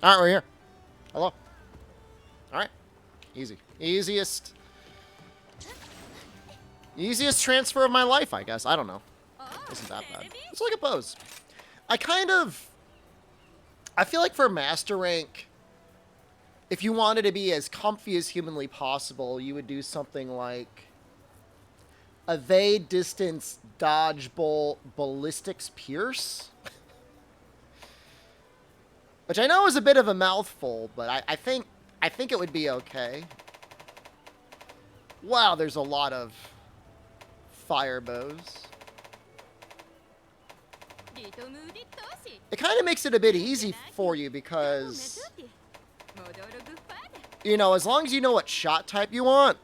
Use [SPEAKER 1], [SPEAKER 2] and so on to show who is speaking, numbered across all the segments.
[SPEAKER 1] Alright, we're here. Hello. Alright. Easy. Easiest transfer of my life, I guess. I don't know. Isn't that bad. Let's look at bows. I feel like for master rank, if you wanted to be as comfy as humanly possible, you would do something like evade, distance, dodge, bolt, ballistics, pierce. Which I know is a bit of a mouthful, but I think it would be okay. Wow, there's a lot of fire bows. It kind of makes it a bit easy for you because, you know, as long as you know what shot type you want.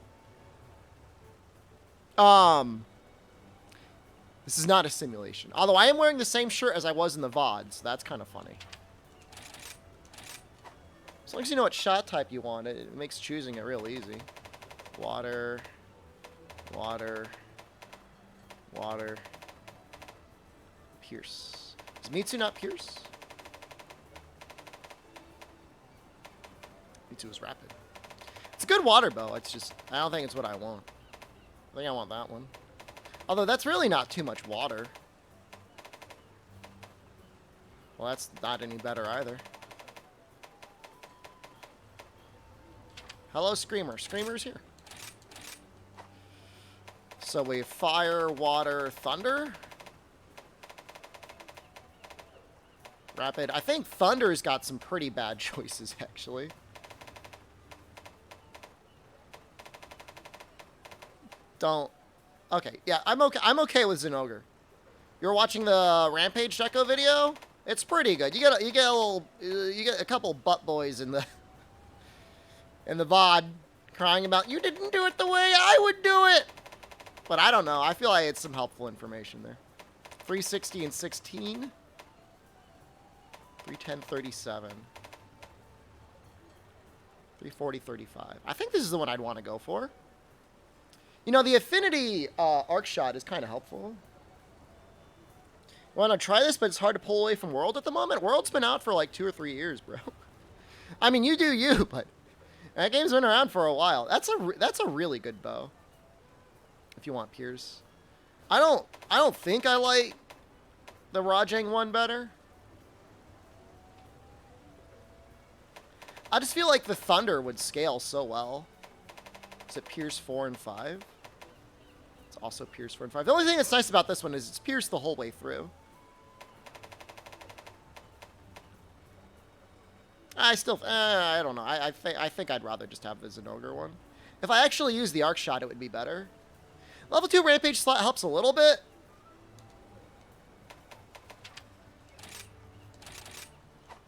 [SPEAKER 1] This is not a simulation. Although I am wearing the same shirt as I was in the VOD, so that's kind of funny. As long as you know what shot type you want, it makes choosing it real easy. Water, water, water, pierce. Is Mitsu not pierce? Mitsu is rapid. It's a good water bow. It's just, I don't think it's what I want. I think I want that one. Although that's really not too much water. Well, that's not any better either. Hello, Screamer. Screamer's here. So we have fire, water, thunder. Rapid. I think Thunder's got some pretty bad choices, actually. Don't. Okay, yeah, I'm okay. I'm okay with Zinogre. You're watching the Rampage Deco video? It's pretty good. You get a couple butt boys in the VOD crying about, you didn't do it the way I would do it. But I don't know. I feel like it's some helpful information there. 360 and 16. 310, 37. 340, 35. I think this is the one I'd want to go for. You know, the affinity arc shot is kind of helpful. Want to try this, but it's hard to pull away from World at the moment. World's been out for like 2 or 3 years, bro. I mean, you do you, but that game's been around for a while. That's a really good bow. If you want Pierce, I don't think I like the Rajang one better. I just feel like the Thunder would scale so well. Is it Pierce 4 and 5? It's also Pierce 4 and 5. The only thing that's nice about this one is it's Pierce the whole way through. I still, I don't know. I think I'd rather just have the Zinogre one. If I actually use the arc shot, it would be better. Level 2 Rampage slot helps a little bit.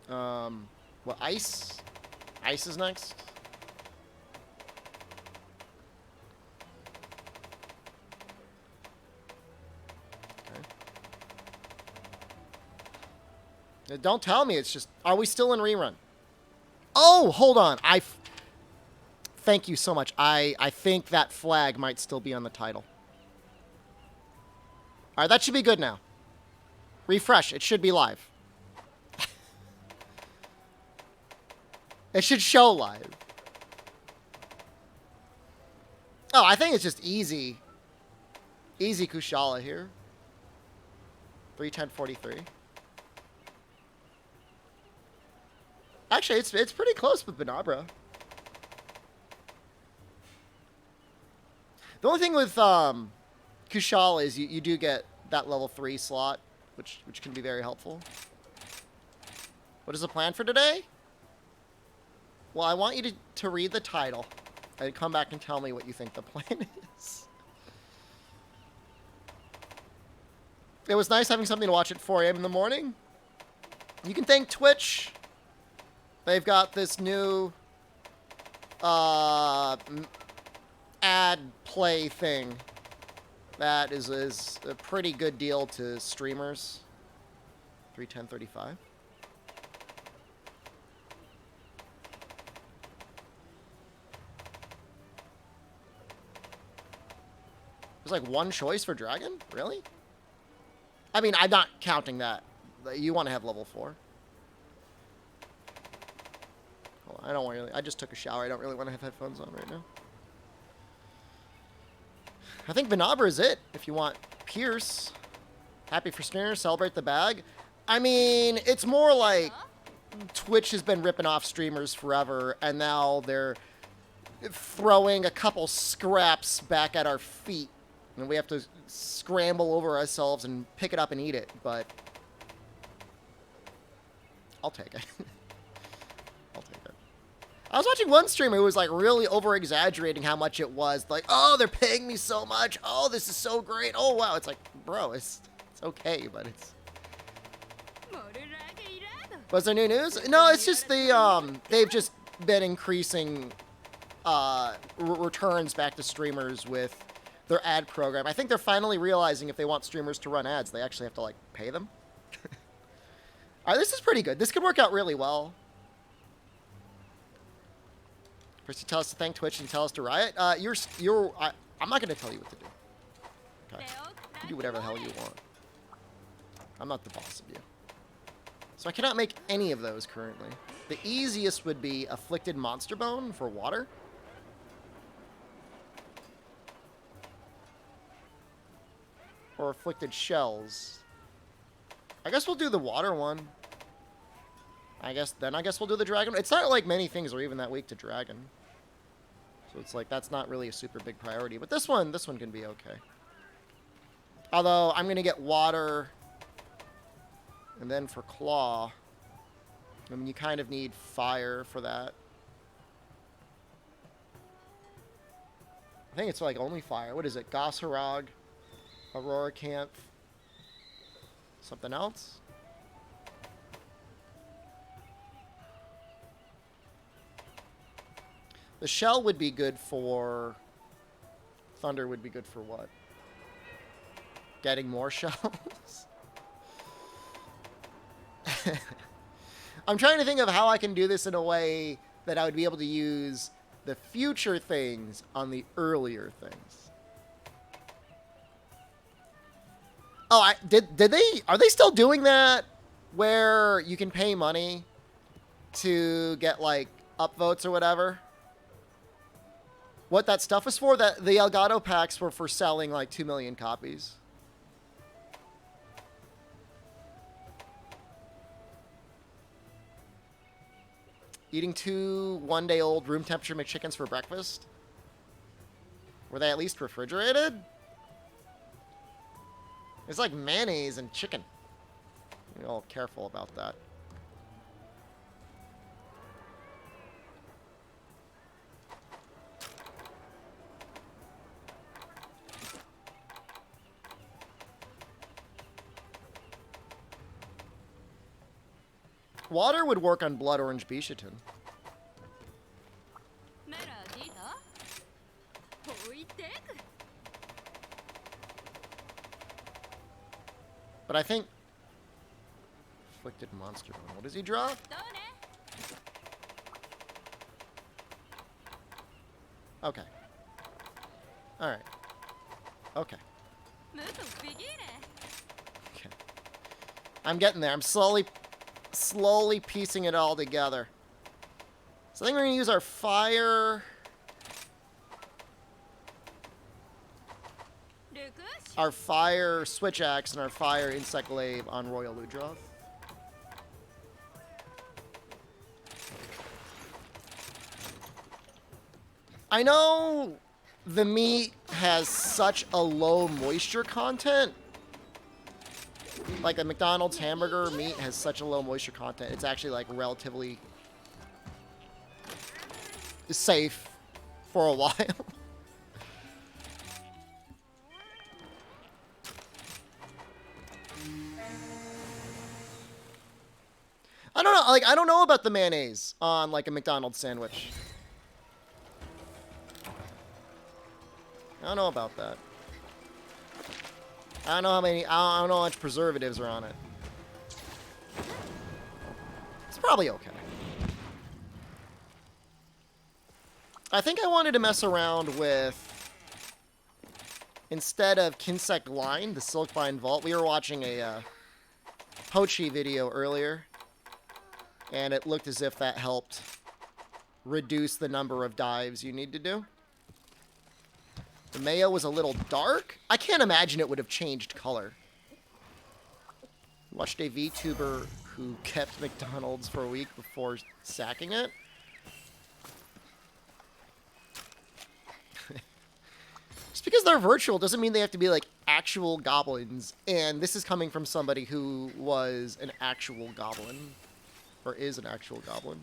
[SPEAKER 1] What, Ice? Ice is next. Okay. Don't tell me it's just, are we still in rerun? Oh, hold on. Thank you so much. I think that flag might still be on the title. All right, that should be good now. Refresh. It should be live. It should show live. Oh, I think it's just easy. Easy Kushala here. 310.43. Actually, it's pretty close with Benabra. The only thing with Kushala is you do get that level 3 slot, which can be very helpful. What is the plan for today? Well, I want you to read the title and come back and tell me what you think the plan is. It was nice having something to watch at 4 a.m. in the morning. You can thank Twitch. They've got this new ad play thing that is a pretty good deal to streamers. 310.35. There's like one choice for Dragon? Really? I mean, I'm not counting that. You want to have level 4. Well, I don't really. I just took a shower. I don't really want to have headphones on right now. I think Vinabra is it. If you want Pierce, happy for Snare, celebrate the bag. I mean, it's more like Twitch has been ripping off streamers forever, and now they're throwing a couple scraps back at our feet, and we have to scramble over ourselves and pick it up and eat it, but I'll take it. I'll take it. I was watching one streamer who was like really over-exaggerating how much it was. Like, oh, they're paying me so much. Oh, this is so great. Oh, wow. It's like, bro, it's okay, but it's... Was there new news? No, it's just they've just been increasing returns back to streamers with their ad program. I think they're finally realizing if they want streamers to run ads, they actually have to, like, pay them. All right, this is pretty good. This could work out really well. First you tell us to thank Twitch and tell us to riot. I'm not going to tell you what to do. Okay. You do whatever the hell you want. I'm not the boss of you. So I cannot make any of those currently. The easiest would be Afflicted Monster Bone for water. Or Afflicted Shells. I guess we'll do the water one. I guess we'll do the dragon. It's not like many things are even that weak to dragon. So it's like that's not really a super big priority. But this one can be okay. Although I'm gonna get water. And then for claw, I mean, you kind of need fire for that. I think it's like only fire. What is it? Gosharag, Aurora Canth, something else? The shell would be good for... Thunder would be good for what? Getting more shells? I'm trying to think of how I can do this in a way that I would be able to use the future things on the earlier things. Oh, are they still doing that where you can pay money to get like upvotes or whatever? What that stuff was for? That the Elgato packs were for selling like 2 million copies. Eating 2 one-day-old room temperature McChickens for breakfast? Were they at least refrigerated? It's like mayonnaise and chicken. Be all careful about that. Water would work on Blood Orange Bishatin. But I think... Afflicted Monster Bone. What does he draw? Okay. Alright. Okay. Okay. I'm getting there. I'm slowly piecing it all together. So I think we're going to use our fire... Our fire switch axe and our fire insect glaive on Royal Ludroth. I know the meat has such a low moisture content. Like a McDonald's hamburger meat has such a low moisture content. It's actually like relatively safe for a while. I don't know. Like, I don't know about the mayonnaise on like a McDonald's sandwich. I don't know about that. I don't know how many. I don't know how much preservatives are on it. It's probably okay. I think I wanted to mess around with, instead of Kinsect Line, the Silkbind Vault. We were watching a Pochi video earlier, and it looked as if that helped reduce the number of dives you need to do. The mayo was a little dark. I can't imagine it would have changed color. Watched a VTuber who kept McDonald's for a week before sacking it. Just because they're virtual doesn't mean they have to be like actual goblins. And this is coming from somebody who was an actual goblin. Or is an actual goblin.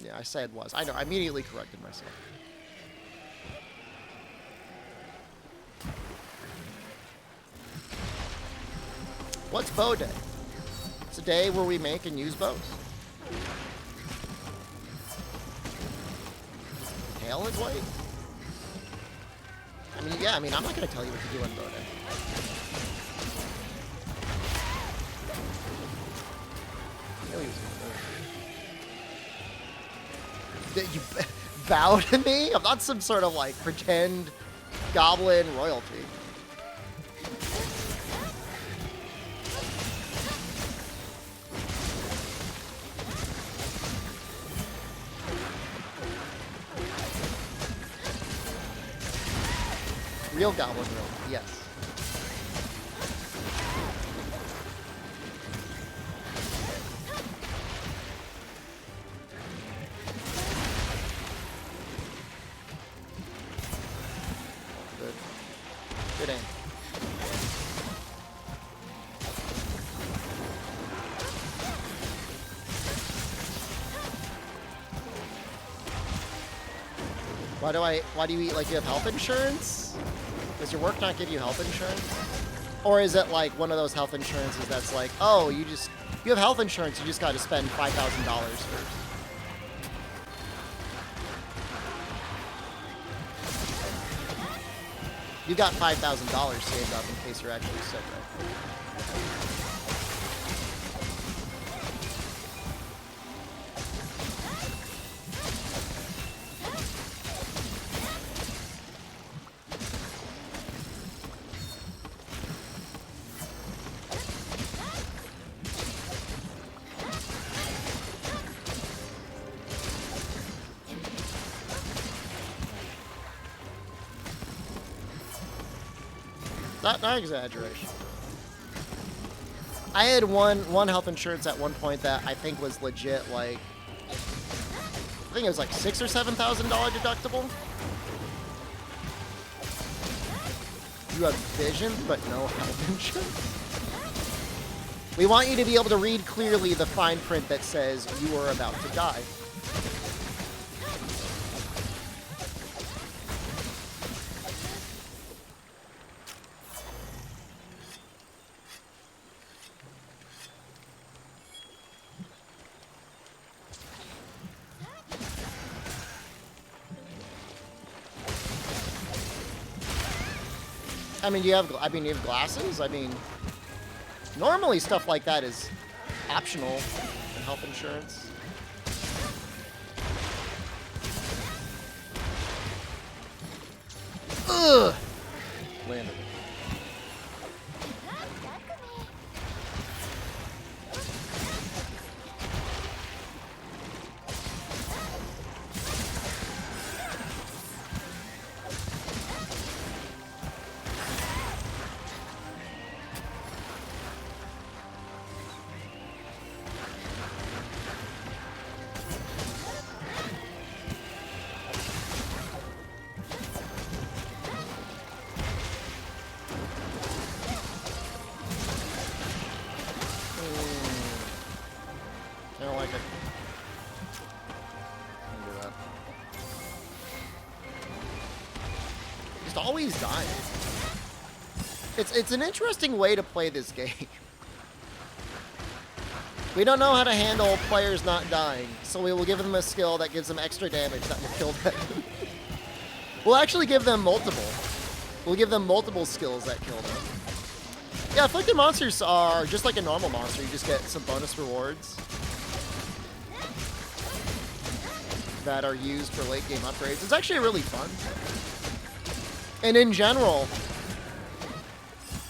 [SPEAKER 1] Yeah, I said was. I know, I immediately corrected myself. What's bow day? It's a day where we make and use bows. Tail is white? I mean, yeah, I'm not going to tell you what to do on bow day. Did you bow to me? I'm not some sort of, like, pretend goblin royalty. Real goblin royalty, yes. Good aim. Why do you eat like you have health insurance? Does your work not give you health insurance? Or is it like one of those health insurances that's like, oh, you have health insurance, you just got to spend $5,000 first? You got $5,000 saved up in case you're actually sick, right? Not exaggeration. I had one health insurance at one point that I think was legit, like, I think it was like $6,000 or $7,000 deductible. You have vision, but no health insurance. We want you to be able to read clearly the fine print that says you are about to die. I mean, you have glasses? I mean, normally stuff like that is optional in health insurance. Ugh! Landed. I don't like it. Don't do that. Just always dying. It's an interesting way to play this game. We don't know how to handle players not dying, so we will give them a skill that gives them extra damage that will kill them. We'll actually give them multiple. We'll give them multiple skills that kill them. Yeah, afflicted monsters are just like a normal monster. You just get some bonus rewards that are used for late game upgrades. It's actually really fun. And in general,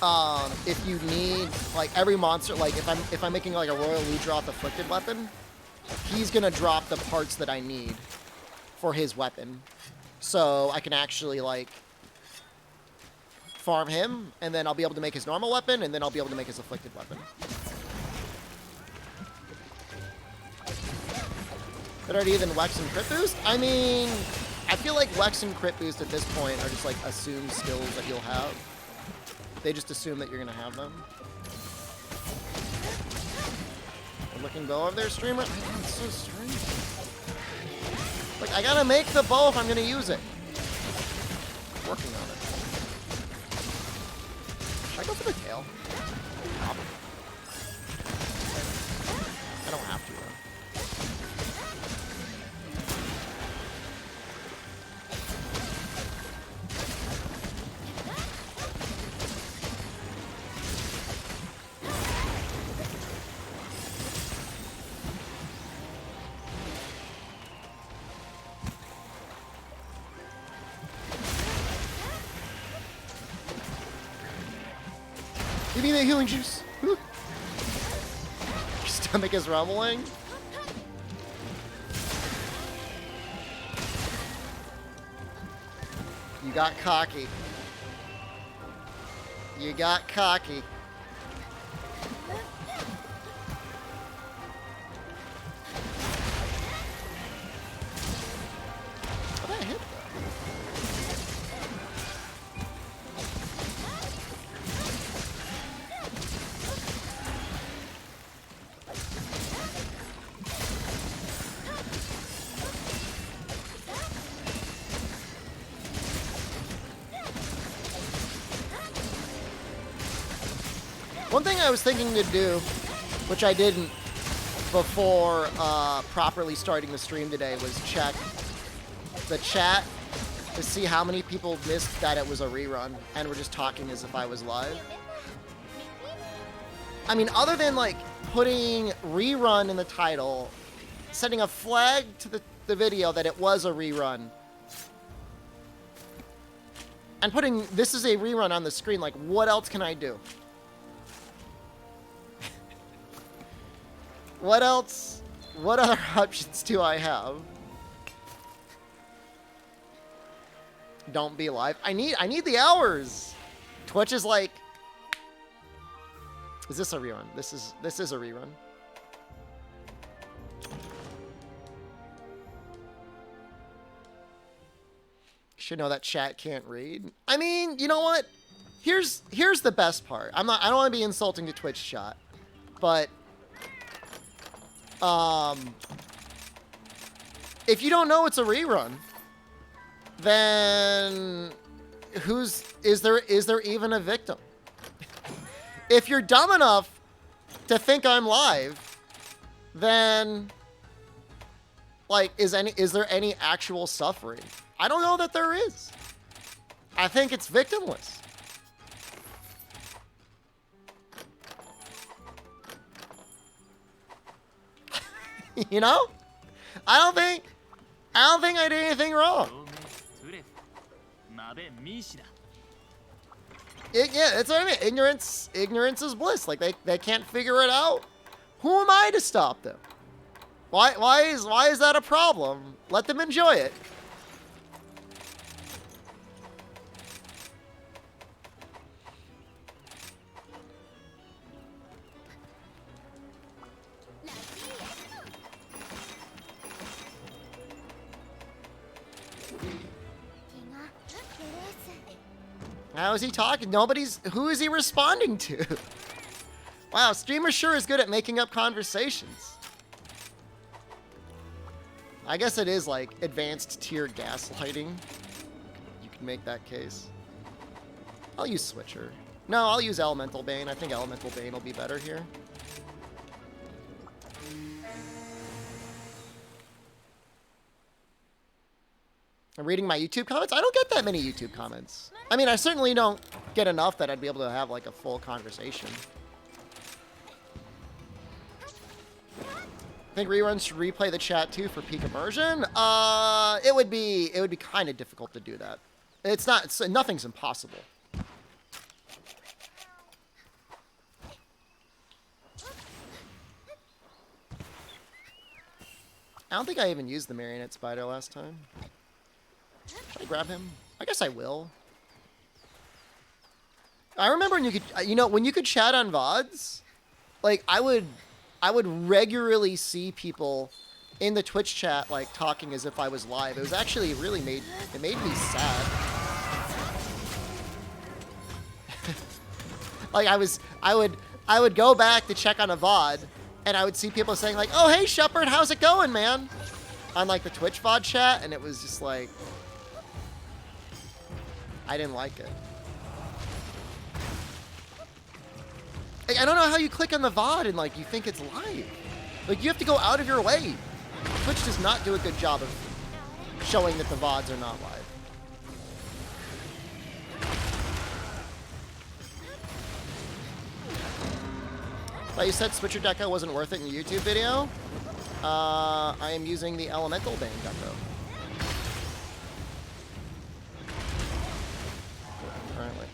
[SPEAKER 1] if you need, like, every monster, like, if I'm making, like, a Royal Ludroth afflicted weapon, he's gonna drop the parts that I need for his weapon. So I can actually, like, farm him, and then I'll be able to make his normal weapon, and then I'll be able to make his afflicted weapon. Better than Wex and Crit Boost? I mean, I feel like Wex and Crit Boost at this point are just, like, assumed skills that you'll have. They just assume that you're gonna have them. I'm looking bow of their streamer. It's so strange. Like, I gotta make the bow if I'm gonna use it. Working on it. Should I go for the tail? Probably. I don't have to, though. Give me the healing juice. Your stomach is rumbling. You got cocky. You got cocky. What did I hit, though? One thing I was thinking to do, which I didn't before properly starting the stream today, was check the chat to see how many people missed that it was a rerun and were just talking as if I was live. I mean, other than, like, putting rerun in the title, setting a flag to the video that it was a rerun, and putting this is a rerun on the screen, like, what else can I do? What else? What other options do I have? Don't be live. I need the hours. Twitch is like, is this a rerun? This is a rerun. Should know that chat can't read. I mean, you know what? Here's the best part. I don't want to be insulting to Twitch chat, but if you don't know it's a rerun, then is there even a victim? If you're dumb enough to think I'm live, then, like, is there any actual suffering? I don't know that there is. I think it's victimless. You know? I don't think I did anything wrong. Yeah, that's what I mean. Ignorance is bliss. Like, they can't figure it out. Who am I to stop them? Why is that a problem? Let them enjoy it. How is he talking? Who is he responding to? Wow, streamer sure is good at making up conversations. I guess it is like advanced tier gaslighting. You can make that case. I'll use Switcher. No, I'll use Elemental Bane. I think Elemental Bane will be better here. I'm reading my YouTube comments. I don't get that many YouTube comments. I mean, I certainly don't get enough that I'd be able to have, like, a full conversation. I think reruns should replay the chat too for peak immersion. It would be kind of difficult to do that. Nothing's impossible. I don't think I even used the marionette spider last time. Should I grab him? I guess I will. I remember when you could, when you could chat on VODs, like I would regularly see people in the Twitch chat like talking as if I was live. It was actually really made me sad. Like I would go back to check on a VOD, and I would see people saying like, "Oh, hey Shepard, how's it going, man?" on like the Twitch VOD chat, and it was just like, I didn't like it. Like, I don't know how you click on the VOD and like you think it's live. Like you have to go out of your way. Twitch does not do a good job of showing that the VODs are not live. Thought you said Switcher Deco wasn't worth it in a YouTube video. I am using the Elemental Bane Deco. Currently.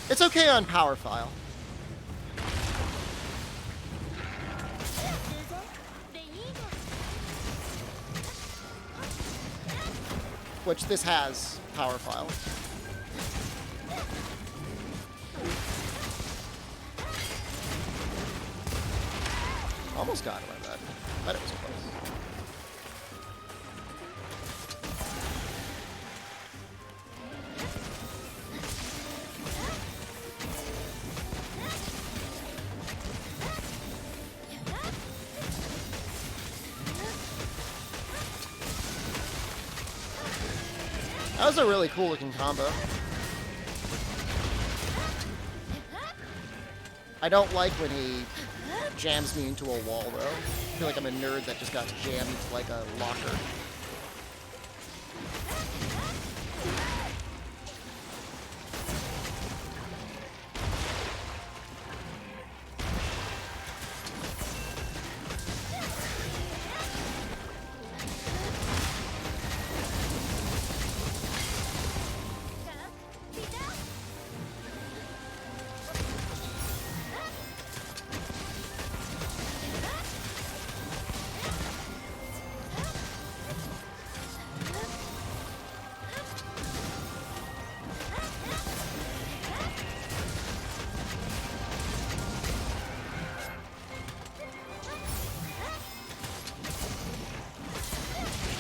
[SPEAKER 1] It's okay on Power File. Which this has Power File. Almost got it, I bet. But it was close. That was a really cool looking combo. I don't like when he jams me into a wall, though. I feel like I'm a nerd that just got jammed like a locker.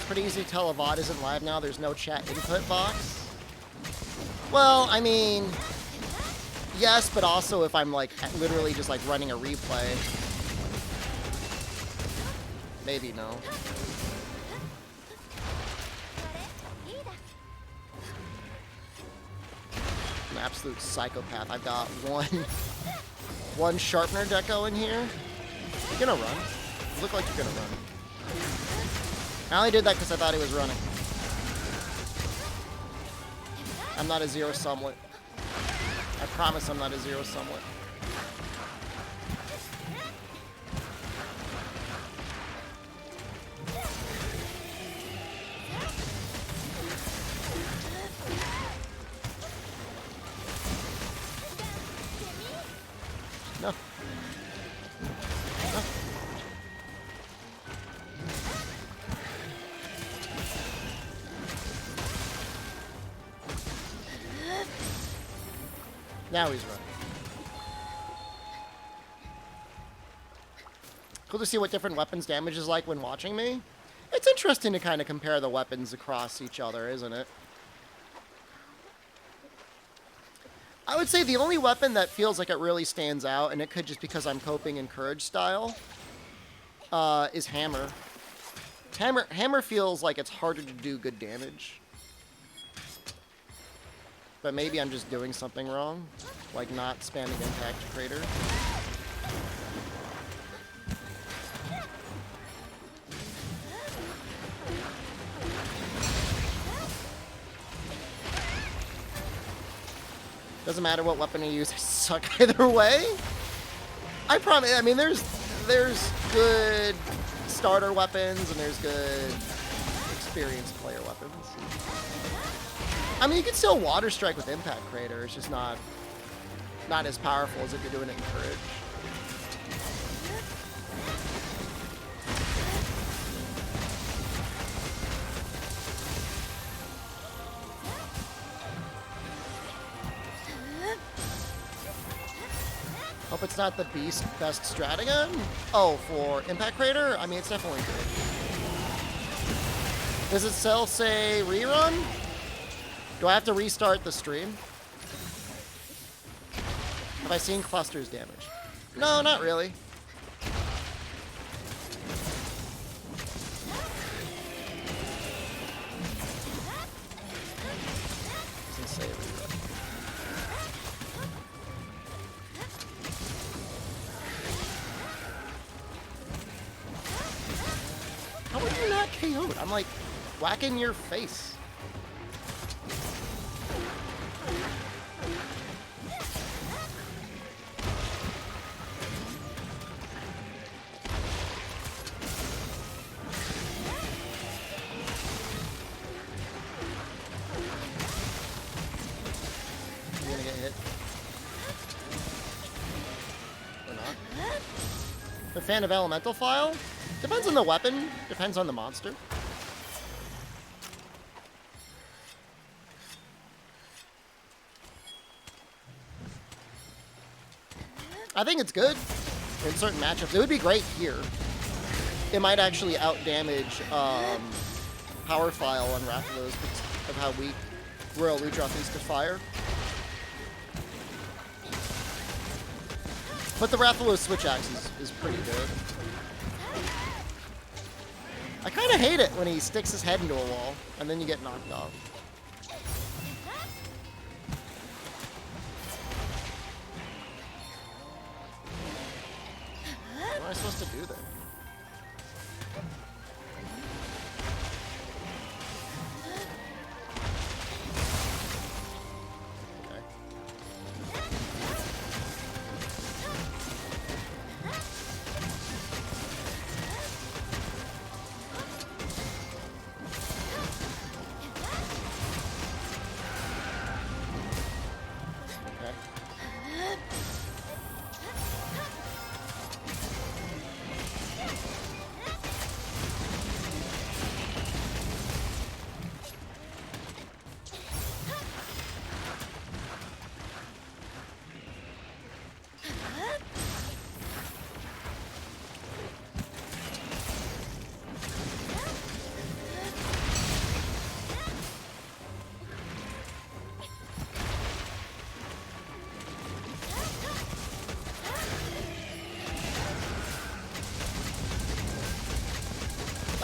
[SPEAKER 1] Pretty easy to tell a VOD isn't live now. There's no chat input box. Well, I mean, yes, but also if I'm like literally just like running a replay, maybe no. I'm an absolute psychopath. I've got one sharpener deco in here. You're gonna run. You look like you're gonna run. I only did that because I thought he was running. I'm not a zero sumlet. I promise I'm not a zero sumlet. No. No. Now he's running. Cool to see what different weapons damage is like when watching me. It's interesting to kind of compare the weapons across each other, isn't it? I would say the only weapon that feels like it really stands out, and it could just because I'm coping in Courage style, is Hammer. Hammer feels like it's harder to do good damage. But maybe I'm just doing something wrong, like not spamming Impact Crater. Doesn't matter what weapon you use, I suck either way. I promise. I mean, there's good starter weapons and there's good experienced player weapons. I mean, you can still Water Strike with Impact Crater. It's just not as powerful as if you're doing it in Courage. Hope it's not the best strat again. Oh, for Impact Crater? I mean, it's definitely good. Does it still say rerun? Do I have to restart the stream? Have I seen clusters damage? No, not really. Doesn't say rerun. How are you not KO'd? I'm like whacking your face. You're gonna get hit. Or not. A fan of elemental file? Depends on the weapon, depends on the monster. I think it's good in certain matchups. It would be great here. It might actually outdamage Power File on Rathalos because of how weak Royal Ludroth is to fire. But the Rathalos Switch Axe is pretty good. I kind of hate it when he sticks his head into a wall and then you get knocked off. What am I supposed to do there? Okay.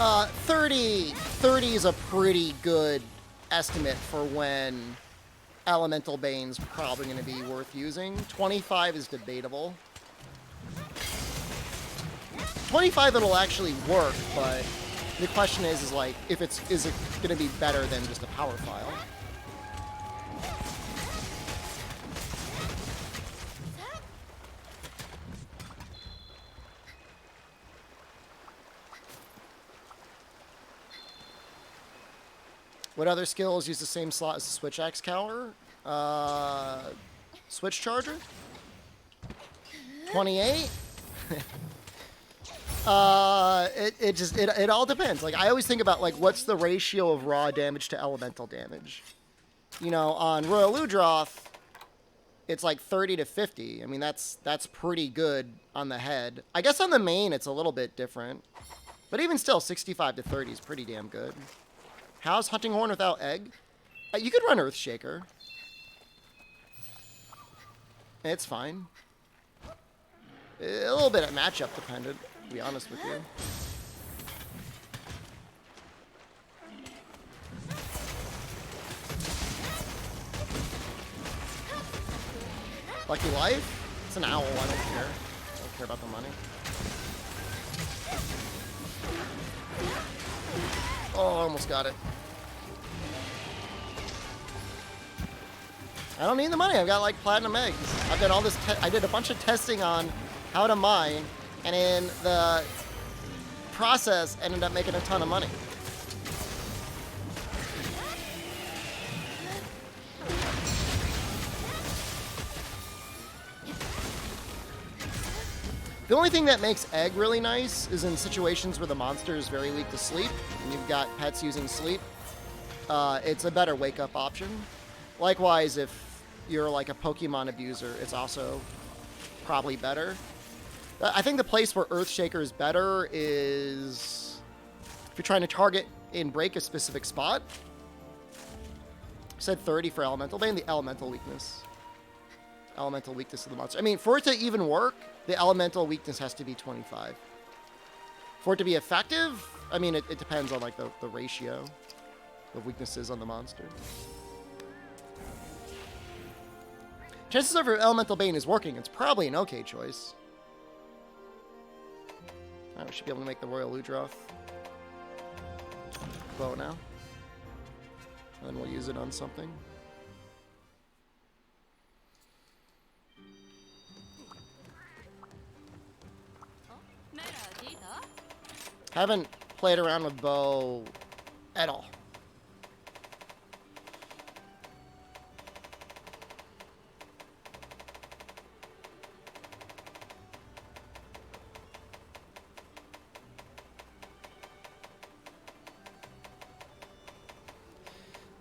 [SPEAKER 1] Uh, 30 is a pretty good estimate for when Elemental Bane's probably going to be worth using. 25 is debatable. 25 it'll actually work, but the question is like, is it going to be better than just a power file? What other skills use the same slot as the Switch Axe Cower? Switch Charger? 28? It all depends. Like, I always think about, like, what's the ratio of raw damage to elemental damage? You know, on Royal Ludroth, it's like 30 to 50. I mean, that's pretty good on the head. I guess on the main, it's a little bit different. But even still, 65 to 30 is pretty damn good. How's Hunting Horn without egg? You could run Earthshaker. It's fine. A little bit of matchup dependent, to be honest with you. Lucky Life? It's an owl, I don't care. I don't care about the money. Oh, almost got it. I don't need the money. I've got like platinum eggs. I've done all this. I did a bunch of testing on how to mine, and in the process, ended up making a ton of money. The only thing that makes egg really nice is in situations where the monster is very weak to sleep, and you've got pets using sleep. It's a better wake-up option. Likewise, if you're like a Pokemon abuser, it's also probably better. I think the place where Earthshaker is better is if you're trying to target and break a specific spot. I said 30 for Elemental Bane, the Elemental weakness. Elemental weakness of the monster. I mean, for it to even work, the Elemental weakness has to be 25. For it to be effective, I mean, it depends on, like, the ratio of weaknesses on the monster. Chances of Elemental Bane is working. It's probably an okay choice. Alright, we should be able to make the Royal Ludroth bow now. And then we'll use it on something. Haven't played around with bow at all.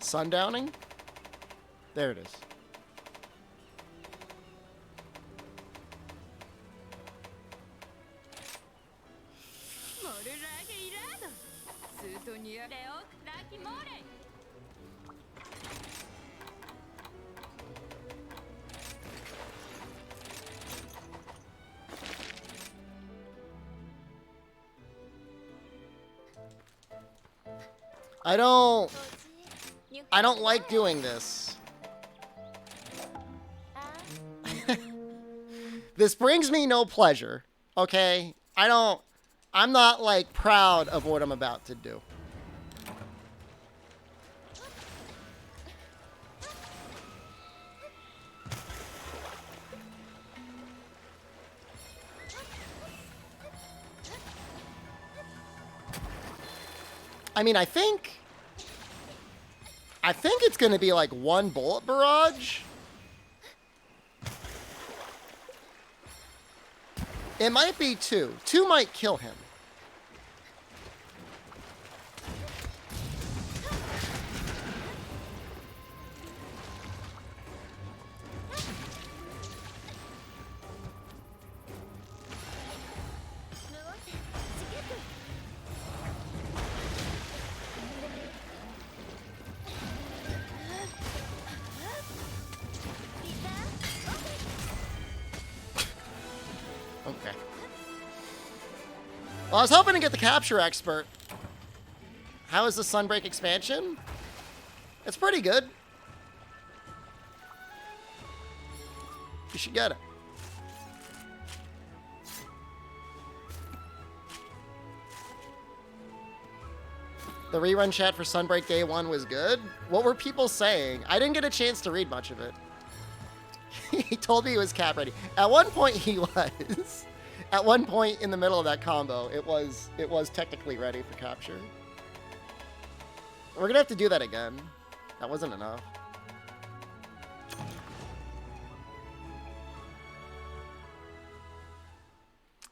[SPEAKER 1] Sundowning? There it is. I don't like doing this. This brings me no pleasure, okay? I'm not, like, proud of what I'm about to do. I mean, I think it's going to be like one bullet barrage. It might be two. Two might kill him. Okay. Well, I was hoping to get the capture expert. How is the Sunbreak expansion? It's pretty good. You should get it. The rerun chat for Sunbreak Day 1 was good. What were people saying? I didn't get a chance to read much of it. He told me he was cap ready. At one point he was. At one point in the middle of that combo, it was technically ready for capture. We're gonna have to do that again. That wasn't enough.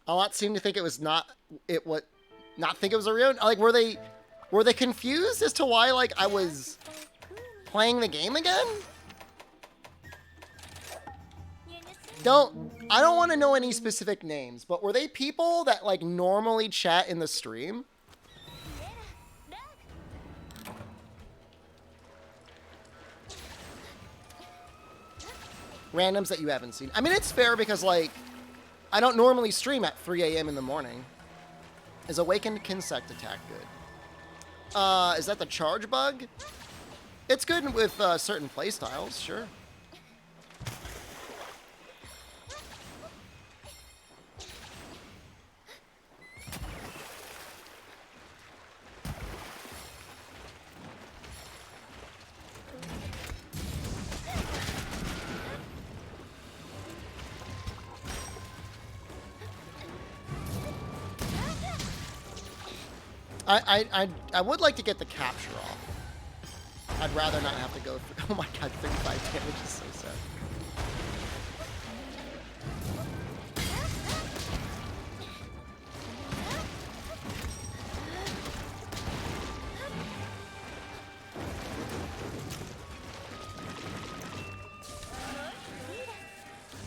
[SPEAKER 1] A lot seemed to think it was not think it was a real, like, were they confused as to why, like, I was playing the game again? I don't want to know any specific names, but were they people that, like, normally chat in the stream? Randoms that you haven't seen. I mean, it's fair because, like, I don't normally stream at 3 a.m. in the morning. Is Awakened Kinsect attack good? Is that the charge bug? It's good with certain playstyles, sure. I would like to get the capture off. I'd rather not have to go through. Oh my god, 35 damage is so sad.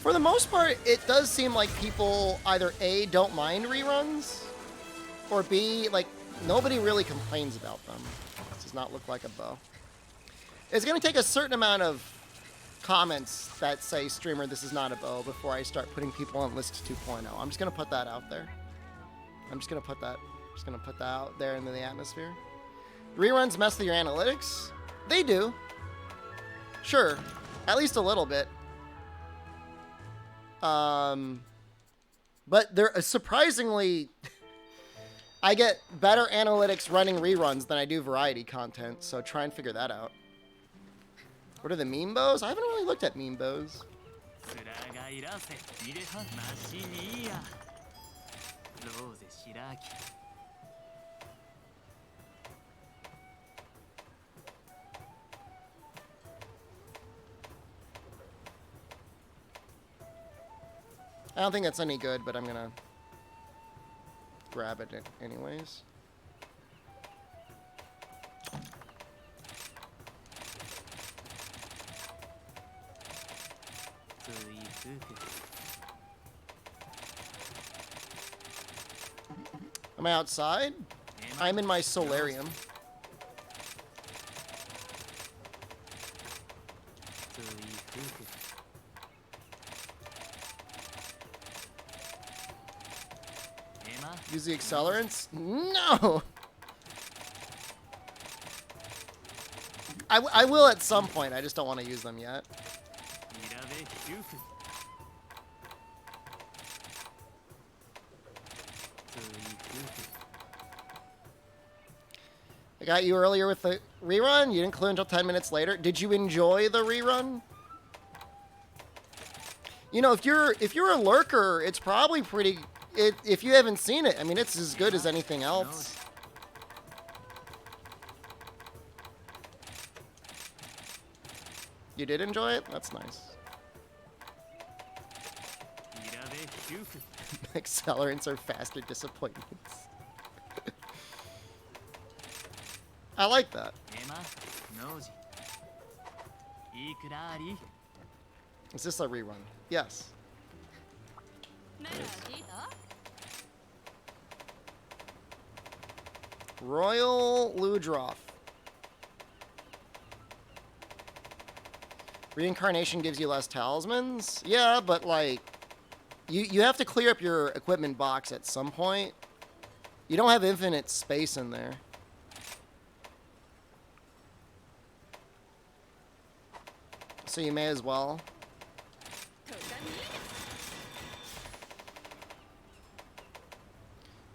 [SPEAKER 1] For the most part, it does seem like people either A, don't mind reruns, or B, like, nobody really complains about them. This does not look like a bow. It's going to take a certain amount of comments that say, streamer, this is not a bow, before I start putting people on list 2.0. I'm just going to put that out there. I'm just going to put that out there into the atmosphere. Reruns mess with your analytics? They do. Sure. At least a little bit. But they're surprisingly, I get better analytics running reruns than I do variety content, so try and figure that out. What are the meme bows? I haven't really looked at meme bows. I don't think that's any good, but I'm gonna grab it anyways. Am I outside? I'm in my solarium. Use the accelerants? No! I will at some point, I just don't want to use them yet. I got you earlier with the rerun? You didn't clue until 10 minutes later? Did you enjoy the rerun? You know, if you're a lurker, it's probably pretty... if you haven't seen it, I mean, it's as good as anything else. You did enjoy it? That's nice. Accelerants are faster disappointments. I like that. Is this a rerun? Yes. Royal Ludroth. Reincarnation gives you less talismans? Yeah, but like, you have to clear up your equipment box at some point. You don't have infinite space in there. So you may as well.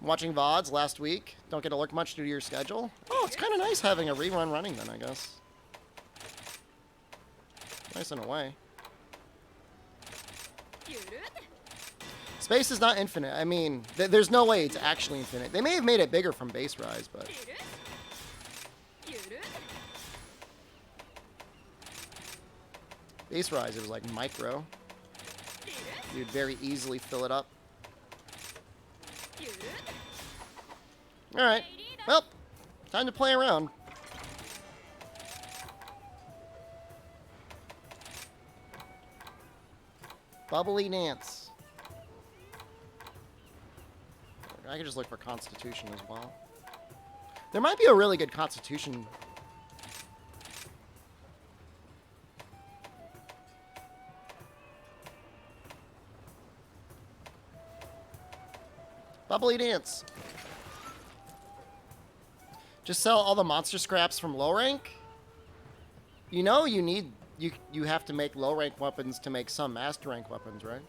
[SPEAKER 1] Watching VODs last week. Don't get to lurk much due to your schedule. Oh, it's kind of nice having a rerun running then, I guess. Nice in a way. Space is not infinite. I mean, there's no way it's actually infinite. They may have made it bigger from base rise, but... Base rise, it was like micro. You'd very easily fill it up. Alright. Well, time to play around. Bubbly dance. I could just look for Constitution as well. There might be a really good Constitution. Bubbly dance. Just sell all the monster scraps from low rank? You know you need... You have to make low rank weapons to make some master rank weapons, right?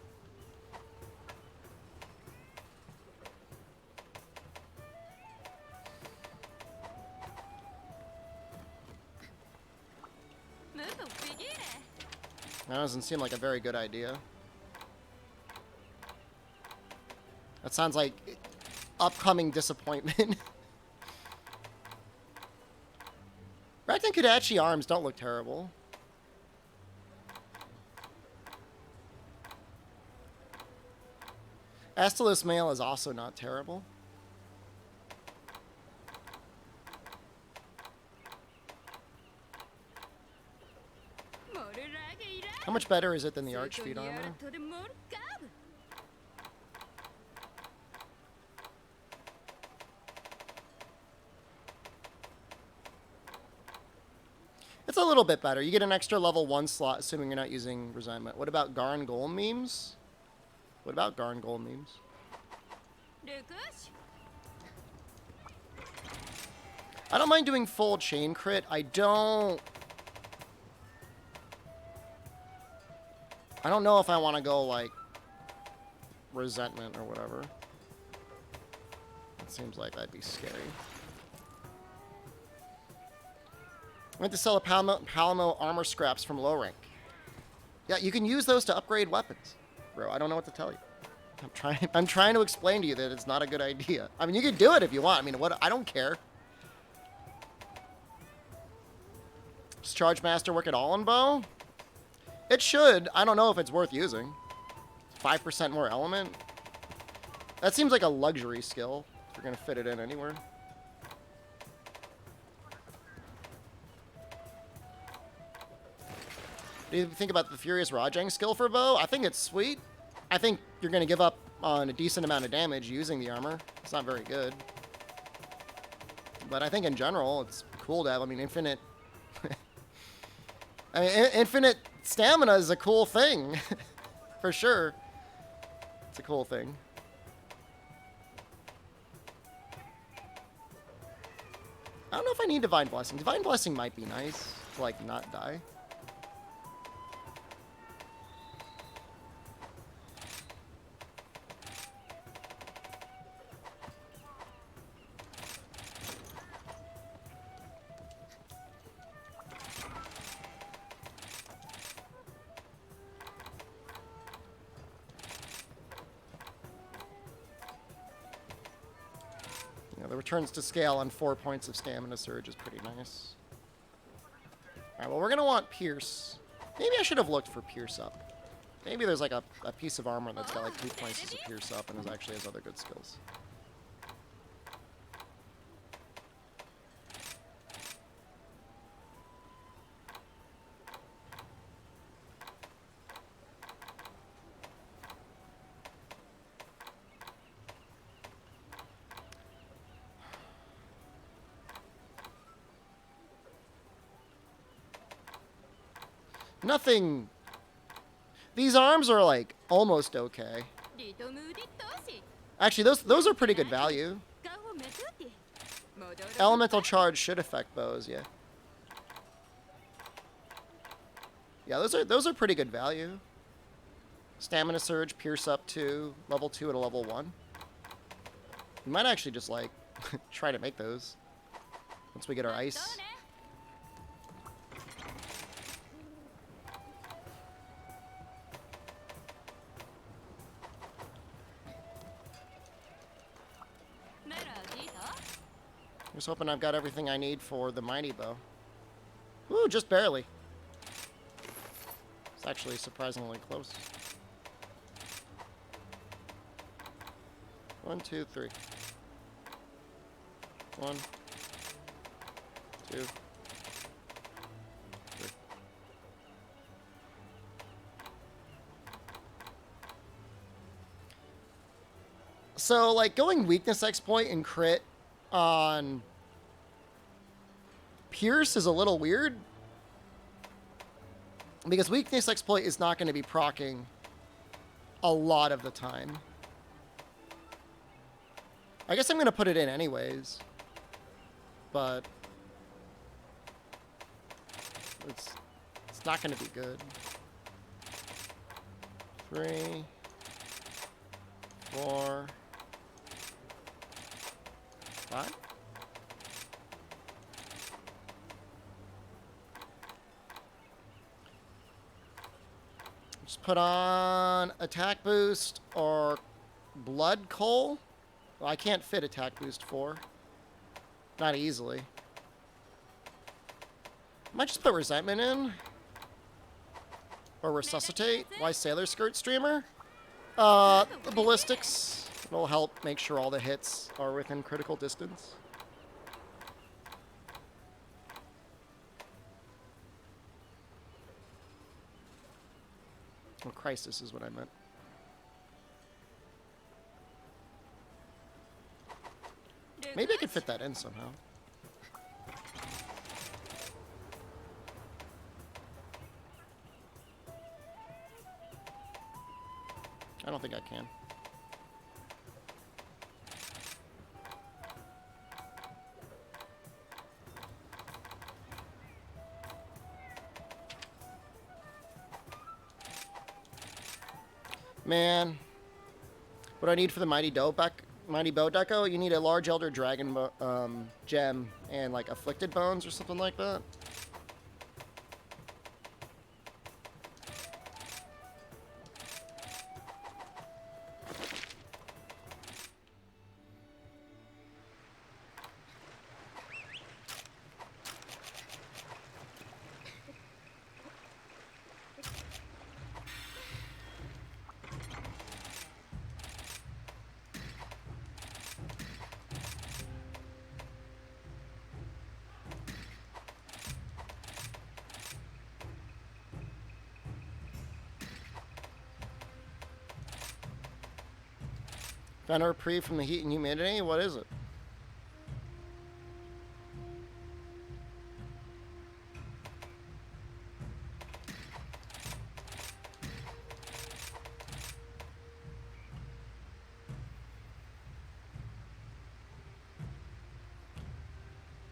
[SPEAKER 1] That doesn't seem like a very good idea. That sounds like upcoming disappointment. Rakuten Kudachi arms don't look terrible. Astalos mail is also not terrible. How much better is it than the Archfeet armor? It's a little bit better. You get an extra level 1 slot, assuming you're not using Resentment. What about Garn Golem memes? What about Garn Golem memes? I don't mind doing full chain crit. I don't know if I want to go, like, Resentment or whatever. It seems like that'd be scary. I went to sell a Palamo armor scraps from low rank. Yeah, you can use those to upgrade weapons. Bro, I don't know what to tell you. I'm trying to explain to you that it's not a good idea. I mean, you can do it if you want. I mean, what? I don't care. Does Charge Master work at all in bow? It should. I don't know if it's worth using. 5% more element. That seems like a luxury skill. If you're going to fit it in anywhere. What do you think about the Furious Rajang skill for bow? I think it's sweet. I think you're going to give up on a decent amount of damage using the armor. It's not very good. But I think in general, it's cool to have, I mean, infinite... I mean, infinite stamina is a cool thing. For sure. It's a cool thing. I don't know if I need Divine Blessing. Divine Blessing might be nice to, like, not die. The returns to scale on 4 points of stamina surge is pretty nice. Alright, well, we're going to want Pierce. Maybe I should have looked for Pierce up. Maybe there's like a piece of armor that's got like 2 places of Pierce up and actually has other good skills. Nothing. These arms are like almost okay. Actually, those are pretty good value. Elemental charge should affect bows, yeah. Yeah, those are pretty good value. Stamina surge, pierce up to level 2 at a level 1. We might actually just like try to make those once we get our ice. Just hoping I've got everything I need for the mighty bow. Ooh, just barely. It's actually surprisingly close. 1, 2, 3. 1, 2, 3. So, like, going weakness exploit and crit on Pierce is a little weird, because weakness exploit is not going to be proccing a lot of the time. I guess I'm going to put it in anyways, but it's not going to be good. 3, 4, 5. Just put on attack boost or blood coal. Well, I can't fit attack boost 4. Not easily. Might just put resentment in. Or resuscitate. Why sailor skirt streamer? The ballistics will help make sure all the hits are within critical distance. Or crisis is what I meant. Maybe I could fit that in somehow. I don't think I can. Man, what do I need for the Mighty Bow Deco? You need a large Elder Dragon gem and like Afflicted Bones or something like that. Found a reprieve from the heat and humidity? What is it?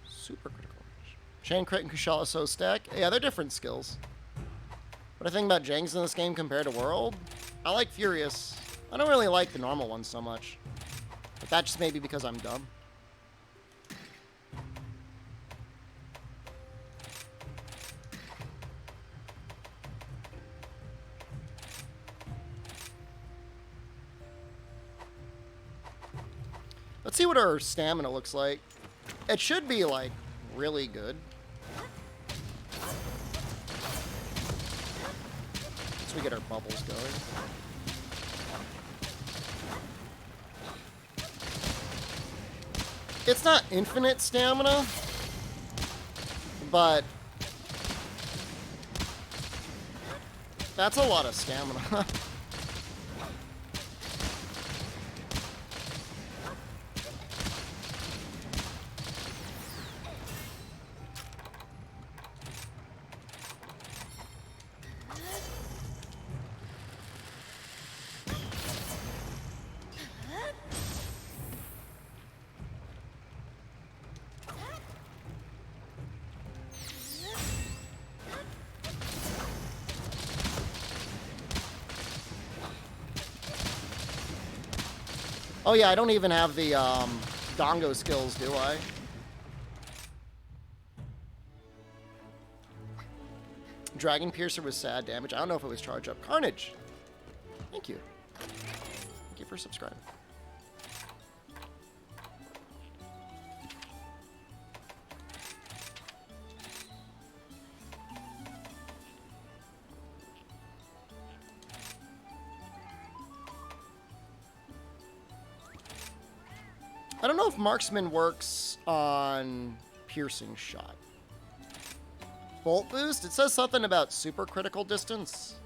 [SPEAKER 1] Super critical. Chain Crit and Kushala So stack. Yeah, they're different skills. What I think about Jangs in this game compared to World? I like Furious. I don't really like the normal ones so much. But that just may be because I'm dumb. Let's see what our stamina looks like. It should be, like, really good. Once we get our bubbles going. It's not infinite stamina, but that's a lot of stamina. Oh yeah, I don't even have the Dongo skills, do I? Dragon Piercer was sad damage. I don't know if it was charge up. Carnage! Thank you. Thank you for subscribing. I don't know if Marksman works on Piercing Shot. Bolt Boost? It says something about super critical distance.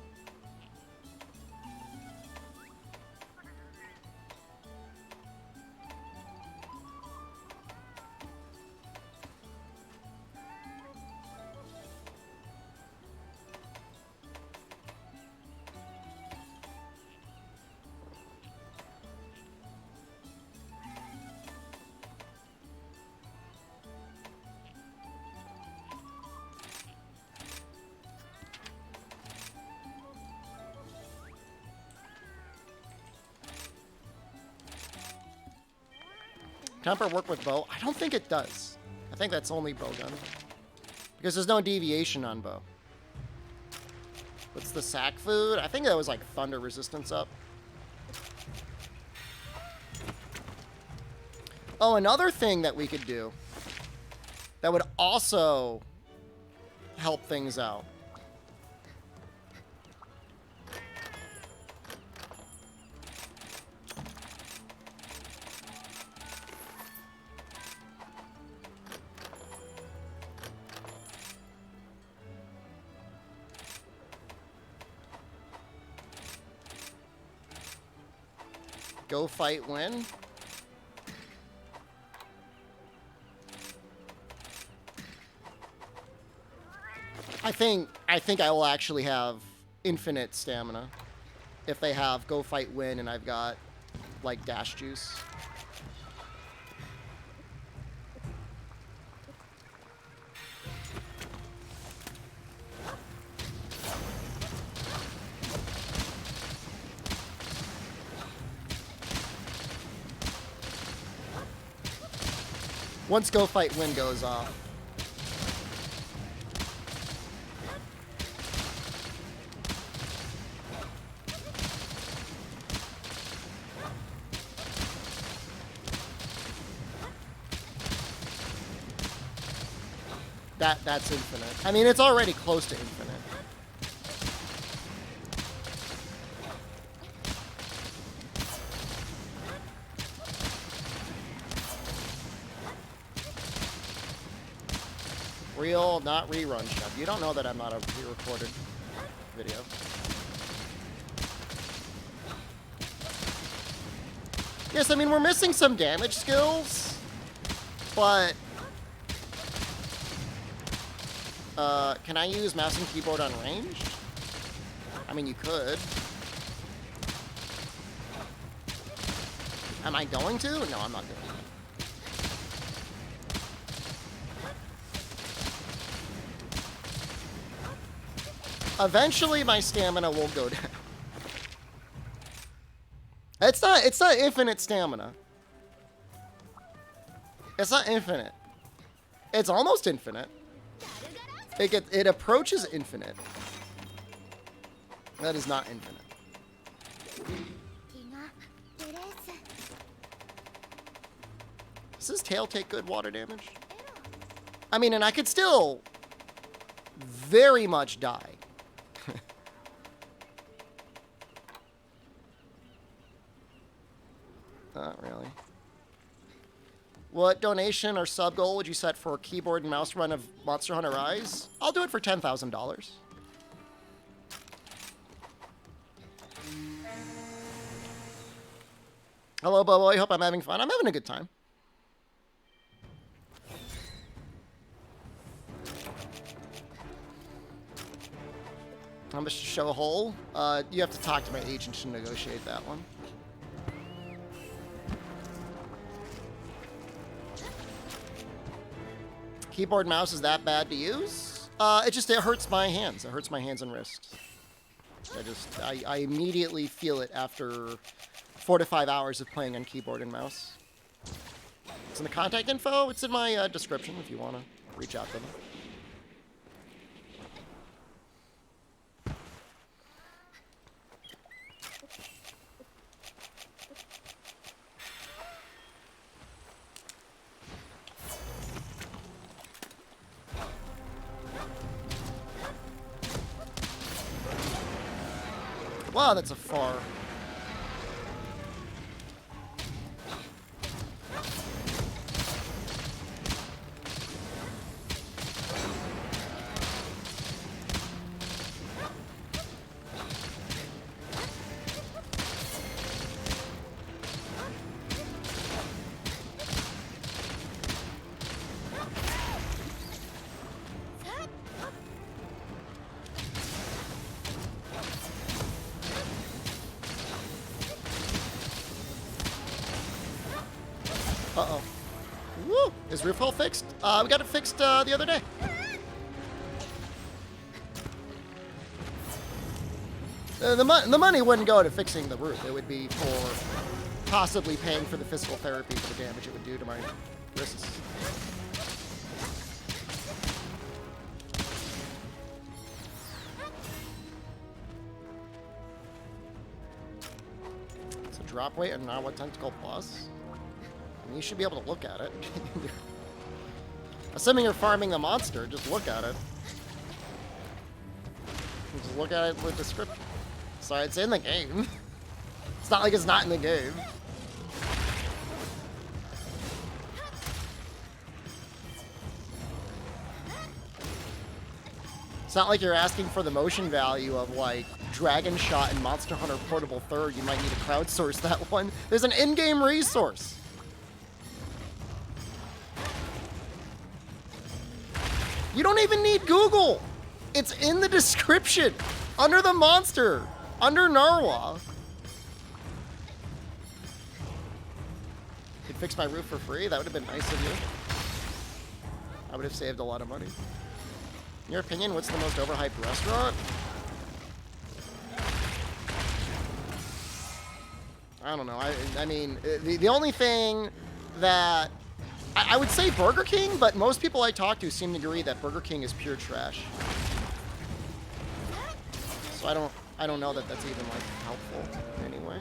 [SPEAKER 1] Temper work with bow? I don't think it does. I think that's only bow gun. Because there's no deviation on bow. What's the sack food? I think that was like thunder resistance up. Oh, another thing that we could do that would also help things out. Go fight, win. I think I will actually have infinite stamina if they have go fight, win, and I've got like dash juice. Once go fight, win goes off. That's infinite. I mean, it's already close to infinite. Real, not rerun stuff. You don't know that I'm not a pre-recorded video. Yes, I mean, we're missing some damage skills, but can I use mouse and keyboard on range? I mean, you could. Am I going to? No, I'm not doing that. Eventually, my stamina will go down. It's not infinite stamina. It's not infinite. It's almost infinite. It approaches infinite. That is not infinite. Does his tail take good water damage? I mean, and I could still very much die. Not really. What donation or sub goal would you set for a keyboard and mouse run of Monster Hunter Rise? I'll do it for $10,000. Hello, Bobo. I hope I'm having fun. I'm having a good time. How much to show a hole? You have to talk to my agent to negotiate that one. Keyboard and mouse is that bad to use? It hurts my hands. It hurts my hands and wrists. I immediately feel it after 4 to 5 hours of playing on keyboard and mouse. It's in the contact info. It's in my description if you want to reach out to them. Wow, that's a far. Uh-oh. Woo! Is roof hole fixed? We got it fixed the other day. The money wouldn't go to fixing the roof. It would be for possibly paying for the physical therapy for the damage it would do to my wrists. It's a drop weight and not what tentacle plus. You should be able to look at it. Assuming you're farming the monster, just look at it. Just look at it with the description. Sorry, it's in the game. It's not like it's not in the game. It's not like you're asking for the motion value of, like, Dragon Shot and Monster Hunter Portable Third. You might need to crowdsource that one. There's an in-game resource. You don't even need Google. It's in the description. Under the monster. Under Narwhal. You'd fix my roof for free? That would have been nice of you. I would have saved a lot of money. In your opinion, what's the most overhyped restaurant? I don't know. I mean, the only thing that... I would say Burger King, but most people I talk to seem to agree that Burger King is pure trash. So I don't know that that's even, like, helpful anyway.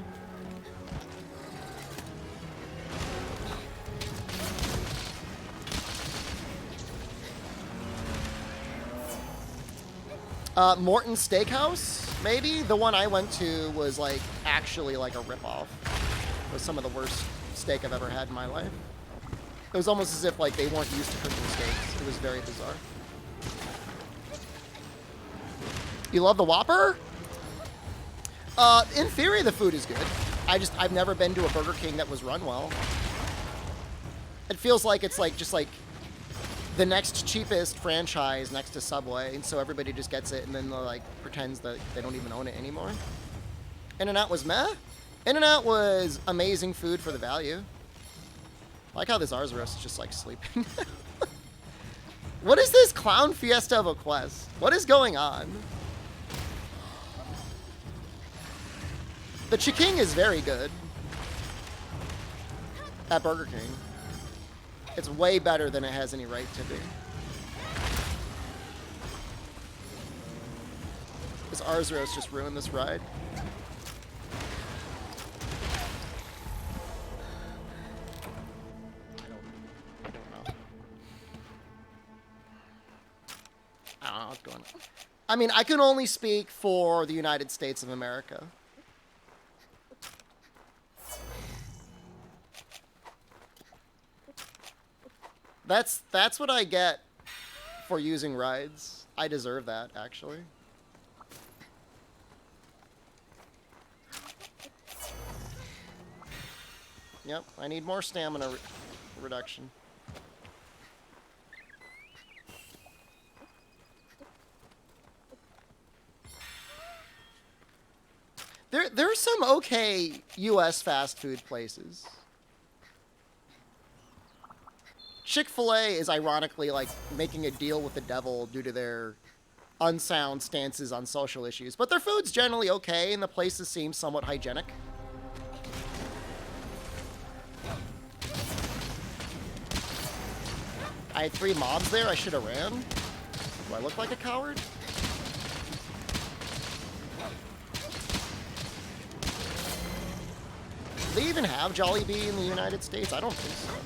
[SPEAKER 1] Morton's Steakhouse, maybe? The one I went to was, like, actually like a ripoff. It was some of the worst steak I've ever had in my life. It was almost as if, like, they weren't used to cooking steaks. It was very bizarre. You love the Whopper? In theory, the food is good. I've never been to a Burger King that was run well. It feels like it's, like, just, like, the next cheapest franchise next to Subway, and so everybody just gets it and then, like, pretends that they don't even own it anymore. In-N-Out was meh. In-N-Out was amazing food for the value. I like how this Arzuros is just, like, sleeping. What is this clown fiesta of a quest? What is going on? The Chiking is very good at Burger King. It's way better than it has any right to be. This Arzuros just ruined this ride. I don't know what's going on. I mean, I can only speak for the United States of America. That's what I get for using rides. I deserve that, actually. Yep, I need more stamina reduction. There are some okay U.S. fast food places. Chick-fil-A is ironically, like, making a deal with the devil due to their unsound stances on social issues. But their food's generally okay, and the places seem somewhat hygienic. I had 3 mobs there. I should have ran. Do I look like a coward? Do they even have Jollibee in the United States? I don't think so.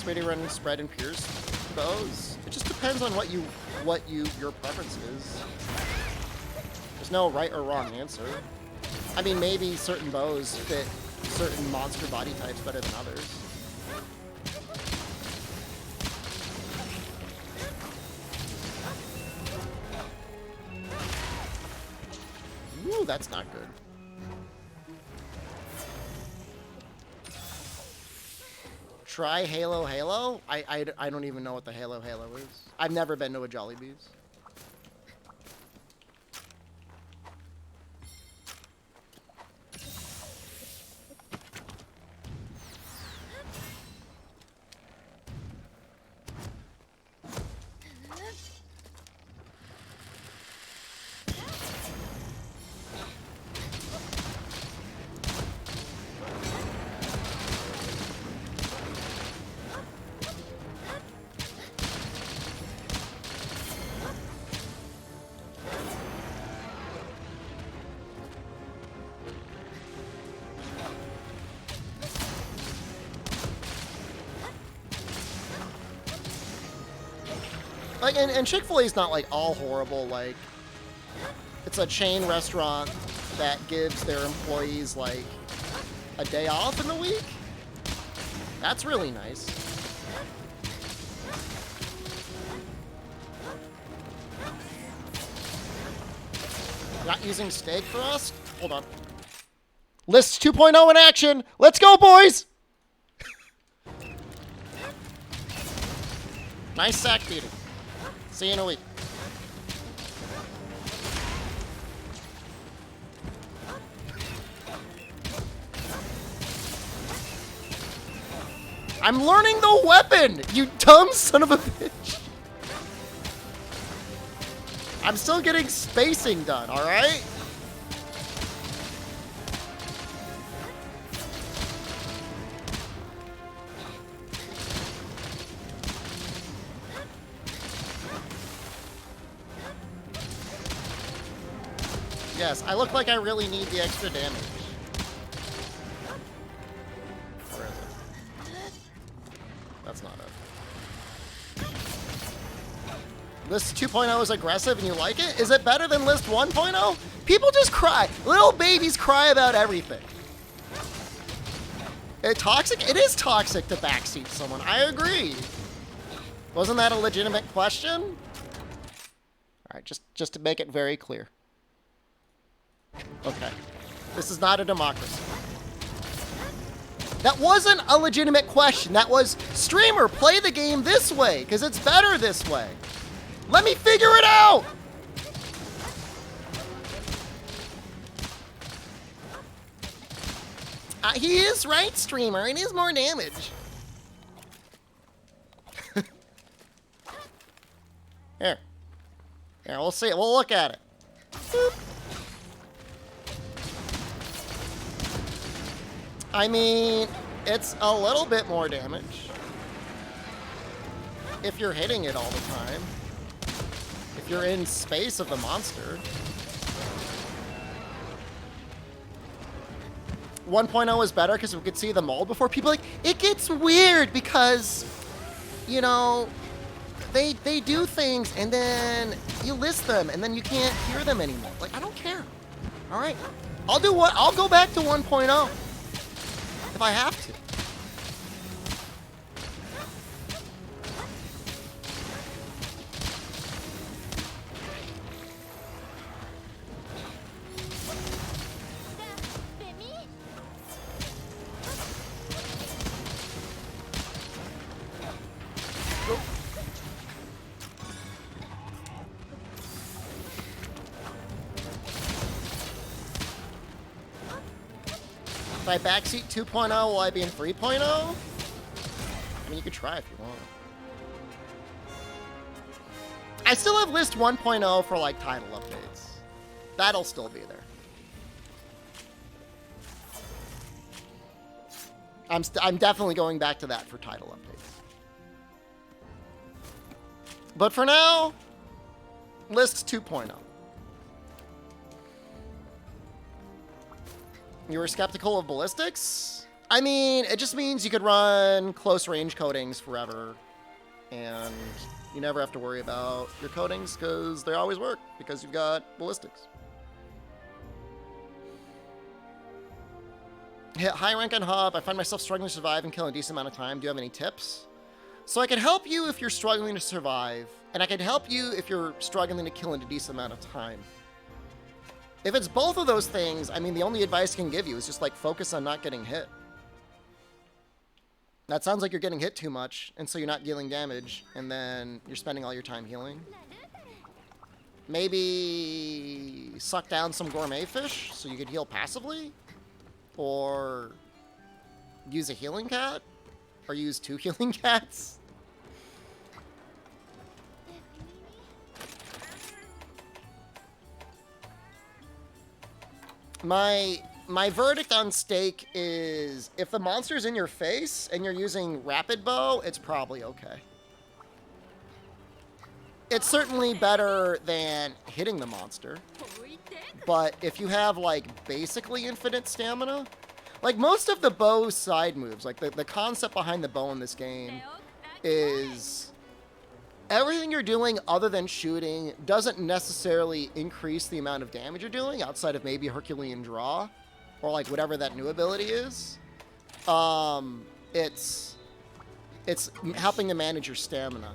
[SPEAKER 1] Way to run spread and pierce bows. It just depends on what your preference is. There's no right or wrong answer. I mean, maybe certain bows fit certain monster body types better than others. Ooh, that's not good. Try Halo Halo? I don't even know what the Halo Halo is. I've never been to a Jollibee's. Like, and Chick-fil-A is not, like, all horrible. Like, it's a chain restaurant that gives their employees like a day off in the week. That's really nice. Not using stake thrust? Hold on. List 2.0 in action. Let's go, boys. Nice sack beating. See you in a week. I'm learning the weapon, you dumb son of a bitch. I'm still getting spacing done, all right? Yes, I look like I really need the extra damage. Where is it? That's not it. List 2.0 is aggressive and you like it? Is it better than List 1.0? People just cry. Little babies cry about everything. Toxic? It is toxic to backseat someone. I agree. Wasn't that a legitimate question? All right, just to make it very clear. Okay. This is not a democracy. That wasn't a legitimate question. That was, streamer, play the game this way, because it's better this way. Let me figure it out! He is right, streamer. It is more damage. Here. Here, we'll see it. We'll look at it. Boop. I mean, it's a little bit more damage. If you're hitting it all the time. If you're in space of the monster. 1.0 is better because we could see the mold before. People like, it gets weird because, you know, they do things and then you list them and then you can't hear them anymore. Like, I don't care. All right. I'll do what? I'll go back to 1.0. If I have to. If I backseat 2.0, will I be in 3.0? I mean, you could try if you want. I still have list 1.0 for, like, title updates. That'll still be there. I'm definitely going back to that for title updates. But for now, list 2.0. You were skeptical of ballistics? I mean, it just means you could run close range coatings forever. And you never have to worry about your coatings because they always work because you've got ballistics. Hit high rank on hub. I find myself struggling to survive and kill in a decent amount of time. Do you have any tips? So I can help you if you're struggling to survive. And I can help you if you're struggling to kill in a decent amount of time. If it's both of those things, I mean, the only advice I can give you is just, like, focus on not getting hit. That sounds like you're getting hit too much, and so you're not dealing damage, and then you're spending all your time healing. Maybe suck down some gourmet fish so you could heal passively? Or use a healing cat? Or use 2 healing cats? My verdict on stake is if the monster's in your face and you're using rapid bow, it's probably okay. It's certainly better than hitting the monster. But if you have, like, basically infinite stamina, like most of the bow side moves, like the concept behind the bow in this game is everything you're doing other than shooting doesn't necessarily increase the amount of damage you're doing outside of maybe Herculean Draw or like whatever that new ability is. It's helping to manage your stamina.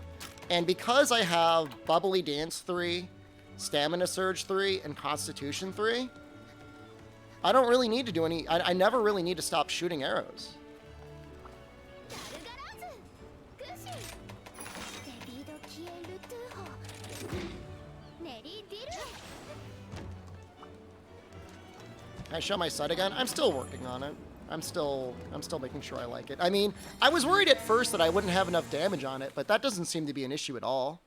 [SPEAKER 1] And because I have Bubbly Dance 3, Stamina Surge 3, and Constitution 3, I don't really need to do any... I never really need to stop shooting arrows. Can I show my sight again? I'm still working on it. I'm still making sure I like it. I mean, I was worried at first that I wouldn't have enough damage on it, but that doesn't seem to be an issue at all.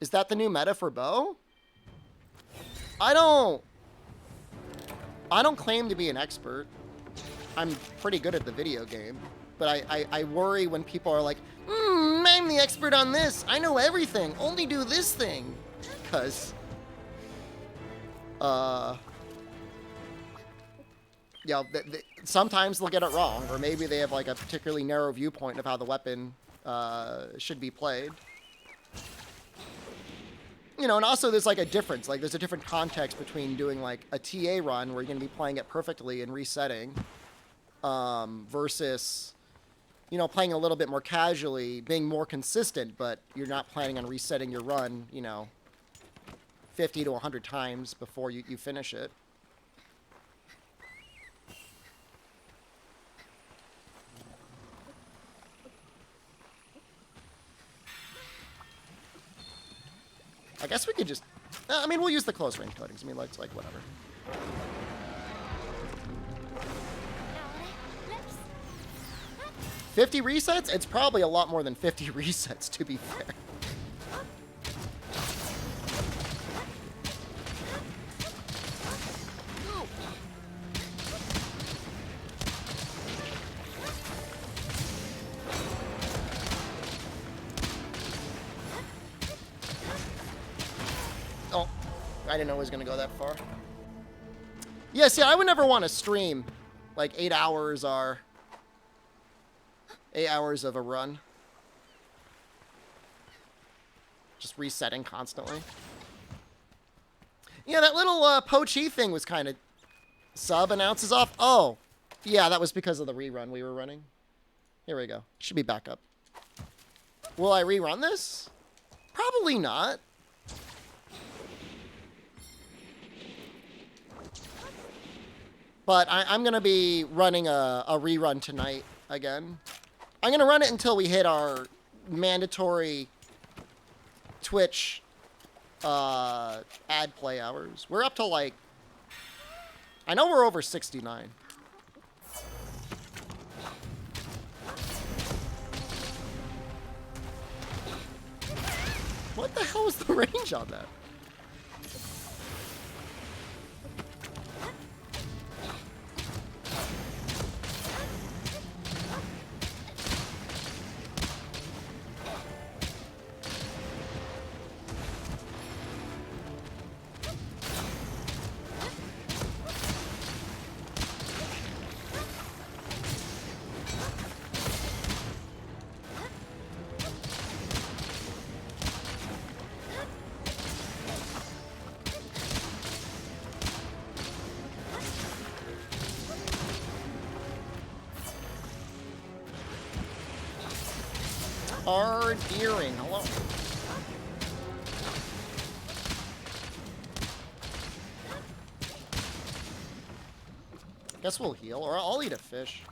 [SPEAKER 1] Is that the new meta for bow? I don't claim to be an expert. I'm pretty good at the video game, but I worry when people are like, I'm the expert on this. I know everything. Only do this thing. Because, yeah, sometimes they'll get it wrong, or maybe they have like a particularly narrow viewpoint of how the weapon should be played. You know, and also there's like a difference. Like there's a different context between doing like a TA run where you're going to be playing it perfectly and resetting versus, you know, playing a little bit more casually, being more consistent, but you're not planning on resetting your run, you know, 50 to 100 times before you finish it. I guess we could just... I mean, we'll use the close range coatings. I mean, it's like, whatever. 50 resets? It's probably a lot more than 50 resets, to be fair. Oh, I didn't know it was going to go that far. Yeah, see, I would never want to stream like 8 hours or 8 hours of a run. Just resetting constantly. Yeah, that little Pochi thing was kind of sub announces off. Oh, yeah, that was because of the rerun we were running. Here we go. Should be back up. Will I rerun this? Probably not. But I'm going to be running a rerun tonight again. I'm going to run it until we hit our mandatory Twitch ad play hours. We're up to like... I know we're over 69. What the hell is the range on that? Hard earring, hello. Guess we'll heal, or I'll eat a fish.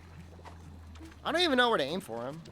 [SPEAKER 1] I don't even know where to aim for him.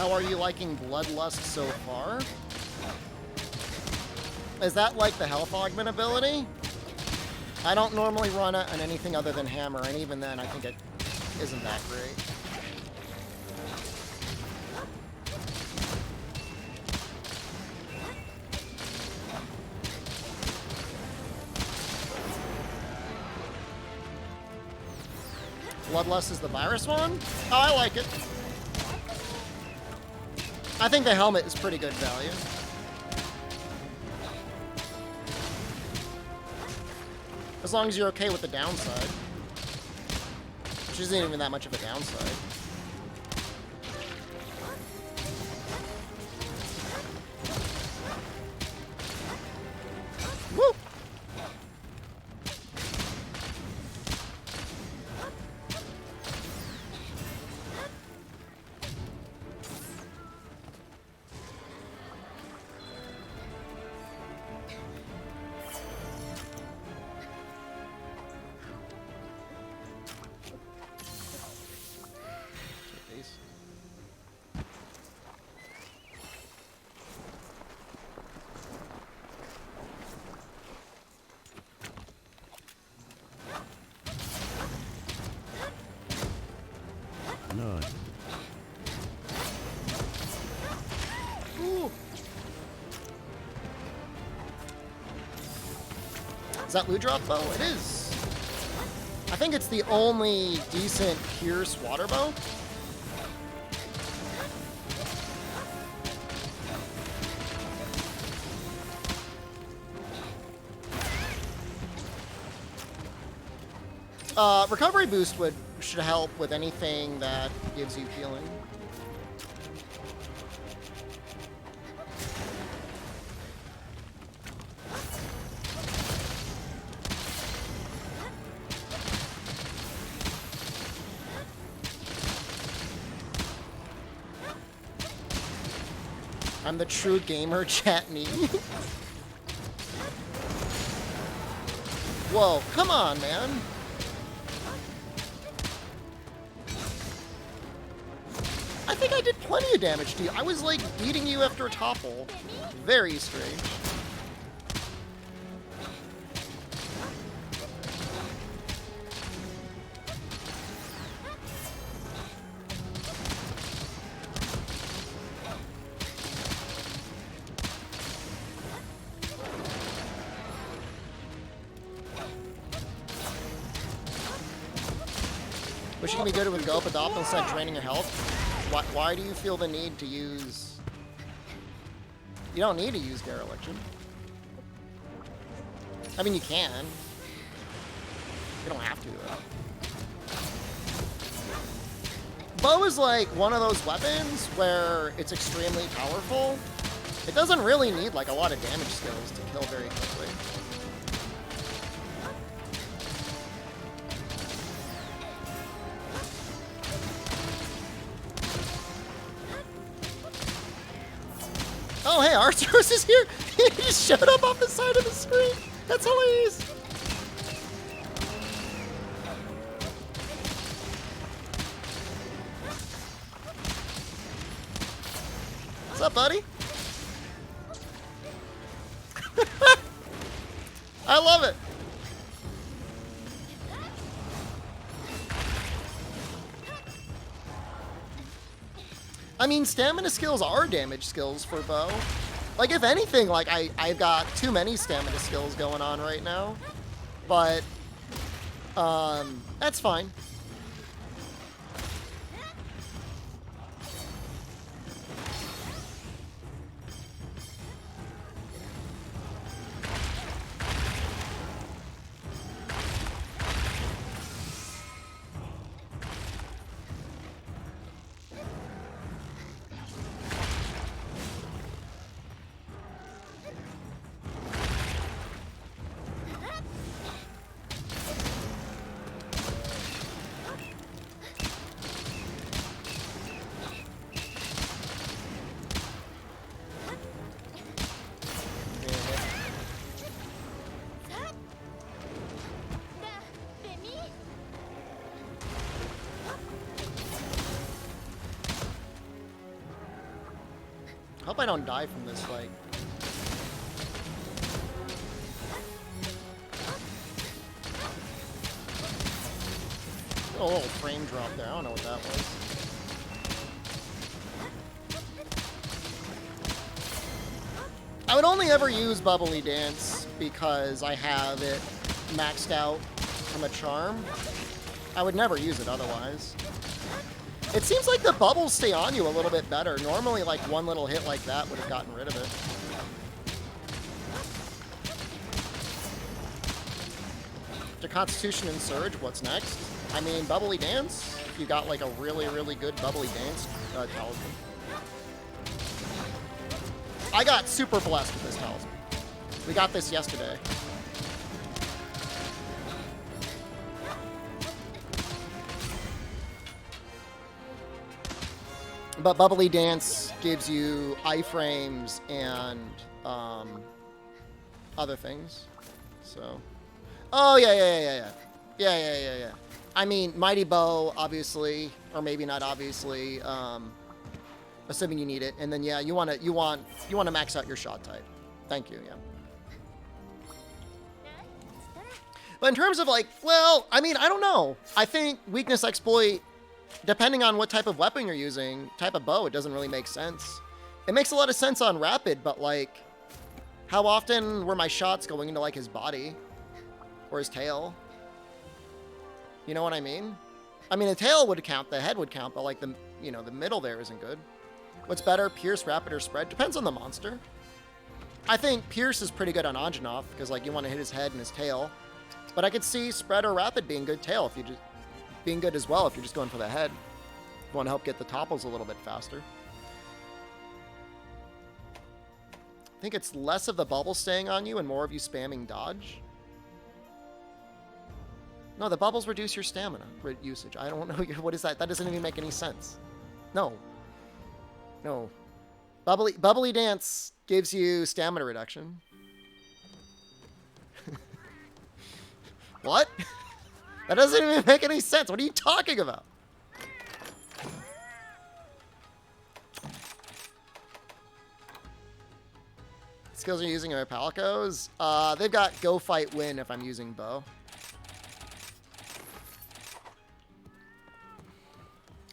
[SPEAKER 1] How are you liking Bloodlust so far? Is that like the health augment ability? I don't normally run it on anything other than hammer, and even then I think it isn't that great. Bloodlust is the virus one? Oh, I like it. I think the helmet is pretty good value. As long as you're okay with the downside. Which isn't even that much of a downside. Woo!
[SPEAKER 2] No.
[SPEAKER 1] Ooh. Is that loot drop bow? It is. I think it's the only decent Pierce water bow. Recovery boost should help with anything that gives you healing. I'm the true gamer, chat me. Whoa, come on, man. I think I did plenty of damage to you. I was like beating you after a topple. Very strange. Wishing me good with Go up adopt instead of draining your health. Why do you feel the need to use... You don't need to use Dereliction. I mean, you can. You don't have to, though. Bow is like one of those weapons where it's extremely powerful. It doesn't really need like a lot of damage skills to kill very quickly. Oh, hey, Arthros is here! He just showed up off the side of the screen! That's hilarious! What's up, buddy? I love it! I mean, stamina skills are damage skills for bow. Like, if anything, like, I've got too many stamina skills going on right now. But, that's fine. Hope I don't die from this fight. A little frame drop there. I don't know what that was. I would only ever use Bubbly Dance because I have it maxed out from a charm. I would never use it otherwise. It seems like the bubbles stay on you a little bit better. Normally, like, one little hit like that would have gotten rid of it. After Constitution and Surge, what's next? I mean, Bubbly Dance. If you got, like, a really, really good Bubbly Dance talisman. I got super blessed with this talisman. We got this yesterday. But Bubbly Dance gives you iframes and other things. So, oh yeah. I mean, Mighty Bow, obviously, or maybe not obviously. Assuming you need it, and then yeah, you want to max out your shot type. Thank you, yeah. But in terms of like, well, I mean, I don't know. I think weakness exploit, depending on what type of weapon you're using, type of bow, it doesn't really make sense. It makes a lot of sense on rapid, but like, how often were my shots going into like his body or his tail? You know what I mean? I mean, the tail would count, the head would count, but like the middle there isn't good. What's better, Pierce, Rapid, or Spread? Depends on the monster. I think Pierce is pretty good on Anjanath, because like you want to hit his head and his tail. But I could see Spread or Rapid being good tail if you just being good as well if you're just going for the head. You want to help get the topples a little bit faster. I think it's less of the bubble staying on you and more of you spamming dodge. No, the bubbles reduce your stamina usage. I don't know. What is that? That doesn't even make any sense. No. No. Bubbly Dance gives you stamina reduction. What? That doesn't even make any sense. What are you talking about? Skills are using are Palicos. They've got Go Fight Win if I'm using bow.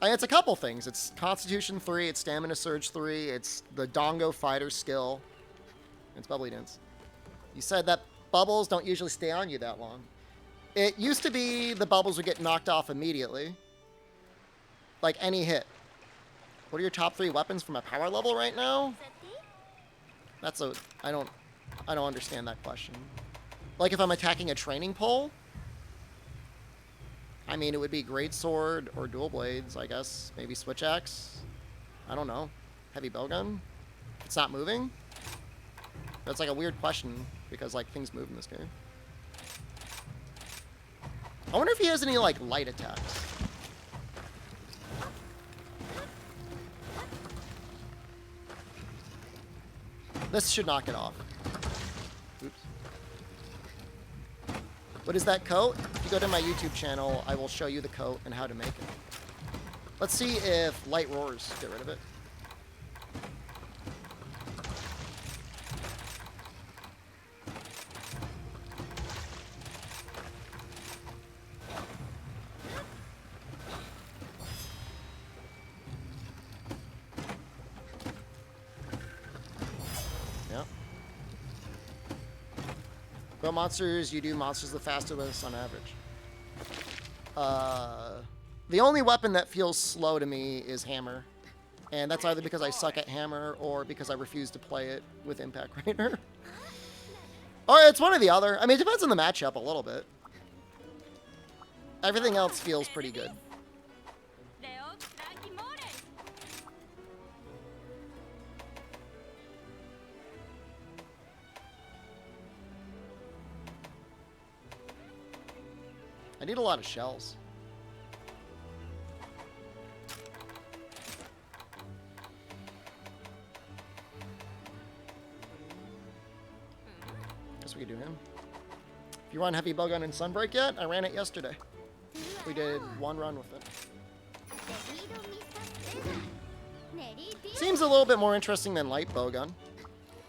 [SPEAKER 1] It's a couple things. It's Constitution 3, it's Stamina Surge 3, it's the Dongo Fighter skill. It's Bubbly Dance. You said that bubbles don't usually stay on you that long. It used to be the bubbles would get knocked off immediately. Like any hit. What are your top 3 weapons from a power level right now? I don't understand that question. Like if I'm attacking a training pole? I mean, it would be Greatsword or Dual Blades, I guess. Maybe Switch Axe. I don't know. Heavy Bowgun? It's not moving? That's like a weird question because like things move in this game. I wonder if he has any like light attacks. This should knock it off. Oops. What is that coat? If you go to my YouTube channel, I will show you the coat and how to make it. Let's see if Light Roars get rid of it. Well, monsters, you do monsters the fastest on average. The only weapon that feels slow to me is Hammer. And that's either because I suck at Hammer or because I refuse to play it with Impact Raider. Or it's one or the other. I mean, it depends on the matchup a little bit. Everything else feels pretty good. I need a lot of shells. Guess we could do him. If you run Heavy Bowgun in Sunbreak yet? I ran it yesterday. We did one run with it. Seems a little bit more interesting than light bowgun,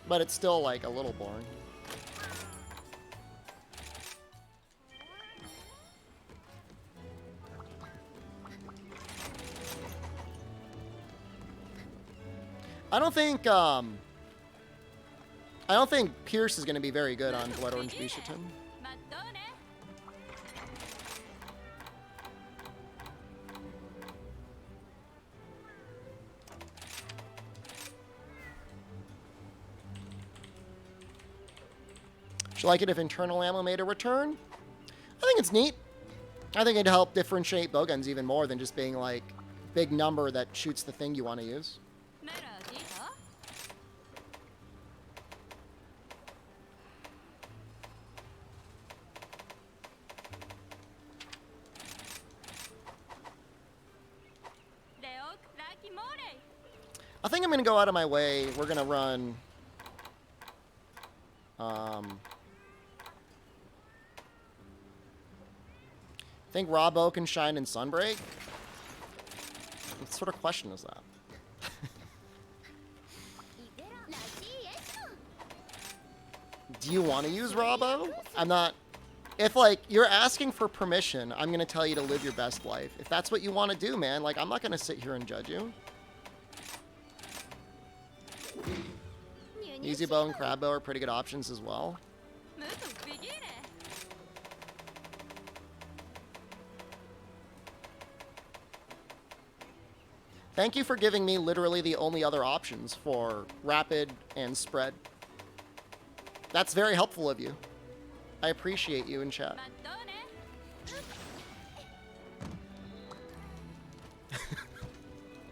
[SPEAKER 1] but it's still like a little boring. I don't think Pierce is going to be very good on Blood Orange Bishatin. Would you like it if internal ammo made a return? I think it's neat. I think it'd help differentiate bowguns even more than just being like big number that shoots the thing you want to use. I think I'm going to go out of my way. We're going to run... I think Raw Bow can shine in Sunbreak? What sort of question is that? Do you want to use Raw Bow? I'm not... If, like, you're asking for permission, I'm going to tell you to live your best life. If that's what you want to do, man, like, I'm not going to sit here and judge you. Easy Bow and Crab Bow are pretty good options as well. Thank you for giving me literally the only other options for rapid and spread. That's very helpful of you. I appreciate you in chat.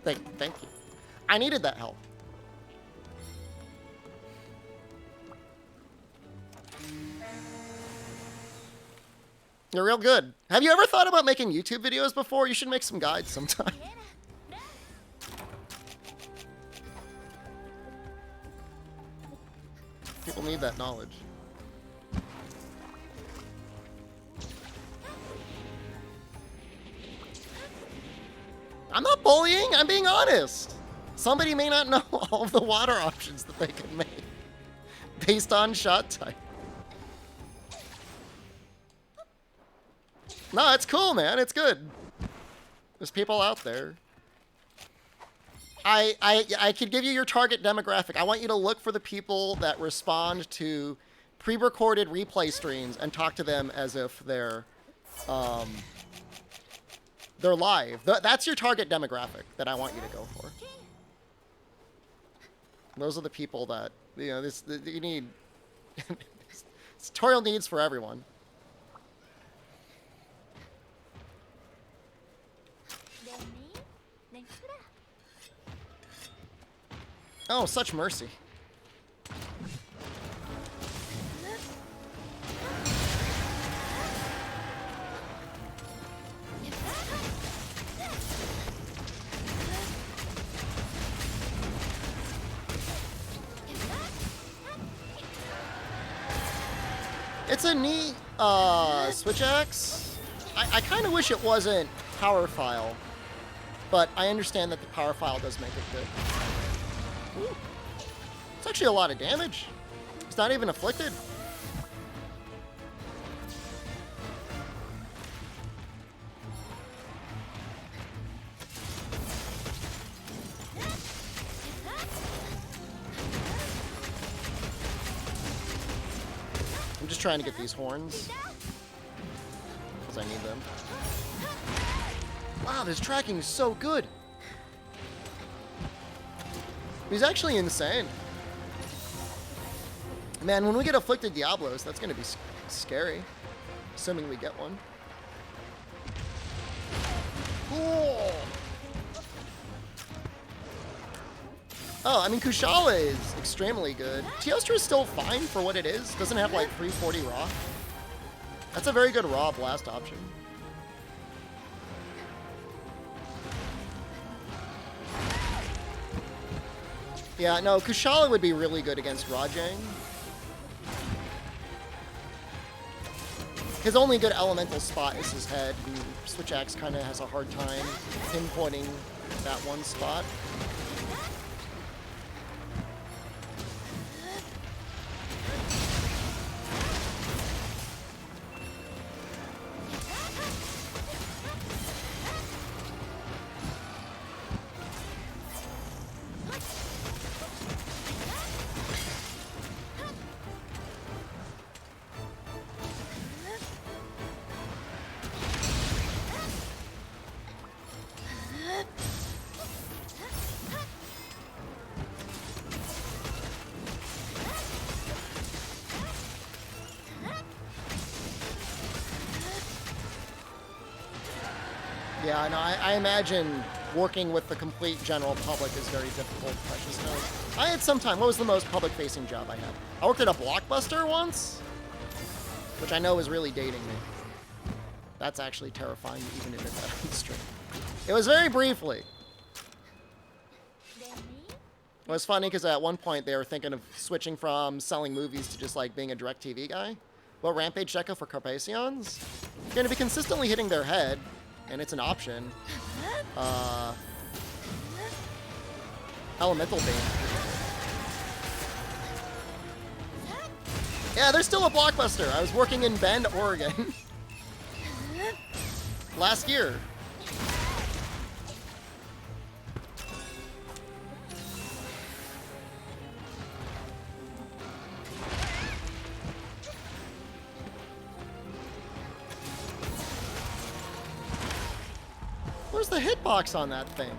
[SPEAKER 1] Thank you. I needed that help. You're real good. Have you ever thought about making YouTube videos before? You should make some guides sometime. People need that knowledge. I'm not bullying. I'm being honest. Somebody may not know all of the water options that they can make based on shot type. No, it's cool, man. It's good. There's people out there. I could give you your target demographic. I want you to look for the people that respond to pre-recorded replay streams and talk to them as if they're live. That's your target demographic that I want you to go for. Those are the people that, you know, you need. This tutorial needs for everyone. Oh, such mercy. It's a neat switch axe. I kind of wish it wasn't power file, but I understand that the power file does make it good. Ooh. It's actually a lot of damage. It's not even afflicted. I'm just trying to get these horns because I need them. Wow, this tracking is so good. He's actually insane. Man, when we get afflicted Diablos, that's going to be scary. Assuming we get one. Cool. Oh, I mean, Kushala is extremely good. Teostra is still fine for what it is. Doesn't have like 340 raw. That's a very good raw blast option. Yeah, no, Kushala would be really good against Rajang. His only good elemental spot is his head, and Switch Axe kind of has a hard time pinpointing that one spot. Yeah, no, I imagine working with the complete general public is very difficult, Precious knows. I had some time. What was the most public-facing job I had? I worked at a Blockbuster once, which I know is really dating me. That's actually terrifying to even admit that on the stream. It was very briefly. It was funny because at one point they were thinking of switching from selling movies to just like being a DirecTV guy. Well, Rampage Deco for Carpathion's, you're going to be consistently hitting their head, and it's an option. Elemental Beam. Yeah, there's still a Blockbuster. I was working in Bend, Oregon. Last year. Where's the hitbox on that thing?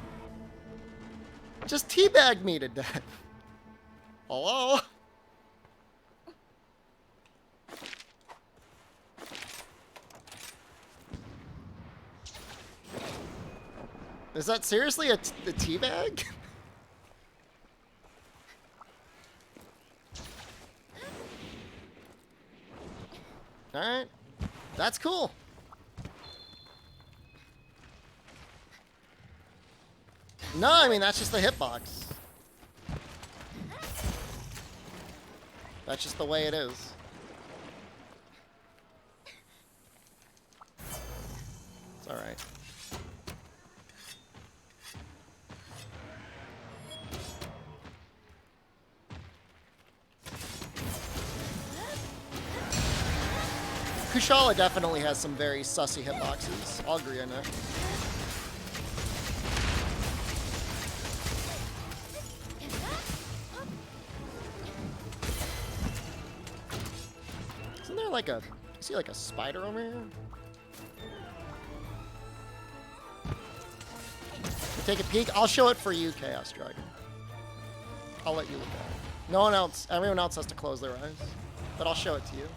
[SPEAKER 1] Just teabagged me to death. Hello? Is that seriously a teabag? Alright. That's cool. No, I mean, that's just the hitbox. That's just the way it is. It's alright. Kushala definitely has some very sussy hitboxes. I'll agree on that. Isn't there like a... I see like a spider over here? Take a peek. I'll show it for you, Chaos Dragon. I'll let you look at it. No one else, everyone else has to close their eyes. But I'll show it to you.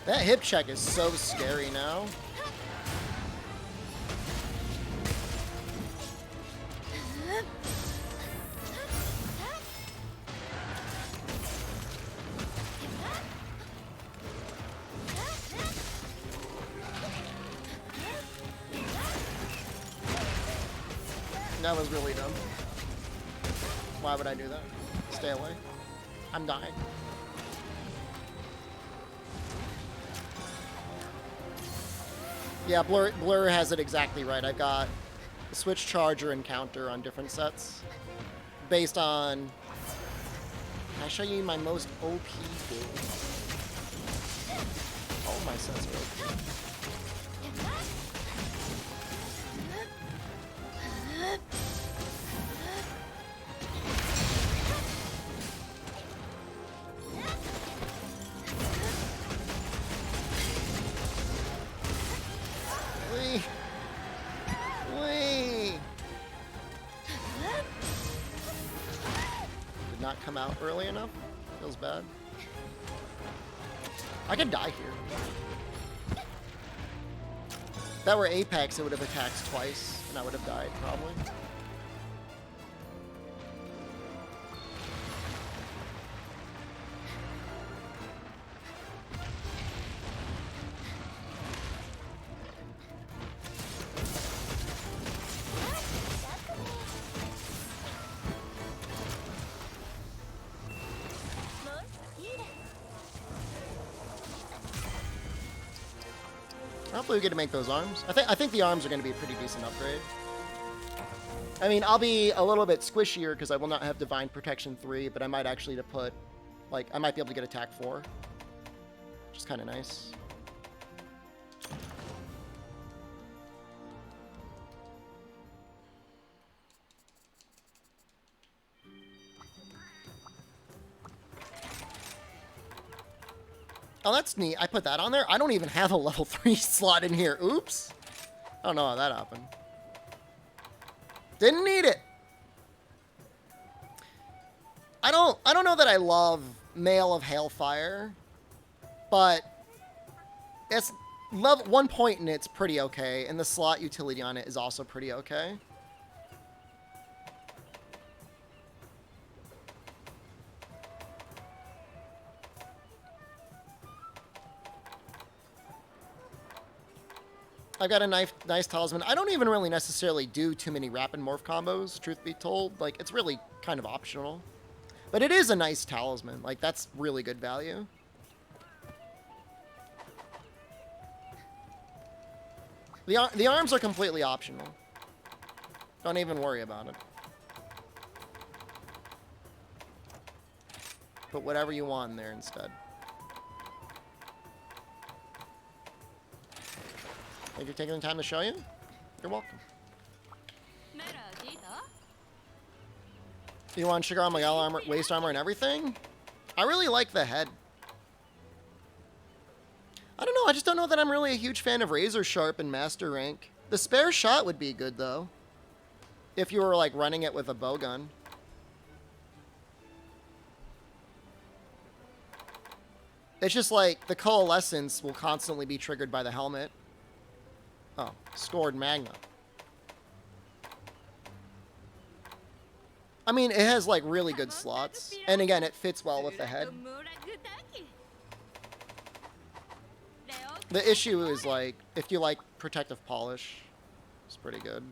[SPEAKER 1] That hip check is so scary now. That was really dumb. Why would I do that? Stay away. I'm dying. Yeah, Blur has it exactly right. I've got the switch, charger, and counter on different sets. Based on... Can I show you my most OP build? All my sets are OP. Not come out early enough. Feels bad. I could die here. If that were Apex, it would have attacked twice, and I would have died, probably. Hopefully we get to make those arms. I think the arms are going to be a pretty decent upgrade. I mean, I'll be a little bit squishier because I will not have Divine Protection 3, but I might actually to put, like, I might be able to get Attack 4, which is kind of nice. Oh, that's neat. I put that on there. I don't even have a level 3 slot in here. Oops. I don't know how that happened. Didn't need it. I don't know that I love Mail of Hailfire, but it's level 1 point in it's pretty okay, and the slot utility on it is also pretty okay. I've got a nice talisman. I don't even really necessarily do too many rapid morph combos, truth be told. Like, it's really kind of optional. But it is a nice talisman. Like, that's really good value. The arms are completely optional. Don't even worry about it. Put whatever you want in there instead. Thank you for taking the time to show you. You're welcome. You want sugar on my armor, waist armor, and everything? I really like the head. I don't know. I just don't know that I'm really a huge fan of Razor Sharp and Master Rank. The spare shot would be good, though. If you were, like, running it with a bowgun. It's just like the coalescence will constantly be triggered by the helmet. Oh, scored Magna. I mean, it has, like, really good slots. And again, it fits well with the head. The issue is, like, if you like protective polish, it's pretty good.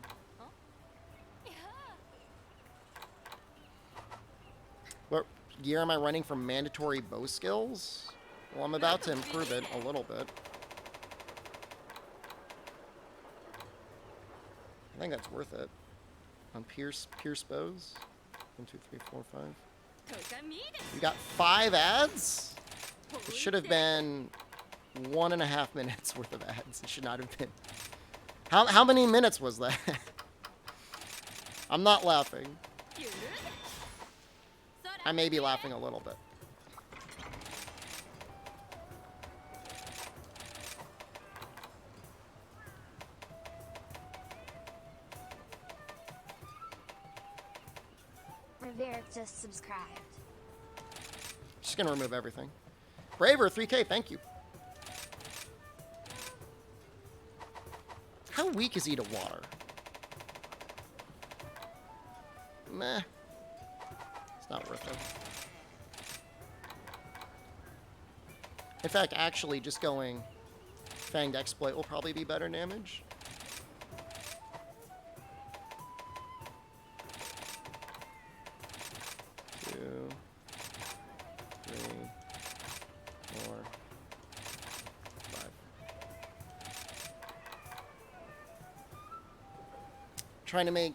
[SPEAKER 1] What gear am I running for mandatory bow skills? Well, I'm about to improve it a little bit. I think that's worth it. On Pierce bows. 1, 2, 3, 4, 5. We got 5 ads? It should have been 1.5 minutes worth of ads. It should not have been. How many minutes was that? I'm not laughing. I may be laughing a little bit.
[SPEAKER 2] Rivera just subscribed.
[SPEAKER 1] Just gonna remove everything. Braver 3K, thank you. How weak is he to water? Meh. It's not worth it. In fact, actually, just going Fanged Exploit will probably be better damage. Trying to make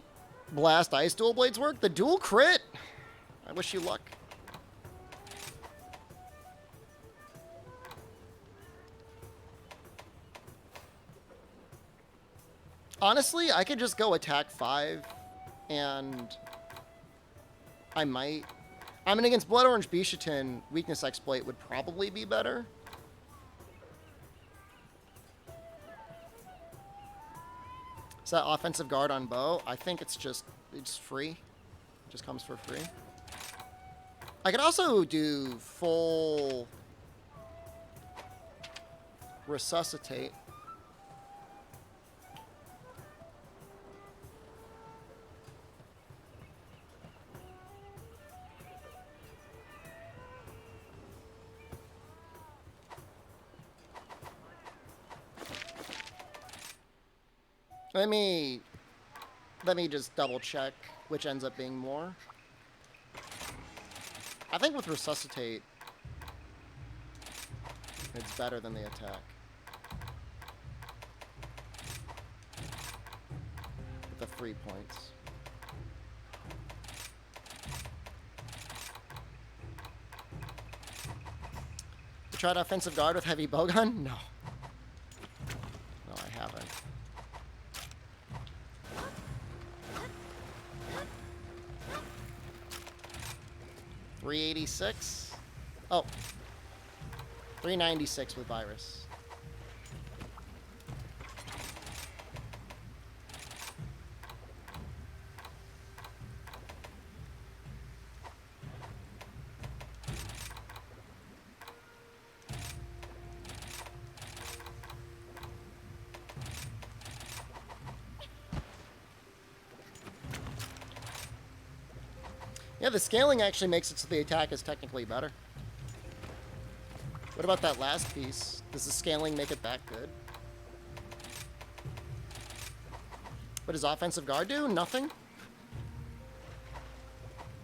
[SPEAKER 1] Blast Ice Dual Blades work. The dual crit! I wish you luck. Honestly, I could just go attack 5 and I might. I mean, against Blood Orange Bishatin, Weakness Exploit would probably be better. Is that offensive guard on bow? I think it's free. It just comes for free. I could also do full resuscitate. Let me just double check which ends up being more. I think with Resuscitate, it's better than the attack. With the 3 points. You tried offensive guard with heavy bowgun? No. No, I haven't. $386. Oh. 396 with virus. Yeah, the scaling actually makes it so the attack is technically better. What about that last piece? Does the scaling make it that good? What does offensive guard do? Nothing?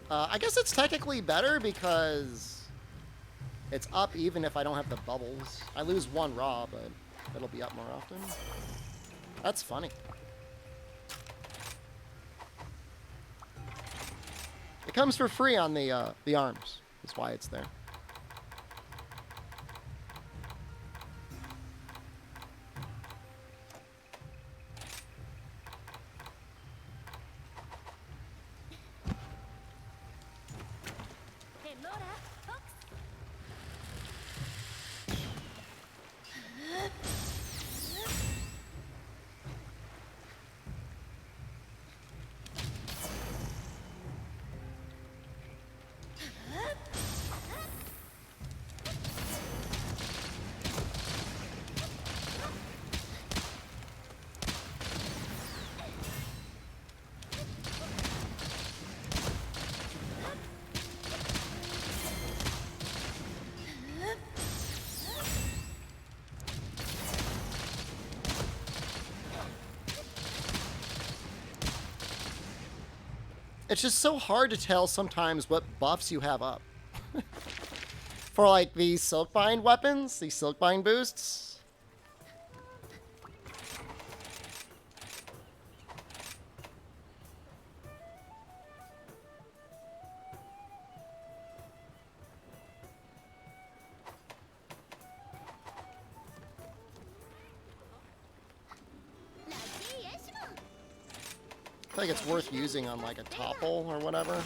[SPEAKER 1] I guess it's technically better because it's up even if I don't have the bubbles. I lose one raw, but it'll be up more often. That's funny. It comes for free on the arms. That's why it's there. It's just so hard to tell sometimes what buffs you have up. For like these Silkbind weapons, these Silkbind boosts. I feel like it's worth using on like a topple or whatever.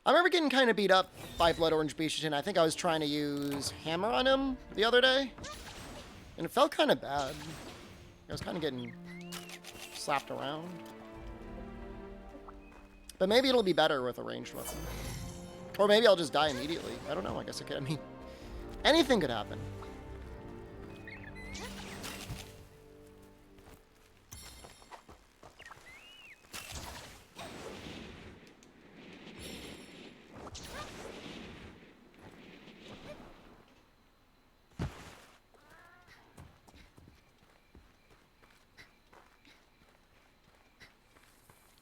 [SPEAKER 1] I remember getting kind of beat up by Blood Orange Bishitin. I think I was trying to use Hammer on him the other day. And it felt kind of bad. I was kind of getting slapped around. But maybe it'll be better with a ranged weapon. Or maybe I'll just die immediately. I don't know. I guess it could. I mean, anything could happen.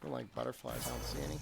[SPEAKER 1] Like butterflies, I don't see any.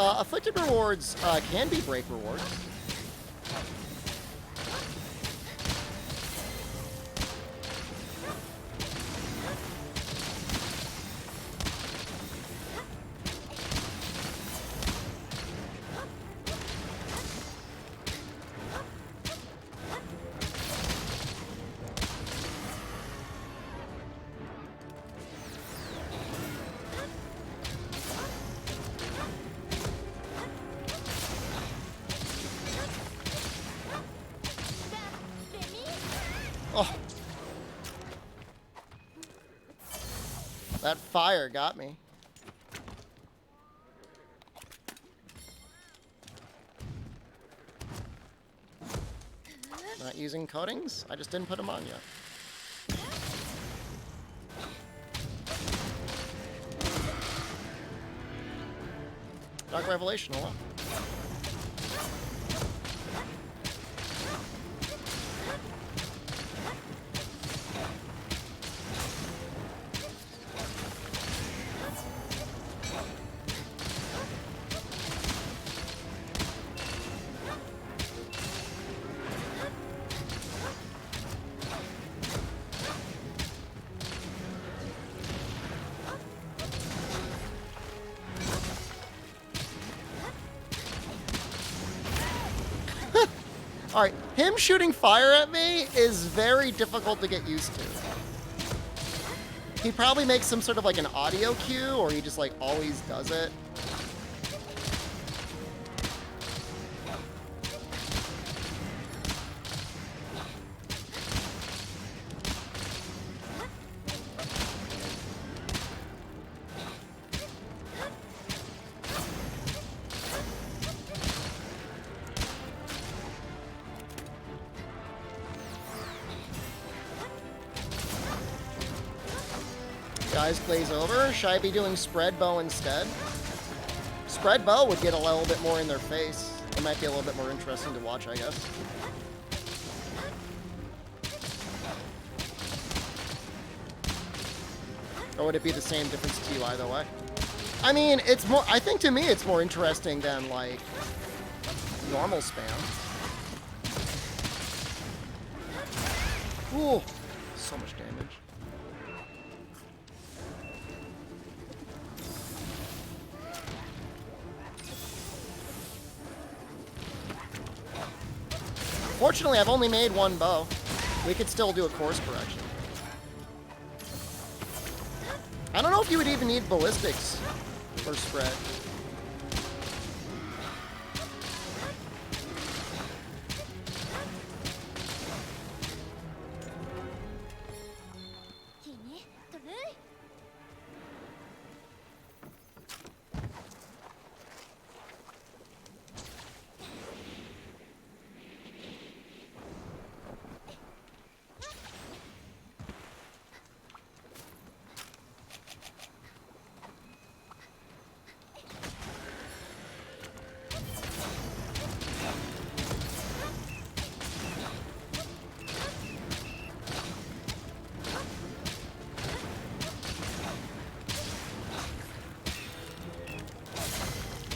[SPEAKER 1] Afflicted rewards can be break rewards. Oh. That fire got me. Not using coatings. I just didn't put them on yet. Dark Revelation, hello. Alright, him shooting fire at me is very difficult to get used to. He probably makes some sort of like an audio cue, or he just like always does it. Guys glaze over. Should I be doing spread bow instead? Spread bow would get a little bit more in their face. It might be a little bit more interesting to watch, I guess. Or would it be the same difference to you either way? I mean, it's more, I think to me it's more interesting than like normal spam. Ooh, so much damage. Fortunately, I've only made one bow. We could still do a course correction. I don't know if you would even need ballistics for spread.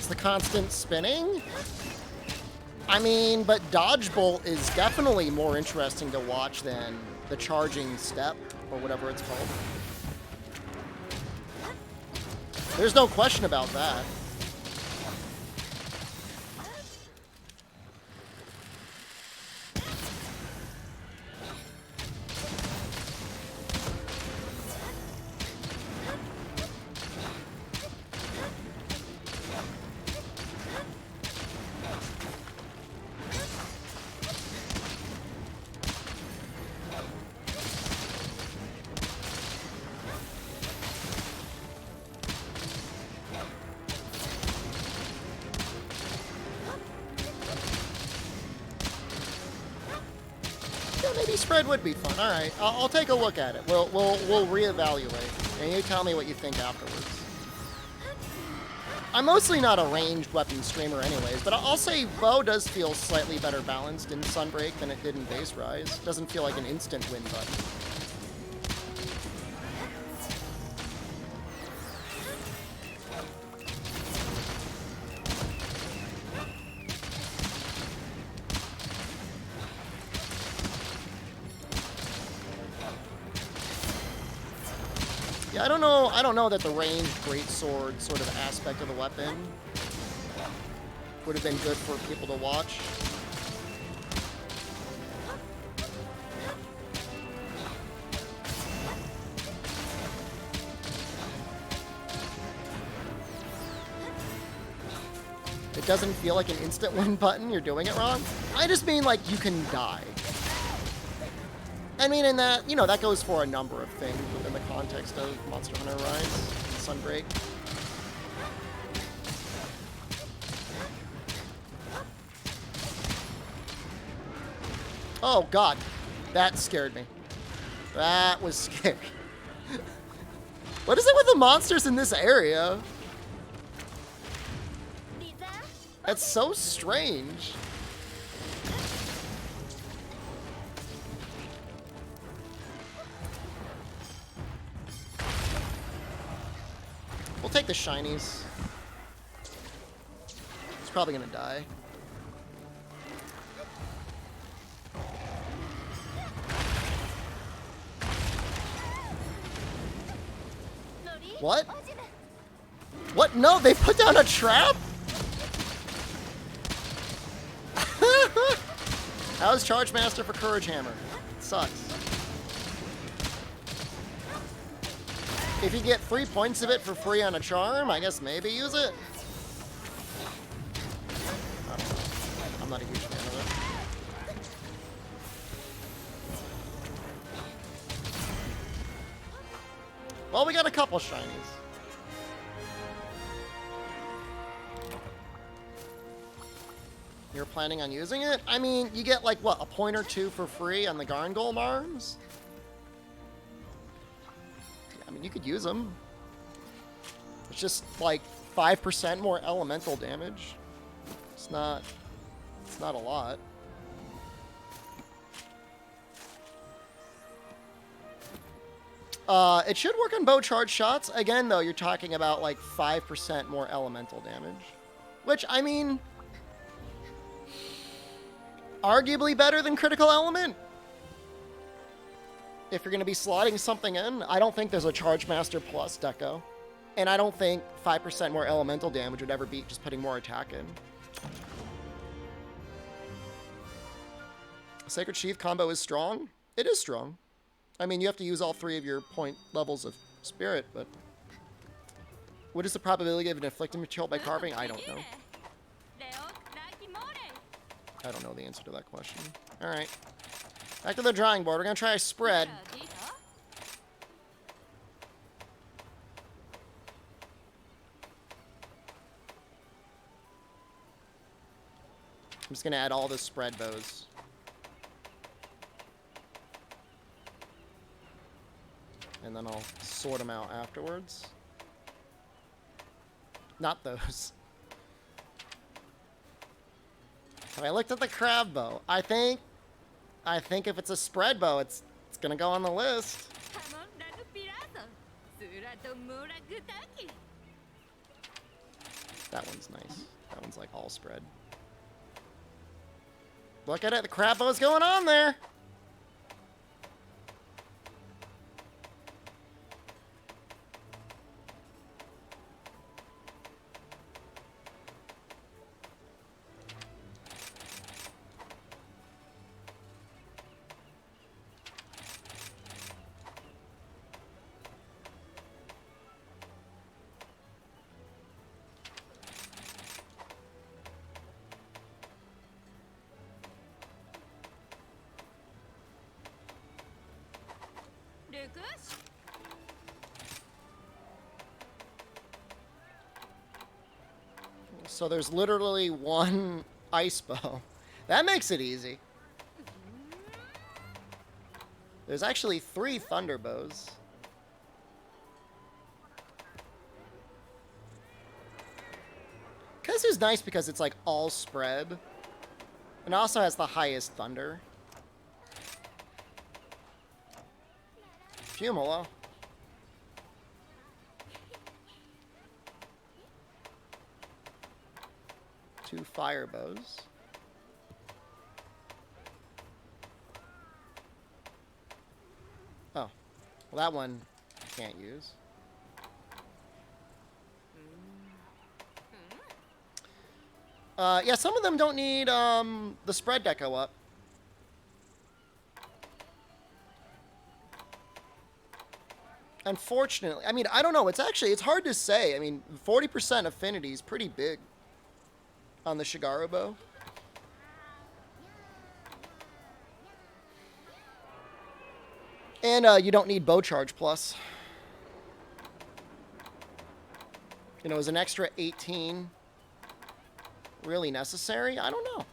[SPEAKER 1] The constant spinning? I mean, but dodge bolt is definitely more interesting to watch than the charging step, or whatever it's called. There's no question about that. Maybe spread would be fun. All right, I'll take a look at it. We'll reevaluate, and you tell me what you think afterwards. I'm mostly not a ranged weapon streamer, anyways, but I'll say bow does feel slightly better balanced in Sunbreak than it did in Base Rise. Doesn't feel like an instant win button. Yeah, I don't know that the ranged greatsword sort of aspect of the weapon would have been good for people to watch. It doesn't feel like an instant win button, you're doing it wrong. I just mean like you can die. I mean, in that, you know, that goes for a number of things within the context of Monster Hunter Rise and Sunbreak. Oh, God. That scared me. That was scary. What is it with the monsters in this area? That's so strange. We'll take the shinies. It's probably gonna die. What? What? No, they put down a trap? How's Charge Master for Courage Hammer? Sucks. If you get 3 points of it for free on a charm, I guess maybe use it. I don't know. I'm not a huge fan of it. Well, we got a couple shinies. You're planning on using it? I mean, you get like, what, a point or two for free on the Garngolm arms? I mean, you could use them. It's just like 5% more elemental damage. It's not a lot. It should work on bow charge shots. Again, though, you're talking about like 5% more elemental damage. Which, I mean, arguably better than critical element. If you're going to be slotting something in, I don't think there's a Charge Master plus deco. And I don't think 5% more elemental damage would ever beat just putting more attack in. Sacred Sheath combo is strong. It is strong. I mean, you have to use all 3 of your point levels of spirit, but what is the probability of an inflicting material by carving? I don't know. I don't know the answer to that question. All right. Back to the drawing board. We're going to try a spread. I'm just going to add all the spread bows. And then I'll sort them out afterwards. Not those. I looked at the crab bow. I think if it's a spread bow, it's gonna go on the list. That one's nice. That one's like all spread. Look at it, the crab bow's going on there. So there's literally one ice bow. That makes it easy. There's actually 3 thunder bows. Kazu's nice because it's like all spread. And also has the highest thunder. Pumala. Two fire bows. Oh. Well, that one I can't use. Yeah, some of them don't need the spread deco up. Unfortunately, I mean, I don't know. It's hard to say. I mean, 40% affinity is pretty big on the Shigaru bow. And you don't need bow charge plus. You know, is an extra 18 really necessary? I don't know.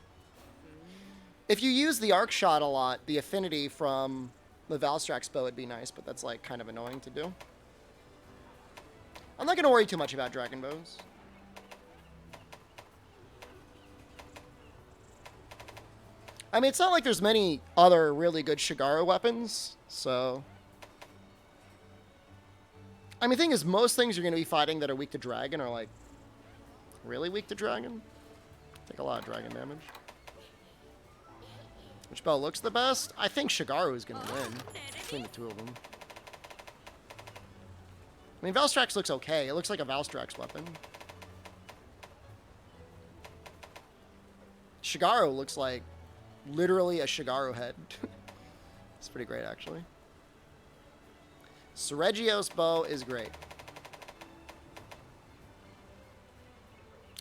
[SPEAKER 1] If you use the arc shot a lot, the affinity from the Valstrax bow would be nice, but that's like kind of annoying to do. I'm not going to worry too much about dragon bows. I mean, it's not like there's many other really good Shigaro weapons, so... I mean, the thing is, most things you're going to be fighting that are weak to dragon are, like, really weak to dragon. Take a lot of dragon damage. Which bow looks the best? I think Shigaru is going to win between the two of them. I mean, Valstrax looks okay. It looks like a Valstrax weapon. Shigaru looks like literally a Shigaru head. It's pretty great, actually. Seregios bow is great.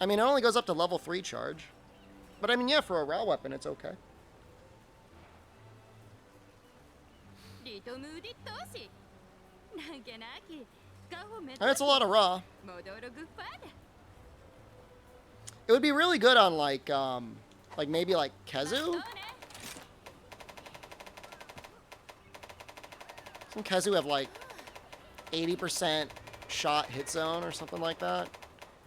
[SPEAKER 1] I mean, it only goes up to level 3 charge. But I mean, yeah, for a raw weapon, it's okay. That's a lot of raw. It would be really good on like maybe like Kezu. Doesn't Kezu have like 80% shot hit zone or something like that?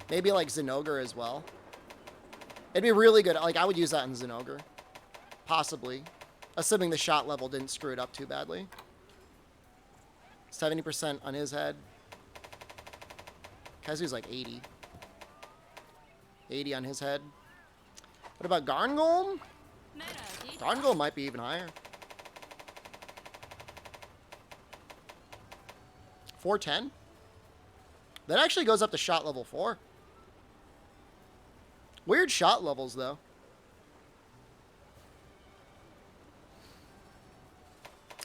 [SPEAKER 1] Maybe like Zinogre as well. It'd be really good. Like I would use that in Zinogre, possibly, assuming the shot level didn't screw it up too badly. 70% on his head. Kezu's like 80. 80 on his head. What about Garngolm? Garngolm might be even higher. 410? That actually goes up to shot level 4. Weird shot levels, though.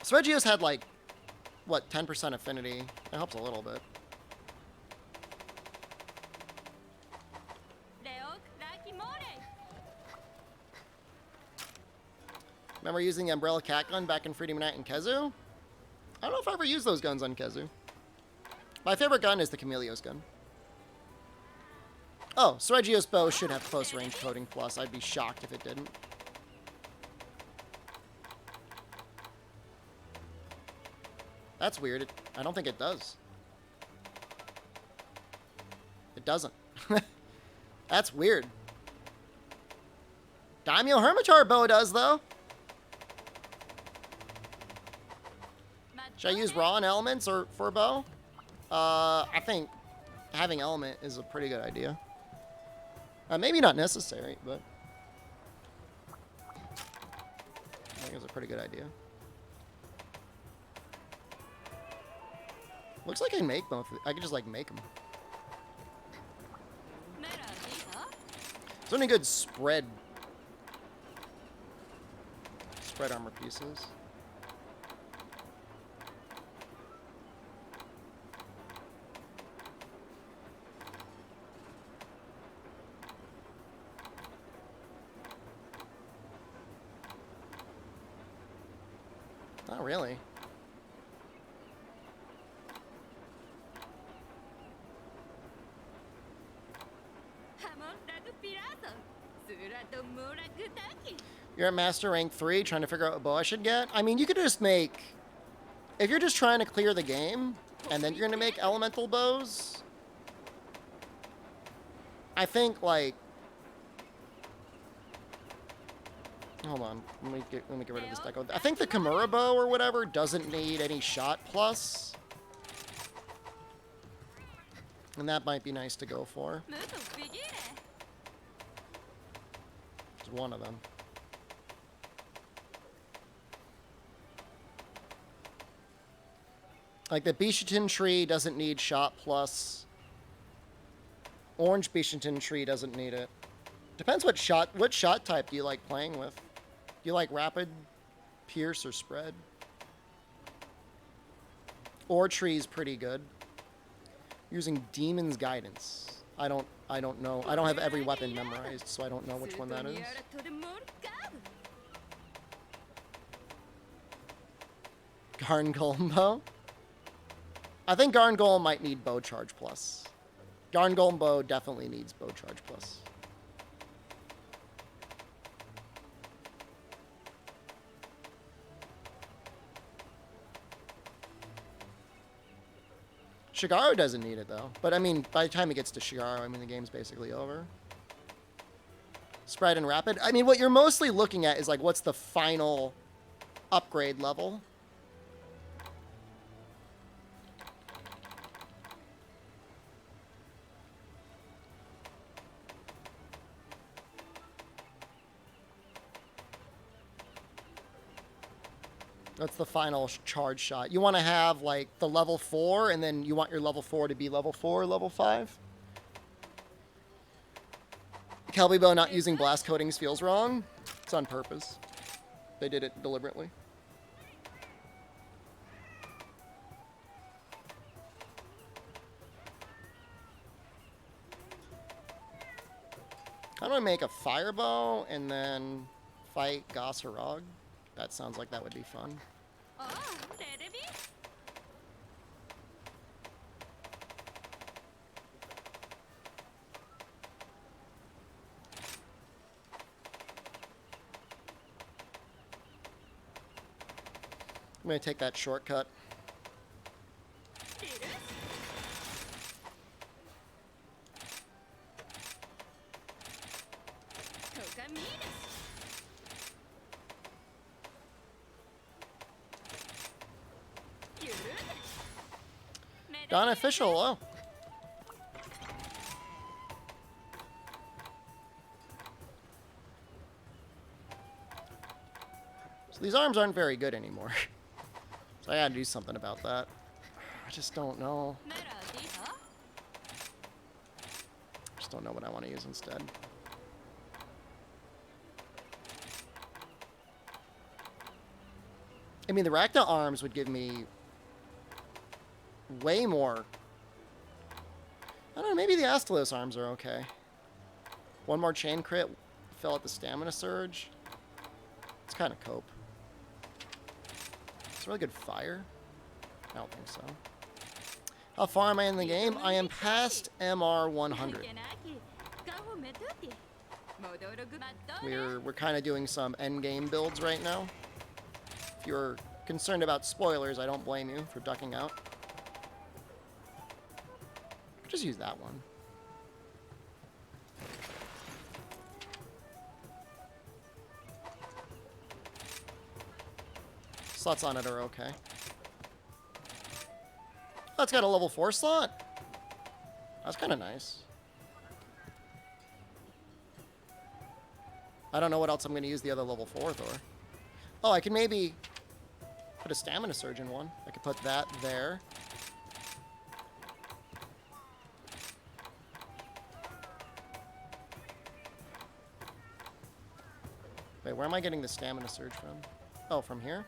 [SPEAKER 1] Svegios had, like, what, 10% affinity. That helps a little bit. Remember using the Umbrella Cat gun back in Freedom Unite and Kezu? I don't know if I ever used those guns on Kezu. My favorite gun is the Chameleos gun. Oh, Seregios bow should have close range coating plus. I'd be shocked if it didn't. That's weird. I don't think it does. It doesn't. That's weird. Daimyo Hermitar bow does, though. Should I use raw and elements or for a bow? I think having element is a pretty good idea. Maybe not necessary, but I think it's a pretty good idea. Looks like I can make both. I can just like make them. Is there any good spread armor pieces? Not really. You're at Master Rank 3 trying to figure out what bow I should get? I mean, you could just make... If you're just trying to clear the game, and then you're going to make elemental bows, I think, like... Hold on. Let me get rid of this deco. I think the Kimura bow or whatever doesn't need any shot plus. And that might be nice to go for. It's one of them. Like the Bishatin tree doesn't need shot plus. Orange Bishatin tree doesn't need it. Depends what shot type do you like playing with. Do you like rapid, pierce, or spread? Ore tree's pretty good. Using Demon's Guidance. I don't know. I don't have every weapon memorized, so I don't know which one that is. Garngolem bow? I think Garngolem might need bow charge plus. Garngolem bow definitely needs bow charge plus. Shigaru doesn't need it, though. But, I mean, by the time it gets to Shigaru, I mean, the game's basically over. Sprite and Rapid. I mean, what you're mostly looking at is, like, what's the final upgrade level. That's the final charge shot. You want to have, like, the level 4, and then you want your level 4 to be level 4 or level 5. Kelby Bow not using blast coatings feels wrong. It's on purpose. They did it deliberately. How do I make a fire bow and then fight Gosserog? That sounds like that would be fun. I'm going to take that shortcut. Don Official, oh. So these arms aren't very good anymore. So I gotta do something about that. I just don't know. Just don't know what I want to use instead. I mean, the Ragna arms would give me way more. I don't know, maybe the Astalos arms are okay. One more chain crit, fill out the stamina surge. It's kind of cope. It's really good fire. I don't think so. How far am I in the game? I am past MR 100. We're kind of doing some end game builds right now. If you're concerned about spoilers, I don't blame you for ducking out. Just use that one. Slots on it are okay. Oh, it's got a level 4 slot. That's kind of nice. I don't know what else I'm going to use the other level 4 for. Oh, I can maybe put a stamina surge in one. I could put that there. Wait, where am I getting the stamina surge from? Oh, from here?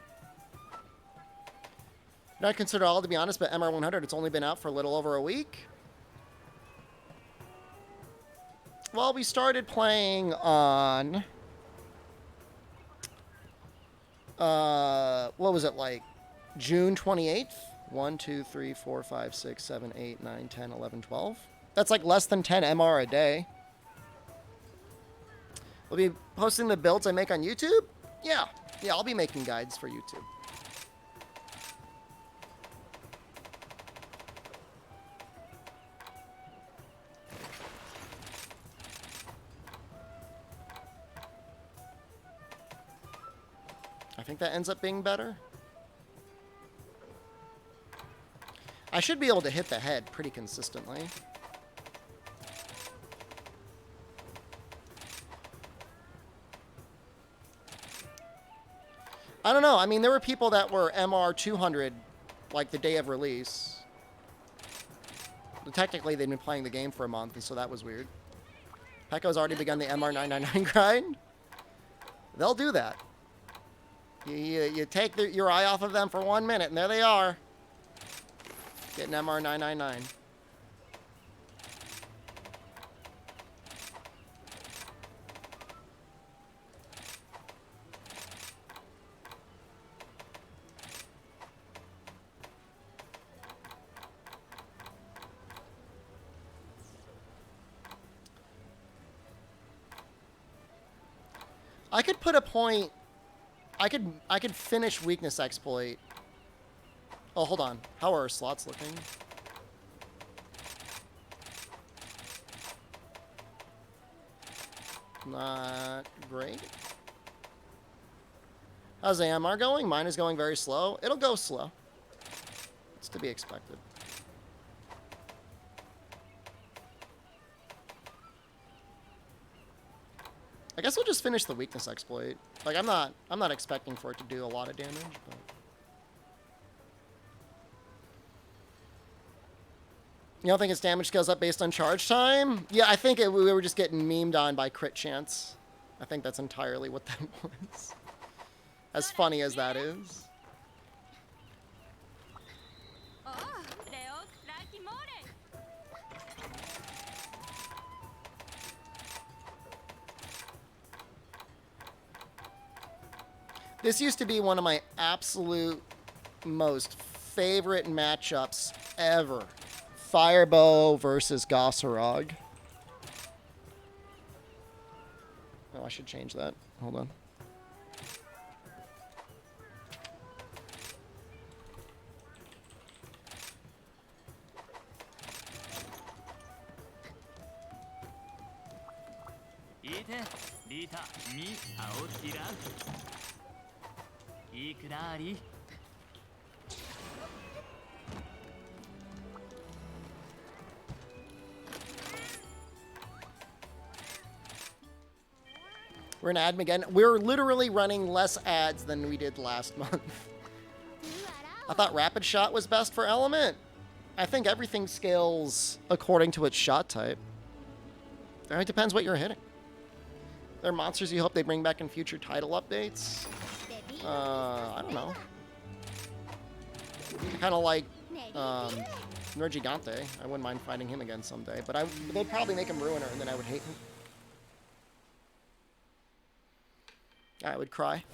[SPEAKER 1] Not considered all, to be honest, but MR100, it's only been out for a little over a week. Well, we started playing on... what was it, like June 28th? 1, 2, 3, 4, 5, 6, 7, 8, 9, 10, 11, 12. That's like less than 10 MR a day. We'll be posting the builds I make on YouTube? Yeah, I'll be making guides for YouTube. I think that ends up being better. I should be able to hit the head pretty consistently. I don't know. I mean, there were people that were MR 200 like the day of release. But technically, they'd been playing the game for a month, and so that was weird. Pekko's already begun the MR 999 grind. They'll do that. You take your eye off of them for 1 minute, and there they are. Getting MR 999. I could put a point. I could finish weakness exploit. Oh, hold on. How are our slots looking? Not great. How's AMR going? Mine is going very slow. It'll go slow. It's to be expected. I guess we'll just finish the weakness exploit. Like I'm not expecting for it to do a lot of damage, but you don't think its damage scales up based on charge time? Yeah, I think we were just getting memed on by crit chance. I think that's entirely what that was. As funny as that is. This used to be one of my absolute most favorite matchups ever. Firebow versus Gossarog. Oh, I should change that. Hold on. We're in admin again. We're literally running less ads than we did last month. I thought Rapid Shot was best for Element. I think everything scales according to its shot type. It depends what you're hitting. There are monsters you hope they bring back in future title updates. I don't know. Kind of like Nergigante. I wouldn't mind fighting him again someday, but they'd probably make him Ruiner, and then I would hate him. I would cry.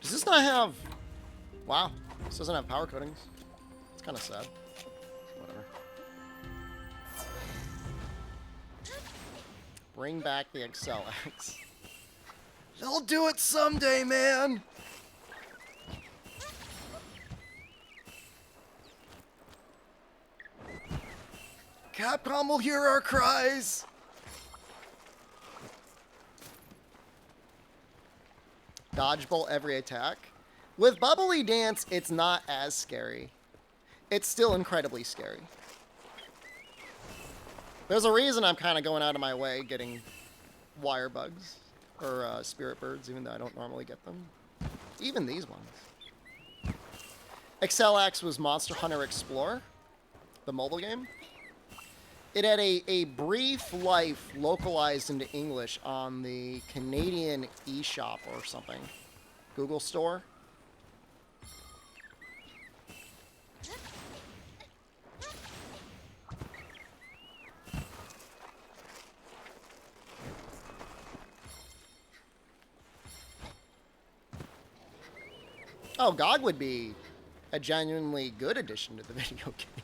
[SPEAKER 1] Does this not have... Wow. This doesn't have power coatings. It's kind of sad. Whatever. Bring back the Excel X. They'll do it someday, man! Capcom will hear our cries! Dodgeball every attack. With Bubbly Dance, it's not as scary. It's still incredibly scary. There's a reason I'm kind of going out of my way getting wire bugs or spirit birds, even though I don't normally get them. Even these ones. Excellax was Monster Hunter Explorer, the mobile game. It had a brief life localized into English on the Canadian eShop or something. Google Store. Oh, GOG would be a genuinely good addition to the video game.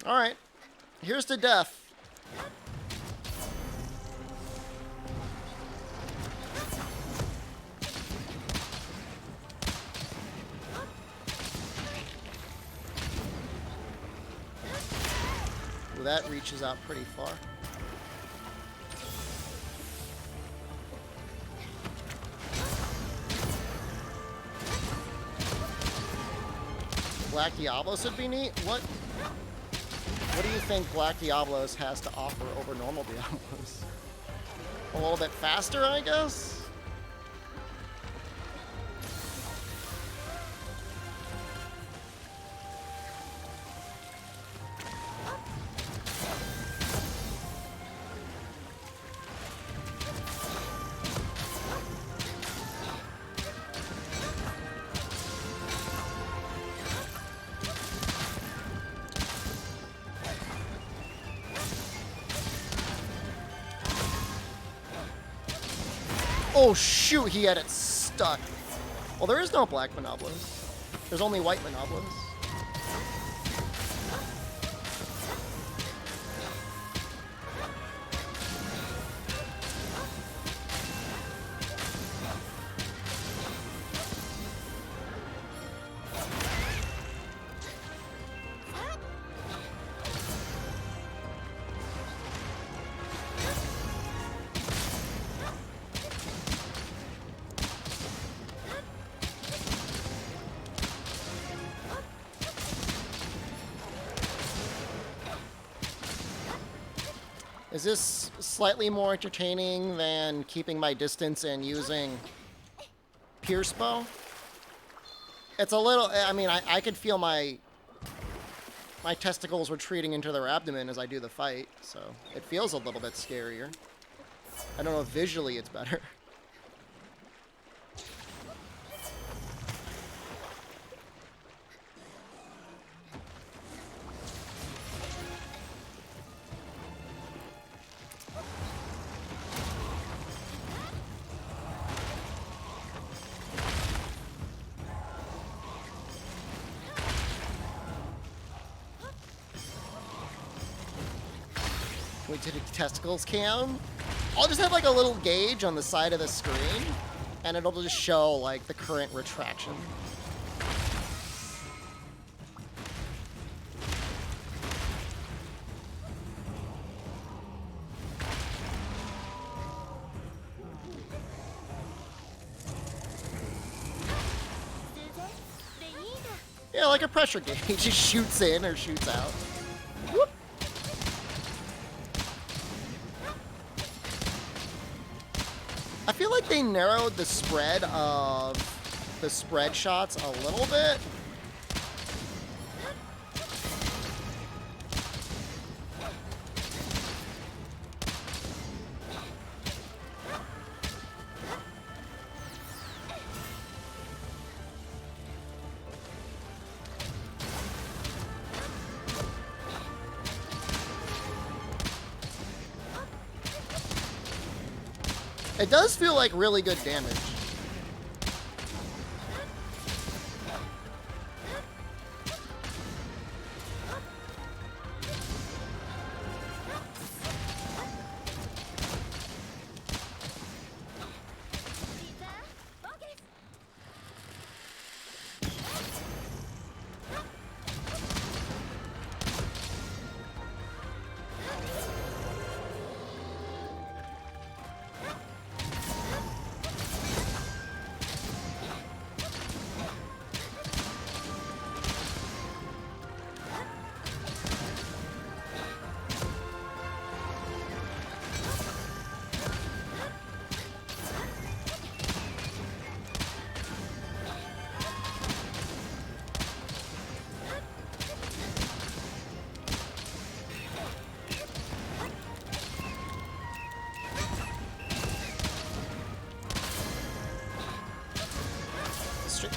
[SPEAKER 1] Alright, here's to death. Well, that reaches out pretty far. Black Diablos would be neat. What do you think Black Diablos has to offer over normal Diablos? A little bit faster, I guess? Oh shoot, he had it stuck. Well, there is no black monobolins. There's only white monobolins. Is this slightly more entertaining than keeping my distance and using Pierce Bow? It's a little, I mean, I could feel my testicles retreating into their abdomen as I do the fight, so it feels a little bit scarier. I don't know if visually it's better. We did a testicles cam. I'll just have like a little gauge on the side of the screen, and it'll just show like the current retraction. Yeah, like a pressure gauge. It just shoots in or shoots out. Whoop. I feel like they narrowed the spread of the spread shots a little bit. It does feel like really good damage.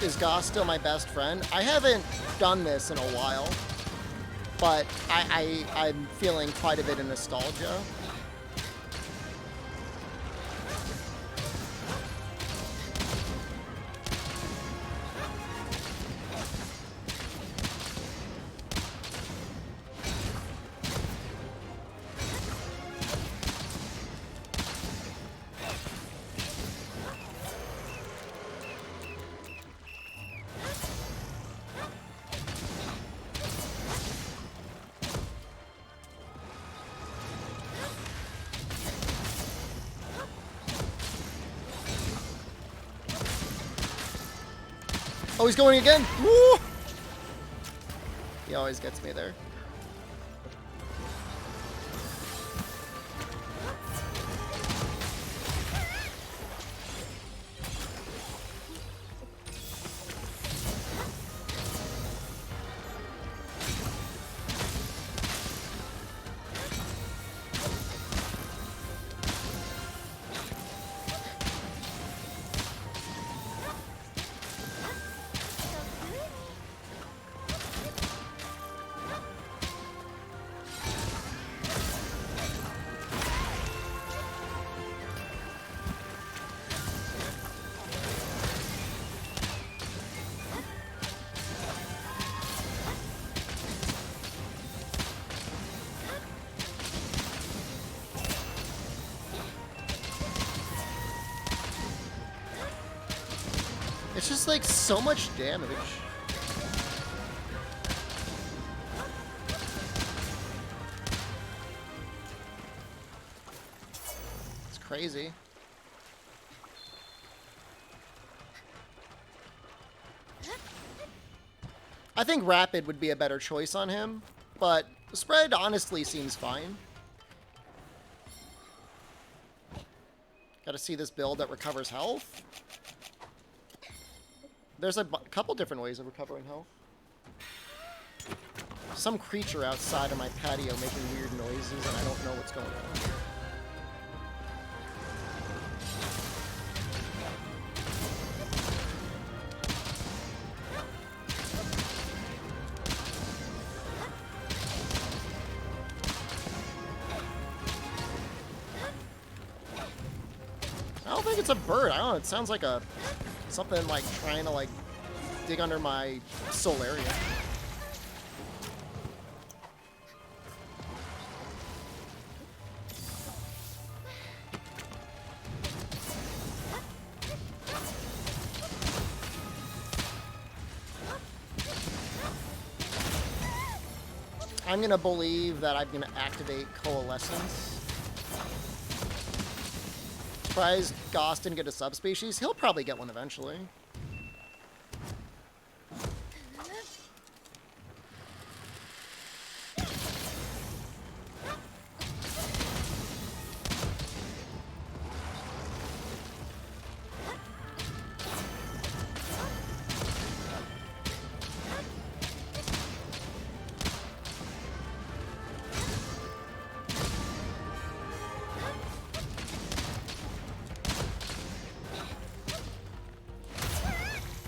[SPEAKER 1] Is Goss still my best friend? I haven't done this in a while, but I'm feeling quite a bit of nostalgia. Oh, he's going again. Woo! He always gets me there. It's just like so much damage. It's crazy. I think Rapid would be a better choice on him, but Spread honestly seems fine. Gotta see this build that recovers health. There's a couple different ways of recovering health. Some creature outside of my patio making weird noises, and I don't know what's going on. I don't think it's a bird. I don't know. It sounds like a something like trying to like dig under my soul area. I'm gonna believe that I'm gonna activate Coalescence. Surprised Goss didn't get a subspecies. He'll probably get one eventually.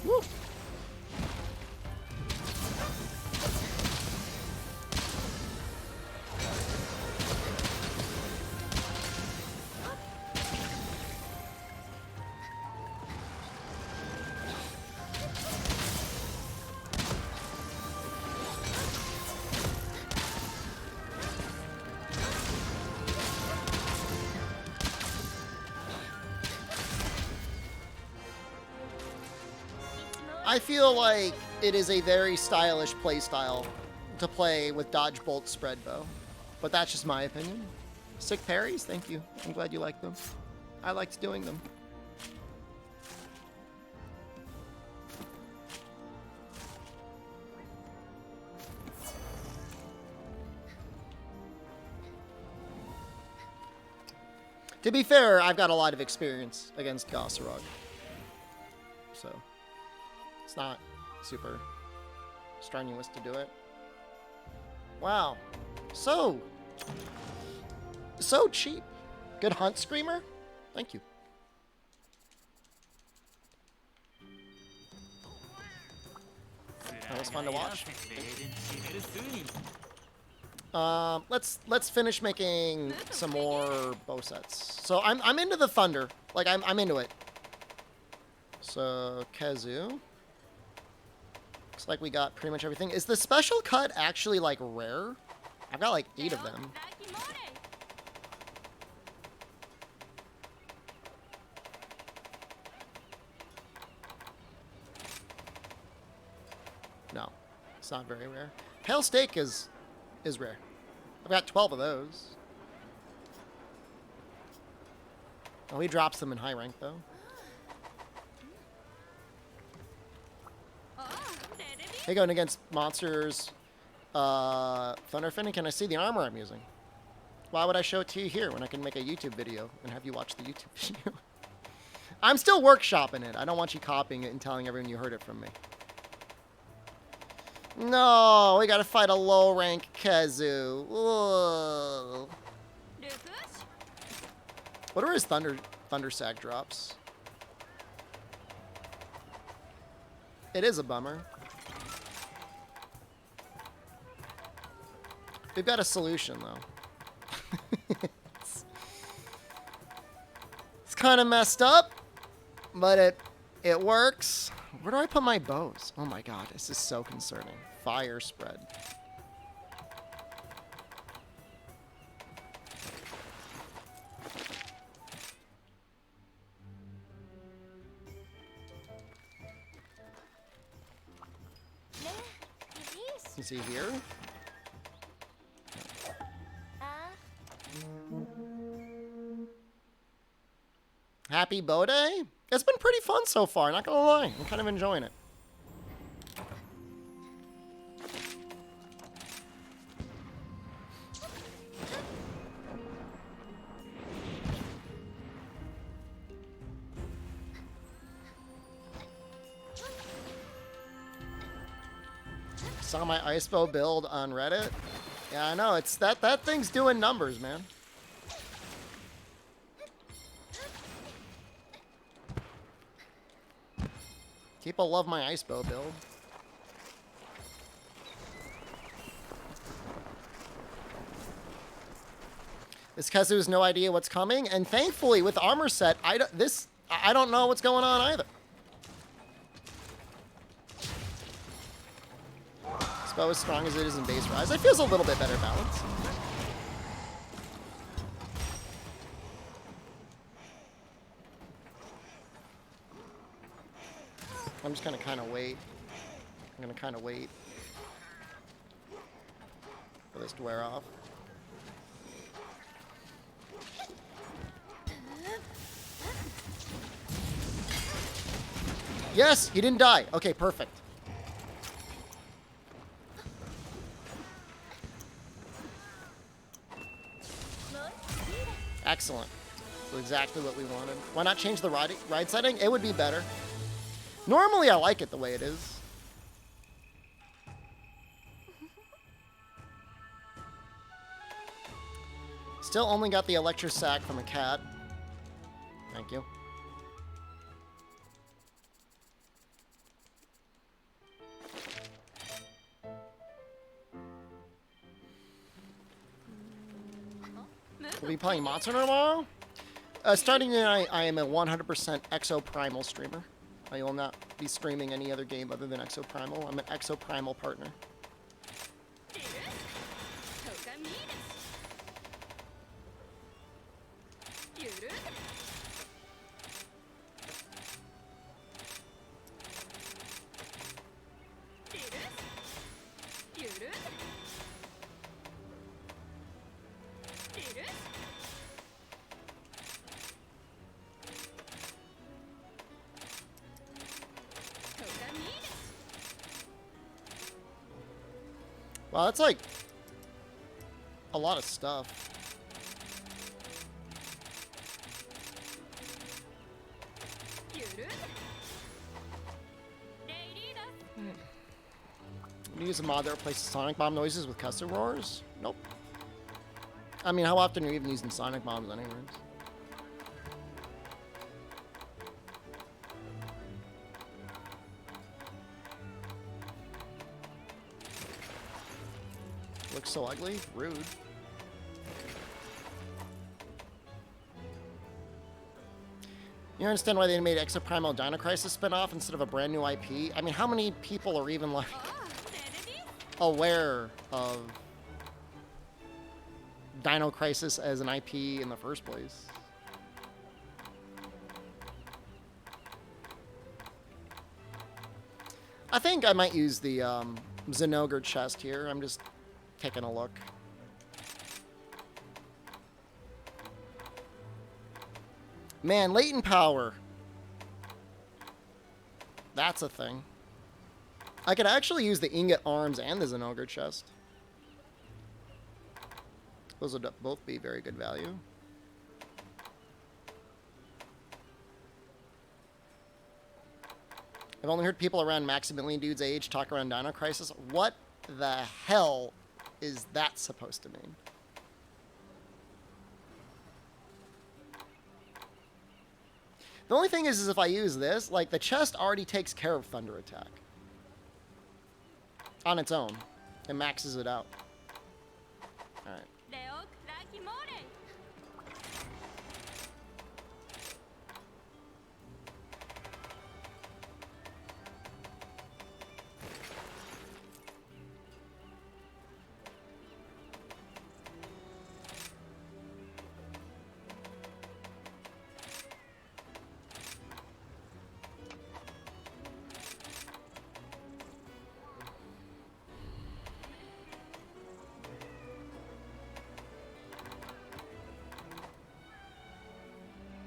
[SPEAKER 1] Woo. I feel like it is a very stylish playstyle to play with Dodge Bolt Spread Bow, but that's just my opinion. Sick parries, thank you. I'm glad you like them. I liked doing them. To be fair, I've got a lot of experience against Gossarog, so it's not super strenuous to do it. Wow. So cheap. Good hunt, Screamer. Thank you. That was fun to watch. Let's finish making some more bow sets. So I'm into the thunder. Like I'm into it. So Kazu. Looks like we got pretty much everything. Is the special cut actually like rare? I've got like 8 of them. No, it's not very rare. Pale steak is rare. I've got 12 of those. Oh, he drops them in high rank though. Hey, going against monsters, Thunderfin, can I see the armor I'm using? Why would I show it to you here when I can make a YouTube video and have you watch the YouTube video? I'm still workshopping it. I don't want you copying it and telling everyone you heard it from me. No, we gotta fight a low rank Kazu. Ugh. What are his thunder sack drops? It is a bummer. We've got a solution though. It's kind of messed up, but it works. Where do I put my bows? Oh my god, this is so concerning. Fire spread. Let's see here. Happy bow day? It's been pretty fun so far, not gonna lie. I'm kind of enjoying it. Saw my ice bow build on Reddit. Yeah, I know. It's that thing's doing numbers, man. People love my ice bow build. This Kezu has no idea what's coming, and thankfully with armor set, I don't know what's going on either. This bow as strong as it is in base rise. It feels a little bit better balanced. I'm just gonna kind of wait. I'm gonna kind of wait for this to wear off. Yes, he didn't die. Okay, perfect. Excellent. So exactly what we wanted. Why not change the ride setting? It would be better. Normally, I like it the way it is. Still only got the electrosac from a cat. Thank you. We'll be playing Monster tomorrow. Starting tonight, I am a 100% Exoprimal streamer. I will not be streaming any other game other than Exoprimal. I'm an Exoprimal partner. Wow, that's like a lot of stuff. You use a mod that replaces sonic bomb noises with custom roars? Nope. I mean, how often are you even using sonic bombs anyways? Looks so ugly. Rude. You understand why they made Exoprimal Dino Crisis spinoff instead of a brand new IP? I mean, how many people are even like aware of Dino Crisis as an IP in the first place? I think I might use the Zenogre chest here. I'm just taking a look. Man, latent power. That's a thing. I could actually use the ingot arms and the Zenogre chest. Those would both be very good value. I've only heard people around Maximilian Dude's age talk around Dino Crisis. What the hell is that supposed to mean? The only thing is if I use this, like, the chest already takes care of Thunder Attack. On its own. It maxes it out. Alright.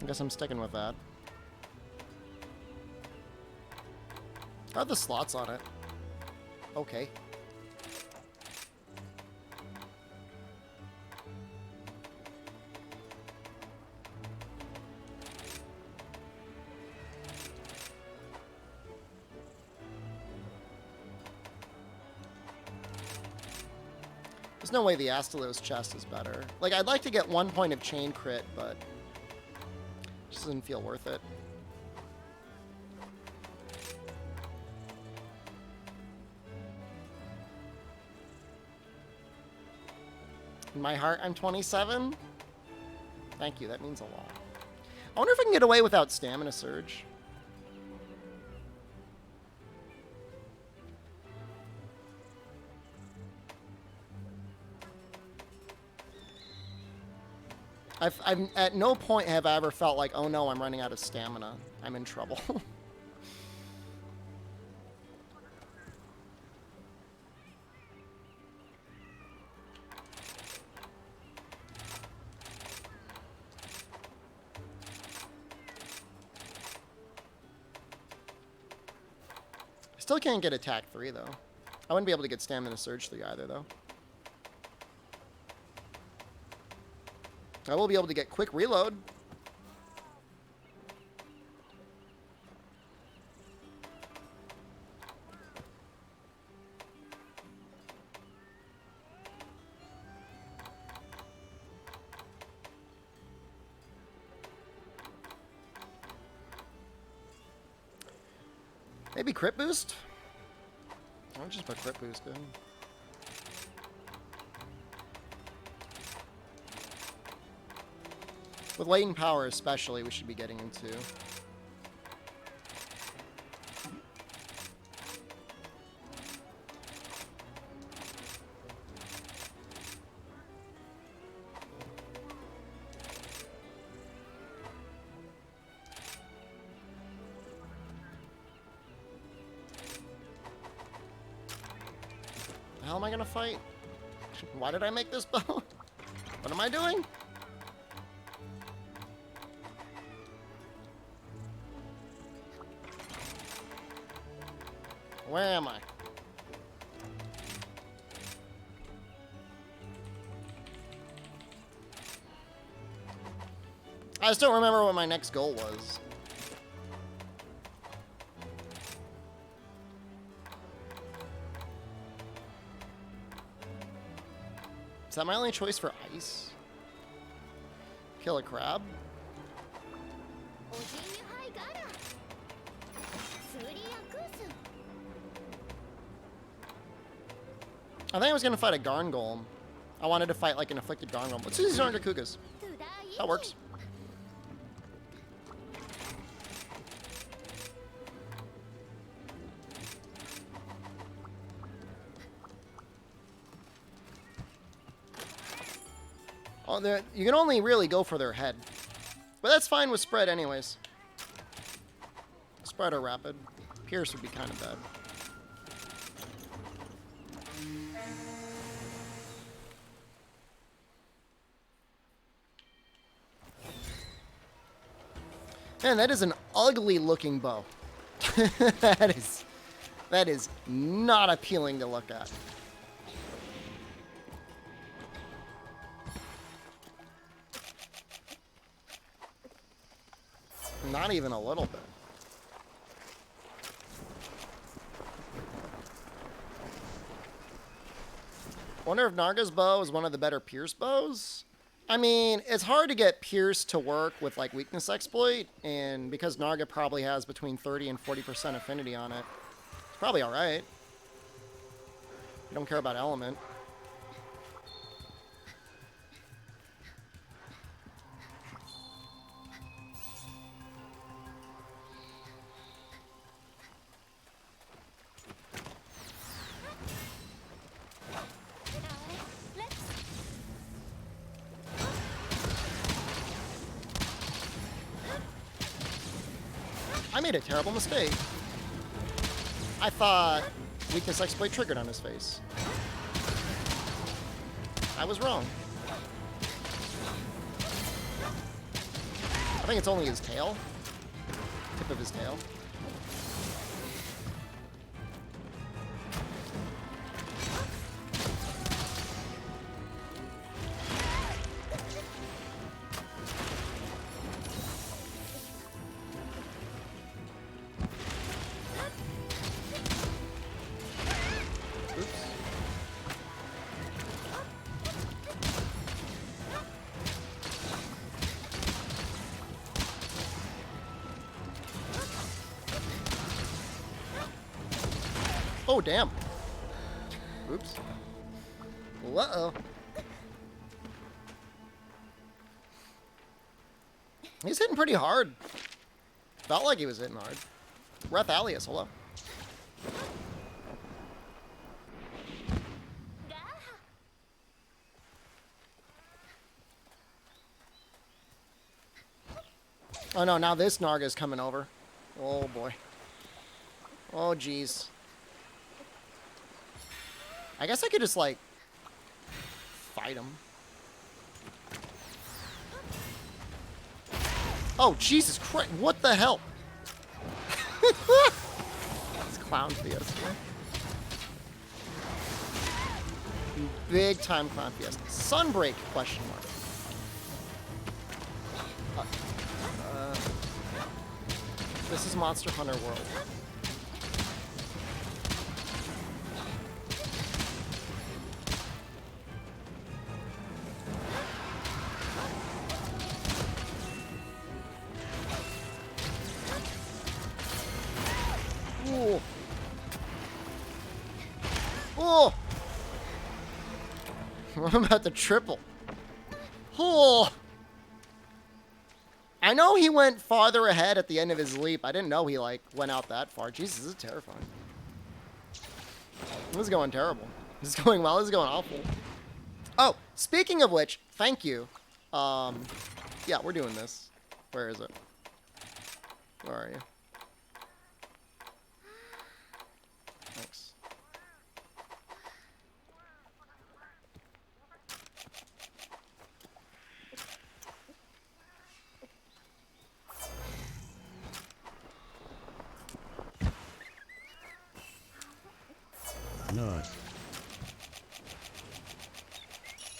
[SPEAKER 1] I guess I'm sticking with that. How are the slots on it? Okay. There's no way the Astalos chest is better. Like, I'd like to get 1 point of chain crit, but it just doesn't feel worth it. In my heart, I'm 27. Thank you, that means a lot. I wonder if I can get away without stamina surge. I've at no point have I ever felt like, oh no, I'm running out of stamina. I'm in trouble. Still can't get attack 3 though. I wouldn't be able to get stamina surge 3 either though. I will be able to get quick reload. Maybe crit boost? I'll just put crit boost in. With latent power especially, we should be getting into. The hell am I gonna fight? Why did I make this bow? What am I doing? Where am I? I just don't remember what my next goal was. Is that my only choice for ice? Kill a crab? I think I was going to fight a Garn Golem. I wanted to fight like an afflicted Garn Golem. Let's use these Kugas. That works. Oh, you can only really go for their head. But that's fine with spread anyways. Spread or rapid. Pierce would be kind of bad. Man, that is an ugly looking bow. that is not appealing to look at. Not even a little bit. Wonder if Narga's bow is one of the better Pierce bows? I mean, it's hard to get Pierce to work with like weakness exploit, and because Narga probably has between 30 and 40% affinity on it, it's probably alright. You don't care about element. I made a terrible mistake. I thought weakness exploit triggered on his face. I was wrong. I think it's only his tail. Tip of his tail. Oh, damn. Oops. Uh-oh. He's hitting pretty hard. Felt like he was hitting hard. Reth Alias, hello. Oh no, now this Narga's coming over. Oh boy. Oh jeez. I guess I could just, like, fight him. Oh, Jesus Christ. What the hell? It's Clown Fiesta. Big time Clown Fiesta. Sunbreak, question mark. This is Monster Hunter World. Ooh. Oh! I'm about to triple. Oh! I know he went farther ahead at the end of his leap. I didn't know he, like, went out that far. Jesus, this is terrifying. This is going terrible. This is going well. This is going awful. Oh, speaking of which, thank you. Yeah, we're doing this. Where is it? Where are you? Thanks.
[SPEAKER 3] No.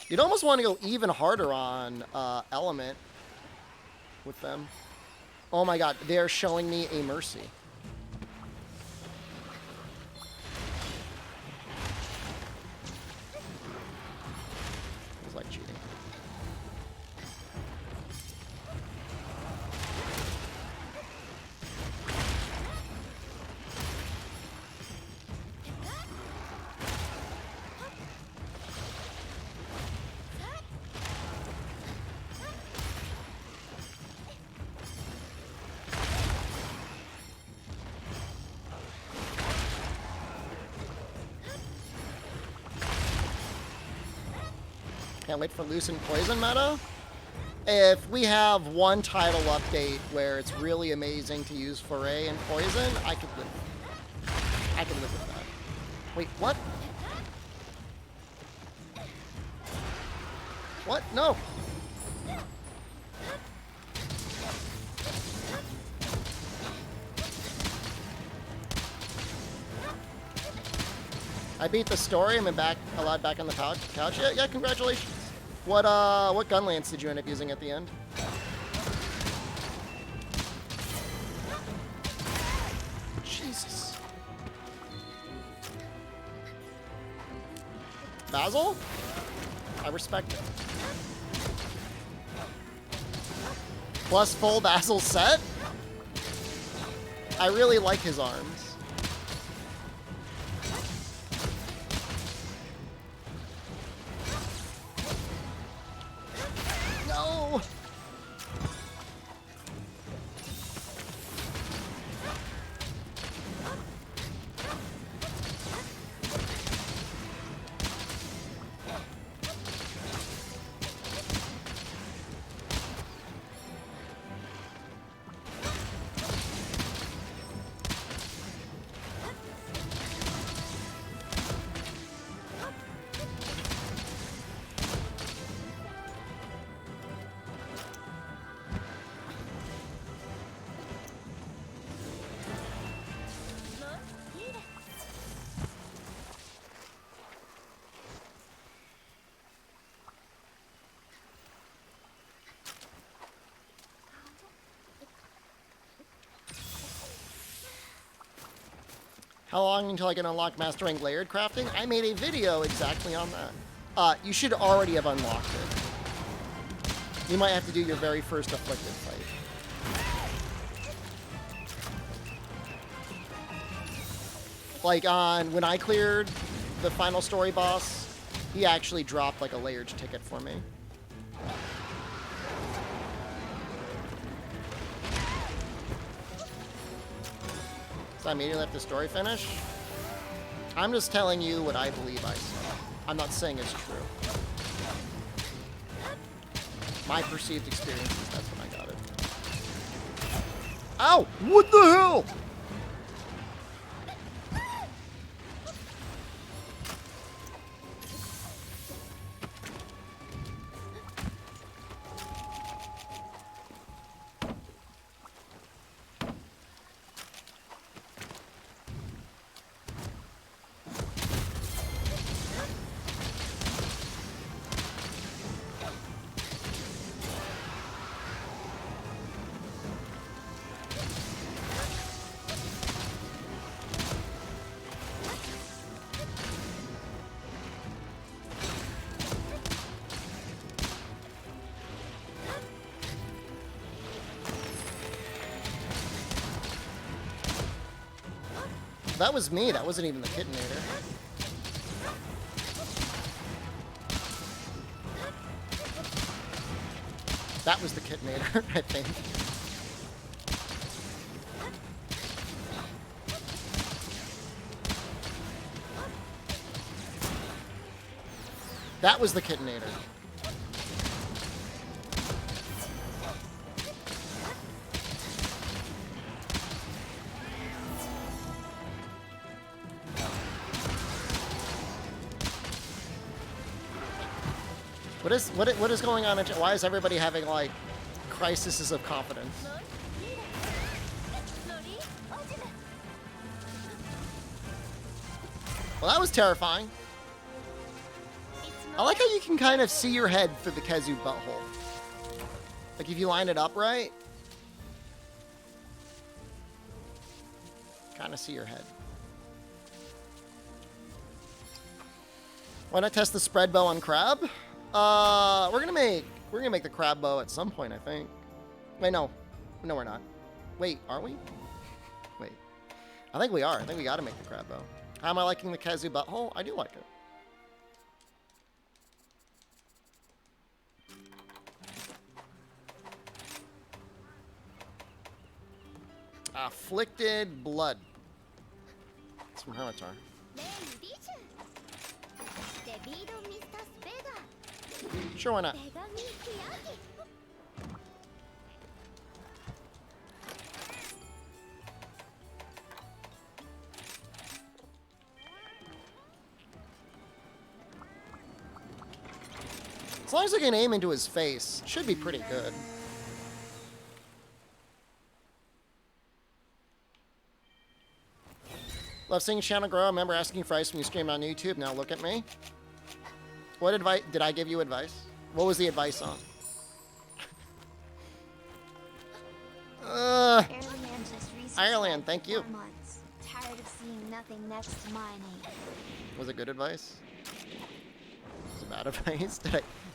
[SPEAKER 1] You'd almost want to go even harder on Element with them. Oh my god, they're showing me a Mercy. It's like cheating. Can't wait for Lucent Poison meta. If we have one title update where it's really amazing to use Foray and Poison, I could live. I could live with that. Wait, what? What? No. I beat the story. I'm allowed back on the couch. Yeah, congratulations. What gun lance did you end up using at the end? Jesus. Basil? I respect it. Plus full Basil set? I really like his arms. No! How long until I can unlock mastering layered crafting? I made a video exactly on that. You should already have unlocked it. You might have to do your very first afflicted fight. Like on when I cleared the final story boss, he actually dropped like a layered ticket for me. So I immediately let the story finish. I'm just telling you what I believe I saw. I'm not saying it's true. My perceived experiences, that's when I got it. Ow! What the hell? That was me. That wasn't even the Kitinator. That was the Kitinator, I think. That was the Kitinator. What is going on? Why is everybody having like crises of confidence? Well, that was terrifying. I like how you can kind of see your head through the Kezu butthole. Like if you line it up right, kind of see your head. Why not test the spread bow on crab? We're gonna make the crab bow at some point, I think. Wait, no, we're not. Wait, are we? Wait, I think we are. I think we got to make the crab bow. How am I liking the Kezu butthole? I do like it. Afflicted blood. It's from Hermitar. Sure, why not? As long as I can aim into his face, it should be pretty good. Love seeing your channel grow. I remember asking for advice when you streamed on YouTube. Now look at me. What advice did I give you? Advice? What was the advice on? Ireland, thank you.
[SPEAKER 2] Tired of seeing nothing next to my name.
[SPEAKER 1] Was it good advice? Was it bad advice?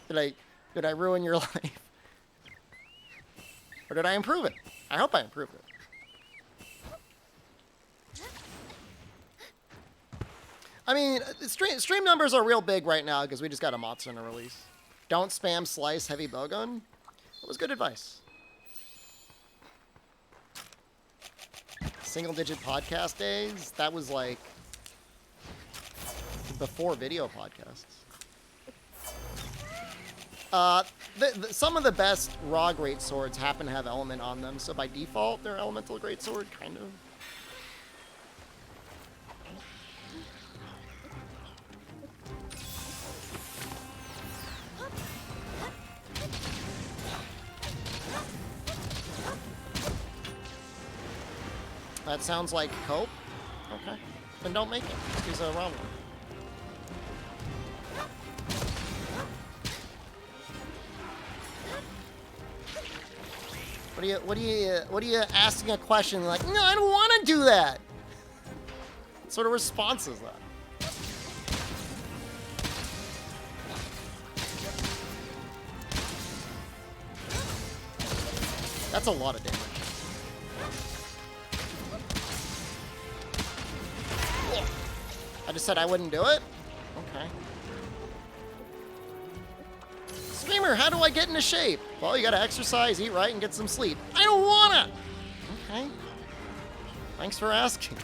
[SPEAKER 1] Did I ruin your life? Or did I improve it? I hope I improved it. I mean, stream numbers are real big right now because we just got a Matsuno release. Don't spam slice heavy bowgun. That was good advice. Single-digit podcast days. That was like before video podcasts. Some of the best raw greatswords happen to have element on them, so by default, they're elemental greatsword, kind of. That sounds like cope. Okay. Then don't make it. Use a wrong one. What are you asking a question like, no, I don't want to do that. What sort of response is that? That's a lot of damage. I just said I wouldn't do it? Okay. Screamer, how do I get into shape? Well, you gotta exercise, eat right, and get some sleep. I don't wanna! Okay. Thanks for asking.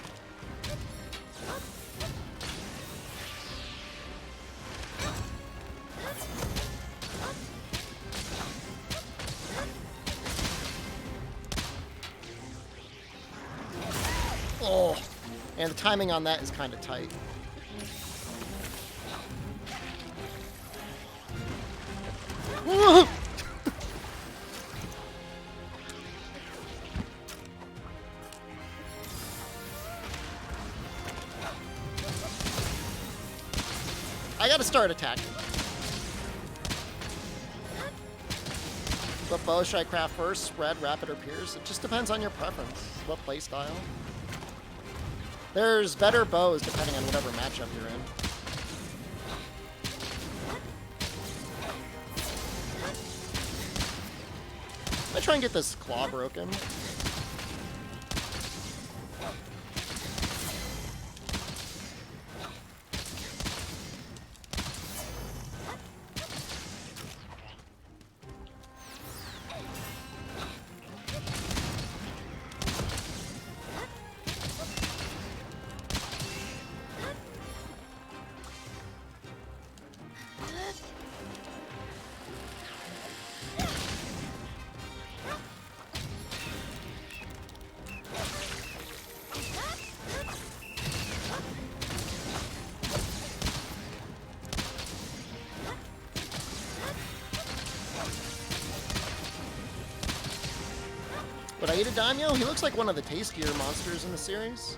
[SPEAKER 1] Oh, and the timing on that is kind of tight. I gotta start attacking. What bow should I craft first? Spread, rapid, or pierce? It just depends on your preference. What playstyle? There's better bows depending on whatever matchup you're in. I try and get this claw broken. Would I eat a daimyo? He looks like one of the tastier monsters in the series.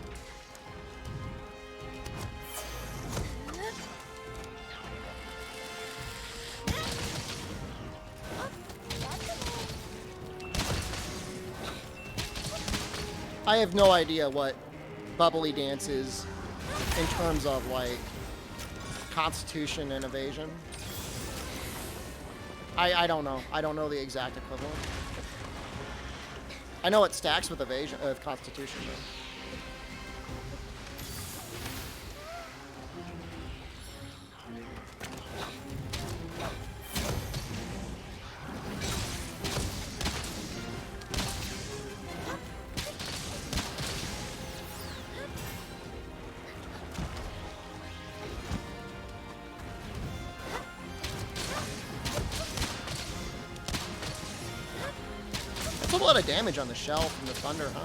[SPEAKER 1] I have no idea what bubbly dance is in terms of like constitution and evasion. I don't know. I don't know the exact equivalent. I know it stacks with evasion of constitution though. That's a lot of damage on the shell from the thunder, huh?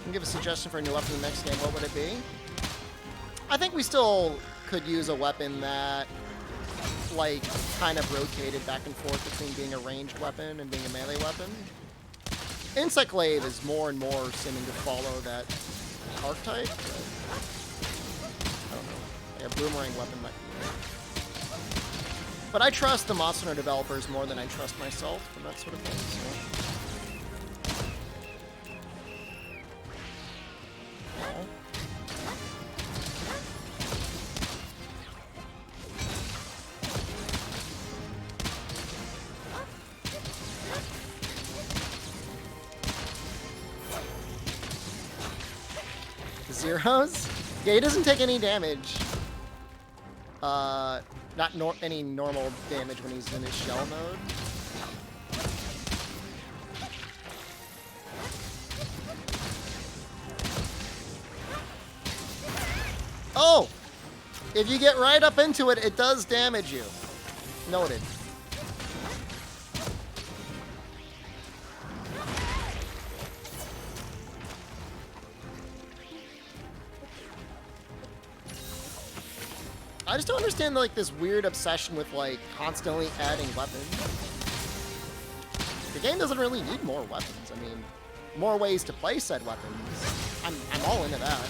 [SPEAKER 1] Can give a suggestion for a new weapon in the next game. What would it be? I think we still could use a weapon that like kind of rotated back and forth between being a ranged weapon and being a melee weapon. Insect Glaive is more and more seeming to follow that archetype. But I don't know. A boomerang weapon might be good. But I trust the Monster Hunter developers more than I trust myself and that sort of thing. So. Zeros? Yeah, he doesn't take any damage. Not any normal damage when he's in his shell mode. Oh! If you get right up into it, it does damage you. Noted. I just don't understand like this weird obsession with like constantly adding weapons. The game doesn't really need more weapons. I mean, more ways to play said weapons. I'm all into that.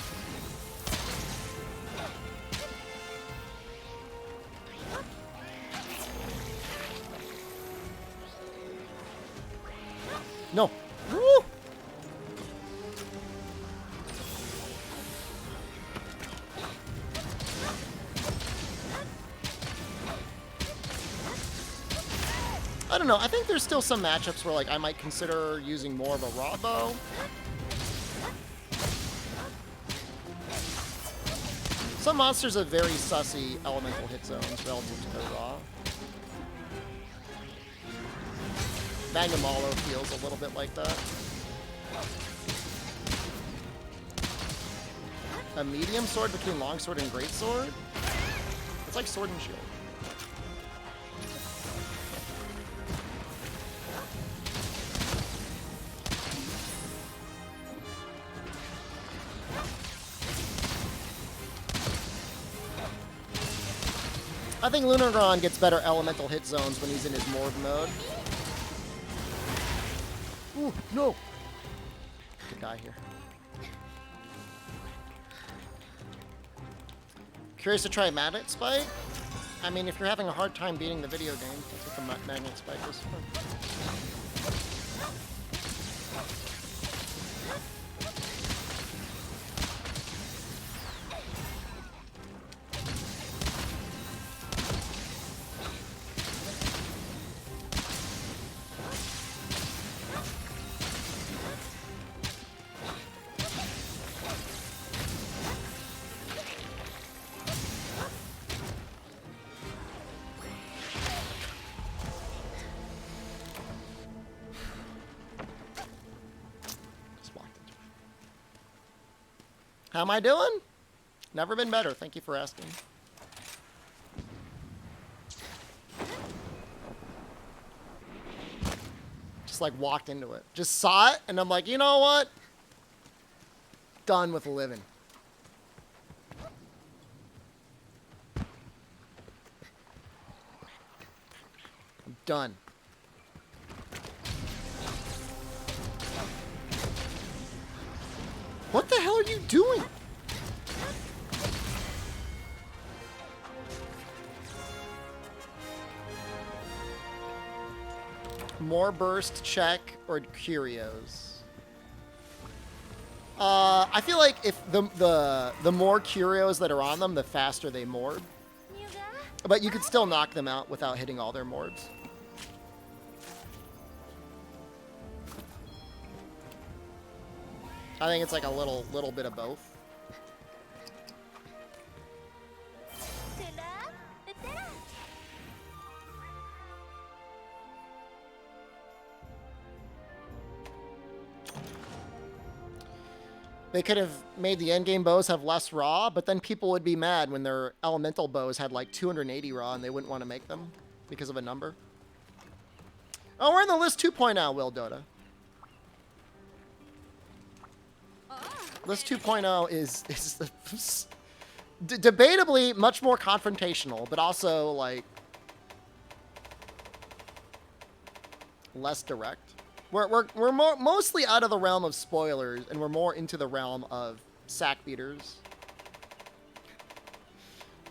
[SPEAKER 1] No. Woo! I don't know. I think there's still some matchups where like I might consider using more of a raw bow. Some monsters have very sussy elemental hit zones relative to their raw. Bangamalo feels a little bit like that. A medium sword between longsword and greatsword? It's like sword and shield. I think Lunargron gets better elemental hit zones when he's in his Morb mode. Ooh, no! Could die here. Curious to try Magnet Spike? I mean, if you're having a hard time beating the video game, that's what the Magnet Spike is for. How am I doing? Never been better. Thank you for asking. Just like walked into it. Just saw it, and I'm like, you know what? Done with living. I'm done. What the hell are you doing? More burst, check, or curios? I feel like if the more curios that are on them, the faster they morb. But you could still knock them out without hitting all their morbs. I think it's like a little bit of both. They could have made the endgame bows have less raw, but then people would be mad when their elemental bows had like 280 raw and they wouldn't want to make them because of a number. Oh, we're in the list 2.0, Will Dota. List 2.0 is debatably much more confrontational, but also like less direct. We're mostly out of the realm of spoilers, and we're more into the realm of sack beaters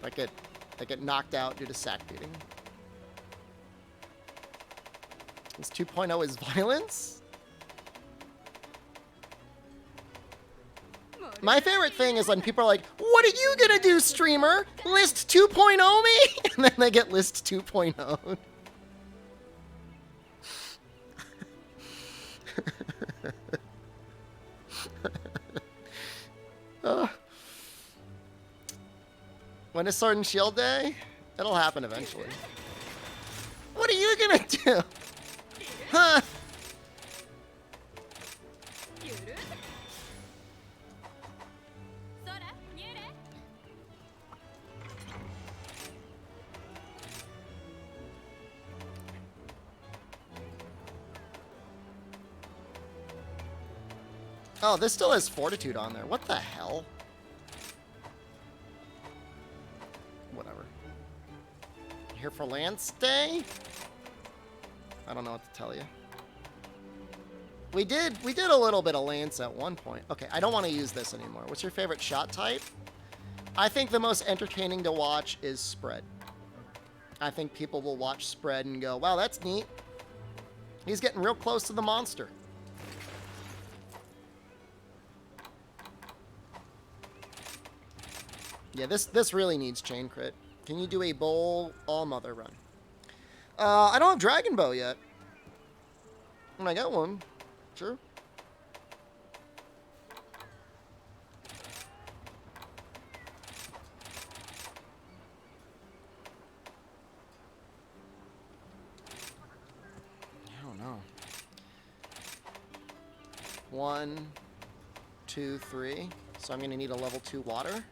[SPEAKER 1] that get knocked out due to sack beating. This 2.0 is violence. My favorite thing is when people are like, "What are you gonna do, streamer? List 2.0 me?" And then they get list 2.0. When is Sword and Shield Day? It'll happen eventually. What are you gonna do? Huh? Oh, this still has Fortitude on there. What the hell? Whatever. Here for Lance Day? I don't know what to tell you. We did a little bit of lance at one point. Okay, I don't want to use this anymore. What's your favorite shot type? I think the most entertaining to watch is spread. I think people will watch spread and go, wow, that's neat. He's getting real close to the monster. Yeah, this really needs chain crit. Can you do a bowl all mother run? I don't have Dragon Bow yet. When I get one, sure. I don't know. 1, 2, 3. So I'm gonna need a level 2 water.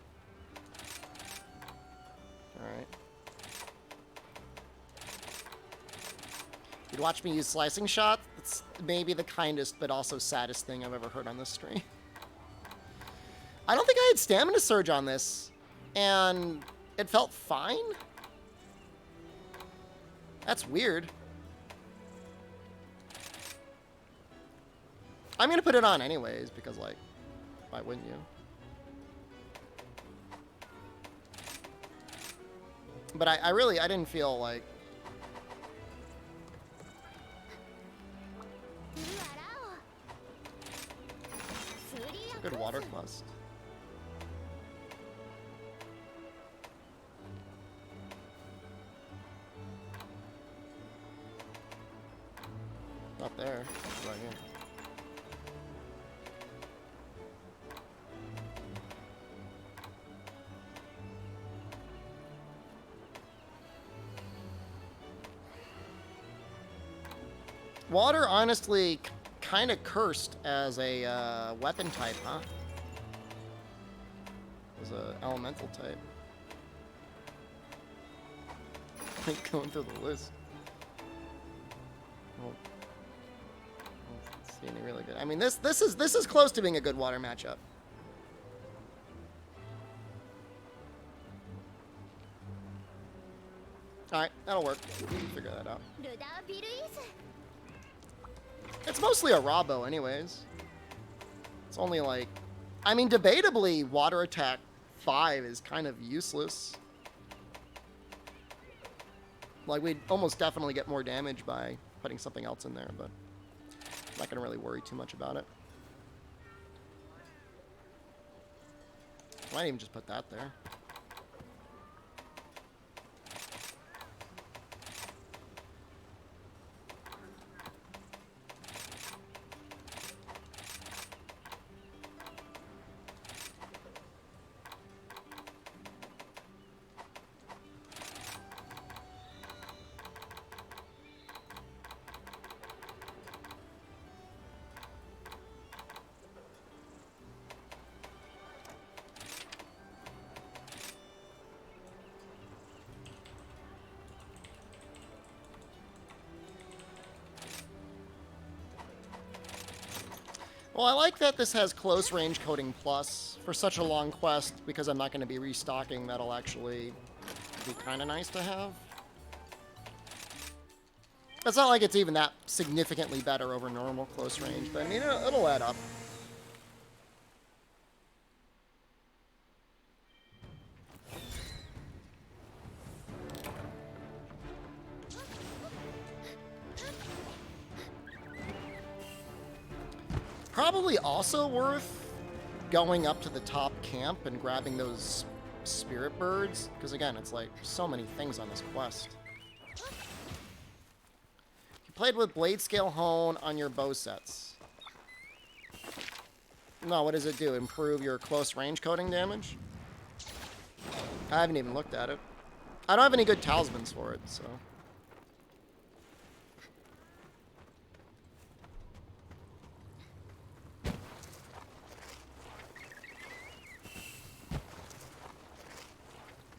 [SPEAKER 1] Alright. You'd watch me use slicing shot? It's maybe the kindest but also saddest thing I've ever heard on this stream. I don't think I had stamina surge on this, and it felt fine? That's weird. I'm gonna put it on anyways, because, like, why wouldn't you? But I didn't feel like... It's a good water quest. Not there. Right here. Water, honestly, kind of cursed as a weapon type, huh? As a elemental type. Like going through the list. Well, I don't see any really good. I mean, this is close to being a good water matchup. All right, that'll work. We can figure that out. It's mostly a Rabo anyways. It's only like... I mean, debatably, water attack 5 is kind of useless. Like, we'd almost definitely get more damage by putting something else in there, but I'm not going to really worry too much about it. I might even just put that there. Well, I like that this has close range coding plus for such a long quest, because I'm not going to be restocking. That'll actually be kind of nice to have. It's not like it's even that significantly better over normal close range, but I mean, it'll add up. Probably also worth going up to the top camp and grabbing those spirit birds, because again, it's like so many things on this quest. You played with blade scale hone on your bow sets. No, what does it do? Improve your close range coding damage? I haven't even looked at it. I don't have any good talismans for it, so...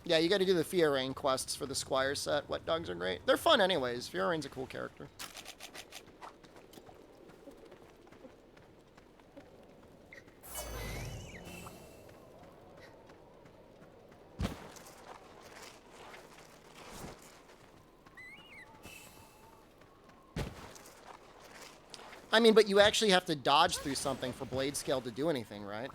[SPEAKER 1] Yeah, you gotta do the Fiorraine quests for the Squire set. Wet dogs are great. They're fun anyways. Fiorraine's a cool character. I mean, but you actually have to dodge through something for blade scale to do anything, right?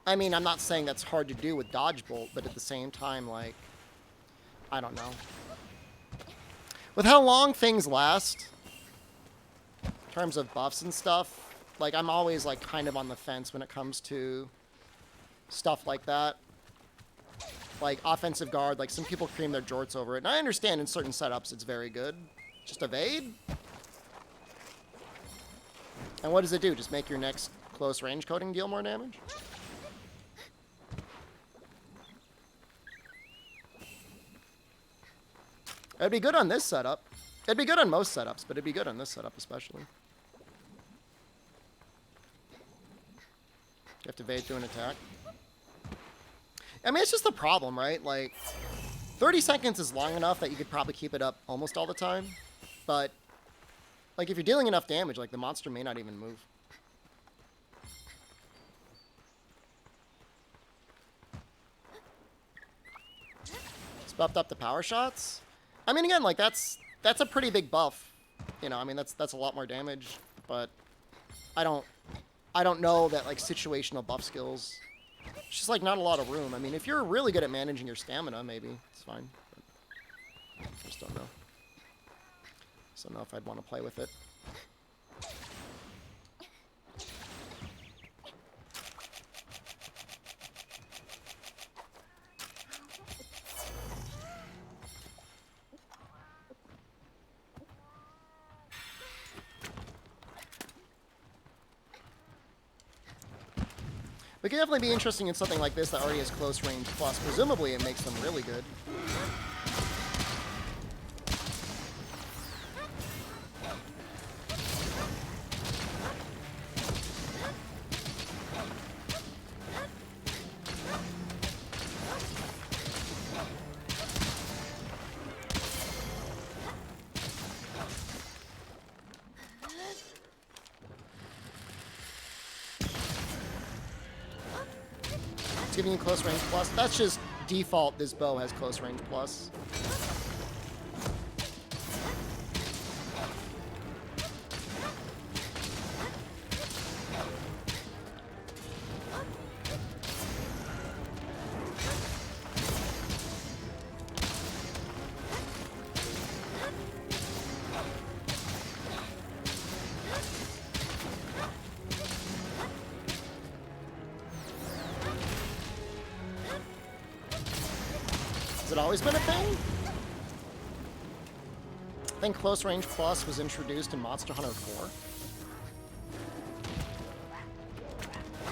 [SPEAKER 1] I mean, I'm not saying that's hard to do with dodge bolt, but at the same time, like, I don't know. With how long things last, in terms of buffs and stuff, like, I'm always, like, kind of on the fence when it comes to stuff like that. Like, offensive guard, like, some people cream their jorts over it. And I understand in certain setups it's very good. Just evade. And what does it do? Just make your next close range coating deal more damage? It'd be good on this setup. It'd be good on most setups, but it'd be good on this setup especially. You have to evade through an attack. I mean, it's just the problem, right? Like, 30 seconds is long enough that you could probably keep it up almost all the time. But, like, if you're dealing enough damage, like, the monster may not even move. It's buffed up the power shots. I mean, again, like, that's a pretty big buff. You know, I mean, that's a lot more damage. But I don't know that, like, situational buff skills... It's just, like, not a lot of room. I mean, if you're really good at managing your stamina, maybe it's fine. But I just don't know. Just don't know if I'd want to play with it. It could definitely be interesting in something like this that already has close range plus. Presumably it makes them really good. Giving you close range plus. That's just default. This bow has close range plus. Has it always been a thing? I think Close Range Plus was introduced in Monster Hunter 4.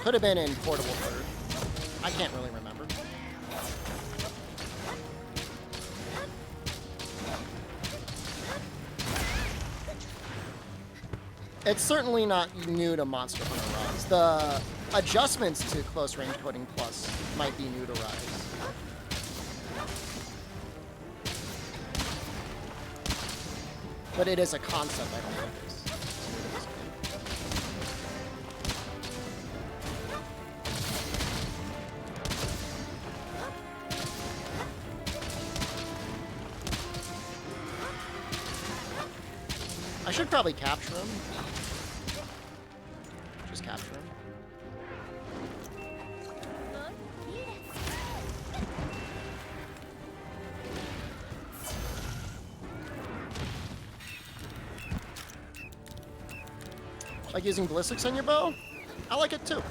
[SPEAKER 1] Could have been in Portable Third. I can't really remember. It's certainly not new to Monster Hunter Rise. The adjustments to Close Range Coding Plus might be new to Rise. But it is a concept, I don't think it's new to this game. I should probably capture him. Just capture him. Like using ballistics on your bow? I like it too.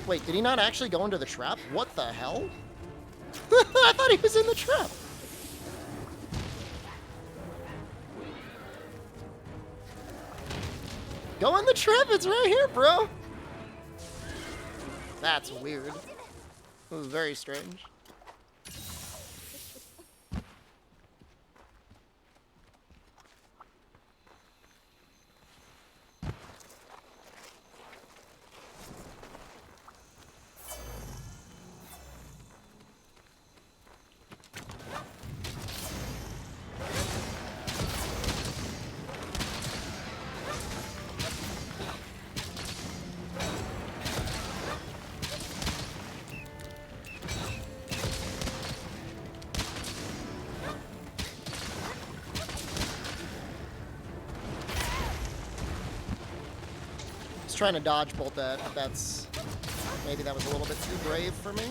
[SPEAKER 1] Wait, did he not actually go into the trap? What the hell? I thought he was in the trap. Go in the trap, it's right here, bro. That's weird. It was very strange. trying to dodge bolt that, but that's... Maybe that was a little bit too brave for me.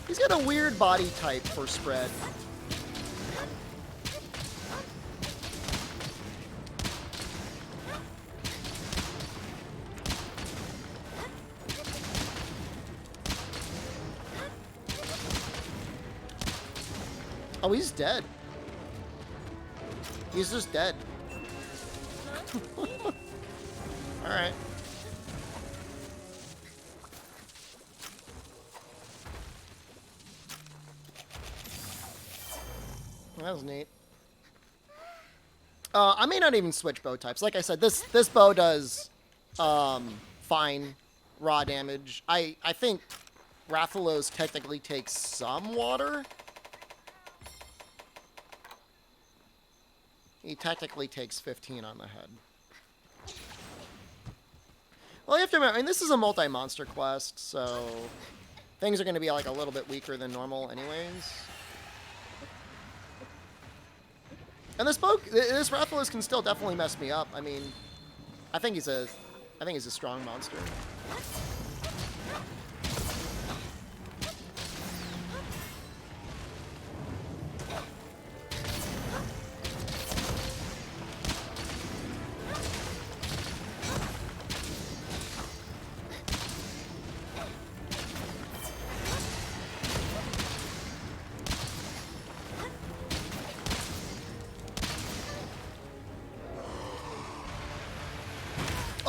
[SPEAKER 1] He's got a weird body type for spread. Oh, he's dead. He's just dead. Alright. That was neat. I may not even switch bow types. Like I said, this bow does fine raw damage. I think Rathalos technically takes some water. He technically takes 15 on the head. Well, you have to remember, I mean, this is a multi-monster quest, so things are going to be like a little bit weaker than normal anyways. And this Rathalos can still definitely mess me up. I mean, I think he's a strong monster.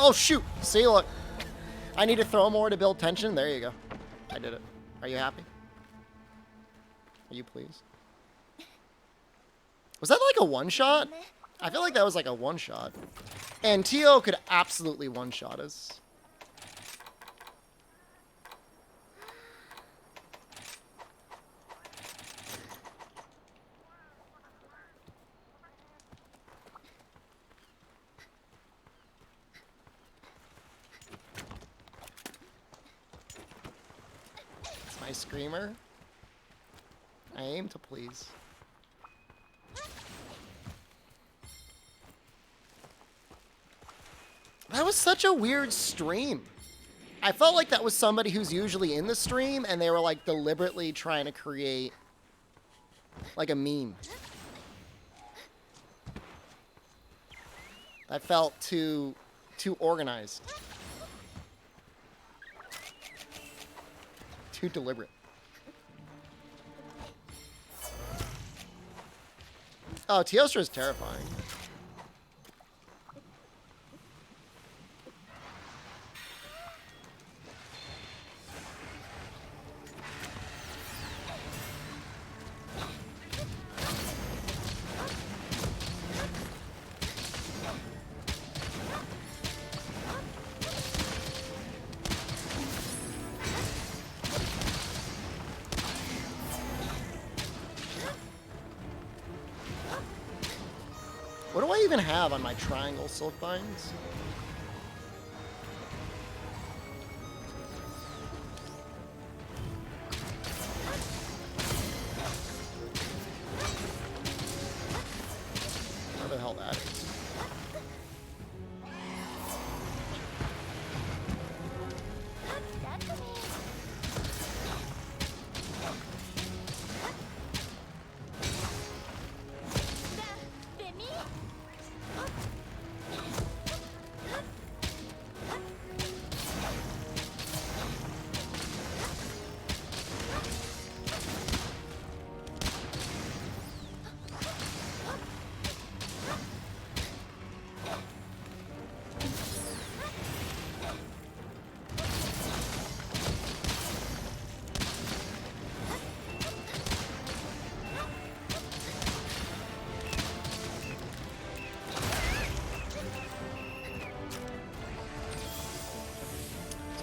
[SPEAKER 1] Oh, shoot. See, look. I need to throw more to build tension. There you go. I did it. Are you happy? Are you pleased? Was that like a one-shot? I feel like that was like a one-shot. And T.O. could absolutely one-shot us. Screamer. I aim to please. That was such a weird stream. I felt like that was somebody who's usually in the stream and they were like deliberately trying to create like a meme. That felt too organized. Too deliberate. Oh, Teostra is terrifying. What do I even have on my triangle silk vines? Where the hell that is?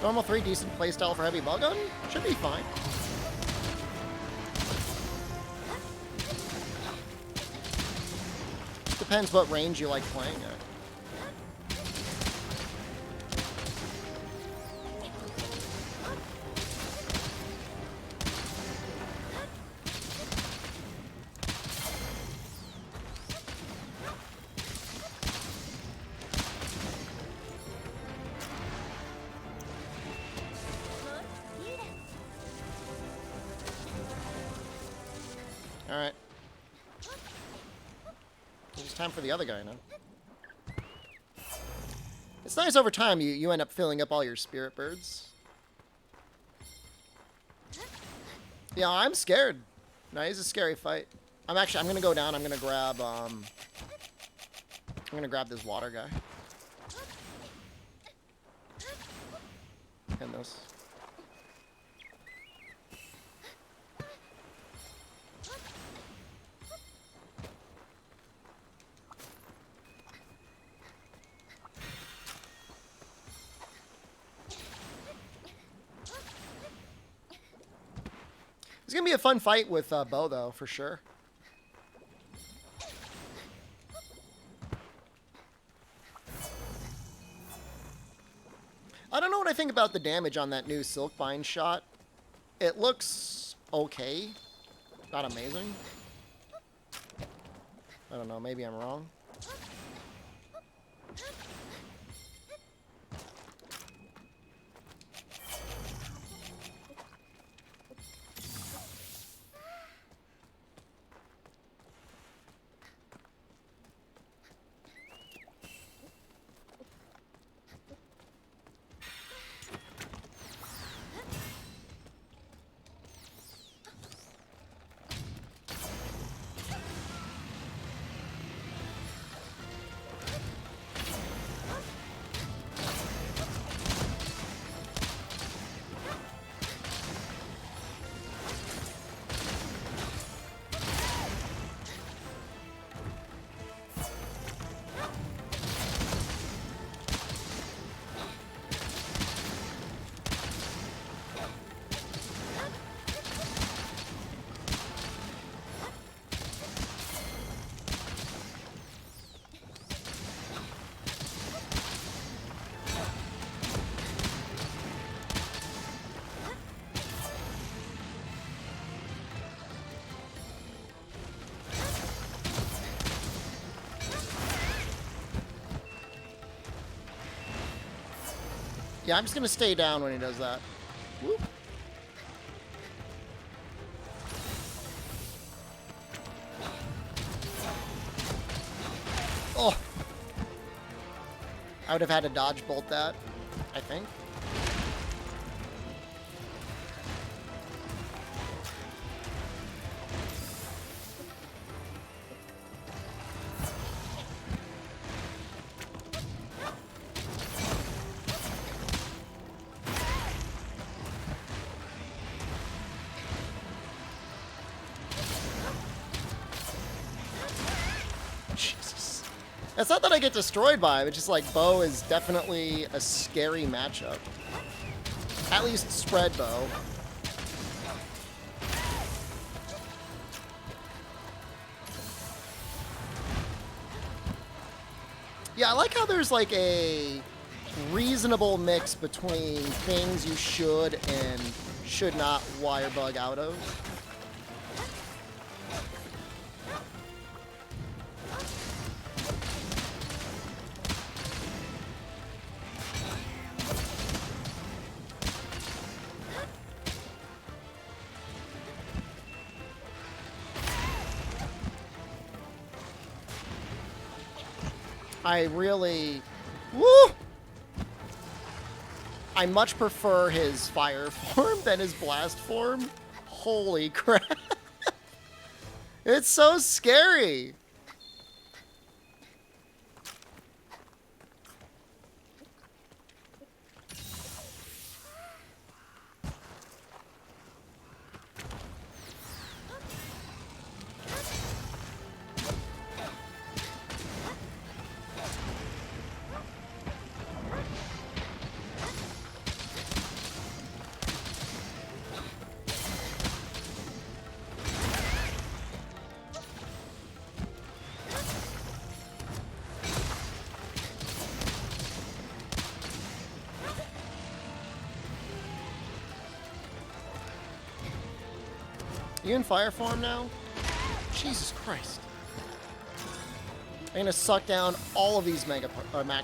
[SPEAKER 1] Normal 3, decent playstyle for heavy bug gun. Should be fine. Depends what range you like playing at. Alright. It's time for the other guy now. It's nice over time you end up filling up all your spirit birds. Yeah, I'm scared. No, it's a scary fight. I'm gonna go down, I'm gonna grab this water guy. And this. It's gonna be a fun fight with Bo, though, for sure. I don't know what I think about the damage on that new Silkbind shot. It looks okay. Not amazing. I don't know, maybe I'm wrong. Yeah, I'm just gonna stay down when he does that. Whoop. Oh! I would have had to dodge bolt that, I think. Jesus. It's not that I get destroyed by him, it's just like Bo is definitely a scary matchup. At least spread Bo. Yeah, I like how there's like a reasonable mix between things you should and should not wire bug out of. I really... Woo! I much prefer his fire form than his blast form. Holy crap. It's so scary. Are you in fire form now? Jesus Christ. I'm gonna suck down all of these max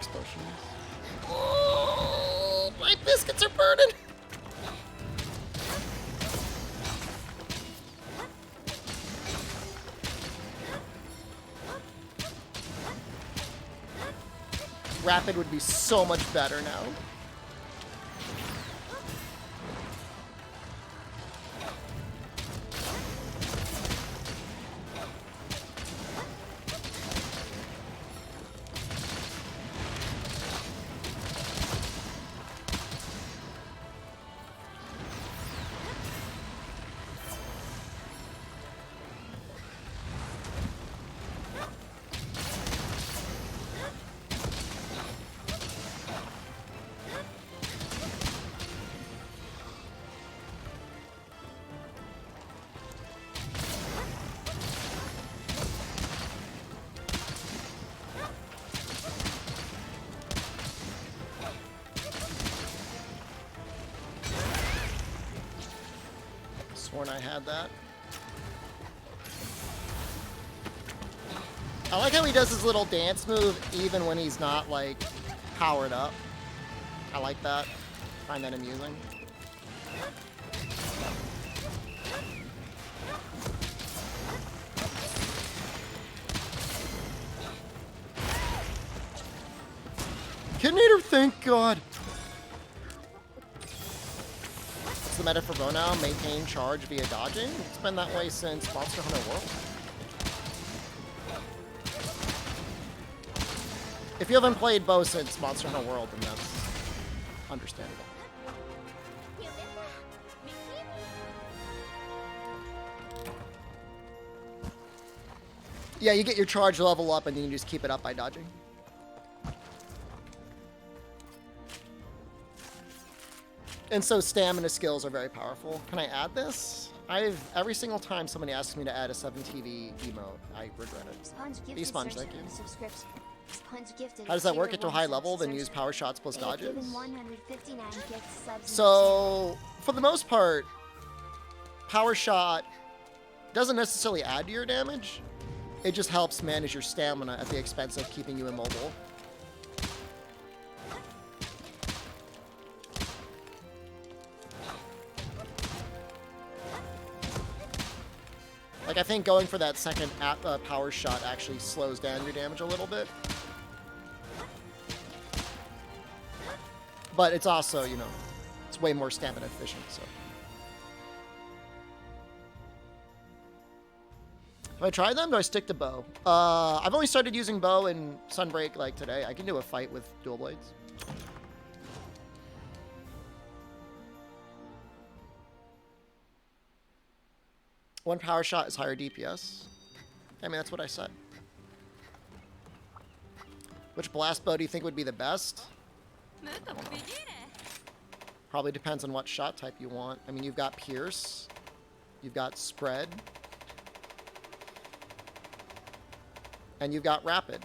[SPEAKER 1] potions. Oh, my biscuits are burning! Rapid would be so much better now. Sworn I had that. I like how he does his little dance move even when he's not, like, powered up. I like that. Find that amusing. Kidnator, thank God! What's the meta for bow now? Maintain charge via dodging? It's been that way since Monster Hunter World. If you haven't played bow since Monster Hunter World, then that's understandable. Yeah, you get your charge level up and then you just keep it up by dodging. And so stamina skills are very powerful. Can I add this? Every single time somebody asks me to add a 7TV emote, I regret it. Be Sponge, thank you. How does that work? Get to a high level, then use power shots plus dodges? So, for the most part, power shot doesn't necessarily add to your damage. It just helps manage your stamina at the expense of keeping you immobile. Like, I think going for that second power shot actually slows down your damage a little bit. But it's also, you know, it's way more stamina efficient, so. Have I tried them? Do I stick to bow? I've only started using bow in Sunbreak, like, today. I can do a fight with dual blades. One power shot is higher DPS. I mean, that's what I said. Which blast bow do you think would be the best? Probably depends on what shot type you want. I mean, you've got Pierce. You've got Spread. And you've got Rapid.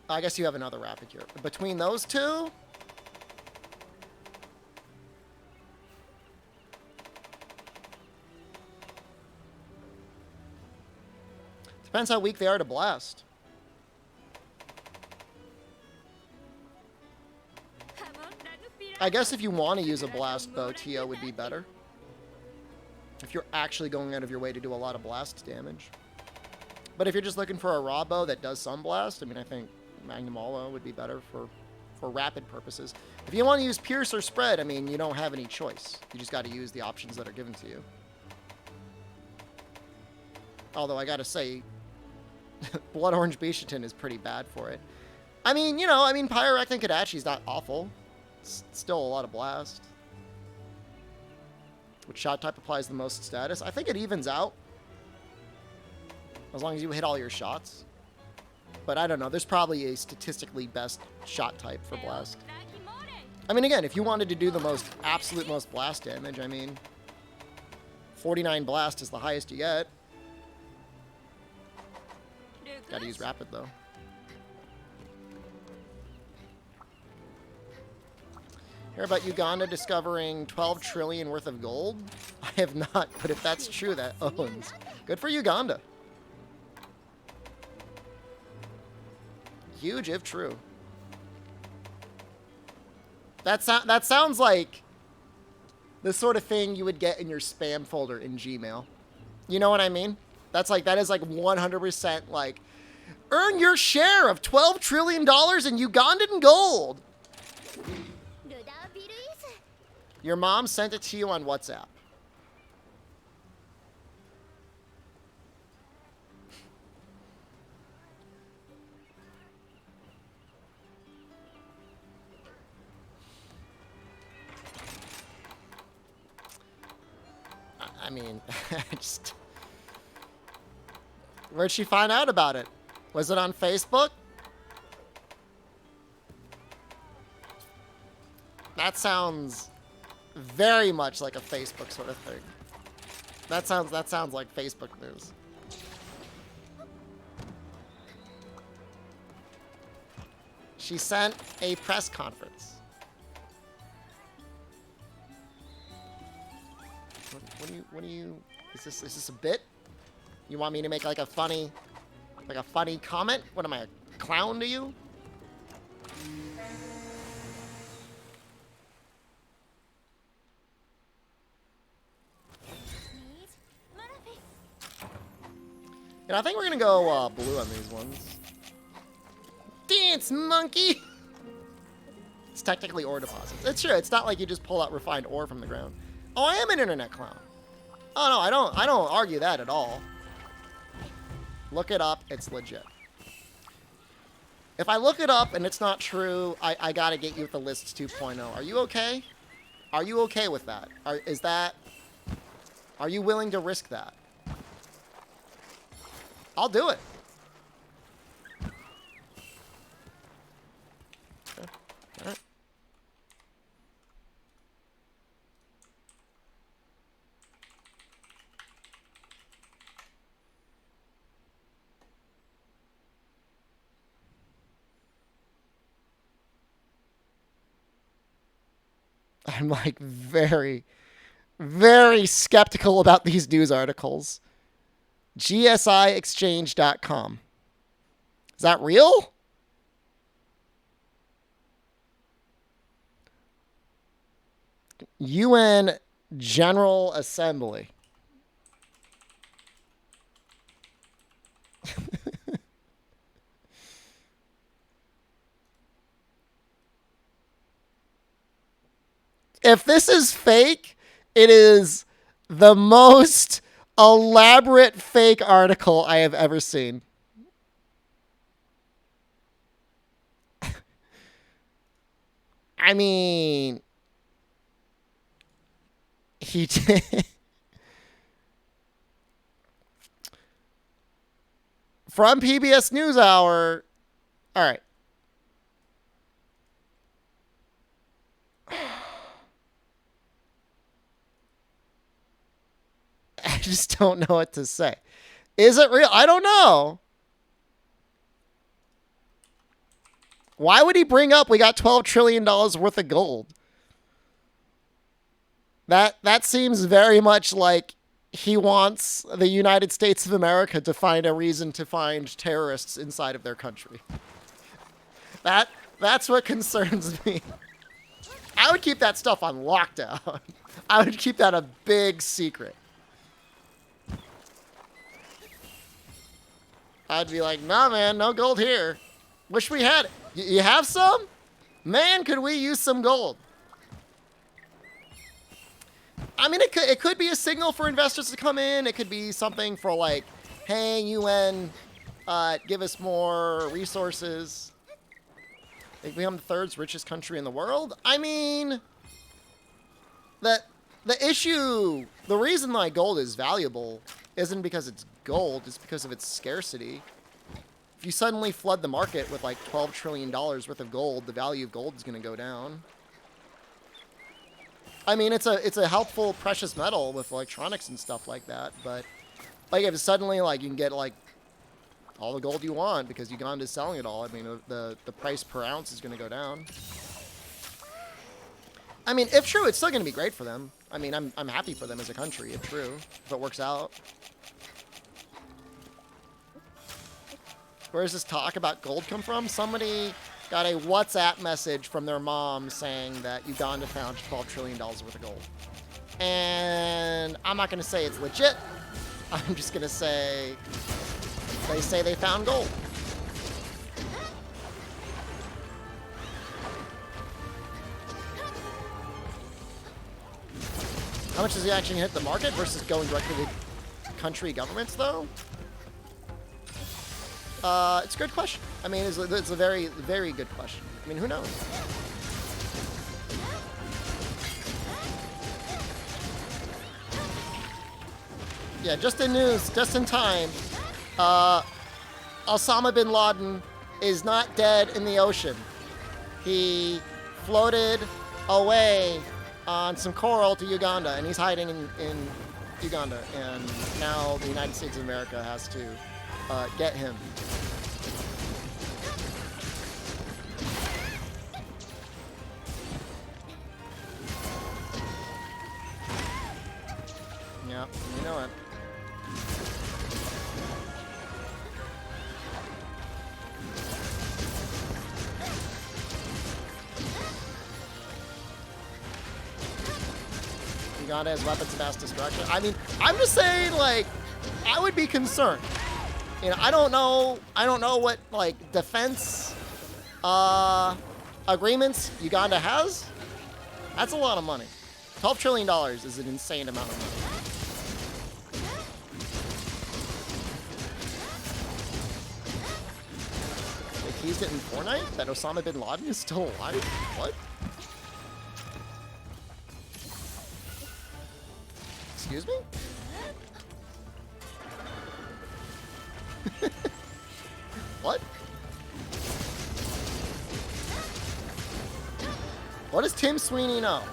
[SPEAKER 1] I guess you have another Rapid here. Between those two... Depends how weak they are to blast. I guess if you want to use a blast bow, Tio would be better. If you're actually going out of your way to do a lot of blast damage. But if you're just looking for a raw bow that does some blast, I mean, I think Magnum Olo would be better for rapid purposes. If you want to use Pierce or Spread, I mean, you don't have any choice. You just got to use the options that are given to you. Although I gotta say, Blood Orange Bishatin is pretty bad for it. I mean, you know, Pyroractin Kadachi is not awful. It's still a lot of blast. Which shot type applies the most status? I think it evens out. As long as you hit all your shots. But I don't know. There's probably a statistically best shot type for blast. I mean, again, if you wanted to do the absolute most blast damage, I mean, 49 blast is the highest you get. Gotta use Rapid, though. Hear about Uganda discovering 12 trillion worth of gold? I have not, but if that's true, that owns. Good for Uganda. Huge if true. That sounds like the sort of thing you would get in your spam folder in Gmail. You know what I mean? That's like, that is like 100% like, earn your share of $12 trillion in Ugandan gold. Your mom sent it to you on WhatsApp. I mean, just... Where'd she find out about it? Was it on Facebook? That sounds very much like a Facebook sort of thing. That sounds like Facebook news. She sent a press conference. What do you, is this a bit? You want me to make like a funny comment? What am I, a clown to you? And I think we're gonna go blue on these ones. Dance, monkey! It's technically ore deposits. It's true, it's not like you just pull out refined ore from the ground. Oh, I am an internet clown. Oh no, I don't argue that at all. Look it up, it's legit. If I look it up and it's not true, I gotta get you with the lists 2.0. Are you okay? Are you okay with that? Are you willing to risk that? I'll do it. Okay. All right. I'm like very, very skeptical about these news articles. GSIexchange.com. Is that real? UN General Assembly. If this is fake, it is the most elaborate fake article I have ever seen. I mean, he did. From PBS NewsHour. All right. I just don't know what to say. Is it real? I don't know. Why would he bring up we got $12 trillion worth of gold? That seems very much like he wants the United States of America to find a reason to find terrorists inside of their country. That's what concerns me. I would keep that stuff on lockdown. I would keep that a big secret. I'd be like, nah, man, no gold here. Wish we had it. You have some? Man, could we use some gold? I mean, it could be a signal for investors to come in. It could be something for like, hey, UN, give us more resources. They become the third richest country in the world. I mean, the issue, the reason why gold is valuable isn't because it's gold, it's because of its scarcity. If you suddenly flood the market with like $12 trillion worth of gold, the value of gold is going to go down. I mean, it's a helpful precious metal with electronics and stuff like that, but like if suddenly like you can get like all the gold you want because Uganda's selling it all, I mean the price per ounce is going to go down. I mean, if true, it's still going to be great for them. I mean, I'm happy for them as a country, if true, if it works out. Where does this talk about gold come from? Somebody got a WhatsApp message from their mom saying that Uganda found $12 trillion worth of gold. And I'm not going to say it's legit. I'm just going to say they say they found gold. How much does he actually hit the market versus going directly to country governments, though? It's a good question. I mean, it's a very, very good question. I mean, who knows? Yeah, just in news, just in time. Osama bin Laden is not dead in the ocean. He floated away on some coral to Uganda, and he's hiding in Uganda. And now the United States of America has to get him. Yeah, you know it. Uganda has weapons of mass destruction. I mean, I'm just saying, like, I would be concerned. You know, I don't know what, like, defense agreements Uganda has. That's a lot of money. $12 trillion is an insane amount of money. They teased it in Fortnite that Osama bin Laden is still alive? What? Excuse me? What? What does Tim Sweeney know?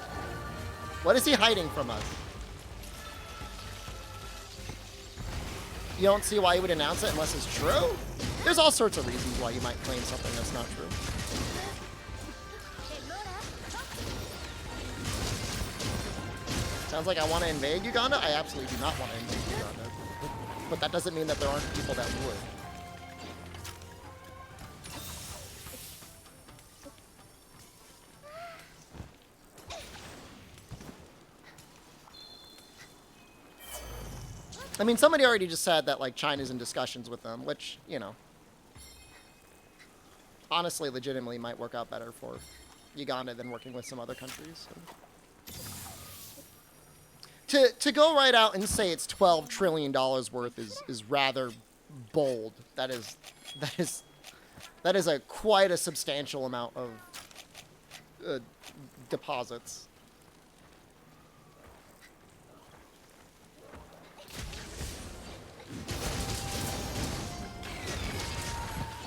[SPEAKER 1] What is he hiding from us? You don't see why he would announce it unless it's true? There's all sorts of reasons why you might claim something that's not true. Sounds like I want to invade Uganda? I absolutely do not want to invade Uganda. But that doesn't mean that there aren't people that would. I mean, somebody already just said that, like, China's in discussions with them, which, you know, honestly, legitimately might work out better for Uganda than working with some other countries. So. To go right out and say it's $12 trillion worth is rather bold. That is quite a substantial amount of deposits.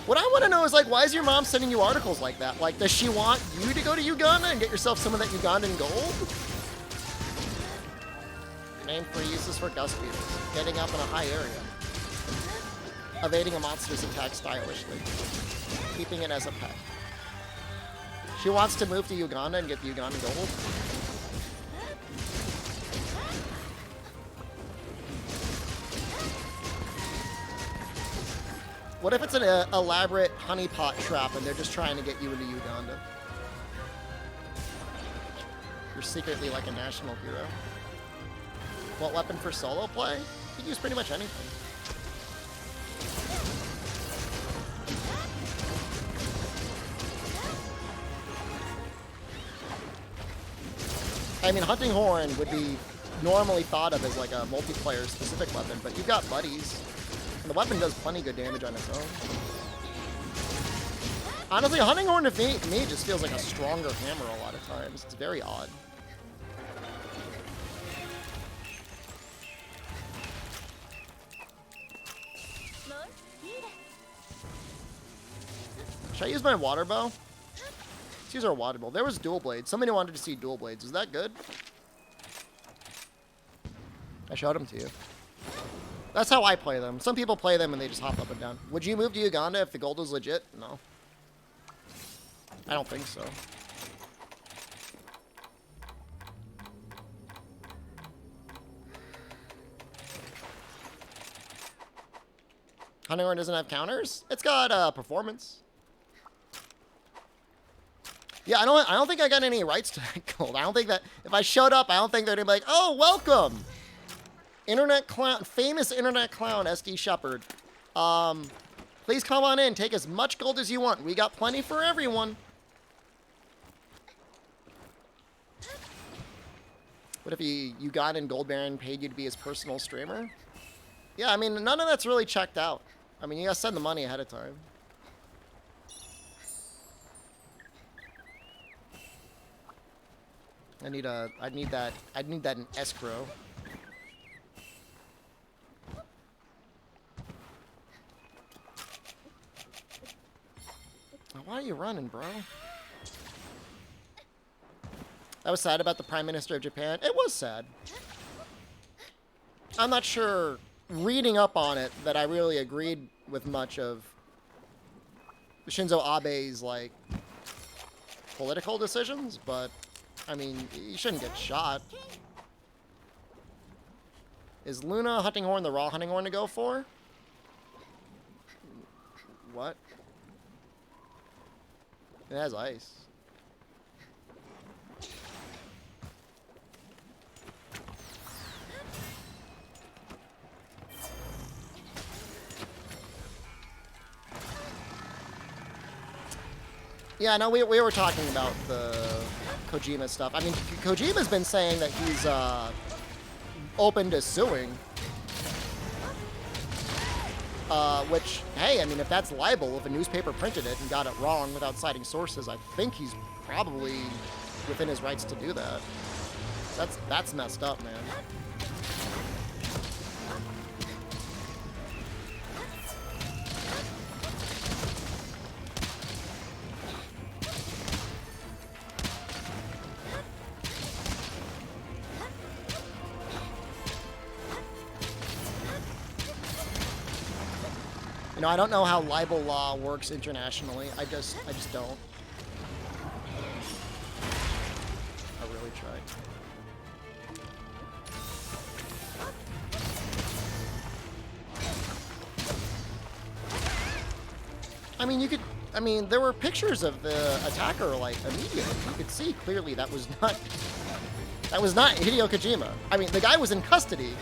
[SPEAKER 1] What I want to know is, like, why is your mom sending you articles like that? Like, does she want you to go to Uganda and get yourself some of that Ugandan gold? Name for uses for gust beetles. Getting up in a high area. Evading a monster's attack stylishly. Keeping it as a pet. She wants to move to Uganda and get the Ugandan gold. What if it's an elaborate honeypot trap and they're just trying to get you into Uganda? You're secretly like a national hero. What weapon for solo play? You can use pretty much anything. I mean, hunting horn would be normally thought of as like a multiplayer specific weapon, but you've got buddies. And the weapon does plenty good damage on its own. Honestly, hunting horn to me just feels like a stronger hammer a lot of times. It's very odd. Should I use my water bow? Let's use our water bow. There was dual blades. Somebody wanted to see dual blades. Is that good? I showed them to you. That's how I play them. Some people play them and they just hop up and down. Would you move to Uganda if the gold was legit? No. I don't think so. Hunting Horn doesn't have counters? It's got performance. Yeah, I don't think I got any rights to that gold. I don't think that if I showed up, I don't think they're gonna be like, oh, welcome, internet clown, famous internet clown SDShepard. Please come on in, take as much gold as you want. We got plenty for everyone. What if you got in Gold Baron paid you to be his personal streamer? Yeah, I mean, none of that's really checked out. I mean, you gotta send the money ahead of time. I'd need that in escrow. Why are you running, bro? I was sad about the Prime Minister of Japan. It was sad. I'm not sure, reading up on it, that I really agreed with much of Shinzo Abe's, like, political decisions, but, I mean, you shouldn't get shot. Is Luna Hunting Horn the raw Hunting Horn to go for? What? It has ice. Yeah, no, we were talking about the Kojima stuff. I mean, Kojima's been saying that he's open to suing. Which, hey, I mean, if that's libel, if a newspaper printed it and got it wrong without citing sources, I think he's probably within his rights to do that. That's messed up, man. You know, I don't know how libel law works internationally. I just don't. I really tried. I mean, there were pictures of the attacker, like, immediately. You could see clearly that was not Hideo Kojima. I mean, the guy was in custody.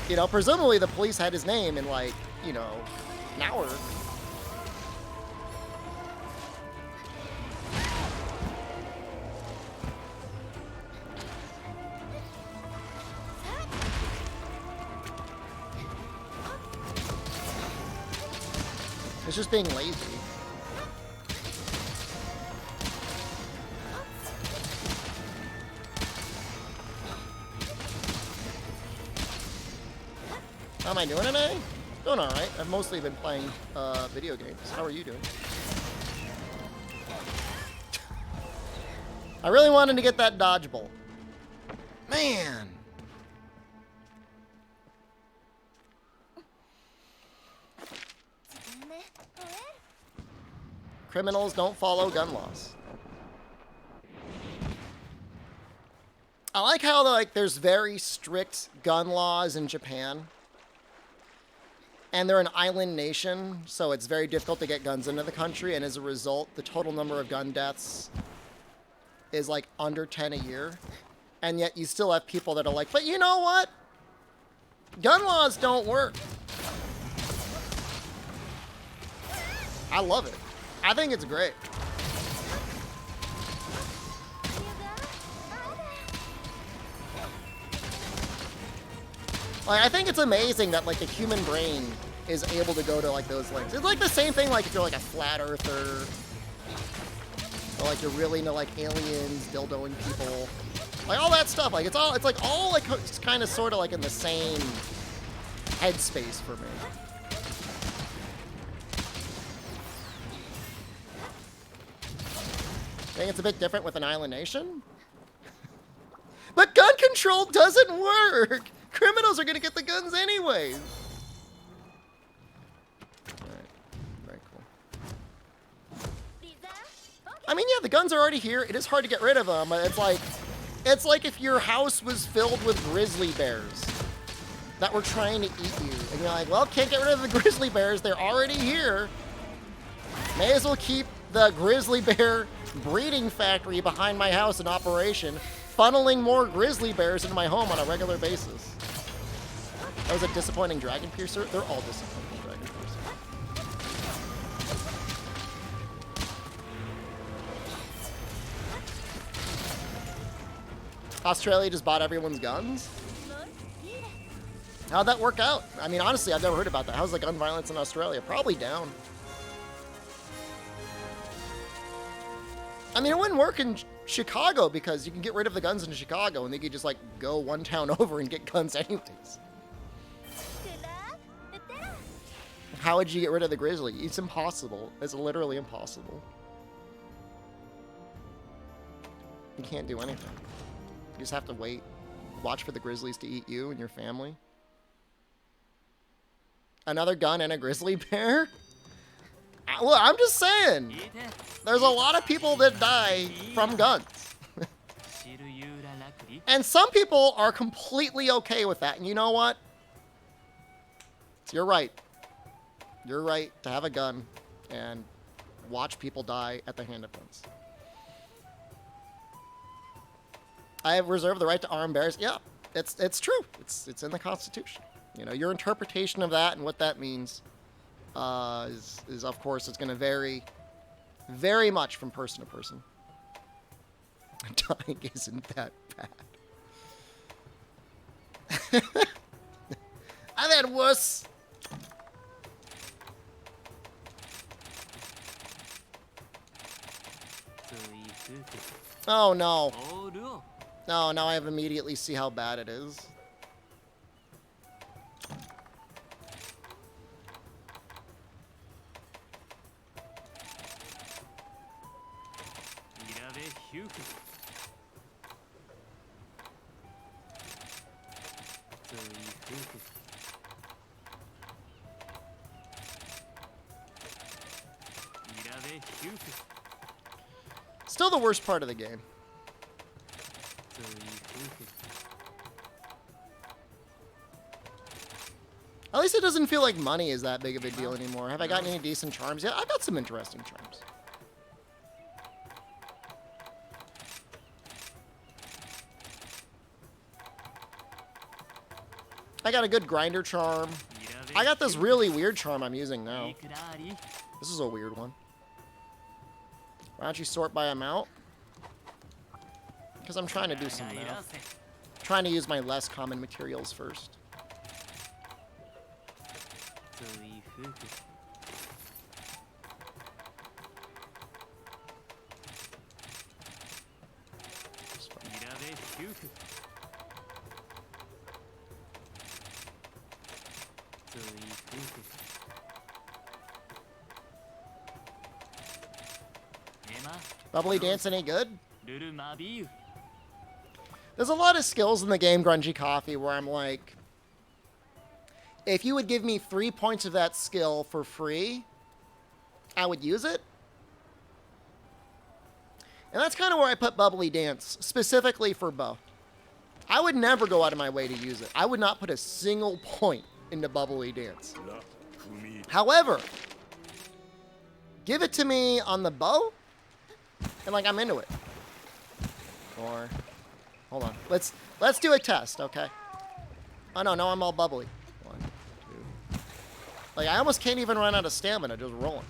[SPEAKER 1] You know, presumably the police had his name in, like, you know, an hour. It's just being lazy. How am I doing today? Doing alright. I've mostly been playing video games. How are you doing? I really wanted to get that dodgeball. Man! Criminals don't follow gun laws. I like how, like, there's very strict gun laws in Japan. And they're an island nation, so it's very difficult to get guns into the country, and as a result, the total number of gun deaths is like under 10 a year. And yet you still have people that are like, but you know what? Gun laws don't work. I love it. I think it's great. Like, I think it's amazing that, like, the human brain is able to go to, like, those lengths. It's like the same thing, like, if you're, like, a flat earther, or, like, you're really into, like, aliens, dildoing people, like, all that stuff. Like, it's like, all, like, it's kind of sort of, like, in the same headspace for me. I think it's a bit different with an island nation. But gun control doesn't work! Criminals are gonna get the guns anyways! Alright, very cool. I mean, yeah, the guns are already here. It is hard to get rid of them, but it's like if your house was filled with grizzly bears. that were trying to eat you. And you're like, well, can't get rid of the grizzly bears. They're already here. May as well keep the grizzly bear breeding factory behind my house in operation, funneling more grizzly bears into my home on a regular basis. That was a disappointing dragon piercer. They're all disappointing dragon piercer. Australia just bought everyone's guns? How'd that work out? I mean, honestly, I've never heard about that. How's the gun violence in Australia? Probably down. I mean, it wouldn't work in Chicago because you can get rid of the guns in Chicago and they could just, like, go one town over and get guns anyways. How would you get rid of the grizzly? It's impossible. It's literally impossible. You can't do anything. You just have to wait. Watch for the grizzlies to eat you and your family. Another gun and a grizzly bear? Look, I'm just saying. There's a lot of people that die from guns. And some people are completely okay with that. And you know what? You're right. You're right to have a gun and watch people die at the hand of guns. I have reserved the right to arm bears. Yeah, it's true. It's in the Constitution. You know, your interpretation of that and what that means is of course, it's going to vary very much from person to person. Dying isn't that bad. I've had worse. Oh no. No, now I immediately see how bad it is. Still the worst part of the game. At least it doesn't feel like money is that big of a deal anymore. Have I gotten any decent charms yet? I've got some interesting charms. I got a good grinder charm. I got this really weird charm I'm using now. This is a weird one. Why don't you sort by amount? Because I'm trying to do some math. Trying to use my less common materials first. Bubbly dance any good? There's a lot of skills in the game, Grungy Coffee, where I'm like, if you would give me 3 points of that skill for free, I would use it. And that's kind of where I put Bubbly Dance, specifically for bow. I would never go out of my way to use it. I would not put a single point into Bubbly Dance. However, give it to me on the bow, and like I'm into it. Or, hold on, let's do a test, okay? Oh no, I'm all bubbly. 1, 2. Like I almost can't even run out of stamina just rolling.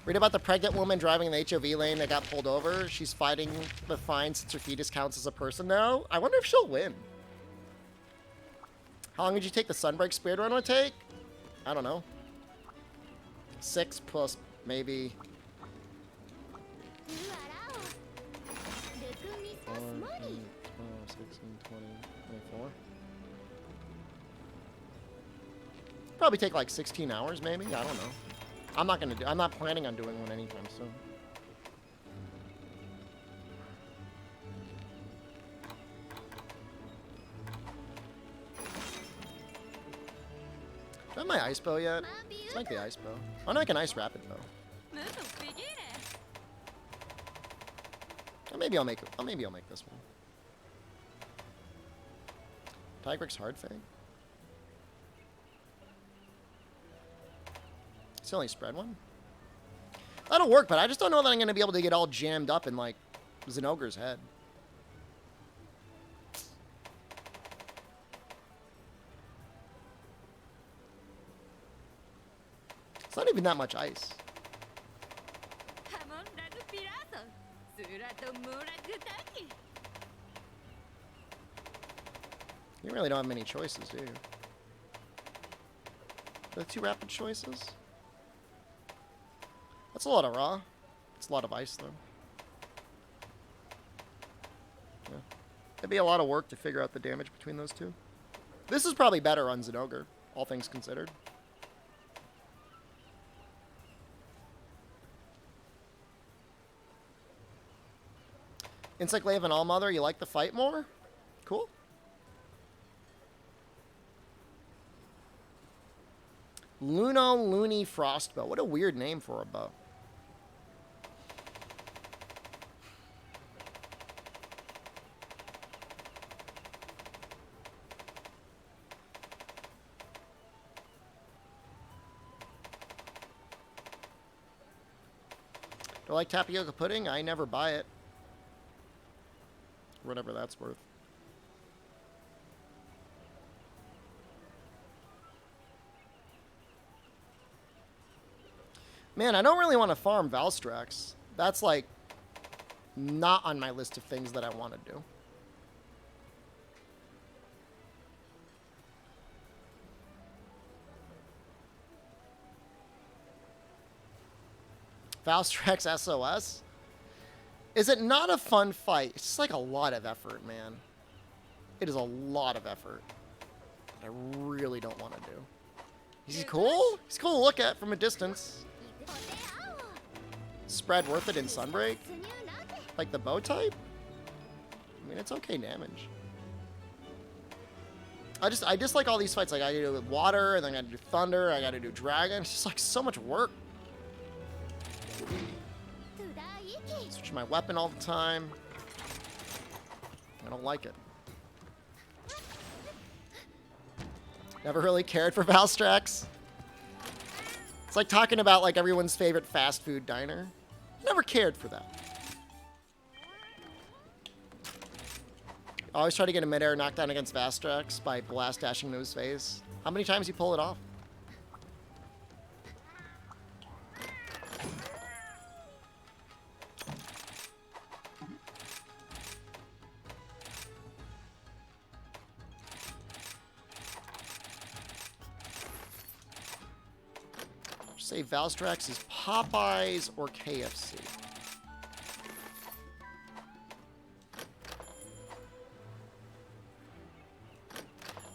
[SPEAKER 1] Read about the pregnant woman driving in the HOV lane that got pulled over. She's fighting the fine since her fetus counts as a person now. I wonder if she'll win. How long did you take the Sunbreak speedrun would take? I don't know. 6 plus maybe 4, 8, 12, 16, 20, 24. Probably take like 16 hours maybe. I don't know. I'm not planning on doing one anytime soon. Do I have my ice bow yet? It's like the ice bow. I want to make an ice rapid bow. Maybe I'll make it. Oh, maybe I'll make this one. Tigrex hard fang. It's the only spread one. That'll work, but I just don't know that I'm going to be able to get all jammed up in, like, Zinogre's head. It's not even that much ice. You really don't have many choices, do you? The 2 rapid choices? That's a lot of raw. It's a lot of ice, though. Yeah. It'd be a lot of work to figure out the damage between those 2. This is probably better on Zinogre, all things considered. Insect-Glaive and Allmother, you like the fight more? Cool. Luno Looney Frostbow. What a weird name for a bow. Do I like tapioca pudding? I never buy it. Whatever that's worth. Man, I don't really want to farm Valstrax. That's, like, not on my list of things that I want to do. Valstrax SOS? Is it not a fun fight? It's just like a lot of effort, man. It is a lot of effort that I really don't want to do. He's cool? He's cool to look at from a distance. Spread worth it in Sunbreak? Like the bow type? I mean, it's okay damage. I dislike all these fights. Like, I gotta do water, and then I gotta do thunder, I gotta do dragon. It's just like so much work. Switch my weapon all the time. I don't like it. Never really cared for Valstrax. It's like talking about like everyone's favorite fast food diner. Never cared for that. Always try to get a midair knockdown against Valstrax by blast dashing into his face. How many times you pull it off? Say Valstrax is Popeyes or KFC.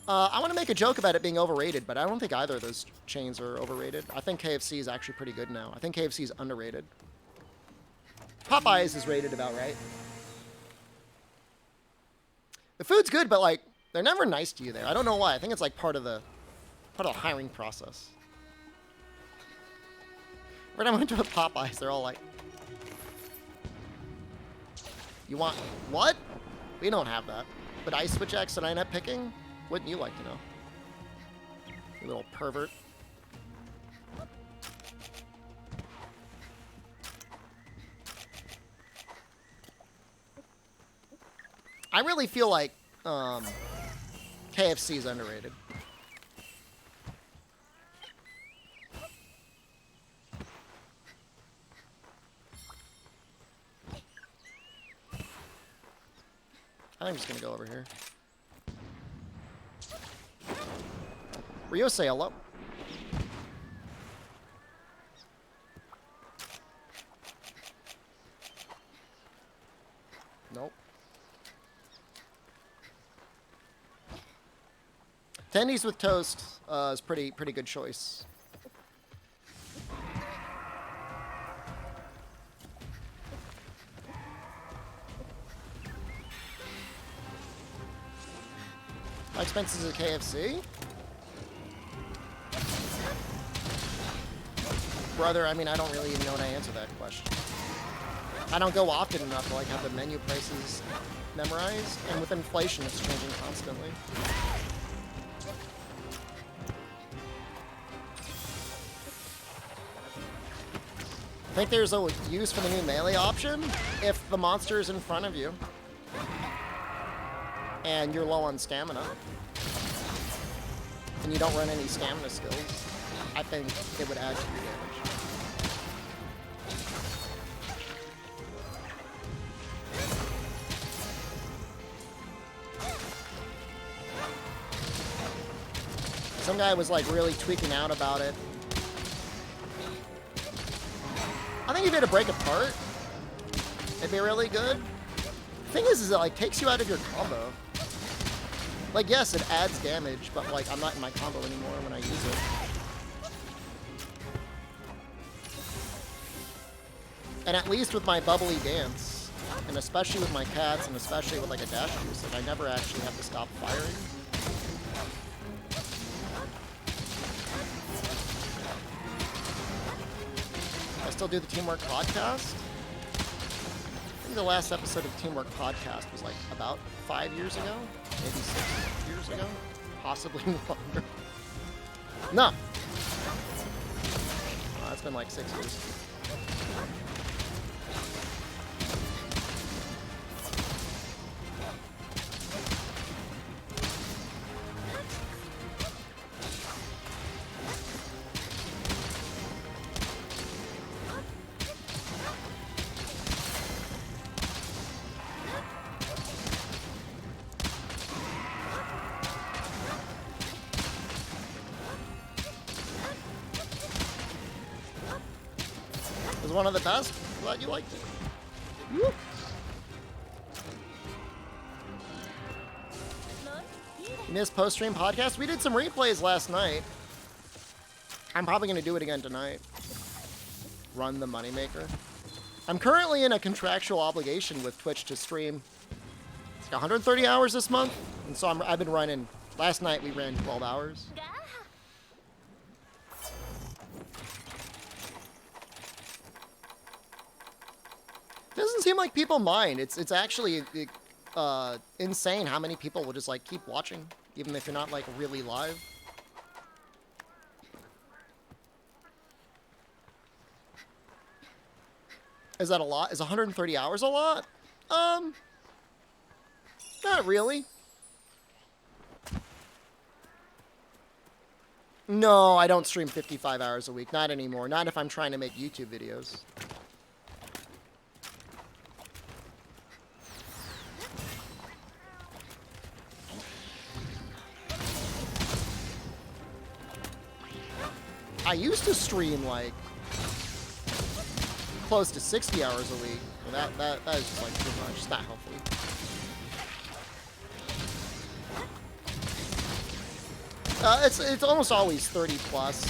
[SPEAKER 1] I want to make a joke about it being overrated, but I don't think either of those chains are overrated. I think KFC is actually pretty good now. I think KFC is underrated. Popeyes is rated about right. The food's good, but like they're never nice to you there. I don't know why. I think it's like part of the hiring process. When I went to a Popeyes, they're all like, "You want what? We don't have that." But I switch X and I end up picking. Wouldn't you like to know? You little pervert. I really feel like KFC is underrated. I'm just gonna go over here. Rio, say hello. Nope. Tendies with toast is pretty good choice. How expensive is a KFC? Brother, I mean, I don't really even know how to answer that question. I don't go often enough to like have the menu prices memorized, and with inflation, it's changing constantly. I think there's a use for the new melee option if the monster is in front of you and you're low on stamina and you don't run any stamina skills. I think it would add to your damage. Some guy was like really tweaking out about it. I think if you had to break apart, it'd be really good. The thing is it like takes you out of your combo. Like, yes, it adds damage, but like I'm not in my combo anymore when I use it. And at least with my bubbly dance, and especially with my cats, and especially with like a dash juice, like I never actually have to stop firing. I still do the Teamwork Podcast. I think the last episode of the Teamwork Podcast was like about 5 years ago, maybe 6 years ago, possibly longer. No. Oh, it's been like 6 years. It was one of the best. Glad you liked it. Woo. You missed post-stream podcast? We did some replays last night. I'm probably going to do it again tonight. Run the moneymaker. I'm currently in a contractual obligation with Twitch to stream. It's like 130 hours this month. And so I've been running. Last night we ran 12 hours. Doesn't seem like people mind. It's actually insane how many people will just like keep watching, even if you're not like really live. Is that a lot? Is 130 hours a lot? Not really. No, I don't stream 55 hours a week. Not anymore. Not if I'm trying to make YouTube videos. I used to stream like close to 60 hours a week. That is just like too much. It's not healthy. It's almost always 30 plus.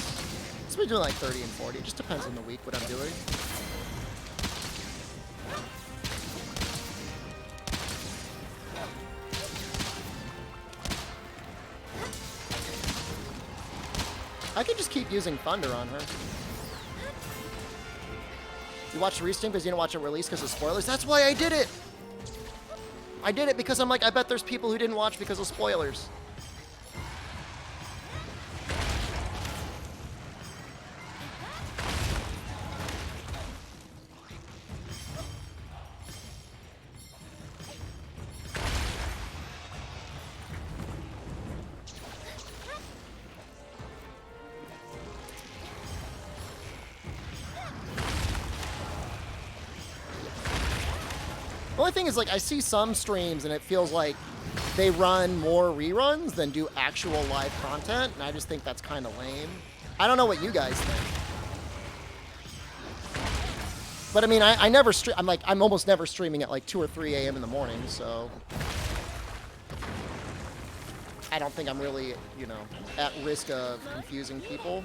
[SPEAKER 1] It's been doing like 30 and 40. It just depends on the week what I'm doing. I could just keep using Thunder on her. You watched the restream because you didn't watch it release because of spoilers? That's why I did it! I did it because I'm like, I bet there's people who didn't watch because of spoilers. The only thing is, like, I see some streams and it feels like they run more reruns than do actual live content, and I just think that's kind of lame. I don't know what you guys think. But I mean, I never stream. I'm almost never streaming at like 2 or 3 a.m. in the morning, so I don't think I'm really, you know, at risk of confusing people.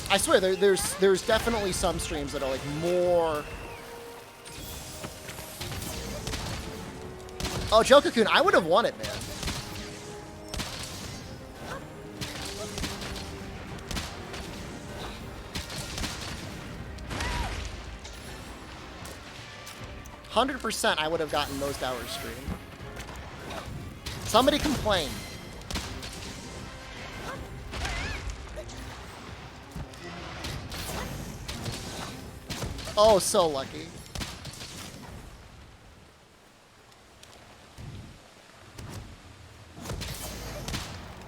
[SPEAKER 1] I swear, there's definitely some streams that are like more. Oh, Jokakun, I would have won it, man. 100% I would have gotten most hours stream. Somebody complain. Oh, so lucky.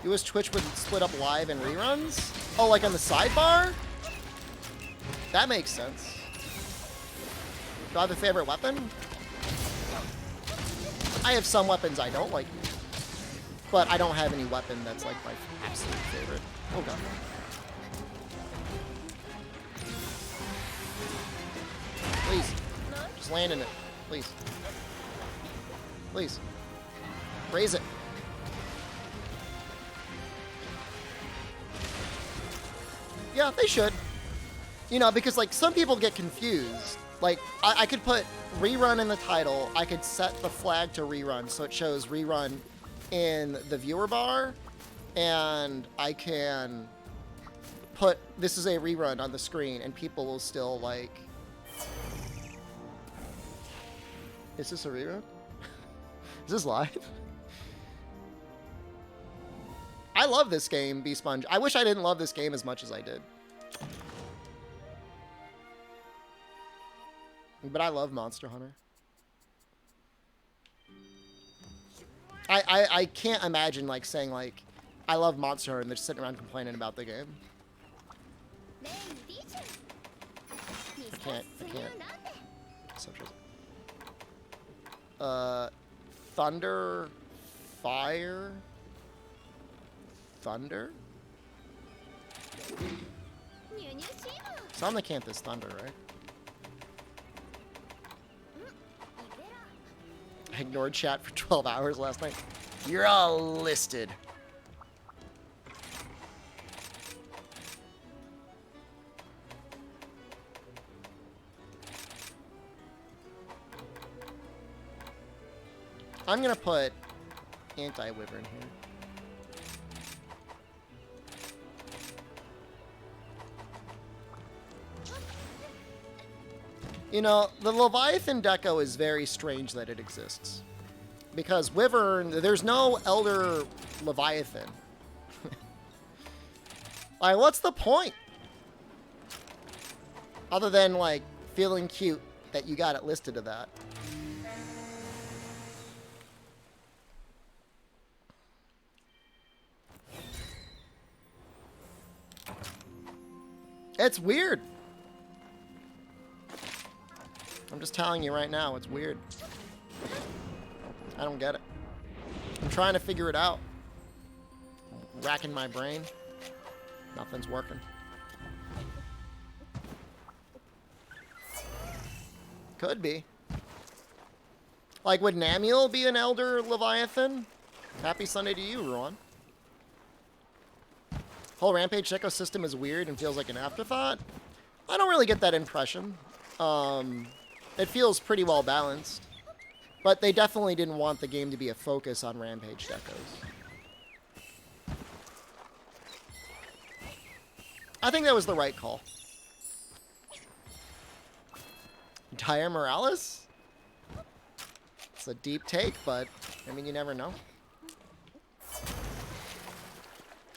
[SPEAKER 1] You wish Twitch would split up live and reruns? Oh, like on the sidebar? That makes sense. Do I have a favorite weapon? I have some weapons I don't like, but I don't have any weapon that's like my absolute favorite. Oh god. Please. Just land in it. Please. Please. Raise it. Yeah, they should. You know, because like some people get confused. Like I could put rerun in the title. I could set the flag to rerun so it shows rerun in the viewer bar, and I can put this is a rerun on the screen, and people will still like. Is this a rerun? Is this live? I love this game, B-Sponge. I wish I didn't love this game as much as I did. But I love Monster Hunter. I can't imagine like saying like I love Monster Hunter and they're sitting around complaining about the game. I can't. Such as Thunder, Fire, Thunder. Some can't this Thunder, right? I ignored chat for 12 hours last night. You're all listed. I'm gonna put anti-wyvern here. You know, the Leviathan deco is very strange that it exists. Because Wyvern, there's no Elder Leviathan. Like, what's the point? Other than, like, feeling cute that you got it listed to that. It's weird. I'm just telling you right now, it's weird. I don't get it. I'm trying to figure it out. Racking my brain. Nothing's working. Could be. Like, would Namiel be an Elder Leviathan? Happy Sunday to you, Ruan. Whole Rampage ecosystem is weird and feels like an afterthought. I don't really get that impression. It feels pretty well balanced. But they definitely didn't want the game to be a focus on Rampage decos. I think that was the right call. Dire Morales? It's a deep take, but I mean, you never know.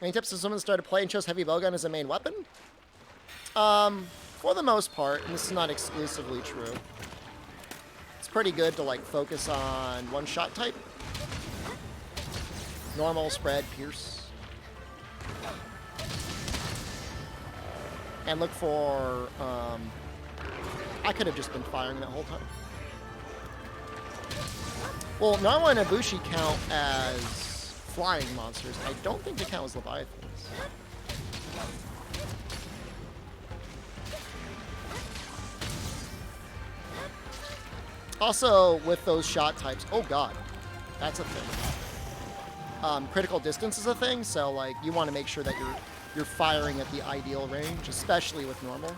[SPEAKER 1] Any tips if someone started to play and chose heavy bowgun as a main weapon? For the most part, and this is not exclusively true, it's pretty good to like focus on one-shot type. Normal, spread, pierce. And look for, I could have just been firing that whole time. Well, Narwa and Ibushi count as flying monsters. I don't think they count as Leviathans. Also, with those shot types, oh god, that's a thing. Critical distance is a thing, so like you want to make sure that you're firing at the ideal range, especially with normal.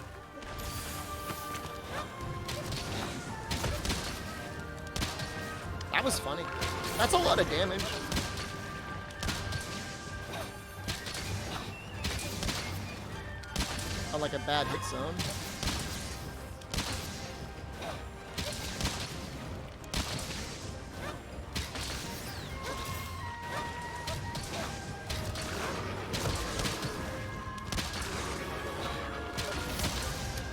[SPEAKER 1] That was funny. That's a lot of damage. On like a bad hit zone.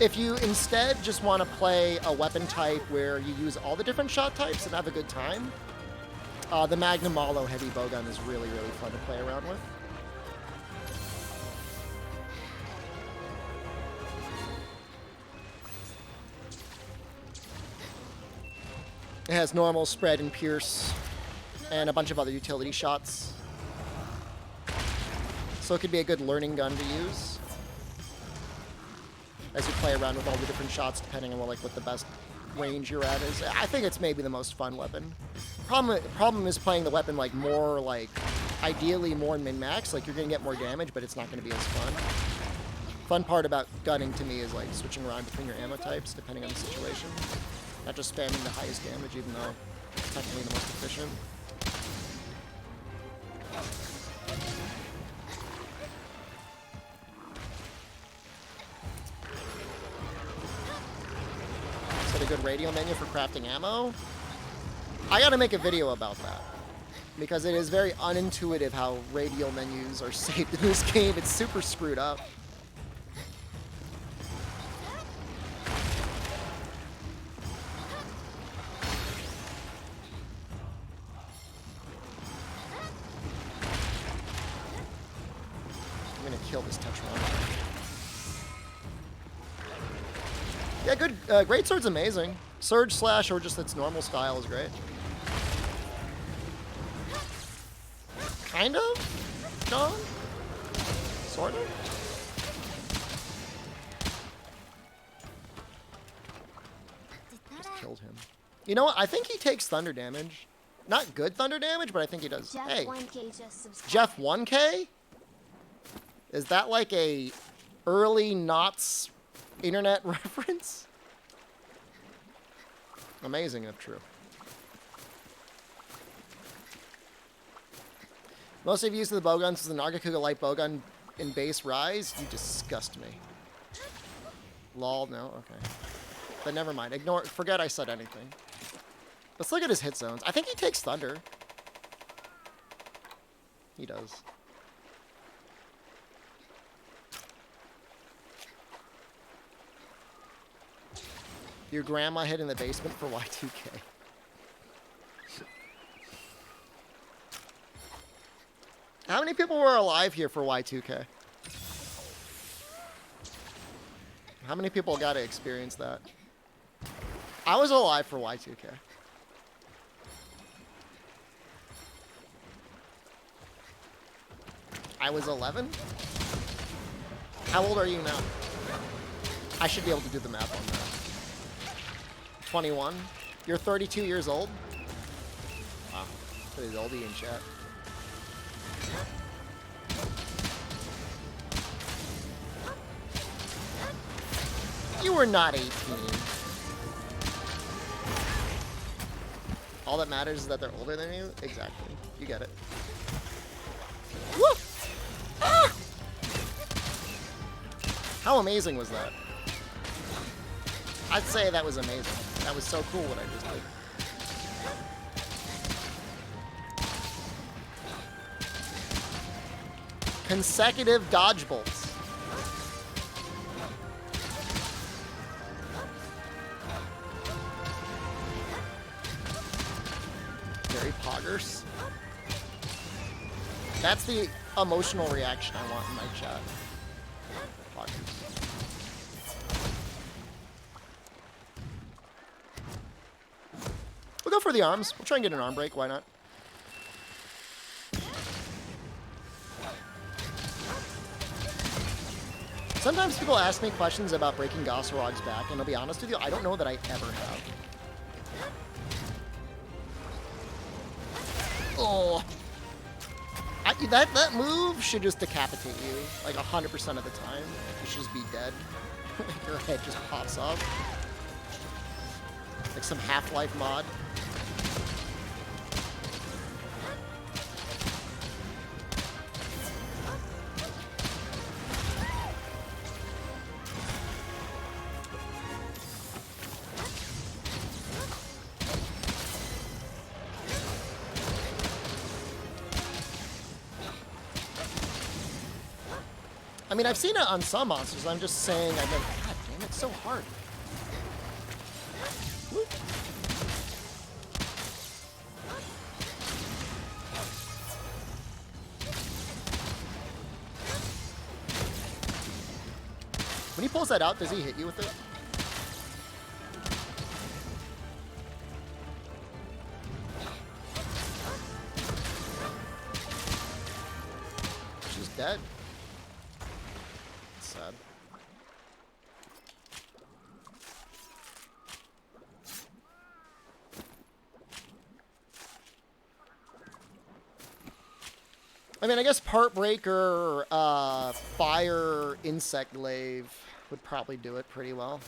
[SPEAKER 1] If you instead just want to play a weapon type where you use all the different shot types and have a good time, the Magnum Malo heavy bowgun is really, really fun to play around with. It has normal, spread, and pierce, and a bunch of other utility shots. So it could be a good learning gun to use as you play around with all the different shots, depending on what the best range you're at is. I think it's maybe the most fun weapon. Problem is playing the weapon more ideally more min-max. Like, you're gonna get more damage, but it's not gonna be as fun. Fun part about gunning to me is switching around between your ammo types depending on the situation. Not just spamming the highest damage, even though it's technically the most efficient. Is that a good radio menu for crafting ammo? I gotta make a video about that, because it is very unintuitive how radial menus are saved in this game. It's super screwed up. I'm gonna kill this touch one. Yeah, good. Great Sword's amazing. Surge slash or just its normal style is great. Kind of? John? Sort of? Just killed him. You know what? I think he takes thunder damage. Not good thunder damage, but I think he does.
[SPEAKER 2] Jeff
[SPEAKER 1] Hey,
[SPEAKER 2] 1K just subscribed.
[SPEAKER 1] Jeff 1K? Is that like a early knots internet reference? Amazing if true. Most of use of the bowguns is the Nagakuga light bowgun in base rise. You disgust me. Lol, no? Okay. But never mind. Ignore, forget I said anything. Let's look at his hit zones. I think he takes thunder. He does. Your grandma hid in the basement for Y2K. How many people were alive here for Y2K? How many people got to experience that? I was alive for Y2K. I was 11? How old are you now? I should be able to do the math on that. 21? You're 32 years old? Wow. Pretty oldie in chat. You were not 18. All that matters is that they're older than you? Exactly. You get it. Woo! Ah! How amazing was that? I'd say that was amazing. That was so cool what I just did. Consecutive dodge bolts. Very poggers. That's the emotional reaction I want in my chat. Poggers. We'll go for the arms. We'll try and get an arm break. Why not? Sometimes people ask me questions about breaking Gossarog's back, and I'll be honest with you, I don't know that I ever have. Oh. That move should just decapitate you, like 100% of the time. You should just be dead. Your head just pops off. Like some Half-Life mod. I mean, I've seen it on some monsters. I'm just saying I've never... God damn it, It's so hard. Whoop. When he pulls that out, does he hit you with it? She's dead. That's sad. I mean, I guess Part Breaker, Fire Insect Glaive would probably do it pretty well.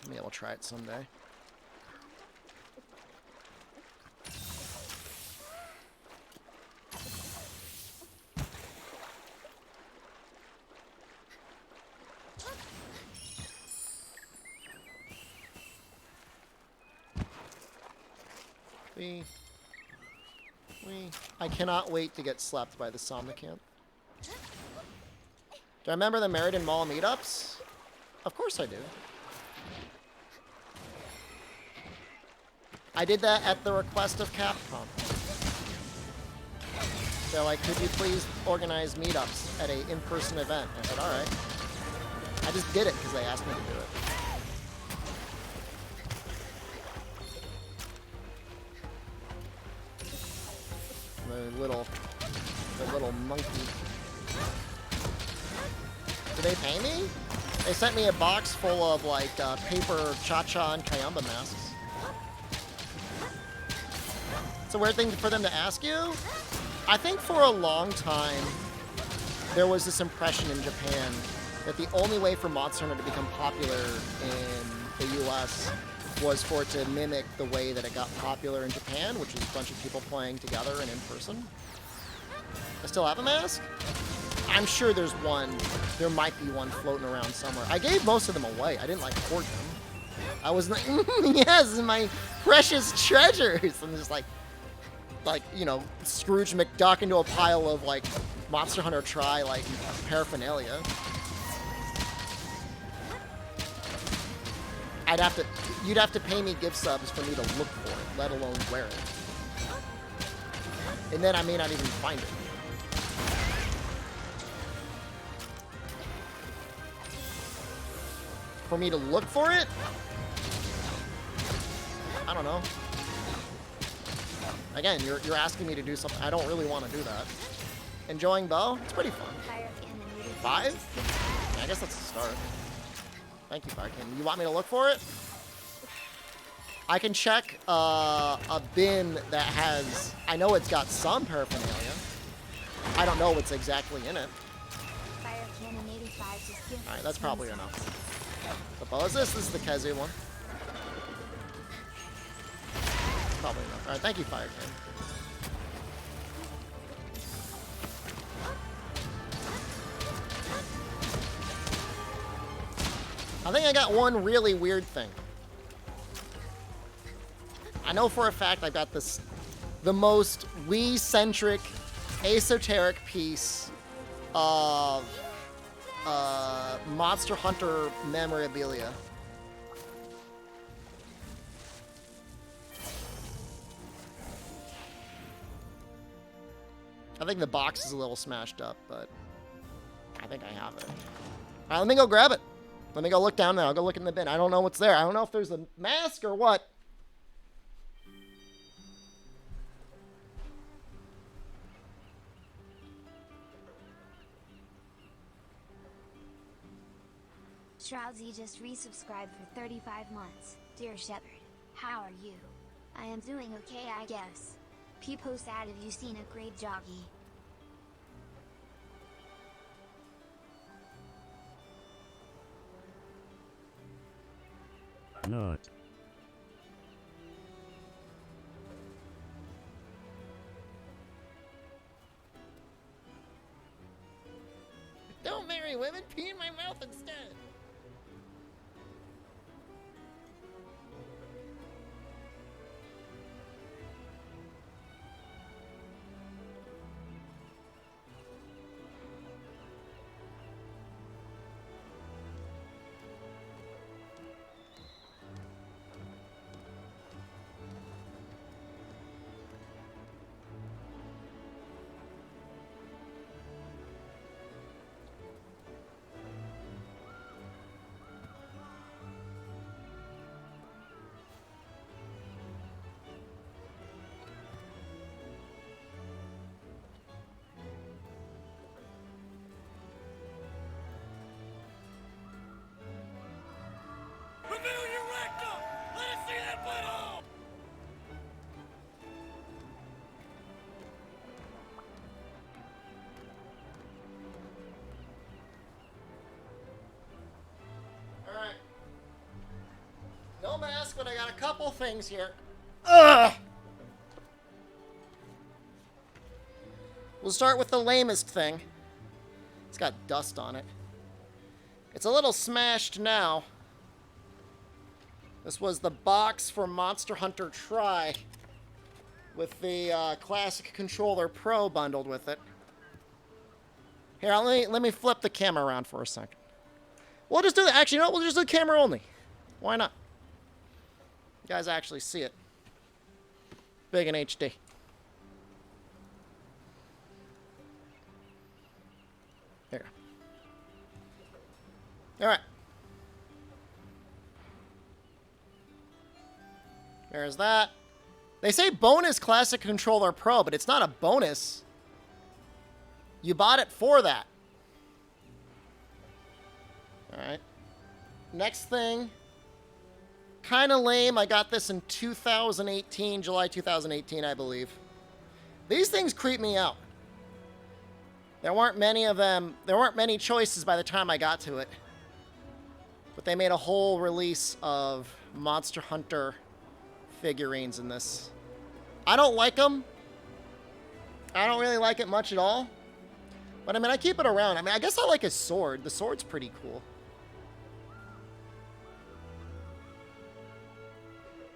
[SPEAKER 1] Maybe I'll try it someday. I cannot wait to get slept by the Somnicant. Do I remember the Meriden Mall meetups? Of course I do. I did that at the request of Capcom. They're like, could you please organize meetups at an in-person event? I said, alright. I just did it because they asked me to do it. The little monkey. Did they pay me? They sent me a box full of like paper Cha-Cha and Kayamba masks. It's a weird thing for them to ask you. I think for a long time there was this impression in Japan that the only way for Monster Hunter to become popular in the US was for it to mimic the way that it got popular in Japan, which was a bunch of people playing together and in person. I still have a mask? I'm sure there's one. There might be one floating around somewhere. I gave most of them away. I didn't like hoard them. I was like, yes, my precious treasures. I'm just like, you know, Scrooge McDuck into a pile of like Monster Hunter Tri like paraphernalia. You'd have to pay me gift subs for me to look for it, let alone wear it. And then I may not even find it. For me to look for it? I don't know. Again, you're asking me to do something. I don't really want to do that. Enjoying bow? It's pretty fun. 5? Yeah, I guess that's a start. Thank you, Firekin. You want me to look for it? I can check a bin that has... I know it's got some paraphernalia. I don't know what's exactly in it. Alright, that's probably enough. What bow is this? This is the Kazoo one. Probably enough. Alright, thank you, Firekin. I think I got one really weird thing. I know for a fact I got this, the most Wii-centric, esoteric piece of Monster Hunter memorabilia. I think the box is a little smashed up, but I think I have it. All right, let me go grab it. Let me go look down there. I'll go look in the bin. I don't know what's there. I don't know if there's a mask or what.
[SPEAKER 2] Shroudsy just resubscribed for 35 months. Dear Shepard, how are you? I am doing okay, I guess. People sad, have you seen a great jockey?
[SPEAKER 3] Not.
[SPEAKER 1] Don't marry women, pee in my mouth instead.
[SPEAKER 3] Reveal your rectum! Let us see that butthole!
[SPEAKER 1] Alright. No mask, but I got a couple things here. Ugh! We'll start with the lamest thing. It's got dust on it. It's a little smashed now. This was the box for Monster Hunter Tri with the Classic Controller Pro bundled with it. Here, let me flip the camera around for a second. We'll just do that. Actually, no, we'll just do camera only. Why not? You guys actually see it. Big in HD. Here. All right. There's that. They say bonus Classic Controller Pro, but it's not a bonus. You bought it for that. All right. Next thing. Kind of lame. I got this in 2018, July 2018, I believe. These things creep me out. There weren't many of them. There weren't many choices by the time I got to it. But they made a whole release of Monster Hunter figurines in this. I don't like them. I don't really like it much at all. But I mean, I keep it around. I mean, I guess I like his sword. The sword's pretty cool.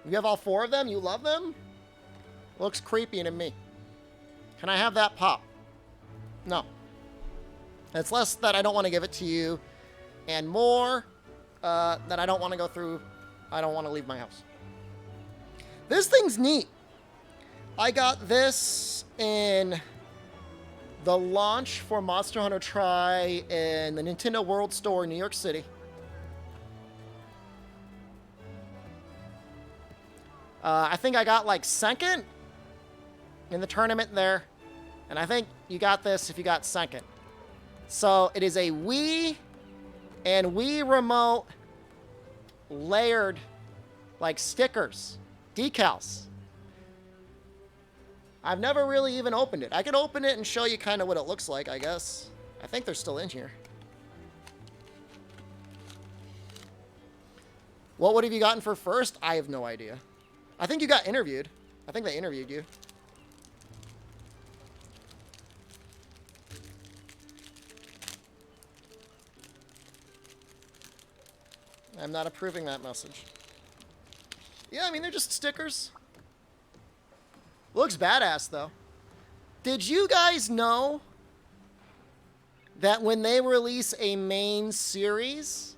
[SPEAKER 1] You have all four of them? You love them? Looks creepy to me. Can I have that pop? No. It's less that I don't want to give it to you, and more that I don't want to go through. I don't want to leave my house. This thing's neat. I got this in the launch for Monster Hunter Tri in the Nintendo World Store in New York City. I think I got like second in the tournament there. And I think you got this if you got second. So it is a Wii and Wii Remote layered like stickers, decals. I've never really even opened it. I could open it and show you kind of what it looks like, I guess. I think they're still in here. What have you gotten for first? I have no idea. I think you got interviewed. I think they interviewed you. I'm not approving that message. Yeah, I mean, they're just stickers. Looks badass, though. Did you guys know that when they release a main series,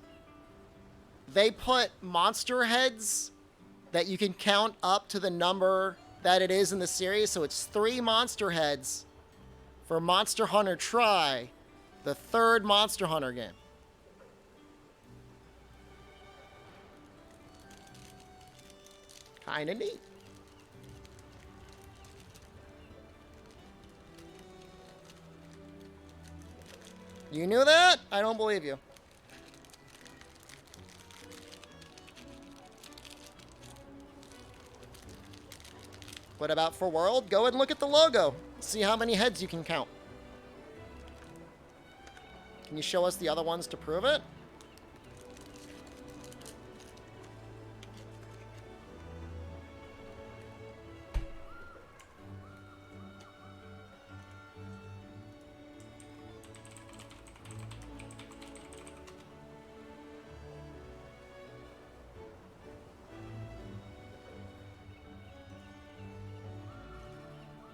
[SPEAKER 1] they put monster heads that you can count up to the number that it is in the series? So it's 3 monster heads for Monster Hunter Tri, the 3rd Monster Hunter game. Kinda neat. You knew that? I don't believe you. What about for World? Go and look at the logo. See how many heads you can count. Can you show us the other ones to prove it?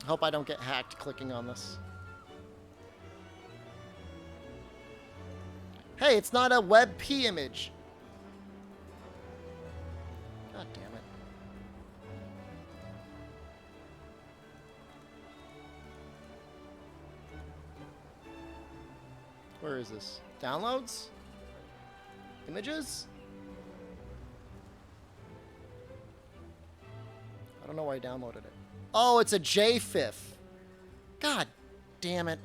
[SPEAKER 1] Hope I don't get hacked clicking on this. Hey, it's not a WebP image. God damn it. Where is this? Downloads? Images? I don't know why I downloaded it. Oh, it's a JFIF. God damn it.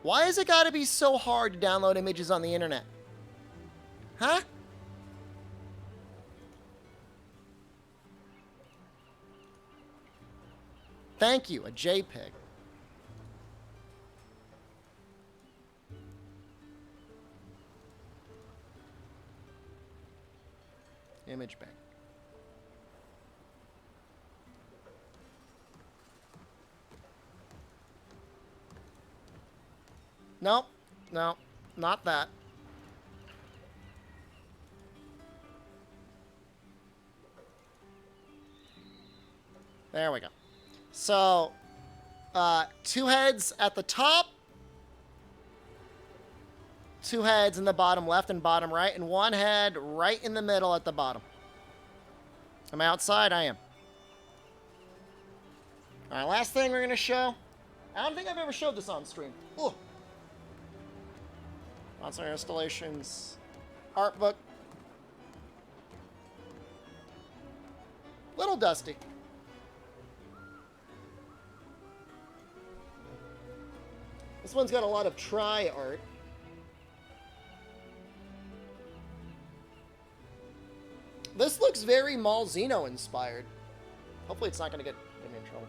[SPEAKER 1] Why has it got to be so hard to download images on the internet? Huh? Thank you, a JPEG. Image bank. Nope. No, not that. There we go. So, 2 heads at the top, 2 heads in the bottom left and bottom right, and 1 head right in the middle at the bottom. Am I outside? I am. All right, last thing we're going to show. I don't think I've ever showed this on stream. Ooh. Monster Installations art book. Little dusty. This one's got a lot of try art. This looks very Malzeno inspired. Hopefully it's not going to get me in trouble.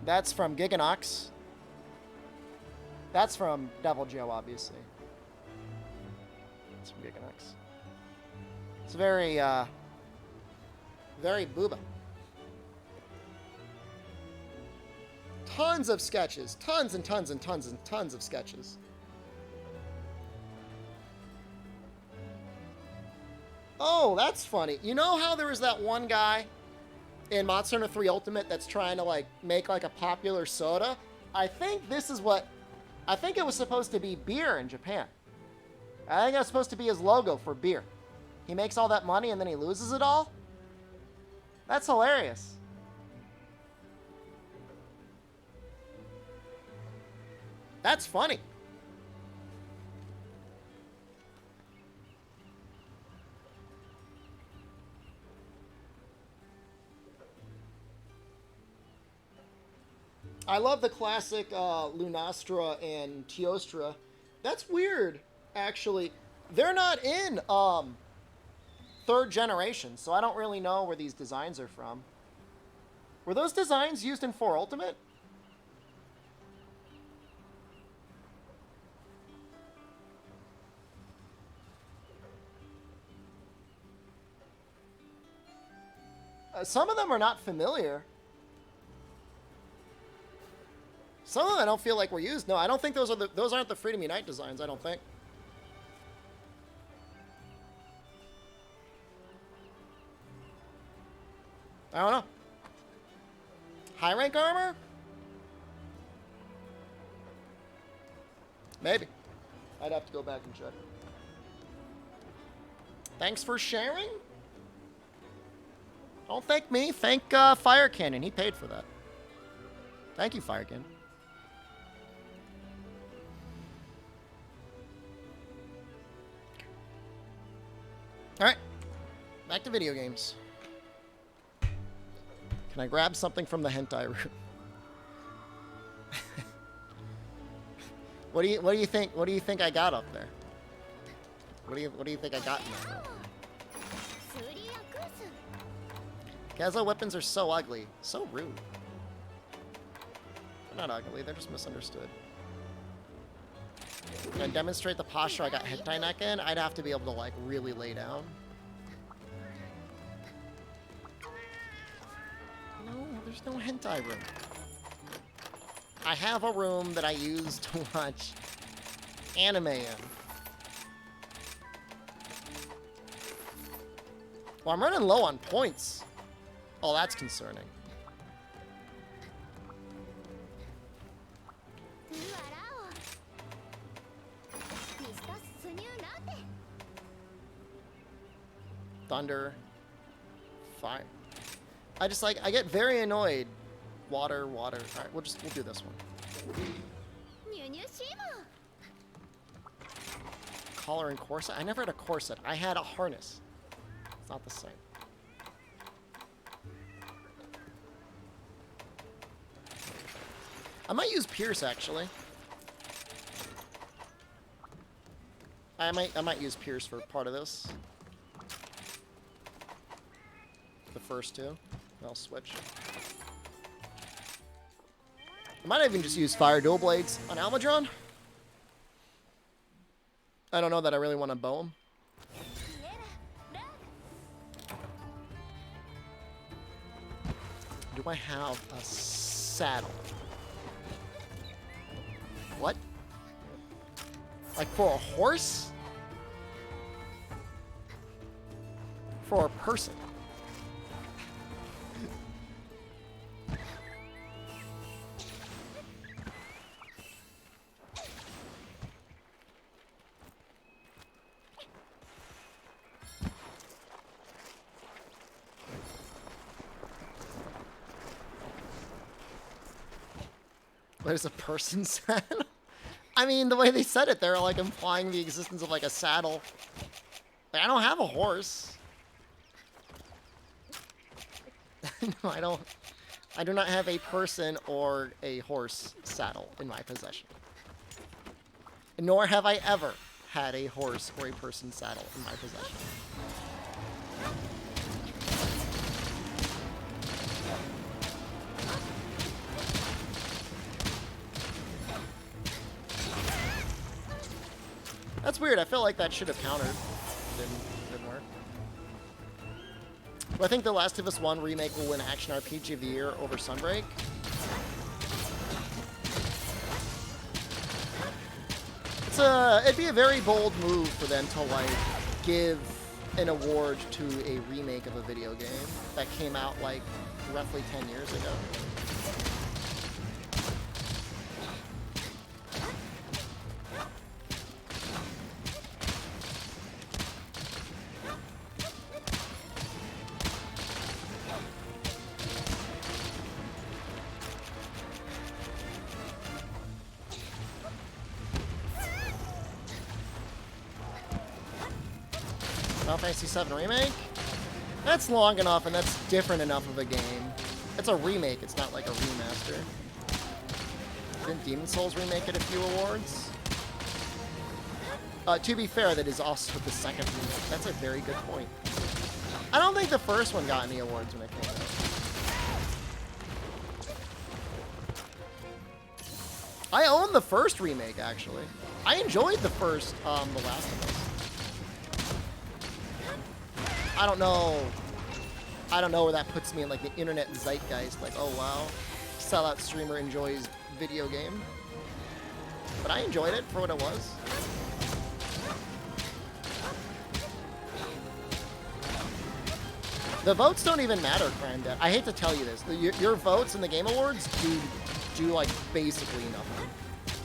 [SPEAKER 1] That's from Giganox. That's from Devil Joe, obviously. It's from Giganox. It's very, very booba. Tons of sketches. Tons and tons and tons and tons of sketches. Oh, that's funny. You know how there was that one guy in Monster Hunter 3 Ultimate that's trying to, like, make, like, a popular soda? I think this is what... I think it was supposed to be beer in Japan. I think it was supposed to be his logo for beer. He makes all that money and then he loses it all? That's hilarious. That's funny. I love the classic Lunastra and Teostra. That's weird, actually. They're not in 3rd generation, so I don't really know where these designs are from. Were those designs used in 4 Ultimate? Some of them are not familiar. Some of them I don't feel like were used. No, I don't think those aren't the Freedom Unite designs, I don't think. I don't know. High rank armor? Maybe. I'd have to go back and check. Thanks for sharing? Don't thank me. Thank Fire Cannon. He paid for that. Thank you, Fire Cannon. Alright. Back to video games. Can I grab something from the hentai room? What do you think I got up there? What do you think I got in that room? Gazo weapons are so ugly. So rude. They're not ugly, they're just misunderstood. Can I demonstrate the posture I got hentai neck in? I'd have to be able to, like, really lay down. No, there's no hentai room. I have a room that I use to watch anime in. Well, I'm running low on points. Oh, that's concerning. Thunder. Fire. I get very annoyed. Water. Alright, we'll do this one. Collar and corset? I never had a corset. I had a harness. It's not the same. I might use Pierce, actually. I might use Pierce for part of this. first two. I'll switch. I might even just use Fire Dual Blades on Almadron. I don't know that I really want to bow him. Do I have a saddle? What? Like for a horse? For a person? There's a person saddle? I mean, the way they said it, they're like implying the existence of like a saddle. Like, I don't have a horse. No, I don't. I do not have a person or a horse saddle in my possession. Nor have I ever had a horse or a person saddle in my possession. That's weird. I feel like that should have countered. Didn't work. Well, I think The Last of Us 1 remake will win Action RPG of the Year over Sunbreak. It'd be a very bold move for them to like give an award to a remake of a video game that came out like roughly 10 years ago. Final Fantasy VII Remake? That's long enough and that's different enough of a game. It's a remake, it's not like a remaster. Didn't Demon Souls remake get a few awards? To be fair, that is also the second remake. That's a very good point. I don't think the first one got any awards when it came out. I own the first remake, actually. I enjoyed the first, The Last of Us. I don't know where that puts me in like the internet zeitgeist. Like, oh wow, sellout streamer enjoys video game. But I enjoyed it for what it was. The votes don't even matter, Crime Debt. I hate to tell you this. Your votes in the Game Awards do like basically nothing.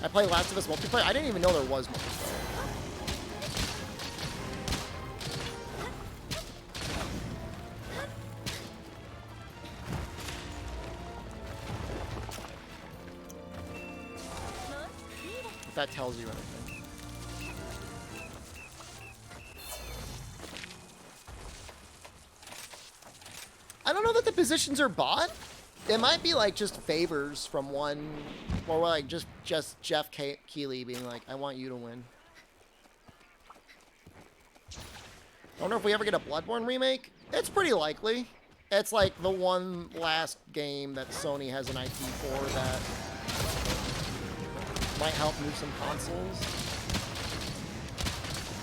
[SPEAKER 1] I play Last of Us multiplayer. I didn't even know there was multiplayer. If that tells you anything. I don't know that the positions are bought. It might be like just favors from one, or like just Jeff Keighley being like, I want you to win. I wonder if we ever get a Bloodborne remake. It's pretty likely. It's like the one last game that Sony has an IP for that might help move some consoles.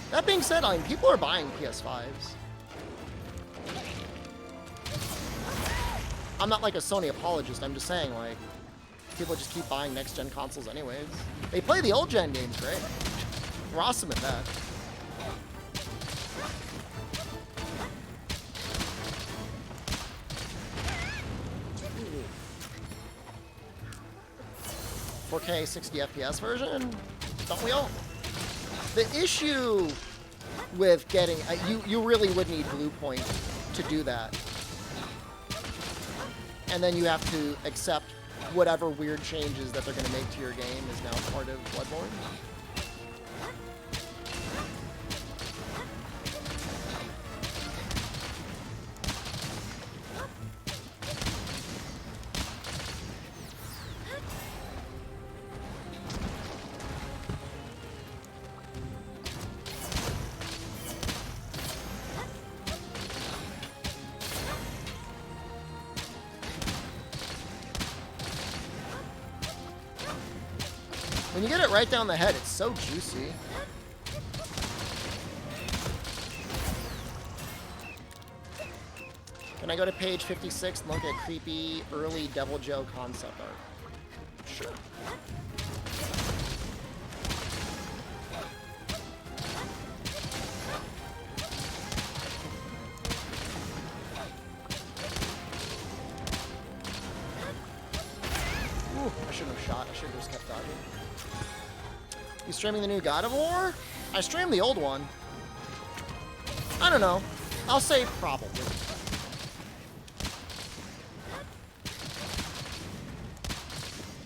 [SPEAKER 1] That being said, I mean, people are buying PS5s. I'm not like a Sony apologist. I'm just saying, like, people just keep buying next-gen consoles anyways. They play the old-gen games great. We're awesome at that. Ooh. 4K 60 FPS version? Don't we all? The issue with getting... you really would need Bluepoint to do that. And then you have to accept whatever weird changes that they're going to make to your game is now part of Bloodborne. When you get it right down the head, it's so juicy. Can I go to page 56 and look at creepy early Devil Joe concept art? Sure. Ooh, I shouldn't have shot. I should have just kept dodging. You streaming the new God of War? I streamed the old one. I don't know. I'll say probably.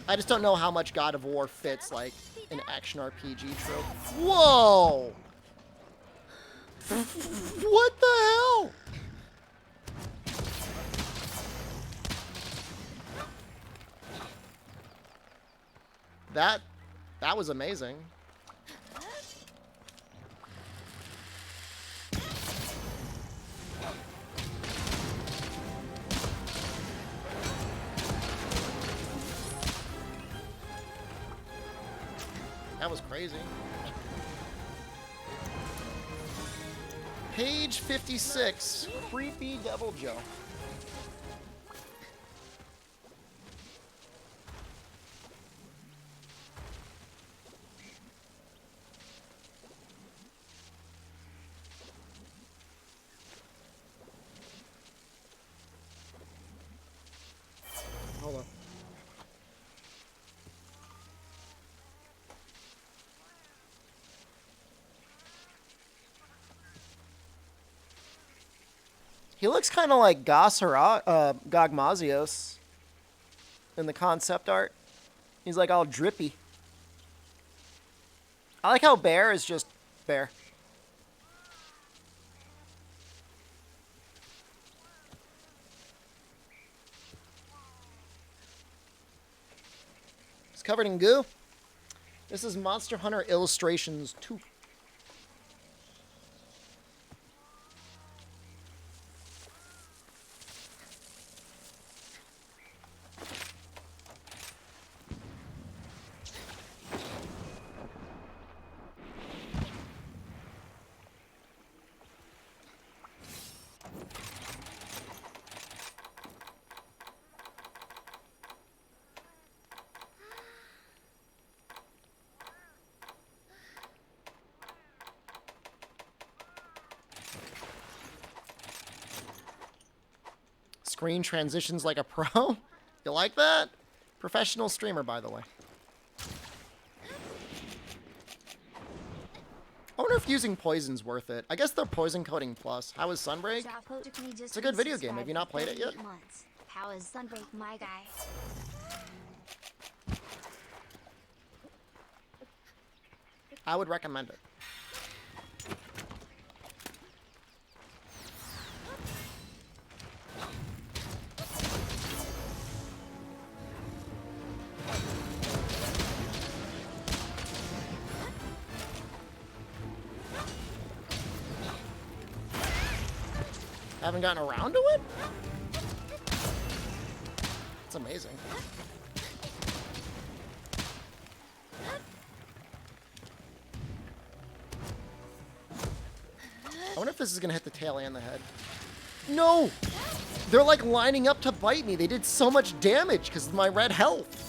[SPEAKER 1] I just don't know how much God of War fits, like, an action RPG trope. Whoa! What the hell? That was amazing. That was crazy. Page 56, Creepy Devil Joe. Hold on. He looks kind of like Gogmazios in the concept art. He's like all drippy. I like how Bear is just Bear. It's covered in goo. This is Monster Hunter Illustrations 2. Screen transitions like a pro. You like that? Professional streamer, by the way. I wonder if using poison's worth it. I guess they're poison coating plus. How is Sunbreak? It's a good video game. Have you not played it yet?
[SPEAKER 2] How is Sunbreak, my guy?
[SPEAKER 1] I would recommend it. Haven't gotten around to it? It's amazing. I wonder if this is gonna hit the tail and the head. No! They're like lining up to bite me. They did so much damage because of my red health.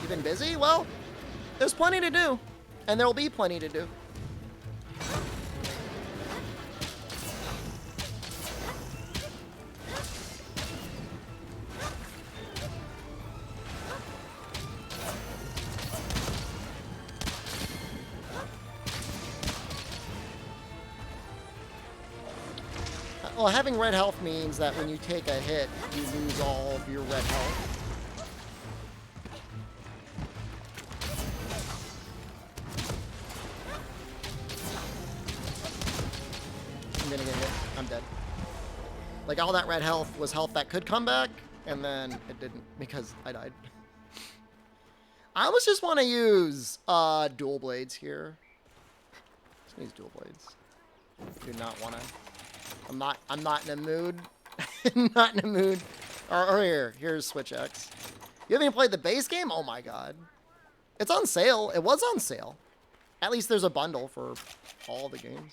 [SPEAKER 1] You been busy? Well, there's plenty to do. And there'll be plenty to do. Well, having red health means that when you take a hit, you lose all of your red health. I'm gonna get hit. I'm dead. Like, all that red health was health that could come back, and then it didn't because I died. I almost just want to use dual blades here. Let's use dual blades. Do not want to. I'm not in a mood. Not in a mood. Or here's Switch X. You haven't even played the base game? Oh my god. It's on sale. It was on sale. At least there's a bundle for all the games.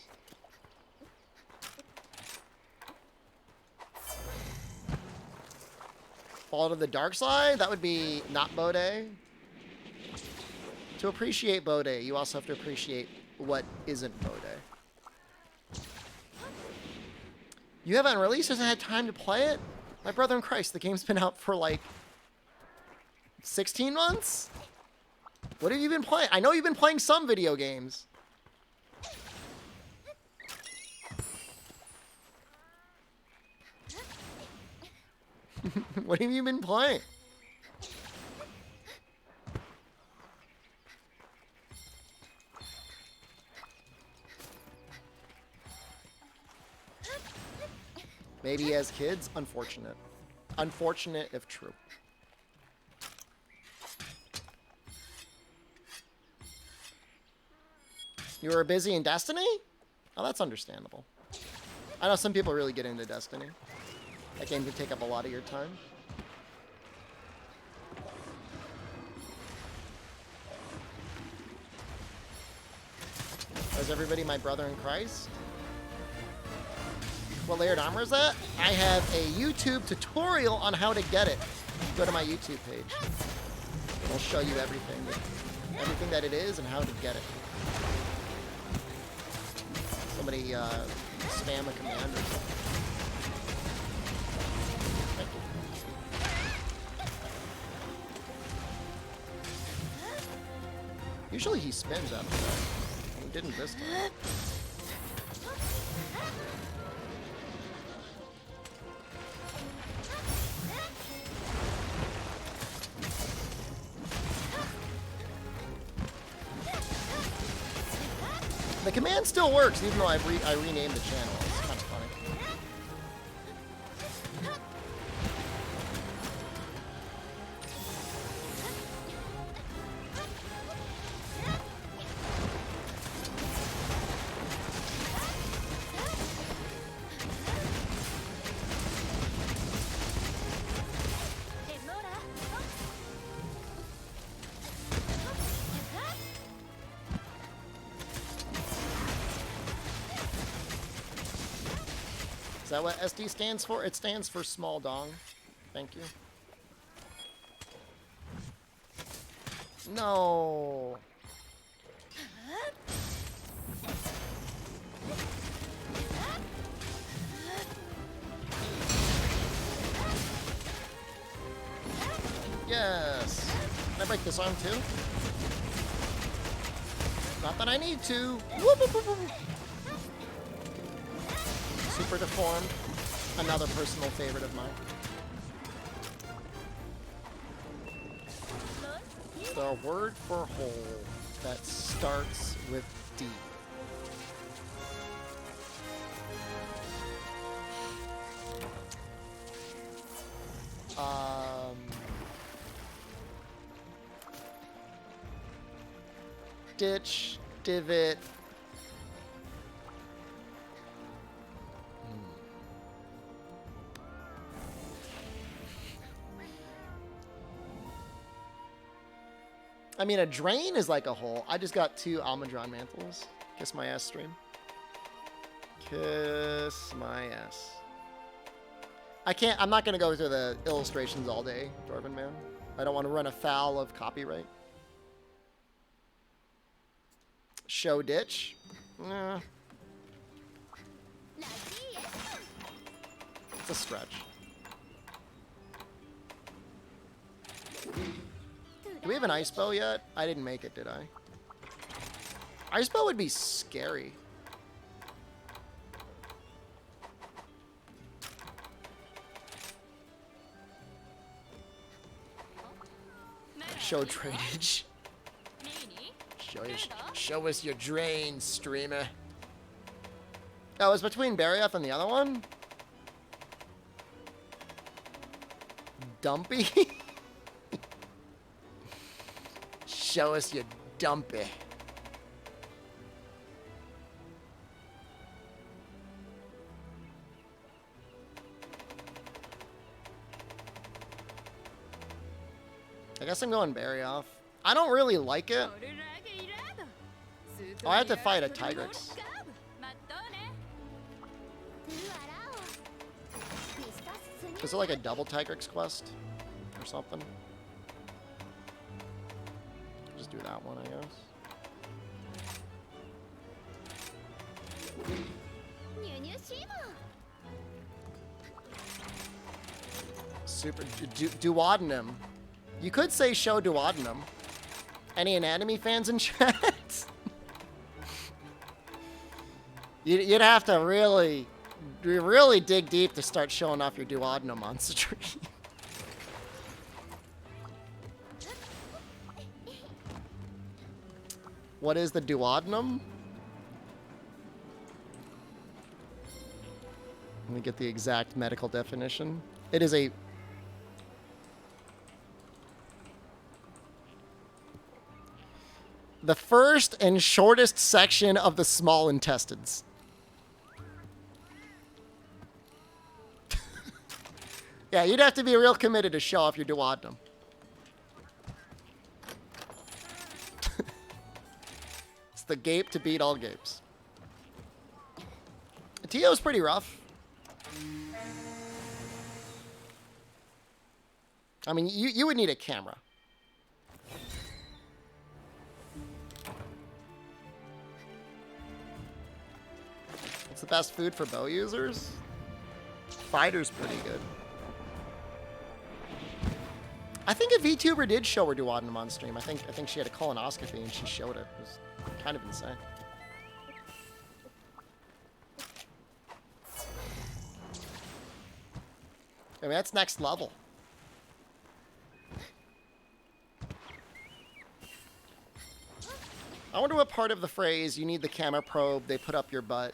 [SPEAKER 1] Fall to the dark side? That would be not Bode. To appreciate Bode, you also have to appreciate what isn't Bode. You haven't released? Hasn't had time to play it? My brother in Christ, the game's been out for like 16 months? What have you been playing? I know you've been playing some video games. What have you been playing? Maybe he has kids? Unfortunate. Unfortunate if true. You were busy in Destiny? Oh, that's understandable. I know some people really get into Destiny. That game can take up a lot of your time. Is everybody my brother in Christ? What layered armor is that? I have a YouTube tutorial on how to get it. Go to my YouTube page. It'll show you everything that it is and how to get it. Somebody spam a command or something. Thank you. Usually he spins after that. He didn't this time. The command still works, even though I renamed the channel. It's kind of funny. Is that what SD stands for? It stands for small dong. Thank you. No. Yes. Can I break this arm too? Not that I need to. Whoop, whoop, whoop, whoop. Super deformed. Another personal favorite of mine. The word for hole that starts with D. Ditch, divot. I mean, a drain is like a hole. I just got 2 Almudron mantles. Kiss my ass, stream. Kiss my ass. I'm not going to go through the illustrations all day, Dwarven Man. I don't want to run afoul of copyright. Show ditch. Nah. It's a stretch. Do we have an ice bow yet? I didn't make it, did I? Ice bow would be scary. Show drainage. Show us your drain, streamer. Oh, it's between Barioth and the other one? Dumpy? Show us your dumpy. I guess I'm going berry off. I don't really like it. Oh, I have to fight a Tigrex. Is it like a double Tigrex quest or something? Just do that one, I guess. Super duodenum. You could say show duodenum. Any anatomy fans in chat? You'd have to really dig deep to start showing off your duodenum on stream. What is the duodenum? Let me get the exact medical definition. It is the first and shortest section of the small intestines. Yeah, you'd have to be real committed to show off your duodenum. It's the gape to beat all gapes. Tio's pretty rough. I mean, you would need a camera. What's the best food for bow users? Fighter's pretty good. I think a VTuber did show her duodenum on stream. I think she had a colonoscopy and she showed it. It was kind of insane. I mean, that's next level. I wonder what part of the phrase, you need the camera probe, they put up your butt.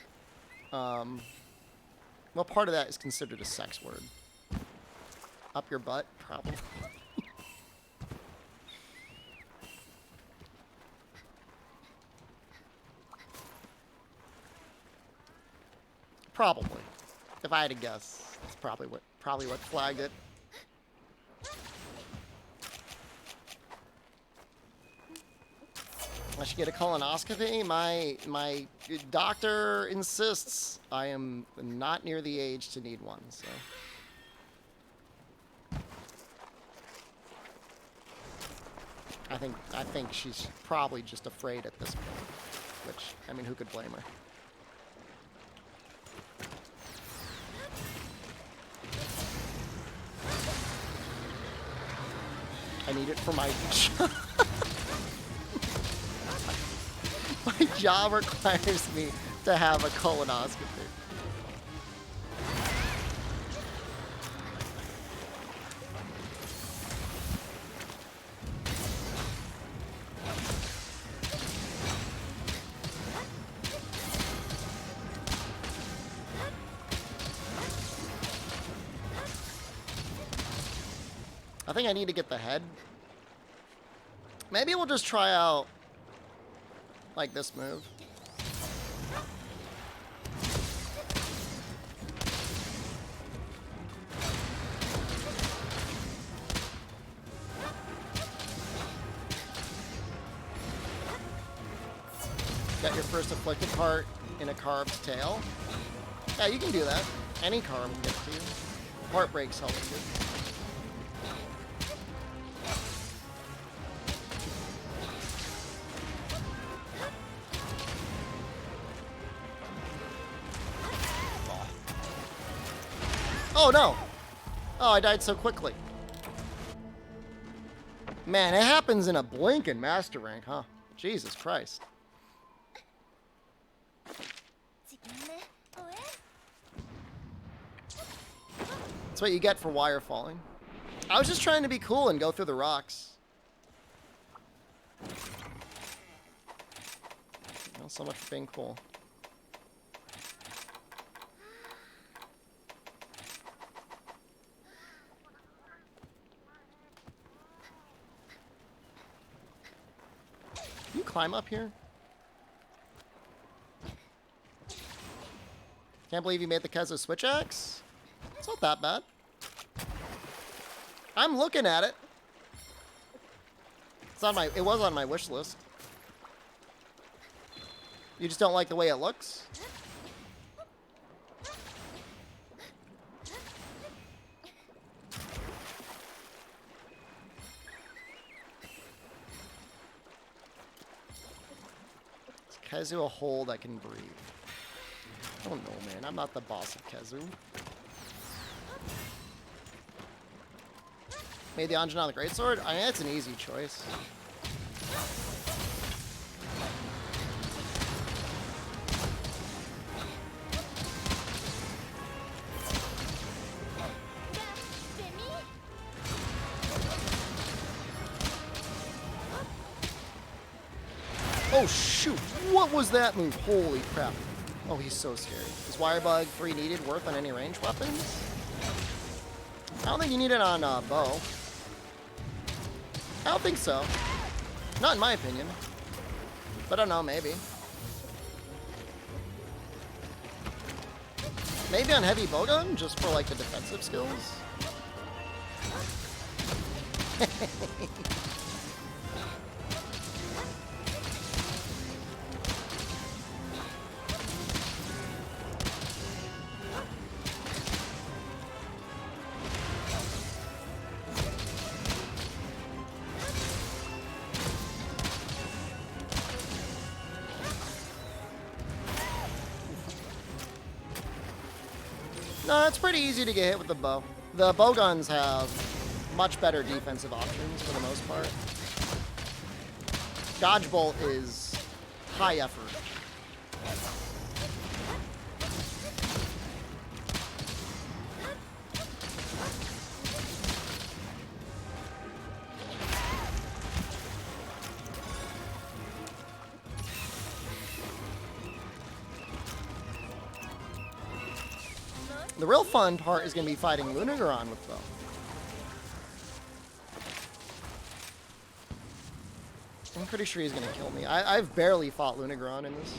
[SPEAKER 1] What part of that is considered a sex word? Up your butt? Probably. Probably. If I had to guess, that's probably what flagged it. I should get a colonoscopy. My doctor insists I am not near the age to need one, so. I think she's probably just afraid at this point. Which, I mean, who could blame her? I need it for my job. My job requires me to have a colonoscopy. I think I need to get the head. Maybe we'll just try out like this move. Got your first afflicted part in a carved tail. Yeah, you can do that. Any carve will get to you. Heartbreak's helping you. Oh no! Oh, I died so quickly. Man, it happens in a blink in Master Rank, huh? Jesus Christ. That's what you get for wire falling. I was just trying to be cool and go through the rocks. Well, so much for being cool. Can you climb up here? Can't believe you made the Kezo switch axe. It's not that bad. I'm looking at it. It's on my. It was on my wish list. You just don't like the way it looks? Is Khezu a hole that can breathe? I don't know, man. I'm not the boss of Khezu. Made the Anjana the Greatsword? I mean, that's an easy choice. Oh shoot! What was that move? Holy crap. Oh, he's so scary. Is Wirebug 3 needed worth on any ranged weapons? I don't think you need it on bow. I don't think so. Not in my opinion. But I don't know, maybe. Maybe on heavy bowgun, just for like the defensive skills. No, it's pretty easy to get hit with the bow. The bow guns have much better defensive options for the most part. Dodge bolt is high effort. The real fun part is going to be fighting Lunagoran with bow. I'm pretty sure he's going to kill me. I've barely fought Lunagoran in this.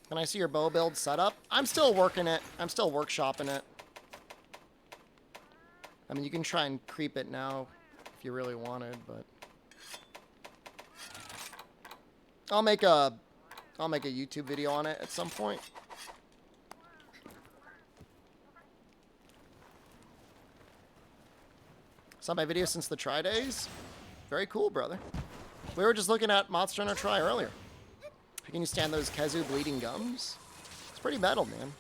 [SPEAKER 1] Can I see your bow build setup? I'm still working it. I'm still workshopping it. I mean, you can try and creep it now if you really wanted, but I'll make a YouTube video on it at some point. Saw my video since the try days. Very cool, brother. We were just looking at Monster Hunter Try earlier. Can you stand those Khezu bleeding gums? It's pretty metal, man.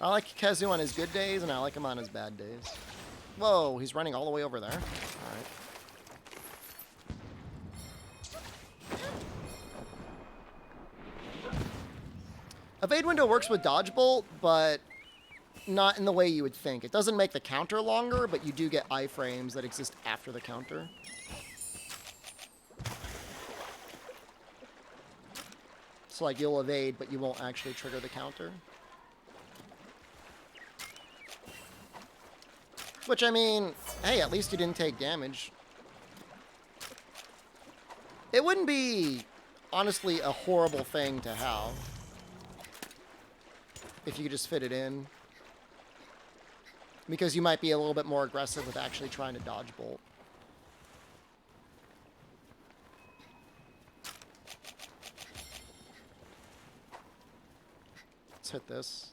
[SPEAKER 1] I like Khezu on his good days, and I like him on his bad days. Whoa, he's running all the way over there. All right. Evade window works with dodge bolt, but not in the way you would think. It doesn't make the counter longer, but you do get iframes that exist after the counter. So like you'll evade, but you won't actually trigger the counter. Which, I mean, hey, at least you didn't take damage. It wouldn't be, honestly, a horrible thing to have. If you could just fit it in. Because you might be a little bit more aggressive with actually trying to dodge bolt. Let's hit this.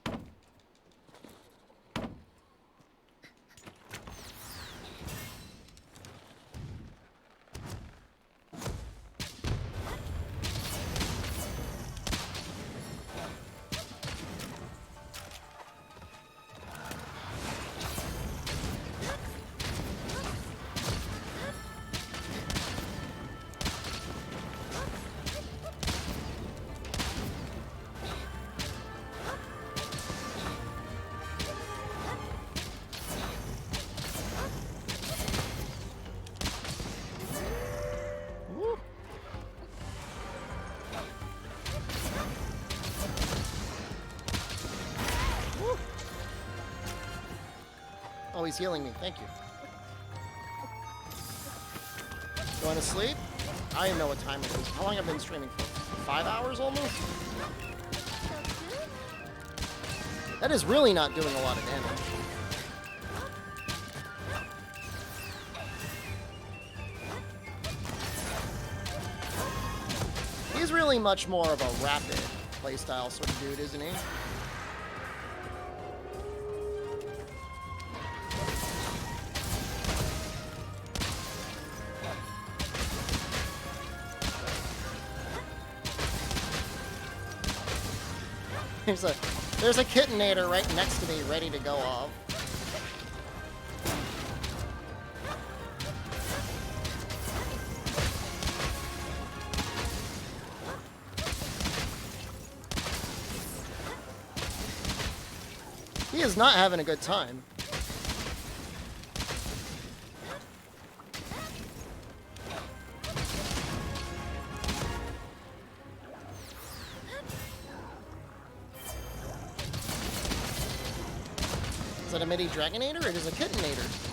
[SPEAKER 1] Oh, he's healing me. Thank you. Going to sleep? I don't even know what time it is. How long have I been streaming for? 5 hours almost? That is really not doing a lot of damage. He's really much more of a rapid playstyle sort of dude, isn't he? There's a Kittenator right next to me, ready to go off. He is not having a good time. Is that a midi Dragonator or it is a Kittenator?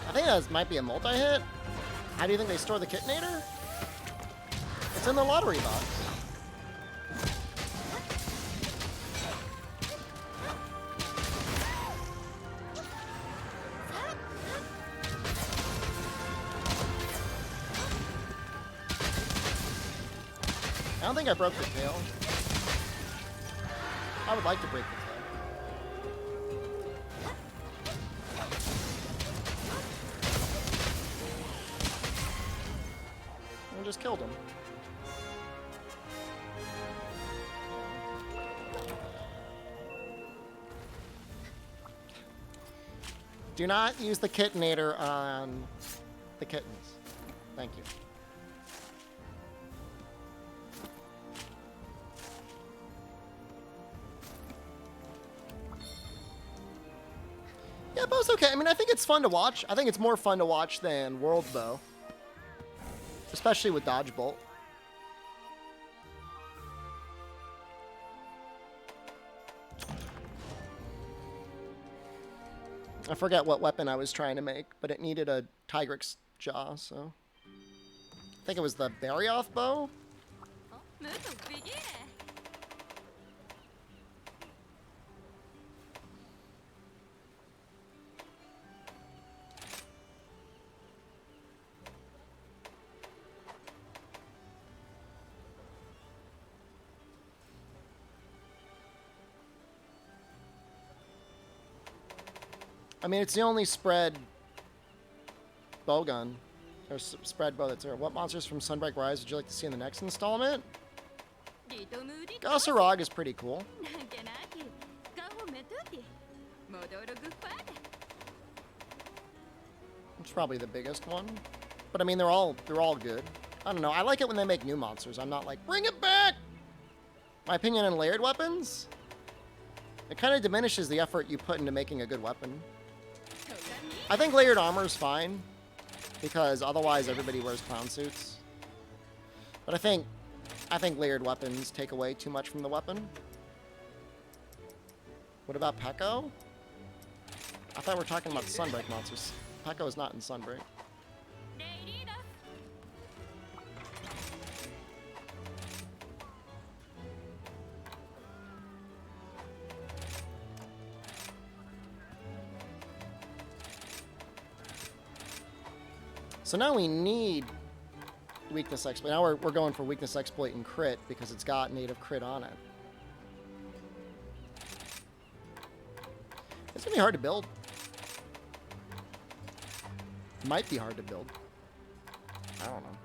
[SPEAKER 1] I think that might be a multi-hit. How do you think they store the Kittenator? It's in the lottery box. I don't think I broke the tail. I would like to break the tail. I just killed him. Do not use the Kittenator on the kittens. Thank you. Yeah, Bow's okay. I mean, I think it's fun to watch. I think it's more fun to watch than World Bow. Especially with Dodge Bolt. I forget what weapon I was trying to make, but it needed a Tigrex jaw, so... I think it was the Barioth bow? I mean, it's the only spread bow gun, or spread bow that's there. What monsters from Sunbreak Bows would you like to see in the next installment? Gossarog is pretty cool. It's probably the biggest one, but I mean, they're all good. I don't know. I like it when they make new monsters. I'm not like, bring it back. My opinion on layered weapons, it kind of diminishes the effort you put into making a good weapon. I think layered armor is fine, because otherwise everybody wears clown suits. But I think layered weapons take away too much from the weapon. What about Pekko? I thought we were talking about the Sunbreak monsters. Pekko is not in Sunbreak. So now we need weakness exploit. Now we're going for weakness exploit and crit because it's got native crit on it. It's gonna be hard to build. Might be hard to build. I don't know.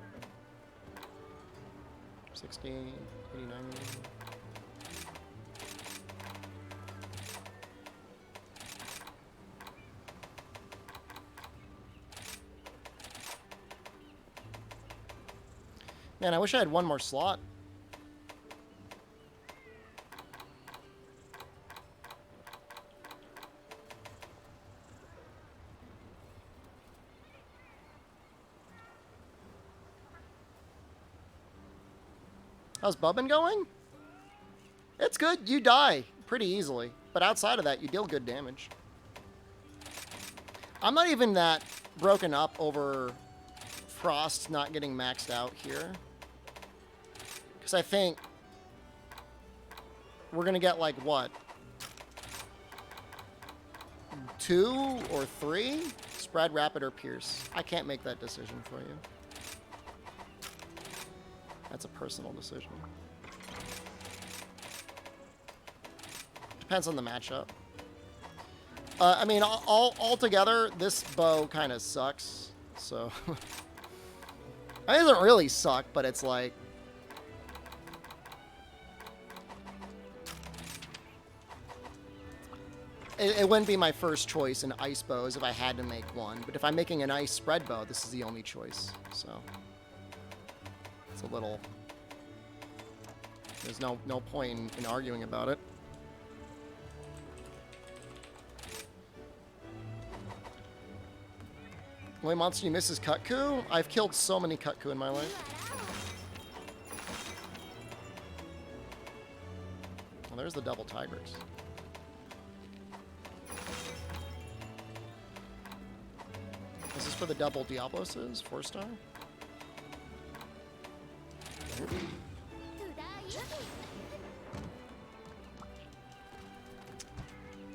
[SPEAKER 1] 60, 89. Man, I wish I had one more slot. How's Bubbin going? It's good. You die pretty easily. But outside of that, you deal good damage. I'm not even that broken up over Frost not getting maxed out here. Because I think we're going to get like, what? 2 or 3? Spread, Rapid, or Pierce. I can't make that decision for you. That's a personal decision. Depends on the matchup. I mean, all together, this bow kind of sucks. So, it doesn't really suck, but it's like, it wouldn't be my first choice in ice bows if I had to make one. But if I'm making an ice spread bow, this is the only choice. So, it's a little. There's no point in arguing about it. The only monster you miss is Kutku? I've killed so many Kutku in my life. Well, there's the double tigers. This is for the double Diabloses, 4-star.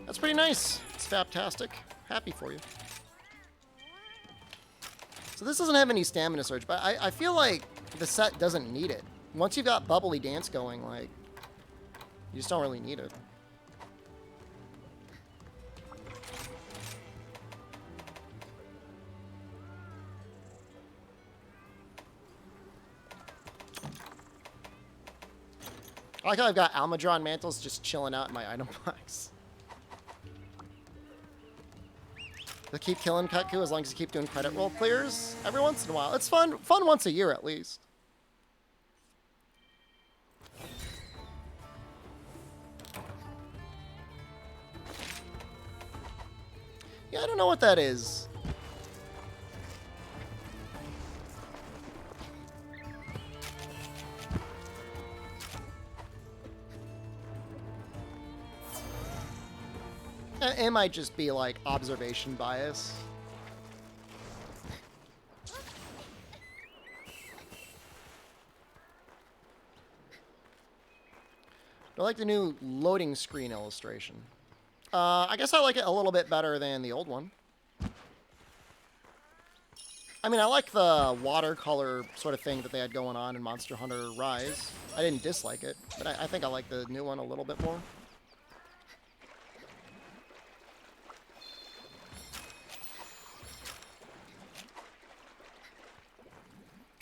[SPEAKER 1] That's pretty nice. It's fantastic. Happy for you. So this doesn't have any stamina surge, but I feel like the set doesn't need it. Once you've got Bubbly Dance going, like, you just don't really need it. I like how I've got Almadron Mantles just chilling out in my item box. They'll keep killing Kutku as long as you keep doing credit roll clears every once in a while. It's fun once a year at least. Yeah, I don't know what that is. It might just be like observation bias. I like the new loading screen illustration. I guess I like it a little bit better than the old one. I mean, I like the watercolor sort of thing that they had going on in Monster Hunter Rise. I didn't dislike it, but I think I like the new one a little bit more.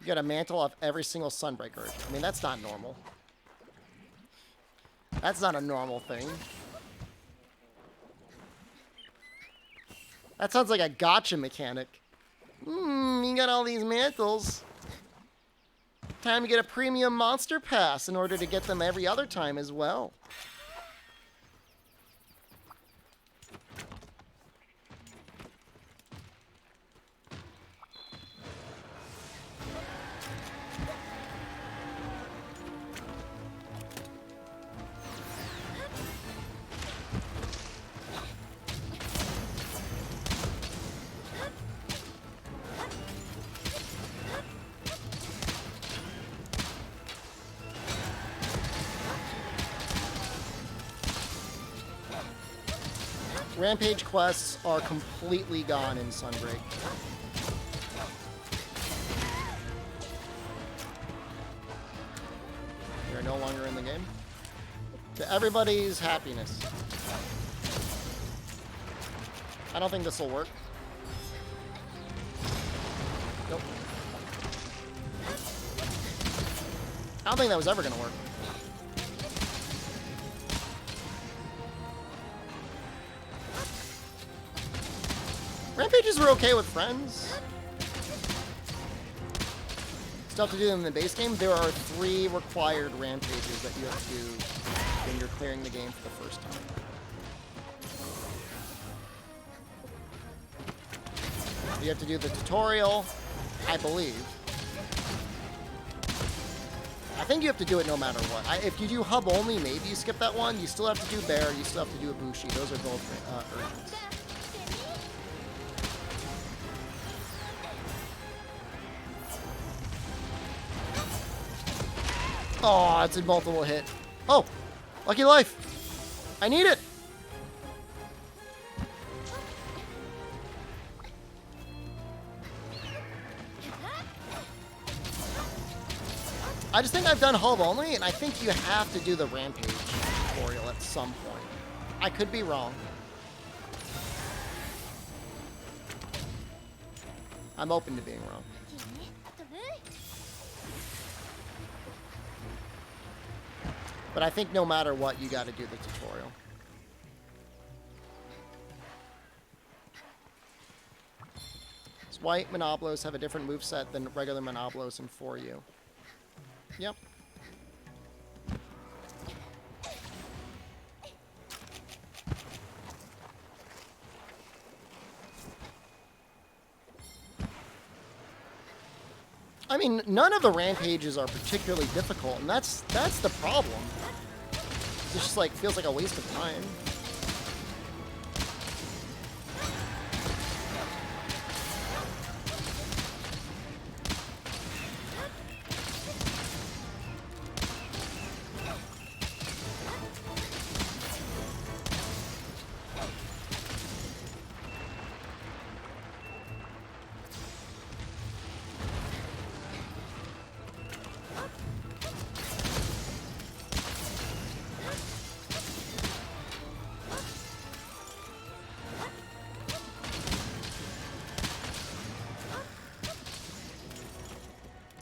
[SPEAKER 1] You get a mantle off every single Sunbreak urge. I mean, that's not normal. That's not a normal thing. That sounds like a gotcha mechanic. You got all these mantles. Time to get a premium monster pass in order to get them every other time as well. Rampage quests are completely gone in Sunbreak. They're no longer in the game. To everybody's happiness. I don't think this will work. Nope. I don't think that was ever going to work. Rampages were okay with friends. still have to do them in the base game. There are 3 required rampages that you have to do when you're clearing the game for the first time. You have to do the tutorial, I believe. I think you have to do it no matter what. If you do hub only, maybe you skip that one. You still have to do bear. You still have to do Ibushi. Those are both urgents. Oh, it's a multiple hit. Oh, lucky life. I need it. I just think I've done hub only, and I think you have to do the rampage tutorial at some point. I could be wrong. I'm open to being wrong. But I think no matter what, you got to do the tutorial. So white Monoblos have a different moveset than regular Monoblos in 4U. Yep. I mean, none of the rampages are particularly difficult, and that's the problem. It's just like feels like a waste of time.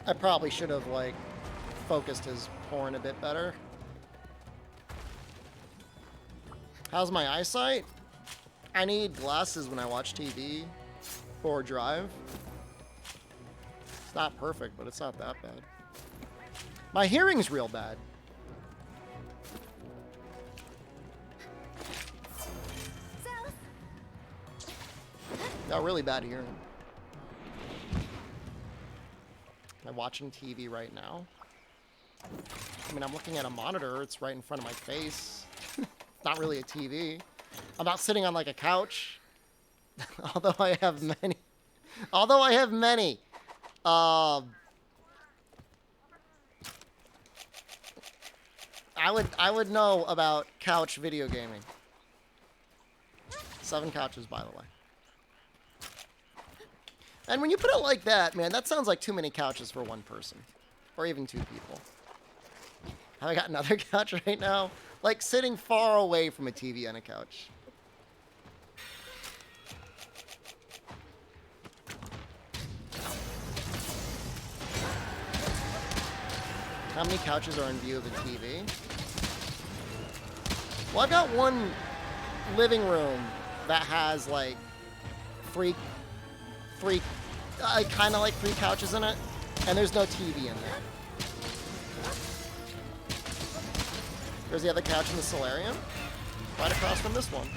[SPEAKER 1] I probably should have, like, focused his horn a bit better. How's my eyesight? I need glasses when I watch TV or drive. It's not perfect, but it's not that bad. My hearing's real bad. Got really bad hearing. Am I watching TV right now? I mean, I'm looking at a monitor. It's right in front of my face. Not really a TV. I'm not sitting on like a couch. Although I have many. Although I have many. I would know about couch video gaming. 7 couches, by the way. And when you put it like that, man, that sounds like too many couches for one person. Or even 2 people. Have I got another couch right now? Like, sitting far away from a TV on a couch. How many couches are in view of the TV? Well, I've got one living room that has, like, three kind of like 3 couches in it, and there's no TV in there. There's the other couch in the solarium, right across from this one.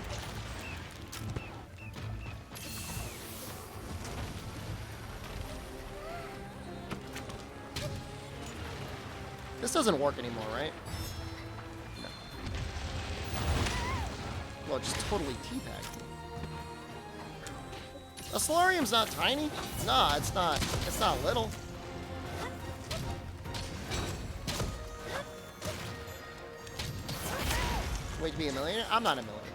[SPEAKER 1] This doesn't work anymore, right? No. Well, it just totally teabagged me. A solarium's not tiny. Nah, it's not. It's not little. Wait to be a millionaire? I'm not a millionaire.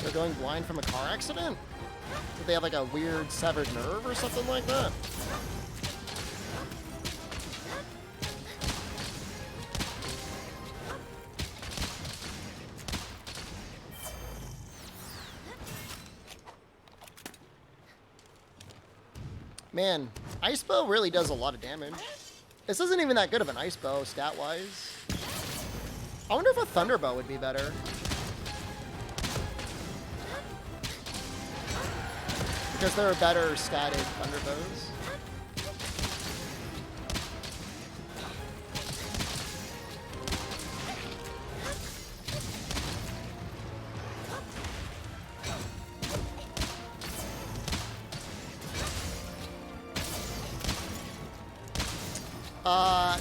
[SPEAKER 1] They're going blind from a car accident? Did they have like a weird severed nerve or something like that? Man, Ice Bow really does a lot of damage. This isn't even that good of an Ice Bow, stat-wise. I wonder if a Thunder Bow would be better. Because there are better statted Thunder Bows.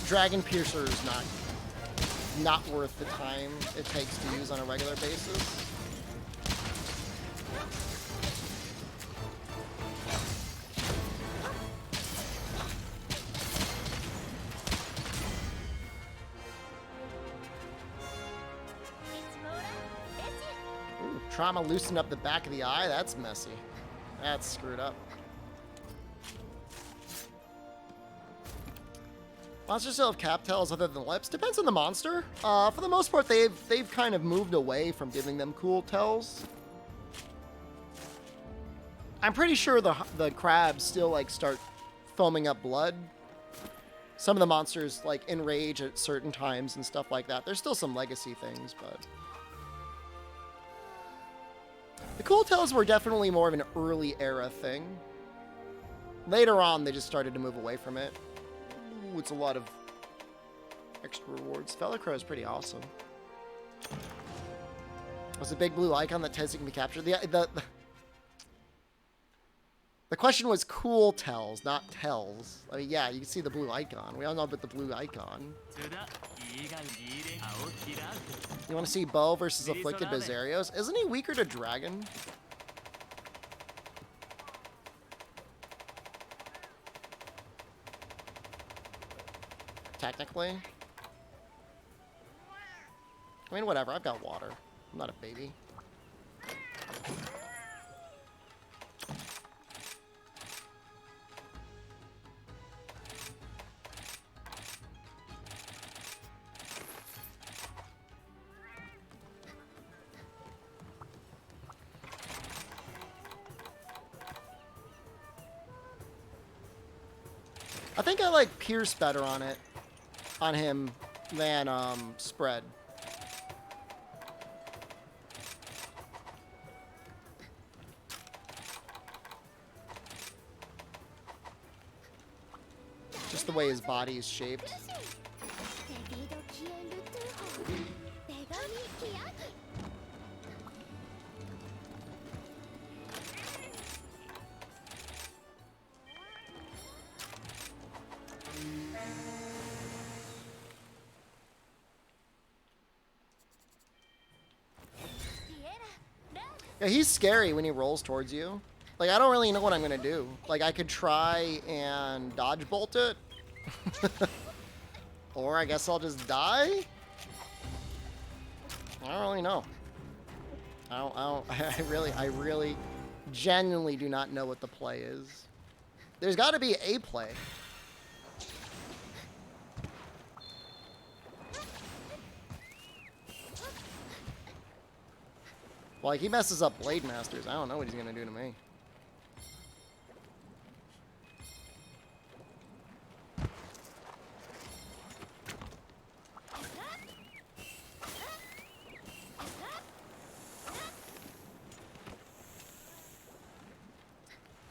[SPEAKER 1] Dragon Piercer is not worth the time it takes to use on a regular basis. Ooh, trauma loosened up the back of the eye. That's messy. That's screwed up. Monsters still have cap tails other than lips. Depends on the monster. For the most part, they've kind of moved away from giving them cool tails. I'm pretty sure the crabs still like start foaming up blood. Some of the monsters like enrage at certain times and stuff like that. There's still some legacy things, but the cool tails were definitely more of an early era thing. Later on, they just started to move away from it. Ooh, it's a lot of extra rewards. Velcro is pretty awesome. Was a big blue icon that tells you can be captured. The question was cool tells, not tells. I mean, yeah, you can see the blue icon. We all know about the blue icon. You want to see Bow versus Afflicted Bizarrios? Isn't he weaker to Dragon? Technically. I mean, whatever. I've got water. I'm not a baby. I think I like Pierce better on him than Spread. Just the way his body is shaped. Yeah, he's scary when he rolls towards you. Like, I don't really know what I'm gonna do. Like, I could try and dodge bolt it. Or I guess I'll just die? I don't really know. I really genuinely do not know what the play is. There's gotta be a play. Like, he messes up Blade Masters. I don't know what he's gonna do to me.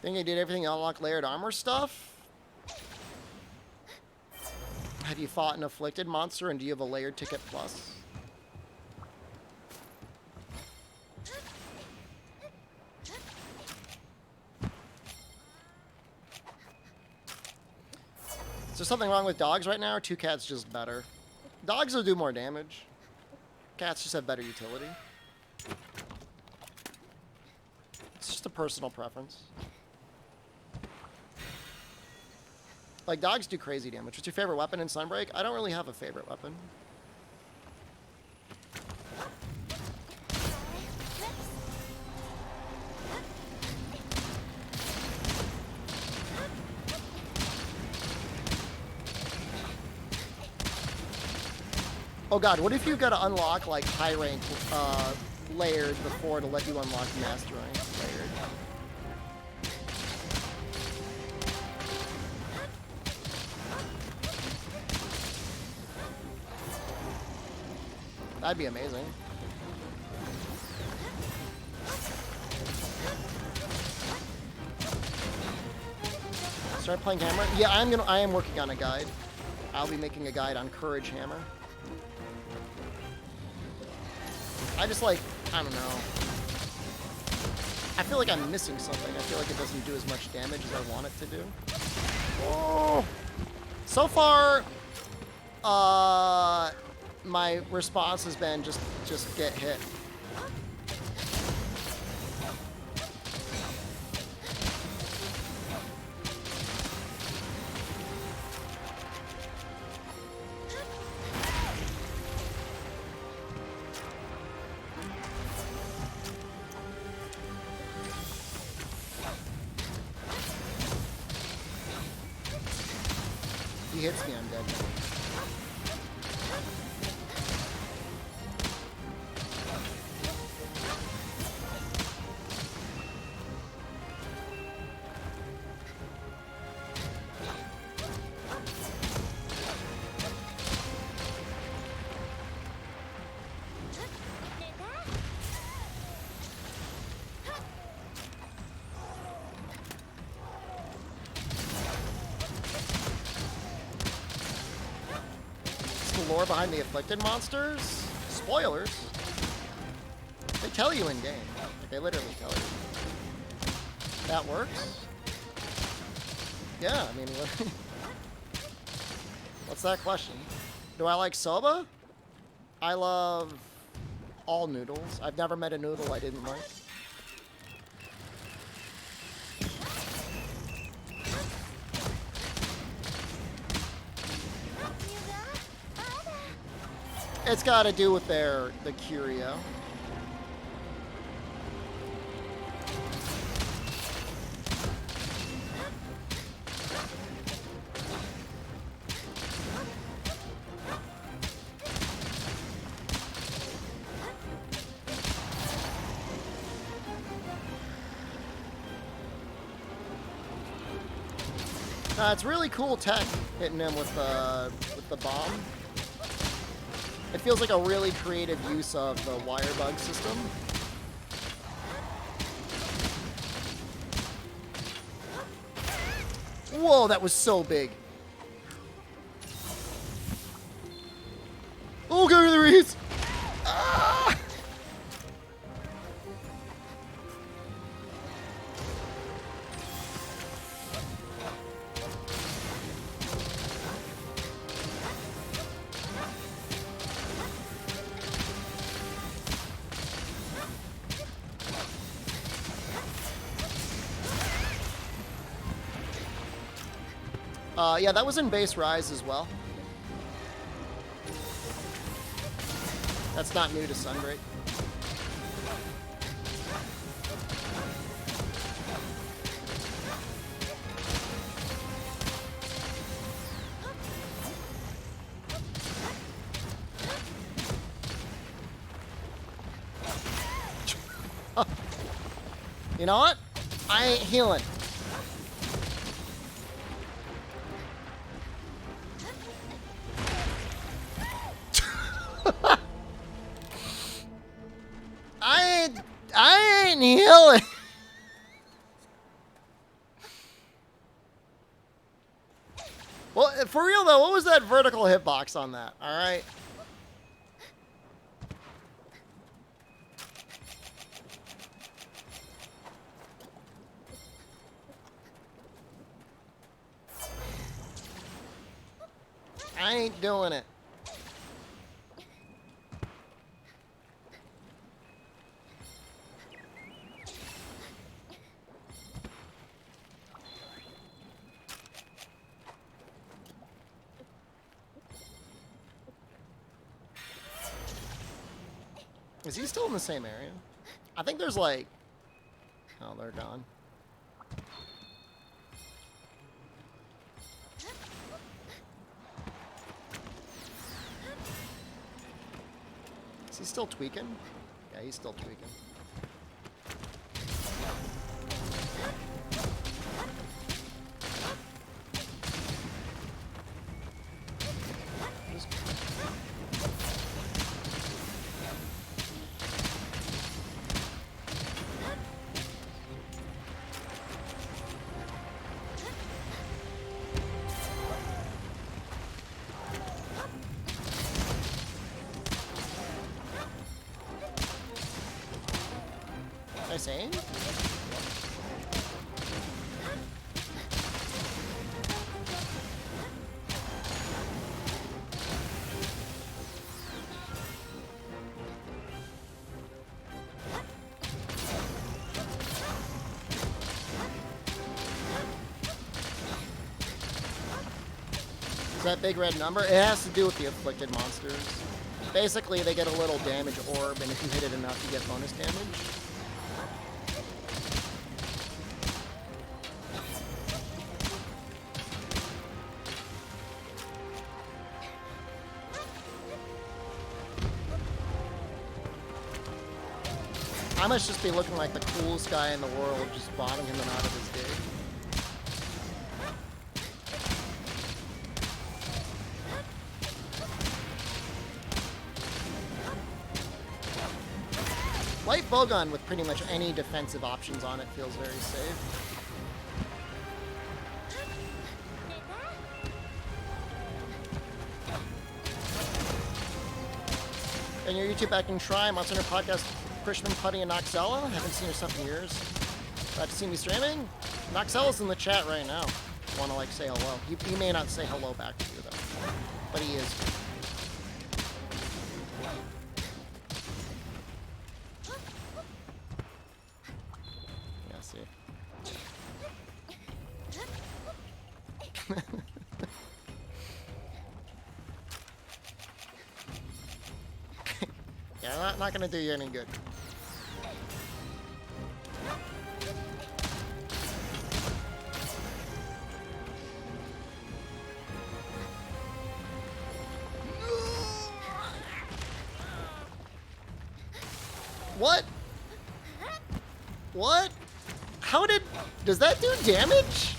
[SPEAKER 1] Think I did everything to unlock layered armor stuff? Have you fought an afflicted monster and do you have a layered ticket plus? Is there something wrong with dogs right now, or two cats just better? Dogs will do more damage. Cats just have better utility. It's just a personal preference. Like, dogs do crazy damage. What's your favorite weapon in Sunbreak? I don't really have a favorite weapon. Oh god, what if you've got to unlock, like, high rank layered before to let you unlock master rank layered? That'd be amazing. Start playing hammer? Yeah, I am working on a guide. I'll be making a guide on Courage Hammer. I just like, I don't know. I feel like I'm missing something. I feel like it doesn't do as much damage as I want it to do. Oh. So far, my response has been just get hit. He hits me, I'm dead. Lore behind the afflicted monsters? Spoilers. They tell you in game. Like, they literally tell you. That works? Yeah, I mean, what's that question? Do I like soba? I love all noodles. I've never met a noodle I didn't like. It's got to do with the curio. It's really cool tech hitting him with the bomb. It feels like a really creative use of the wire bug system. Whoa, that was so big. Oh, go to the reeds! Ah! Yeah, that was in base Rise as well. That's not new to Sunbreak. You know what? I ain't healing. I ain't healing. Well, for real though, what was that vertical hitbox on that? All right. I ain't doing it. Is he still in the same area? I think there's like... Oh, they're gone. Is he still tweaking? Yeah, he's still tweaking. saying? Is that big red number? It has to do with the afflicted monsters. Basically, they get a little damage orb, and if you hit it enough, you get bonus damage. I must just be looking like the coolest guy in the world, just bombing him out of his dig. Light bowgun with pretty much any defensive options on it feels very safe. And your YouTube back and try, Monster Hunter Podcast, Christian, Putty, and Noxella. Haven't seen your stuff in years. Glad to see me streaming. Noxella's in the chat right now. Want to like say hello. He may not say hello back to you though, but he is. Yeah, see. Yeah, not gonna do you any good. What? What? How did... Does that do damage?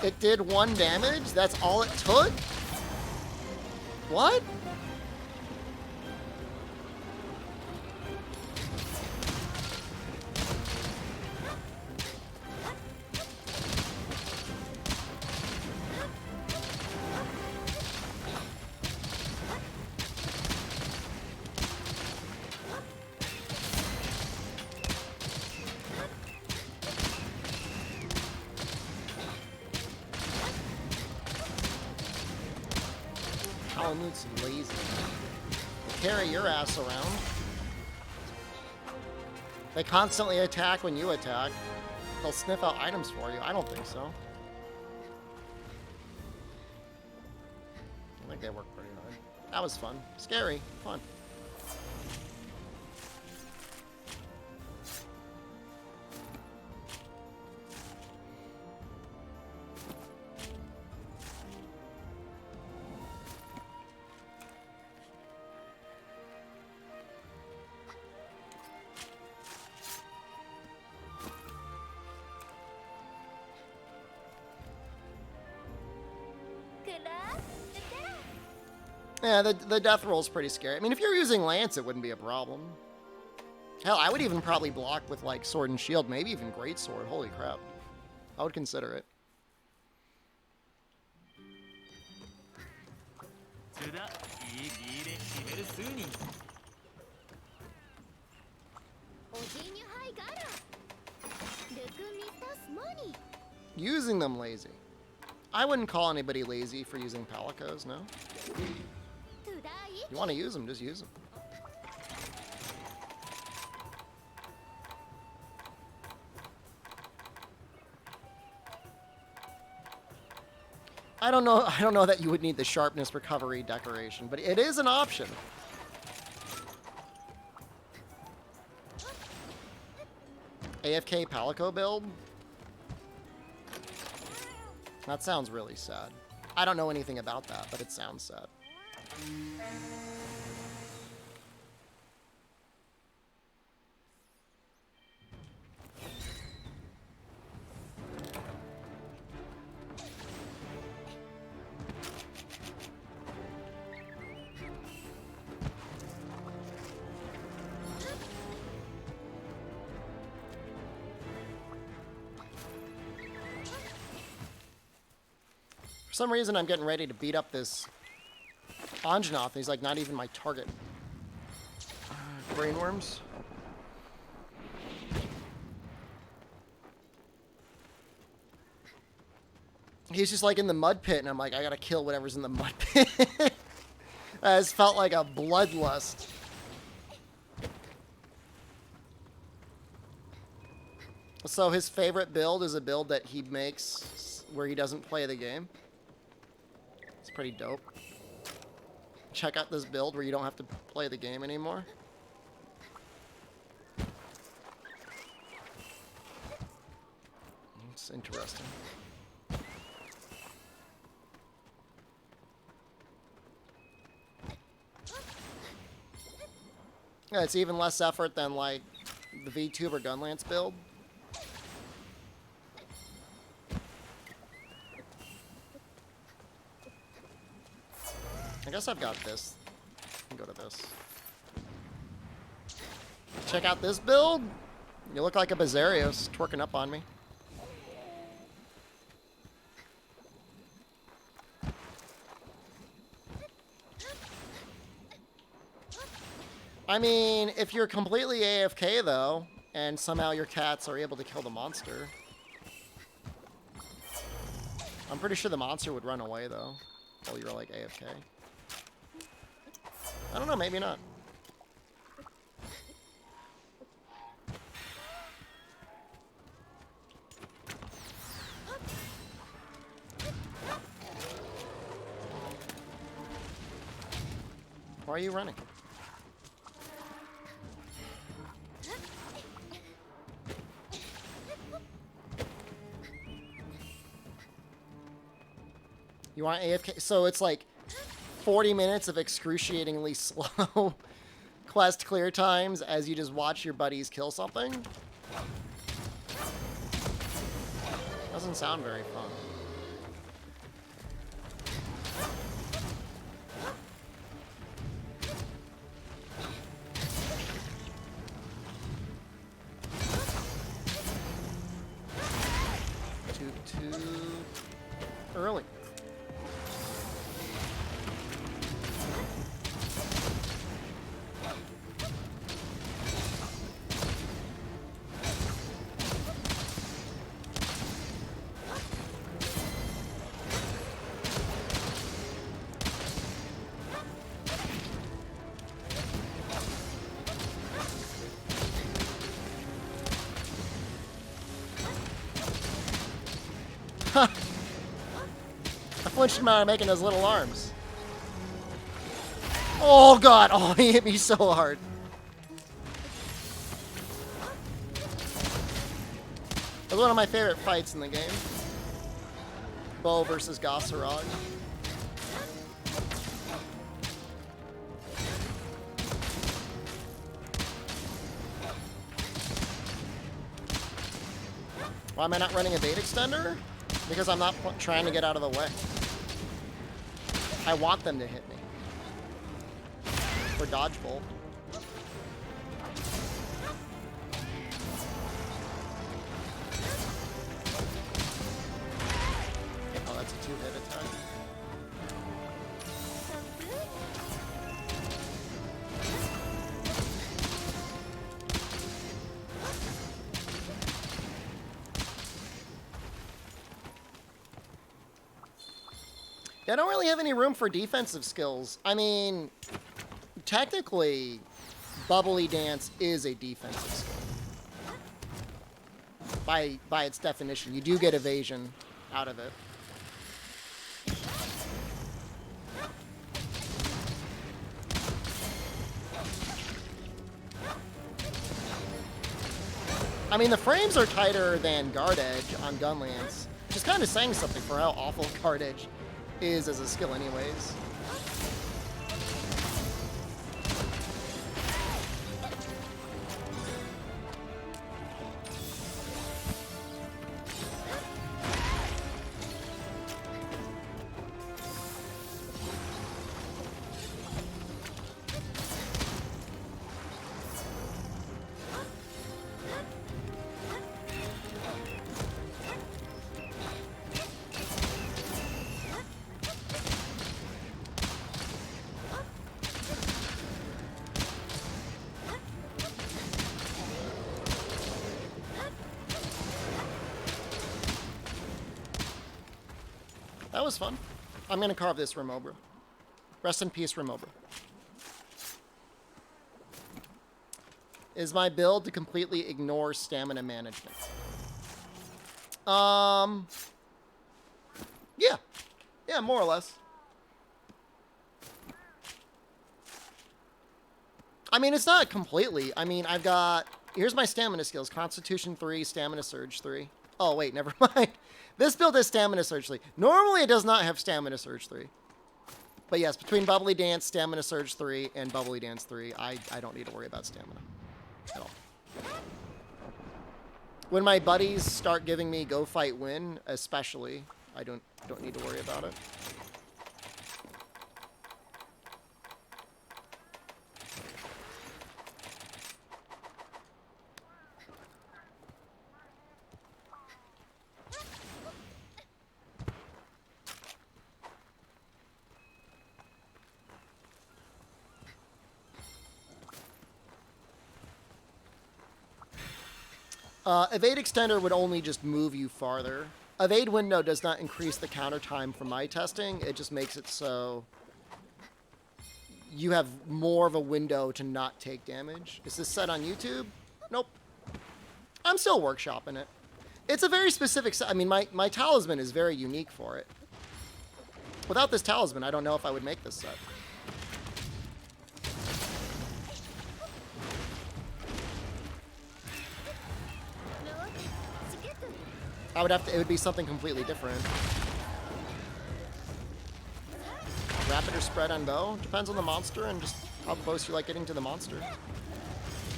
[SPEAKER 1] It did 1 damage? That's all it took? What? Palamut's lazy. They carry your ass around. They constantly attack when you attack. They'll sniff out items for you. I don't think so. I think they work pretty hard. That was fun. Scary. Fun. Yeah, the death roll is pretty scary. I mean, if you're using Lance, it wouldn't be a problem. Hell, I would even probably block with, like, Sword and Shield, maybe even Greatsword. Holy crap. I would consider it. Using them lazy. I wouldn't call anybody lazy for using Palicos, no? You want to use them, just use them. I don't know that you would need the sharpness recovery decoration, but it is an option. AFK Palico build? That sounds really sad. I don't know anything about that, but it sounds sad. For some reason, I'm getting ready to beat up this Anjanath, and he's like not even my target. Brainworms. He's just like in the mud pit, and I'm like, I gotta kill whatever's in the mud pit. It's felt like a bloodlust. So his favorite build is a build that he makes where he doesn't play the game. It's pretty dope. Check out this build where you don't have to play the game anymore. It's interesting. Yeah, it's even less effort than like the VTuber Gunlance build. I guess I've got this. I can go to this. Check out this build. You look like a Bazarios twerking up on me. I mean, if you're completely AFK though, and somehow your cats are able to kill the monster, I'm pretty sure the monster would run away though, while you're like AFK. I don't know, maybe not. Why are you running? You want AFK? So it's like 40 minutes of excruciatingly slow quest clear times as you just watch your buddies kill something? Doesn't sound very fun. Too early. I flinched him out of making those little arms. Oh god! Oh, he hit me so hard. It was one of my favorite fights in the game. Bow versus Gossarog. Why am I not running a bait extender? Because I'm not trying to get out of the way. I want them to hit me. For dodge bolt. Oh, that's a 2-hit attack. I don't really have any room for defensive skills. I mean, technically, Bubbly Dance is a defensive skill. By its definition, you do get evasion out of it. I mean, the frames are tighter than Guard Edge on Gunlance, which is kind of saying something for how awful Guard Edge is as a skill anyways. That was fun. I'm going to carve this Remobra. Rest in peace, Remobra. Is my build to completely ignore stamina management? Yeah. Yeah, more or less. I mean, it's not completely. I mean, I've got... Here's my stamina skills. Constitution 3, Stamina Surge 3. Oh, wait, never mind. This build has Stamina Surge 3. Normally, it does not have Stamina Surge 3. But yes, between Bubbly Dance, Stamina Surge 3, and Bubbly Dance 3, I don't need to worry about stamina at all. When my buddies start giving me go fight win, especially, I don't need to worry about it. Evade Extender would only just move you farther. Evade Window does not increase the counter time from my testing. It just makes it so you have more of a window to not take damage. Is this set on YouTube? Nope. I'm still workshopping it. It's a very specific set. I mean, my talisman is very unique for it. Without this talisman, I don't know if I would make this set. I would have to, it would be something completely different. Rapid or spread on bow? Depends on the monster and just how close you like getting to the monster.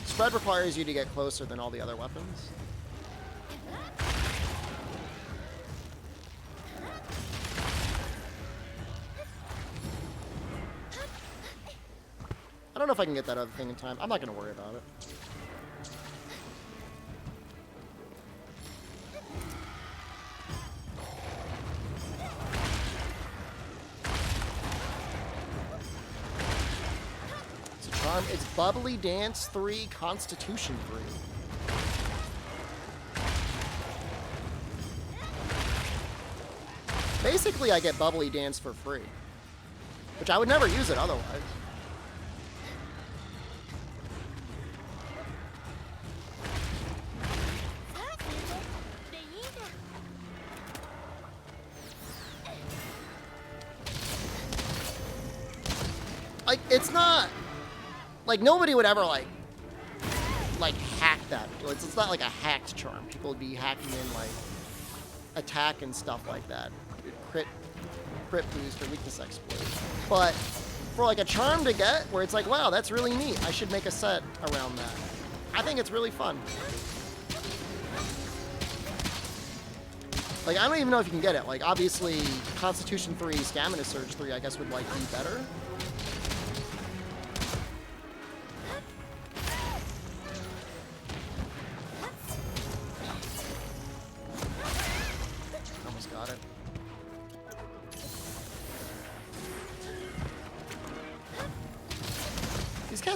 [SPEAKER 1] Spread requires you to get closer than all the other weapons. I don't know if I can get that other thing in time. I'm not going to worry about it. It's Bubbly Dance 3, Constitution 3. Basically, I get Bubbly Dance for free. Which I would never use it otherwise. Like, it's not... Like, nobody would ever, like hack that. It's not like a hacked charm. People would be hacking in, like, attack and stuff like that. Crit boost or weakness exploit. But for, like, a charm to get where it's like, wow, that's really neat. I should make a set around that. I think it's really fun. Like, I don't even know if you can get it. Like, obviously, Constitution 3, Stamina Surge 3, I guess, would, like, be better.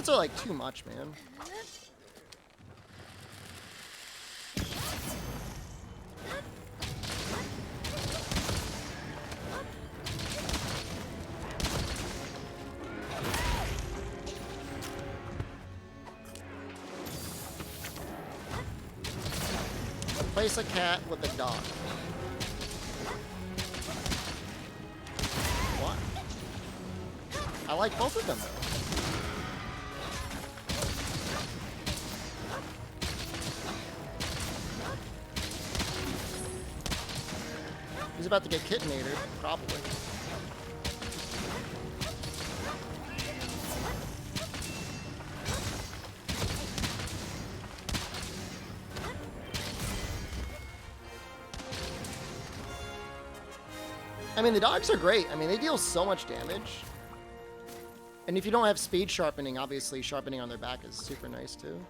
[SPEAKER 1] Are like too much, man. Replace a cat with a dog. What? I like both of them though. He's about to get kittenated, probably. I mean, the dogs are great. I mean, they deal so much damage. And if you don't have speed sharpening, obviously sharpening on their back is super nice too.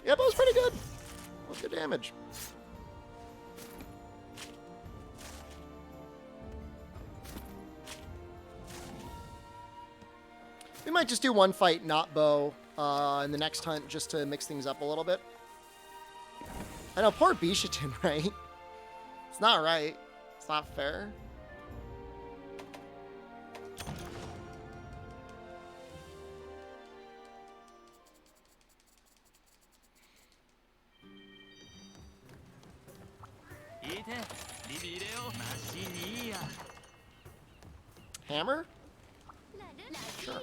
[SPEAKER 1] Yeah, but it was pretty good. Good damage. We might just do one fight, not bow, in the next hunt, just to mix things up a little bit. I know, poor Bishatin, right? It's not right. It's not fair. Hammer? Sure.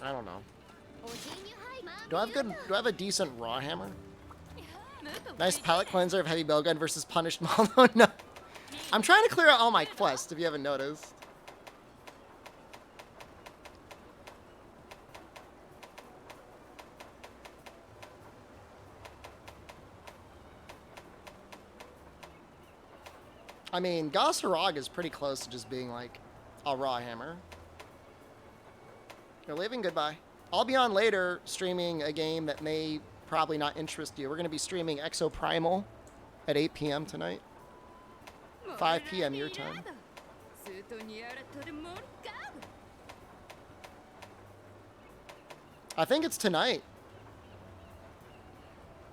[SPEAKER 1] I don't know. Do I have a decent raw hammer? Nice palette cleanser of heavy bowgun versus punished Mallow. No. I'm trying to clear out all my quests, if you haven't noticed. I mean, Gosarog is pretty close to just being like a raw hammer. You're leaving? Goodbye. I'll be on later streaming a game that may probably not interest you. We're going to be streaming Exoprimal at 8 p.m. tonight. 5 p.m. your time. I think it's tonight.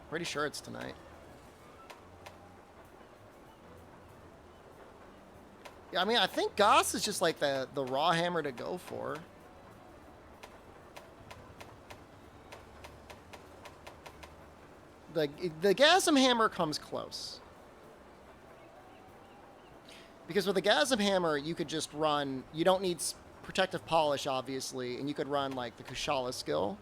[SPEAKER 1] Pretty sure it's tonight. Yeah, I mean, I think Goss is just like the raw hammer to go for. The Gasm Hammer comes close. Because with the Gasm Hammer, you could just run... You don't need Protective Polish, obviously, and you could run, like, the Kushala skill.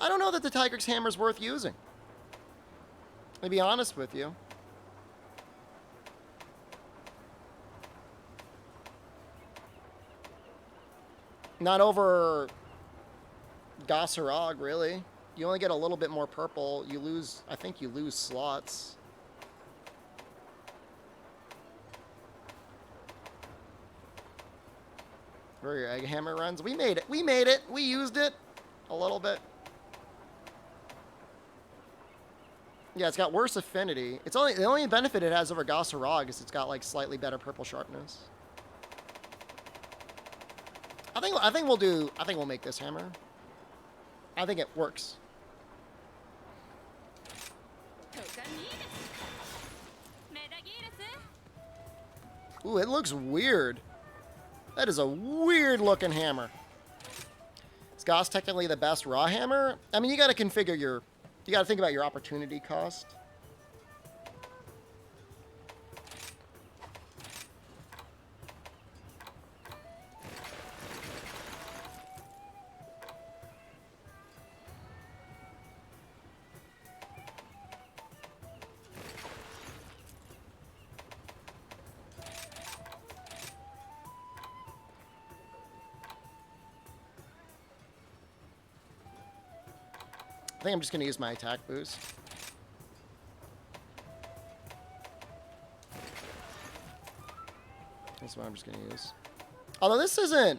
[SPEAKER 1] I don't know that the Tigrex Hammer's worth using. To be honest with you. Not over Gosarog, really. You only get a little bit more purple. You lose, I think you lose slots. Where are your egg hammer runs? We made it. We made it. We used it a little bit. Yeah, it's got worse affinity. It's only the only benefit it has over Gosarog is it's got like slightly better purple sharpness. I think we'll make this hammer. I think it works. Ooh, it looks weird. That is a weird looking hammer. Is Goss technically the best raw hammer? I mean, you got to configure your... You got to think about your opportunity cost. I think I'm just going to use my attack boost. That's what I'm just going to use. Although this isn't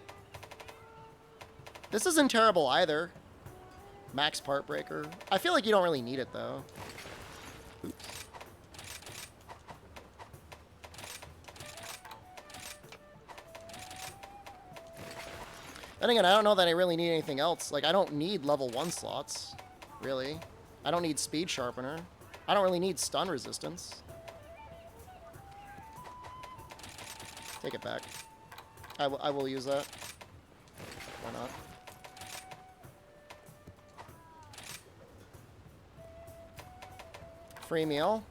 [SPEAKER 1] terrible either. Max part breaker. I feel like you don't really need it though. Oops. Then again, I don't know that I really need anything else. Like, I don't need level 1 slots. Really. I don't need speed sharpener. I don't really need stun resistance. Take it back. I will use that. Why not? Free meal.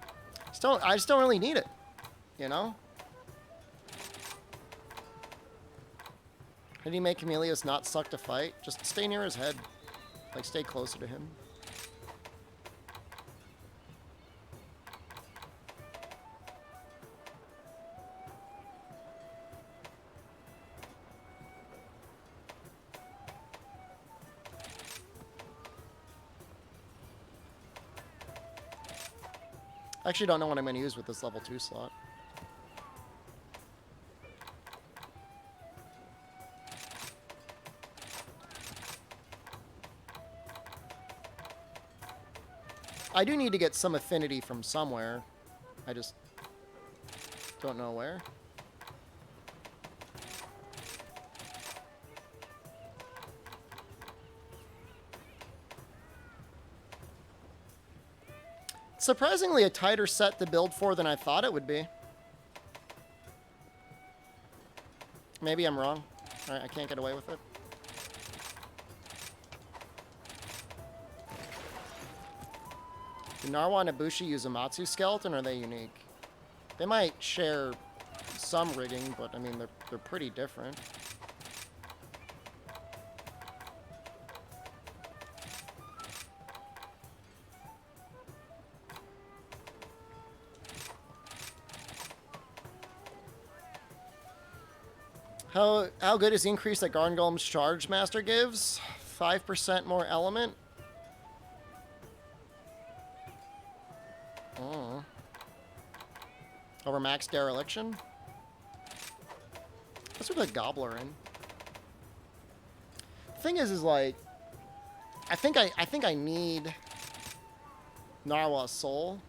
[SPEAKER 1] I just don't really need it. You know? How do you make Camelius not suck to fight? Just stay near his head. Like, stay closer to him. I actually don't know what I'm going to use with this level 2 slot. I do need to get some affinity from somewhere. I just don't know where. Surprisingly, a tighter set to build for than I thought it would be. Maybe I'm wrong. Alright, I can't get away with it. Do Narwa and Ibushi use a Matsu skeleton, or are they unique? They might share some rigging, but I mean, they're pretty different. How good is the increase that Garden Golem's Charge Master gives? 5% more element? Oh. Over max dereliction? Let's put the Gobbler in. The thing is like, I think I need Narwa's Soul.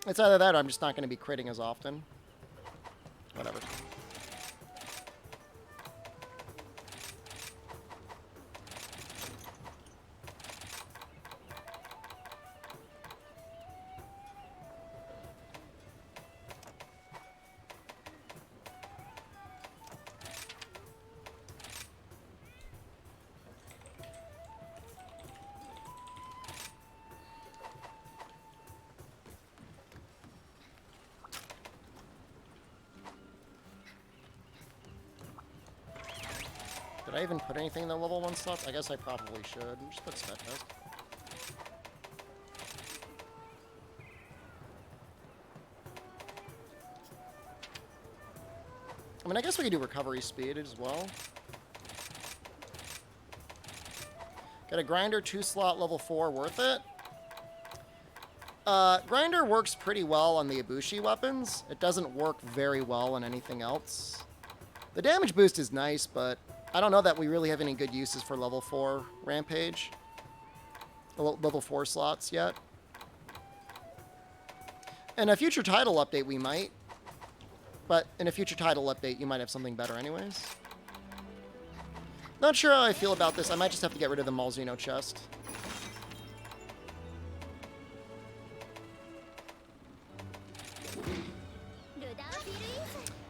[SPEAKER 1] It's either that or I'm just not going to be critting as often. Whatever. Did I even put anything in the level 1 slots? I guess I probably should. Just put Steadfast. I mean, I guess we could do recovery speed as well. Got a grinder 2-slot level 4, worth it? Grinder works pretty well on the Ibushi weapons. It doesn't work very well on anything else. The damage boost is nice, but I don't know that we really have any good uses for level 4 Rampage. Level 4 slots yet. In a future title update, we might. But in a future title update, you might have something better anyways. Not sure how I feel about this. I might just have to get rid of the Malzeno chest.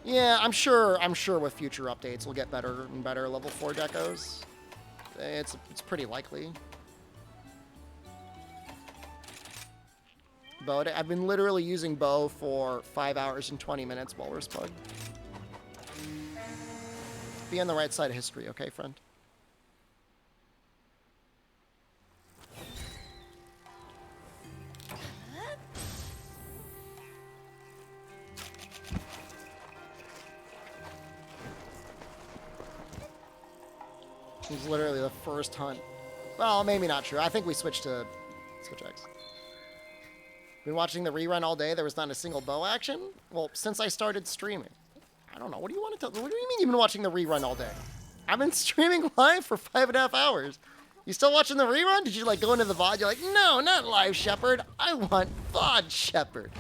[SPEAKER 1] Yeah, I'm sure with future updates we'll get better and better level 4 decos. It's pretty likely. Bow, I've been literally using bow for 5 hours and 20 minutes while we're spud. Be on the right side of history, okay, friend? It was literally the first hunt. Well, maybe not true. I think we switched to Switch X. Been watching the rerun all day. There was not a single bow action. Well, since I started streaming. I don't know. What do you want to tell? What do you mean you've been watching the rerun all day? I've been streaming live for 5.5 hours. You still watching the rerun? Did you like go into the VOD? You're like, no, not live Shepard. I want VOD Shepard.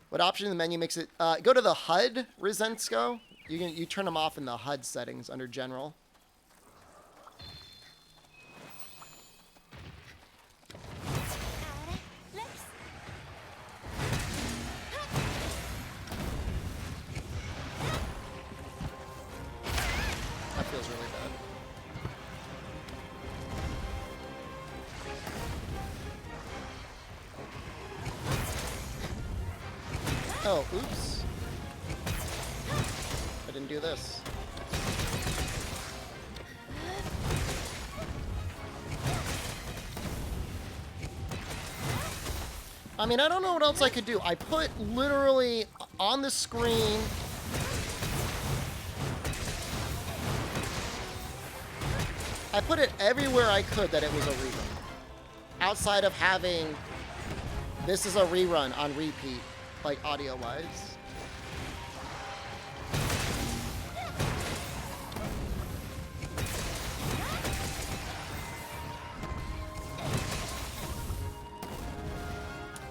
[SPEAKER 1] What option in the menu makes it? Go to the HUD, Rizensco. You turn them off in the HUD settings under General. That feels really bad. Oh, oops. I didn't do this. I mean, I don't know what else I could do. I put literally on the screen. I put it everywhere I could that it was a rerun. Outside of having This is a rerun on repeat, like audio-wise.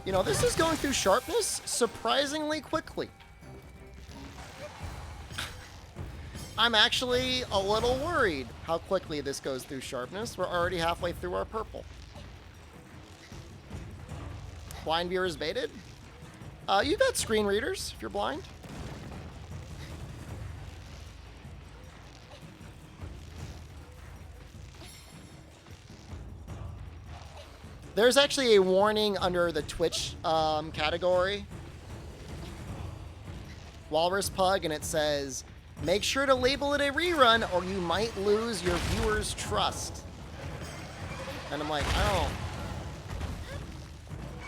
[SPEAKER 1] You know, this is going through sharpness surprisingly quickly. I'm actually a little worried how quickly this goes through sharpness. We're already halfway through our purple. Blind viewers baited? You got screen readers if you're blind. There's actually a warning under the Twitch category. Walrus Pug, and it says, make sure to label it a rerun or you might lose your viewers' trust. And I'm like, I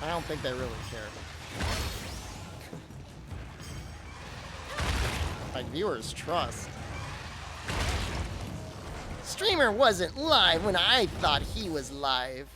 [SPEAKER 1] don't think they really care. Like, viewers' trust. Streamer wasn't live when I thought he was live.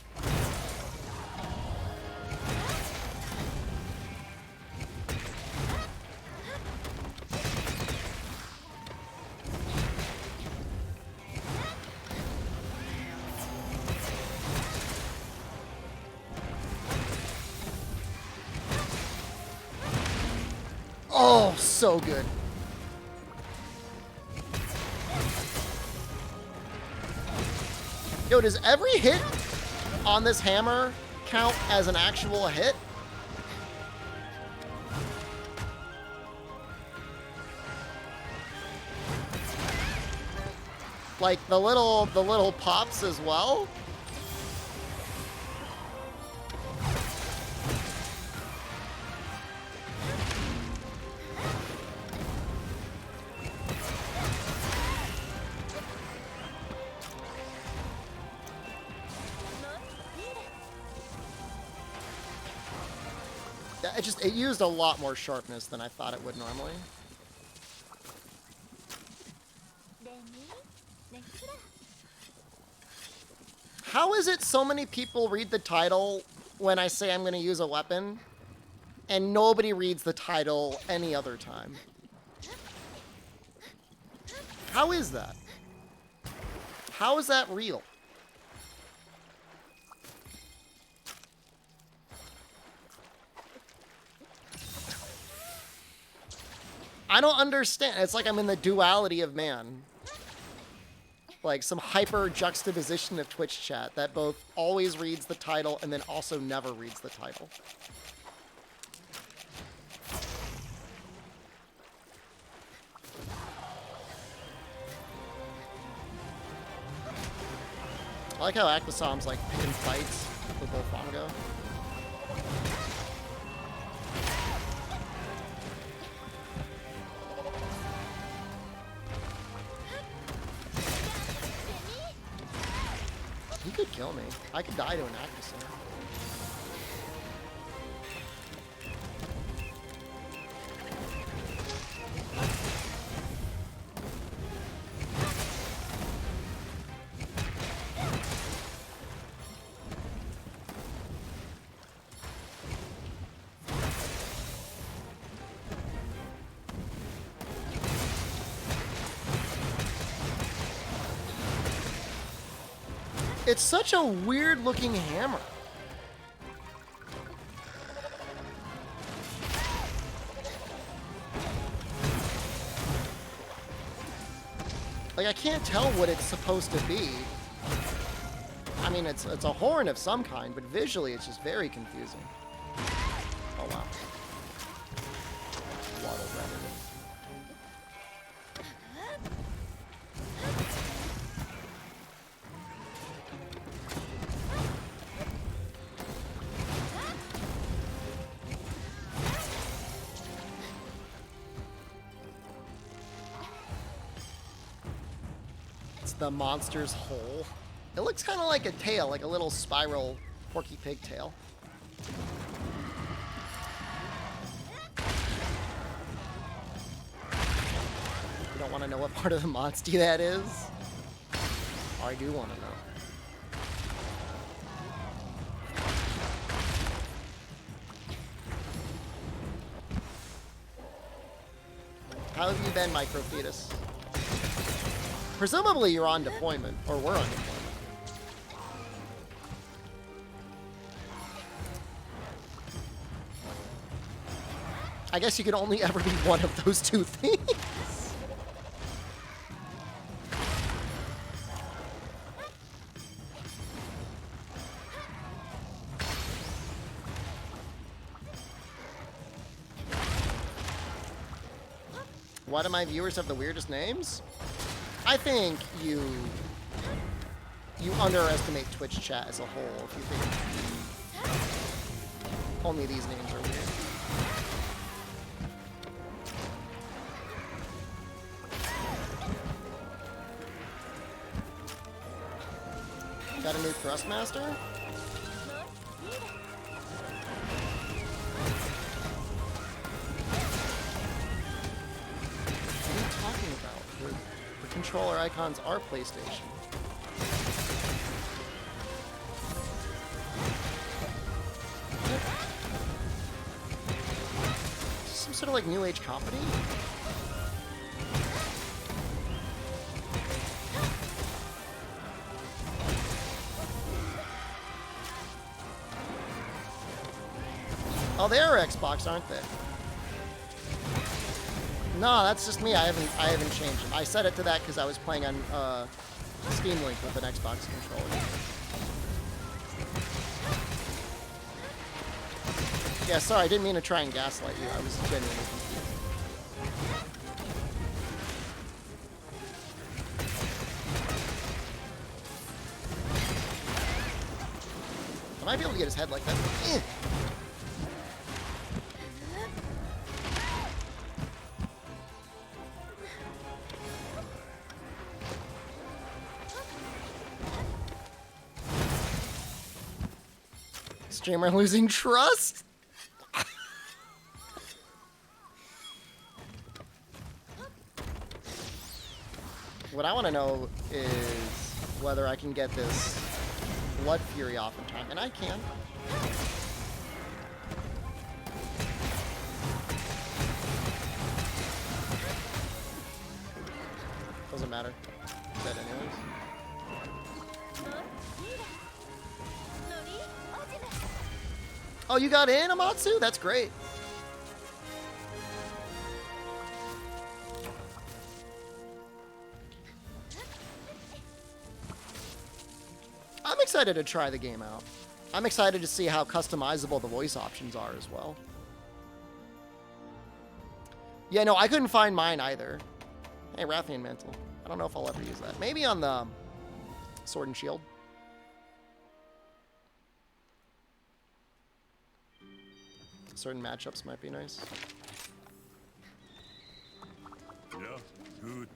[SPEAKER 1] Oh, so good. Yo, does every hit on this hammer count as an actual hit? Like the little pops as well? It used a lot more sharpness than I thought it would normally. How is it so many people read the title when I say I'm going to use a weapon, and nobody reads the title any other time? How is that? How is that real? I don't understand. It's like I'm in the duality of man. Like some hyper juxtaposition of Twitch chat that both always reads the title and then also never reads the title. I like how Aquasom's like picking fights with Bolfongo. He could kill me. I could die to an Aquasom. It's such a weird looking hammer. Like, I can't tell what it's supposed to be. I mean, it's a horn of some kind, but visually it's just very confusing. Oh wow. Waddle Runner. The monster's hole. It looks kind of like a tail, like a little spiral Porky Pig tail. You don't want to know what part of the monster that is? I do want to know. How have you been, microfetus? Presumably you're on deployment, or we're on deployment. I guess you can only ever be one of those two things. Why do my viewers have the weirdest names? I think you underestimate Twitch chat as a whole if you think only these names are weird. Got a new Thrustmaster? What are you talking about? The controller icons are PlayStation. Some sort of like new age company? Oh, they are Xbox, aren't they? No, that's just me. I haven't changed it. I set it to that because I was playing on Steam Link with an Xbox controller. Yeah, sorry, I didn't mean to try and gaslight you. I was genuinely confused. I might be able to get his head like that. Eh. Streamer losing trust? What I want to know is whether I can get this Blood Fury off in time, and I can. Doesn't matter. Dead anyways. Oh, you got in, Amatsu? That's great. I'm excited to try the game out. I'm excited to see how customizable the voice options are as well. Yeah, no, I couldn't find mine either. Hey, Rathian Mantle. I don't know if I'll ever use that. Maybe on the Sword and Shield. Certain matchups might be nice.
[SPEAKER 3] Yeah, good.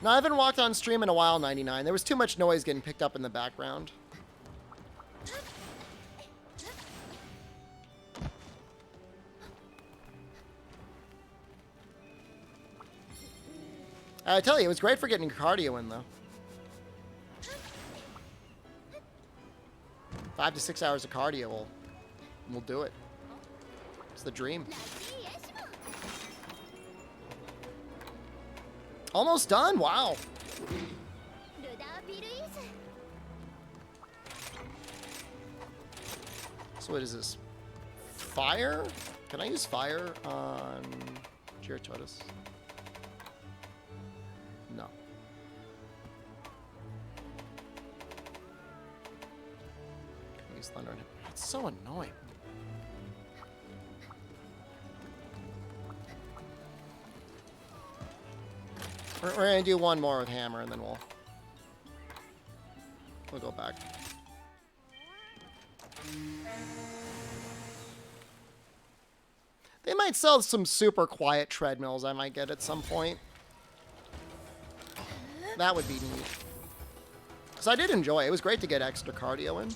[SPEAKER 1] No, I haven't walked on stream in a while, 99. There was too much noise getting picked up in the background. I tell you, it was great for getting cardio in, though. 5 to 6 hours of cardio will do it. It's the dream. Almost done? Wow. So what is this? Fire? Can I use fire on Giratotus? No. Can I use thunder on him? It's so annoying. We're gonna do one more with hammer, and then we'll go back. They might sell some super quiet treadmills I might get at some point. That would be neat. Because I did enjoy it. It was great to get extra cardio in.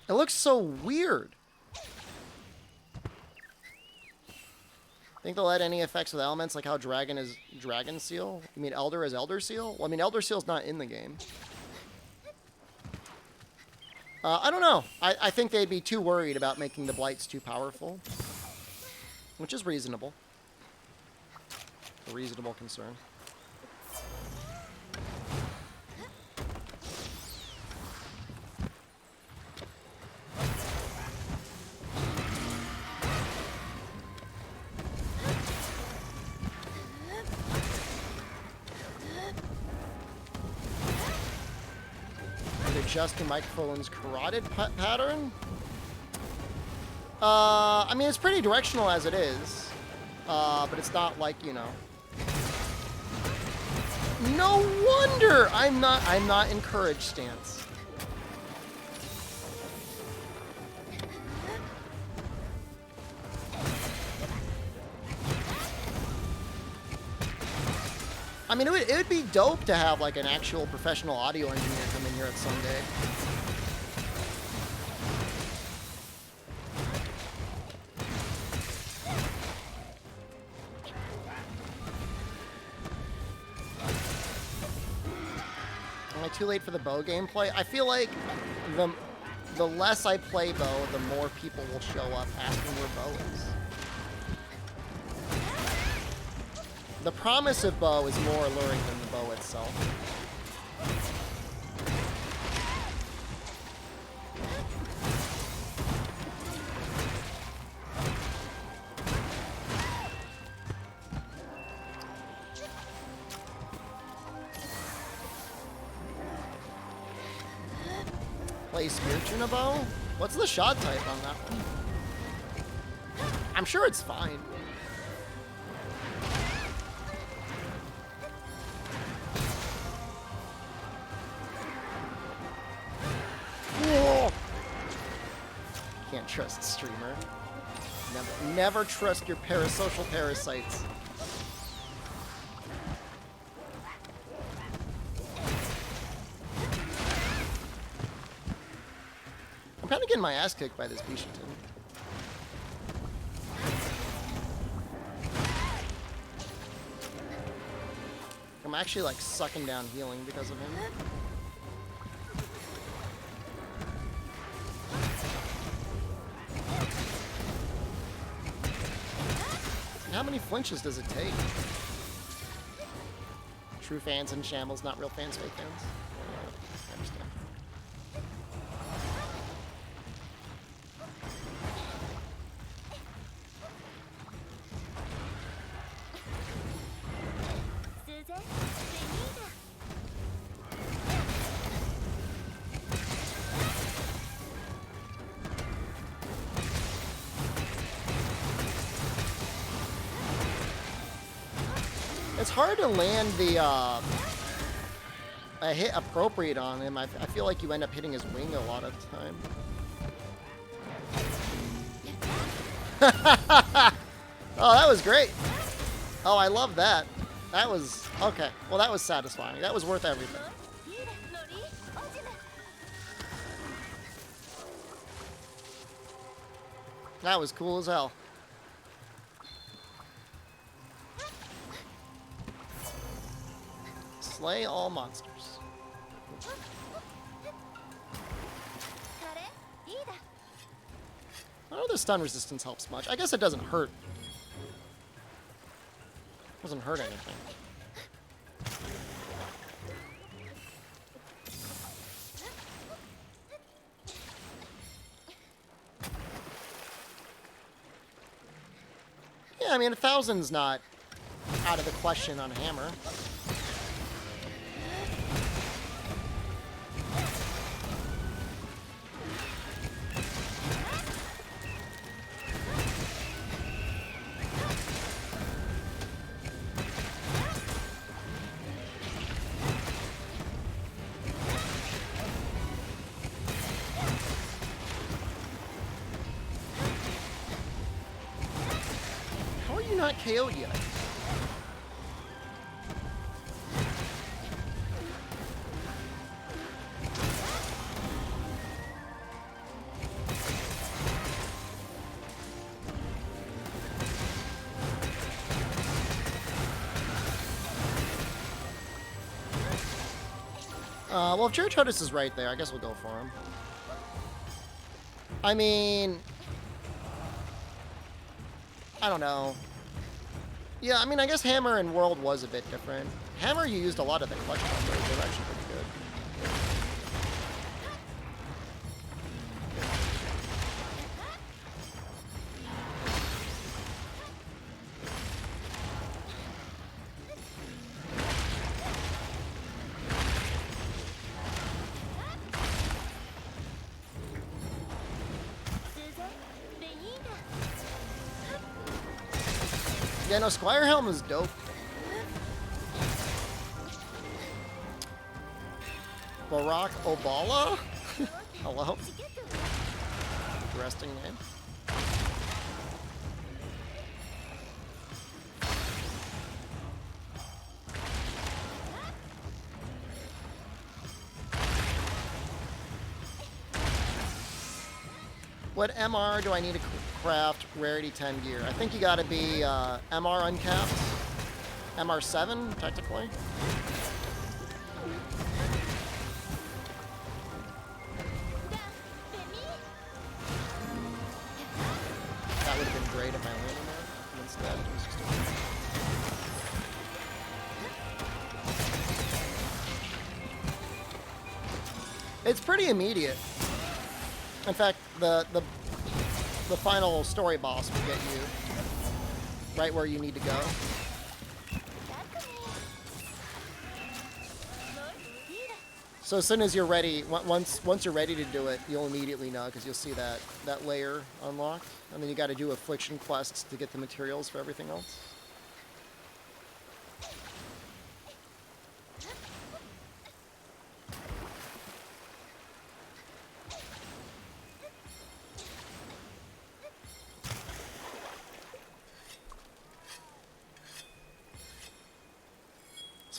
[SPEAKER 1] It looks so weird. Think they'll add any effects with elements, like how Dragon is Dragon Seal? You mean Elder is Elder Seal? Well, I mean, Elder Seal's not in the game. I don't know. I think they'd be too worried about making the Blights too powerful. Which is reasonable. A reasonable concern. Adjust the microphone's carotid pattern? I mean, it's pretty directional as it is. But it's not like, you know. No wonder I'm not encouraged stance. I mean, it would be dope to have, like, an actual professional audio engineer come in here at someday. Am I too late for the bow gameplay? I feel like the less I play bow, the more people will show up asking where bow is. The promise of bow is more alluring than the bow itself. Play Spirit in a bow? What's the shot type on that one? I'm sure it's fine. Can't trust streamer. Never trust your parasocial parasites. I'm kind of getting my ass kicked by this Bishington. I'm actually like sucking down healing because of him. How many flinches does it take? True fans and shambles, not real fans, fake fans. I understand. It's hard to land the a hit appropriate on him. I feel like you end up hitting his wing a lot of the time. Oh, that was great. Oh, I love that. That was okay. Well, that was satisfying. That was worth everything. That was cool as hell. Slay all monsters. I don't know if the stun resistance helps much. I guess it doesn't hurt. Doesn't hurt anything. Yeah, I mean, 1,000's not out of the question on hammer. Not KO'd yet. Well, if Church Hodis is right there, I guess we'll go for him. I mean, I don't know. Yeah, I mean, I guess Hammer and World was a bit different. Hammer, you used a lot of the clutch combos. They were actually pretty good. Yeah, no, Squire Helm is dope. Barack Obala? Hello? Interesting name. What MR do I need to craft Rarity 10 gear? I think you gotta be MR uncapped. MR 7, technically. That would have been great if I landed there. Instead, it was just It's pretty immediate. In fact, the final story boss will get you right where you need to go. So as soon as you're ready, once you're ready to do it, you'll immediately know because you'll see that layer unlocked, and then you got to do affliction quests to get the materials for everything else.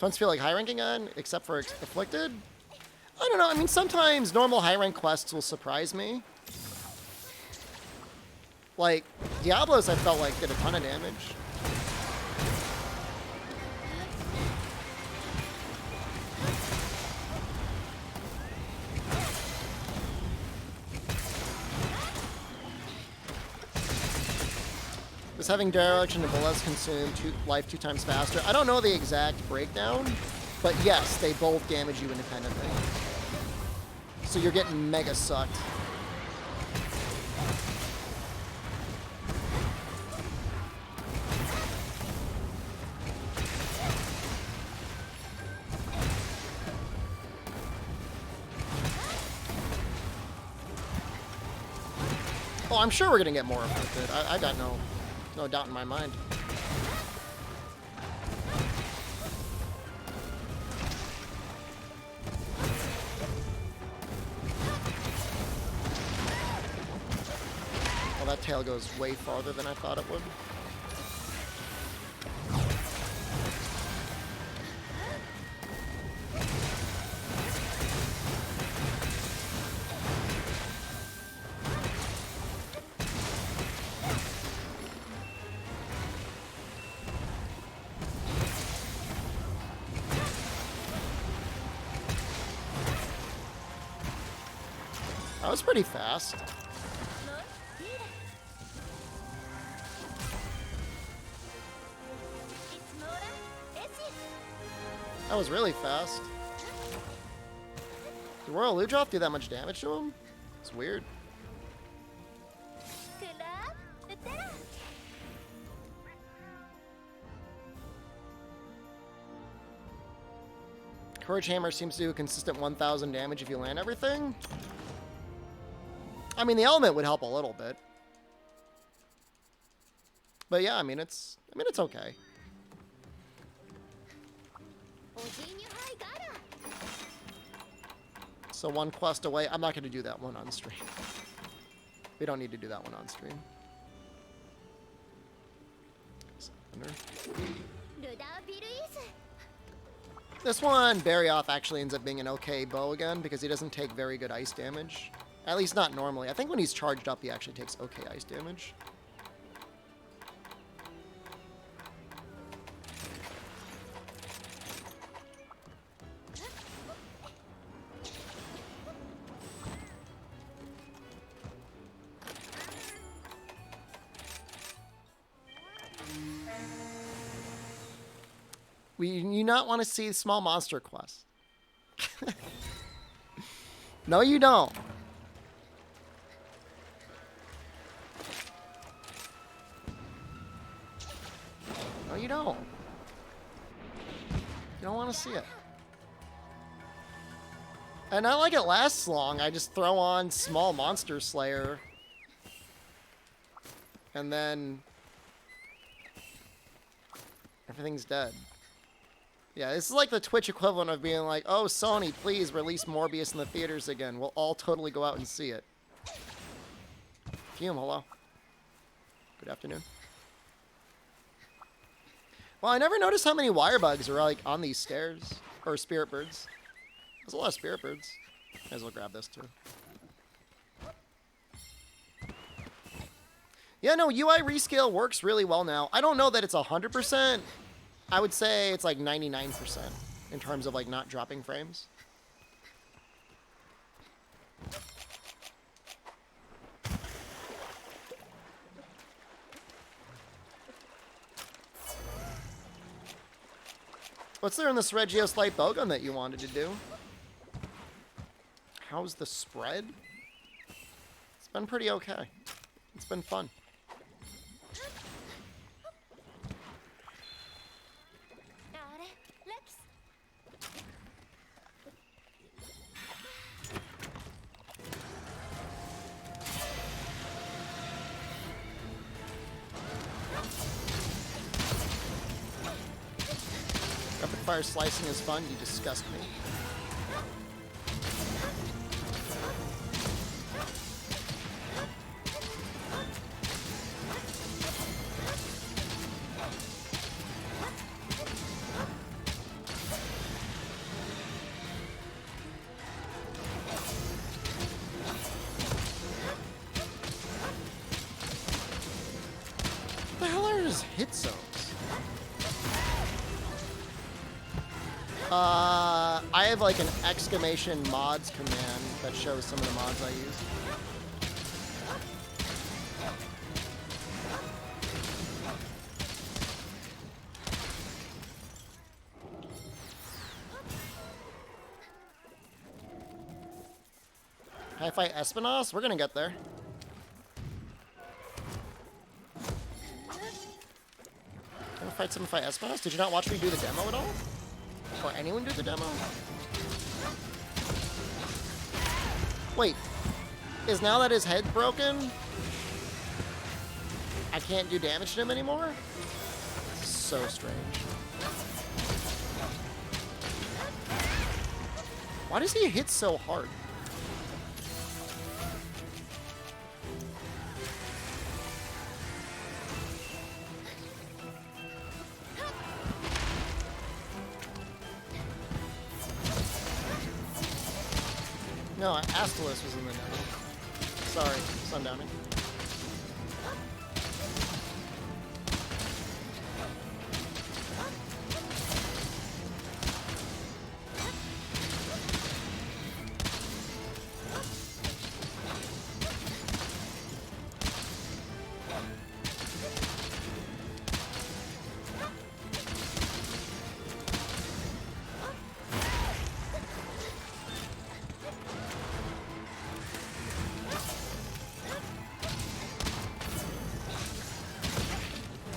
[SPEAKER 1] Ones feel like high ranking on, except for Afflicted? I don't know, I mean, sometimes normal high rank quests will surprise me. Like, Diablos I felt like did a ton of damage. Does having direction and bullets consume life 2 times faster? I don't know the exact breakdown, but yes, they both damage you independently. So you're getting mega sucked. Oh, I'm sure we're gonna get more afflicted. I got no doubt in my mind. Well, that tail goes way farther than I thought it would. That was pretty fast. That was really fast. Did Royal Ludroth do that much damage to him? It's weird. Courage Hammer seems to do a consistent 1,000 damage if you land everything. I mean, the element would help a little bit. But yeah, I mean it's okay. So one quest away. I'm not going to do that one on stream. We don't need to do that one on stream. This one, Barioth actually ends up being an okay bow again because he doesn't take very good ice damage. At least not normally. I think when he's charged up, he actually takes okay ice damage. You not want to see small monster quests. No, you don't. No, you don't. You don't want to see it. And not like it lasts long. I just throw on Small Monster Slayer. And then everything's dead. Yeah, this is like the Twitch equivalent of being like, oh, Sony, please release Morbius in the theaters again. We'll all totally go out and see it. Fume, hello. Good afternoon. Well, I never noticed how many wire bugs are like on these stairs. Or spirit birds. There's a lot of spirit birds. Might as well grab this too. Yeah, no, UI rescale works really well now. I don't know that it's 100%. I would say it's like 99% in terms of like not dropping frames. What's there in this Regios Light Bowgun that you wanted to do? How's the spread? It's been pretty okay. It's been fun. Rapid fire slicing is fun. You disgust me. What the hell are his hit zones? I have like an exclamation mods command that shows some of the mods I use. Can I fight Espinos? We're gonna get there. Can I fight someone fight Espinos? Did you not watch me do the demo at all? Or anyone do the demo? Wait, is now that his head's broken, I can't do damage to him anymore? So strange. Why does he hit so hard? No, Astalos was in the demo. Sorry, Sundowning.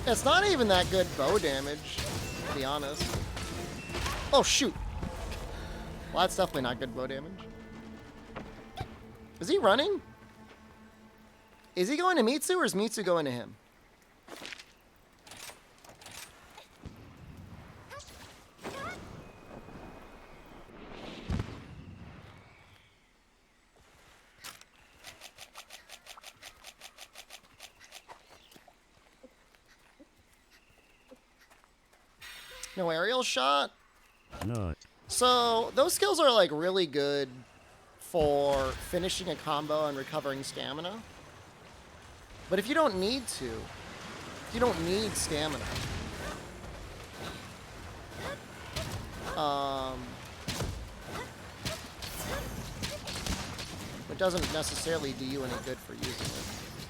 [SPEAKER 1] It's not even that good bow damage, to be honest. Oh, shoot. Well, that's definitely not good bow damage. Is he running? Is he going to Mitsu, or is Mitsu going to him? No aerial shot?
[SPEAKER 3] No.
[SPEAKER 1] So, those skills are like really good for finishing a combo and recovering stamina. But if you don't need to, if you don't need stamina, it doesn't necessarily do you any good for using it.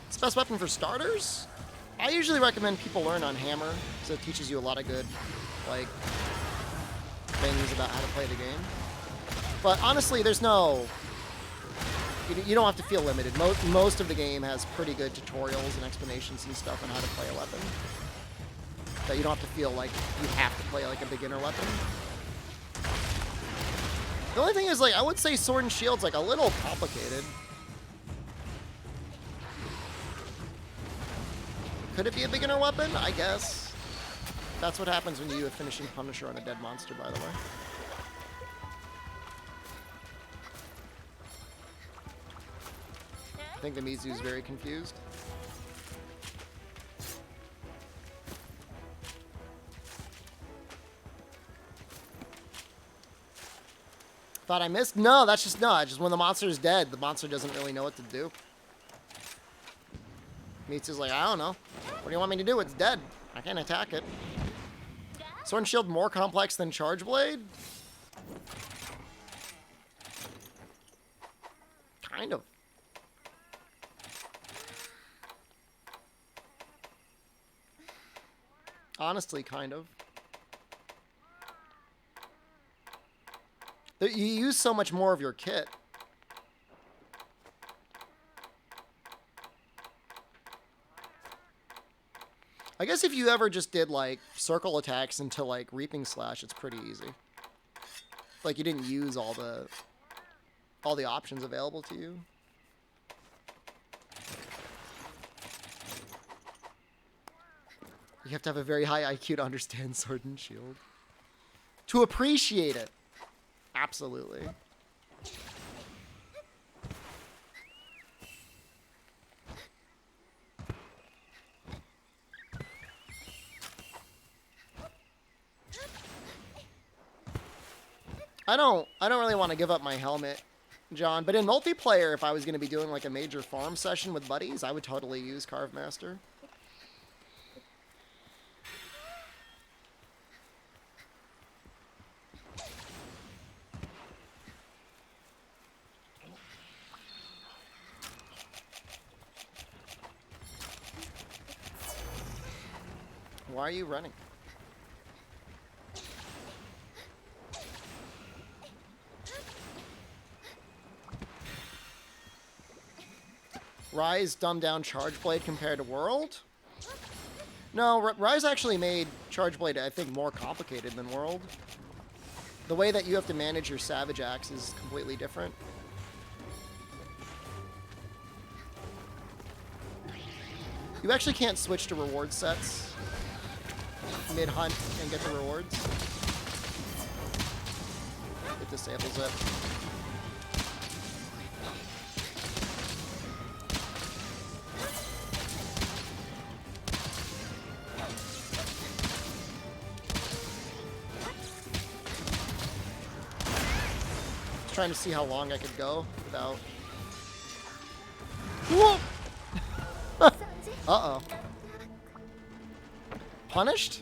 [SPEAKER 1] It's the best weapon for starters. I usually recommend people learn on hammer, so it teaches you a lot of good, like, things about how to play the game. But honestly, there's no... You don't have to feel limited. Most of the game has pretty good tutorials and explanations and stuff on how to play a weapon. That you don't have to feel like you have to play like a beginner weapon. The only thing is, like, I would say Sword and Shield's like a little complicated. Could it be a beginner weapon? I guess. That's what happens when you do a finishing Punisher on a dead monster, by the way. I think the Mizu's very confused. Thought I missed? No, that's just just when the monster is dead, the monster doesn't really know what to do. Mitsu's like, I don't know. What do you want me to do? It's dead. I can't attack it. Sword and Shield more complex than Charge Blade? Kind of. Honestly, kind of. You use so much more of your kit. I guess if you ever just did, like, circle attacks into, like, Reaping Slash, it's pretty easy. Like, you didn't use all the options available to you. You have to have a very high IQ to understand Sword and Shield. To appreciate it. Absolutely. I don't really want to give up my helmet, John, but in multiplayer, if I was going to be doing like a major farm session with buddies, I would totally use Carve Master. Why are you running? Rise dumbed down Charge Blade compared to World? No, Rise actually made Charge Blade, I think, more complicated than World. The way that you have to manage your Savage Axe is completely different. You actually can't switch to reward sets mid-hunt and get the rewards. It disables it. Trying to see how long I could go without... Whoa! Uh-oh. Punished?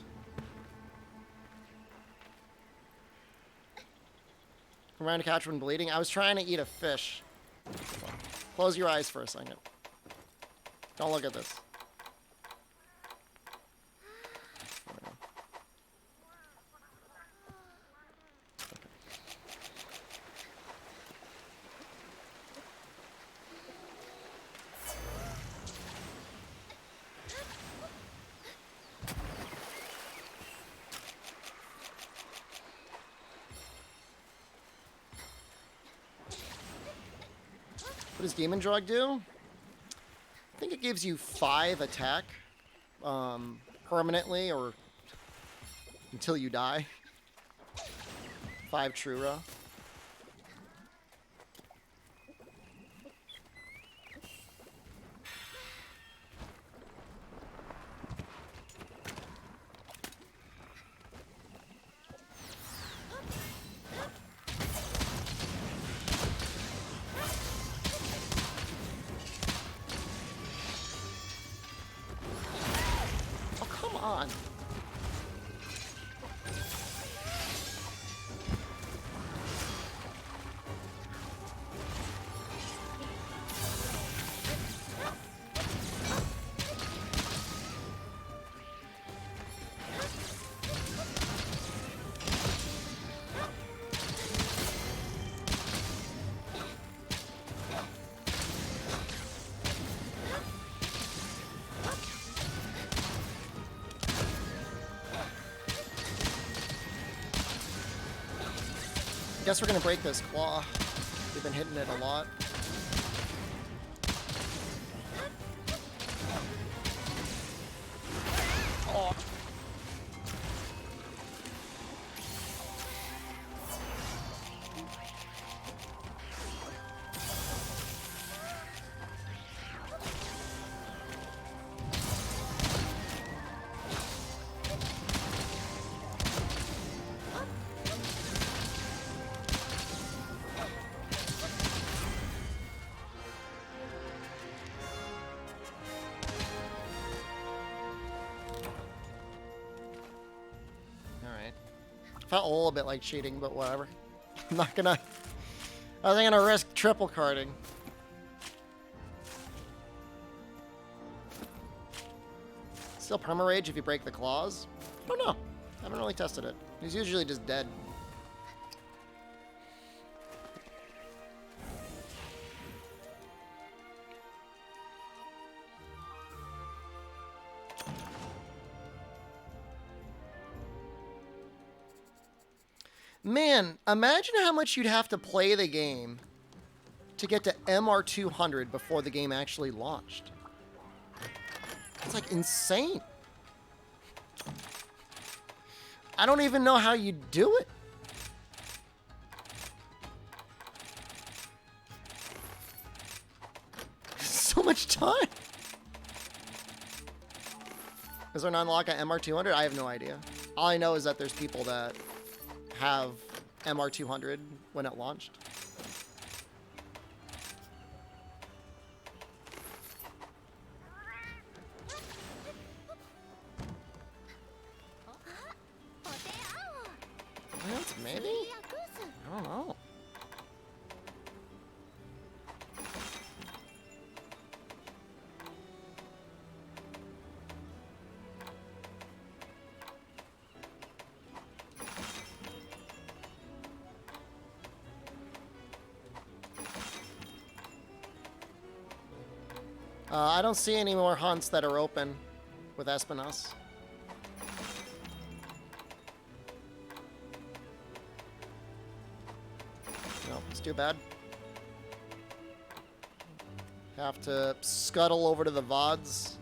[SPEAKER 1] Around to catch when bleeding. I was trying to eat a fish. Close your eyes for a second. Don't look at this. What does Demon Drug do? I think it gives you 5 attack permanently or until you die. 5 Trura. On. Guess we're gonna break this claw. We've been hitting it a lot. Oh. Felt a little bit like cheating, but whatever. I'm not gonna. I wasn't gonna risk triple carding. Still perma rage if you break the claws? I don't know. Haven't really tested it. He's usually just dead. Man, imagine how much you'd have to play the game to get to MR200 before the game actually launched. It's like insane. I don't even know how you do it. So much time. Is there an unlock at MR200? I have no idea. All I know is that there's people that have MR200 when it launched. What? Maybe? I don't know. I don't see any more hunts that are open with Espinas. No, it's too bad. Have to scuttle over to the VODs.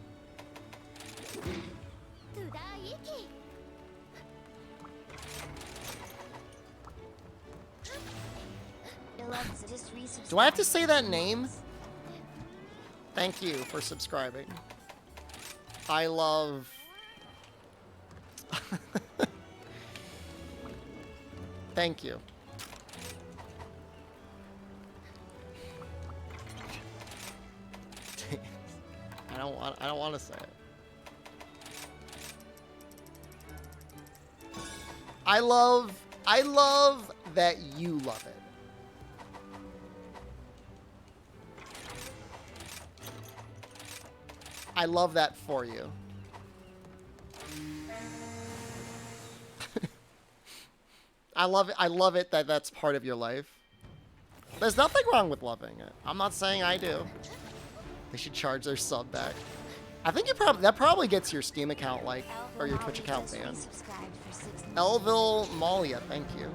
[SPEAKER 1] Do I have to say that name? Thank you for subscribing. I love... Thank you. I don't want to say it. I love that you love it. I love that for you. I love it that that's part of your life. There's nothing wrong with loving it. I'm not saying I do. They should charge their sub back. I think that probably gets your Steam account or your Twitch account banned. Elville Malia, thank you.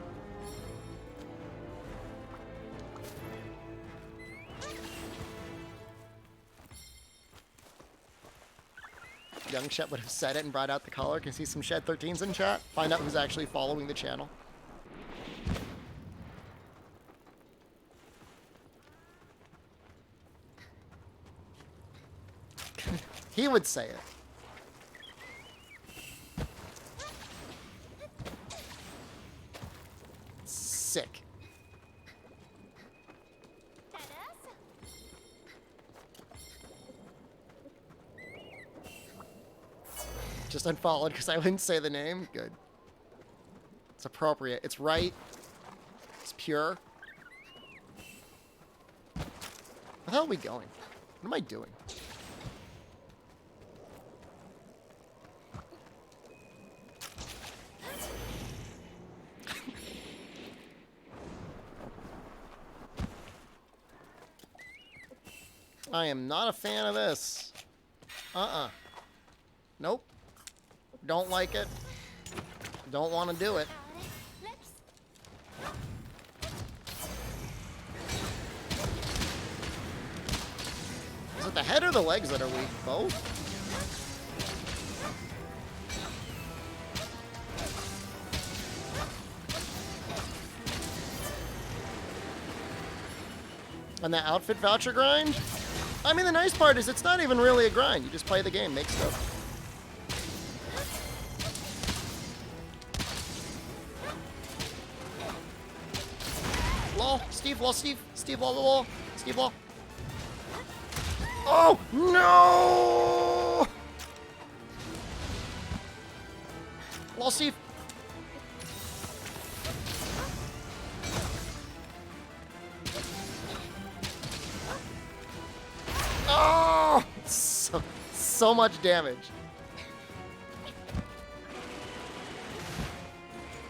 [SPEAKER 1] Young Chet would have said it and brought out the collar. Can see some Shed 13s in chat. Find out who's actually following the channel. He would say it. Sick. Just unfollowed because I wouldn't say the name. Good. It's appropriate. It's right. It's pure. Where the hell are we going? What am I doing? I am not a fan of this. Nope. Don't like it. Don't want to do it. Is it the head or the legs that are weak? Both? And the outfit voucher grind? I mean, the nice part is it's not even really a grind. You just play the game, make stuff. Lol, Steve, lol, Steve, Steve, lol, lol, Steve, lol. Oh, no! Lol, Steve. Oh! So much damage.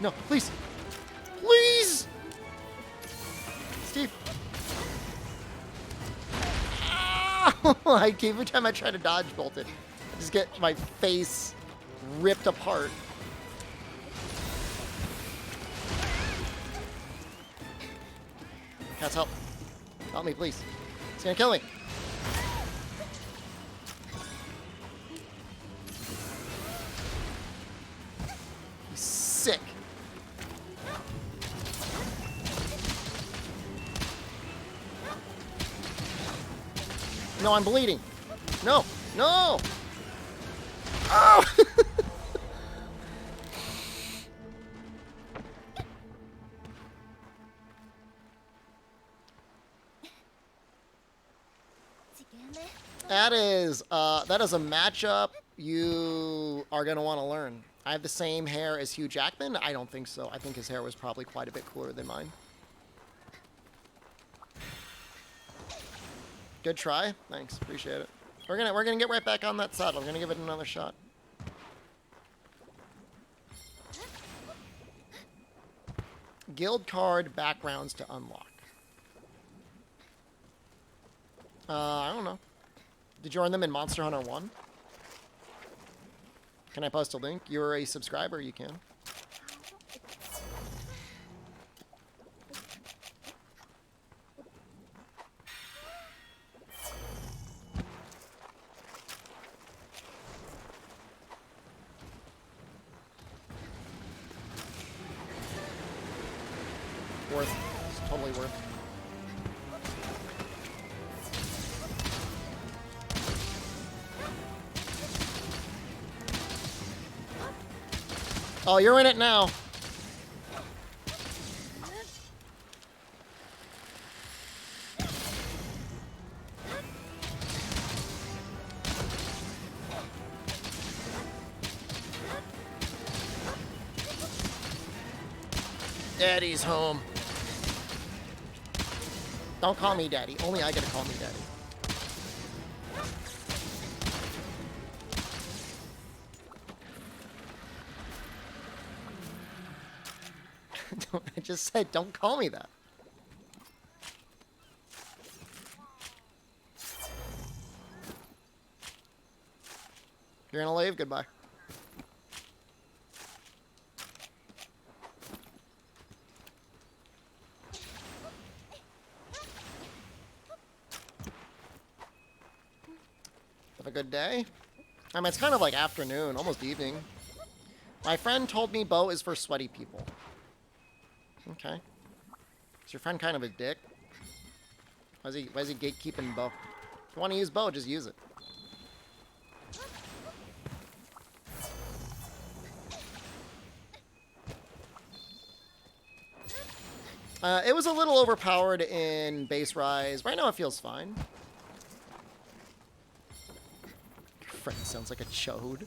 [SPEAKER 1] No, please. Please! Steve. Every time I try to dodge bolt it, I just get my face ripped apart. Cats, help. Help me, please. It's gonna kill me. He's sick. No, I'm bleeding. No, no. Oh! That is a matchup you are gonna want to learn. I have the same hair as Hugh Jackman. I don't think so. I think his hair was probably quite a bit cooler than mine. Good try. Thanks. Appreciate it. We're gonna get right back on that saddle. We're gonna give it another shot. Guild card backgrounds to unlock. I don't know. Did you earn them in Monster Hunter 1? Can I post a link? You're a subscriber, you can. Worth. It's totally worth. Oh, you're in it now. Daddy's home. Don't call me daddy. Only I get to call me daddy. I just said, don't call me that. You're gonna leave? Goodbye. Have a good day. I mean, it's kind of like afternoon, almost evening. My friend told me bow is for sweaty people. Okay. Is your friend kind of a dick? Why is he gatekeeping bow? If you want to use bow, just use it. It was a little overpowered in base rise. Right now it feels fine. Your friend sounds like a chode.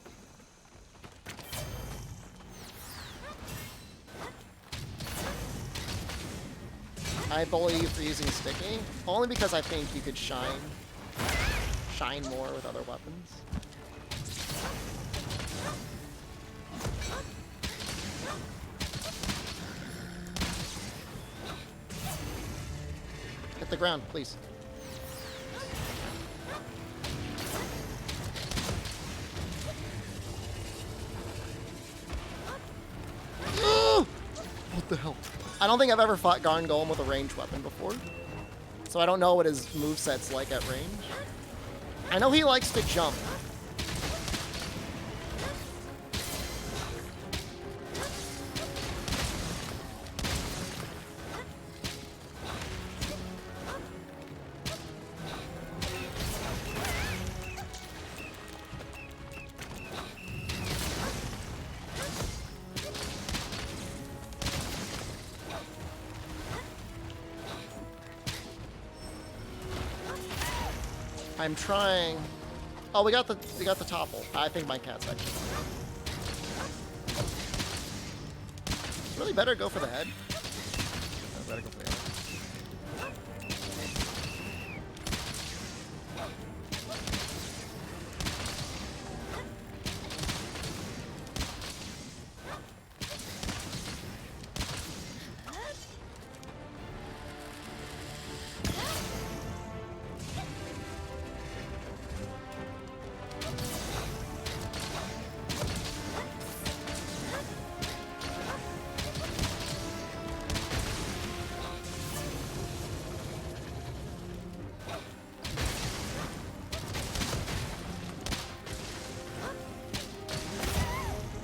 [SPEAKER 1] I bully you for using sticky, only because I think you could shine more with other weapons. Hit the ground, please. What the hell? I don't think I've ever fought Garn Golem with a ranged weapon before. So I don't know what his moveset's like at range. I know he likes to jump. I'm trying. Oh, we got the topple. I think my cat's actually. Really better go for the head. No, better go for the head.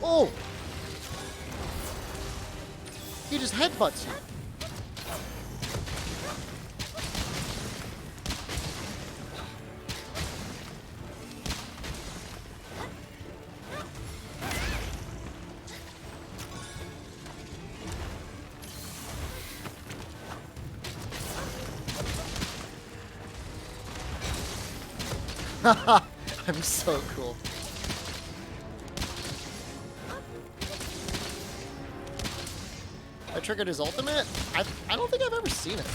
[SPEAKER 1] Oh! He just headbutts you. I'm so cool. I triggered his ultimate? I don't think I've ever seen it.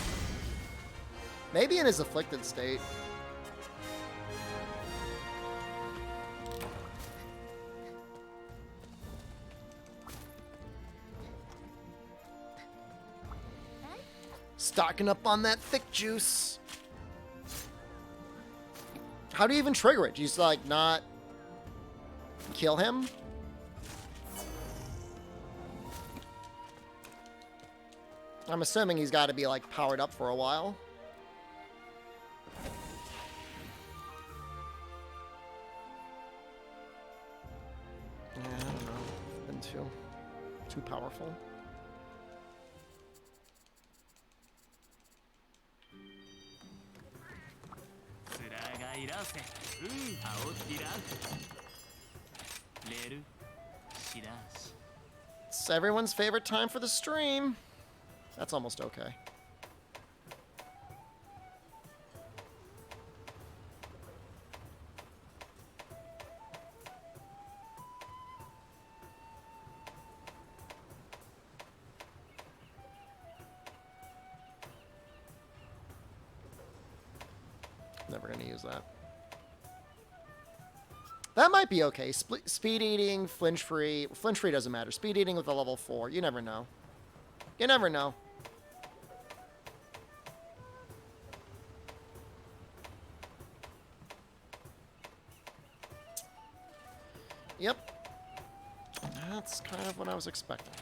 [SPEAKER 1] Maybe in his afflicted state. Stocking up on that thick juice. How do you even trigger it? Do you just like not kill him? I'm assuming he's got to be like powered up for a while. Yeah, I don't know. Been too powerful. It's everyone's favorite time for the stream. That's almost okay. Never gonna use that. That might be okay. Speed eating, flinch free. Flinch free doesn't matter. Speed eating with a level 4. You never know. You never know. Yep. That's kind of what I was expecting.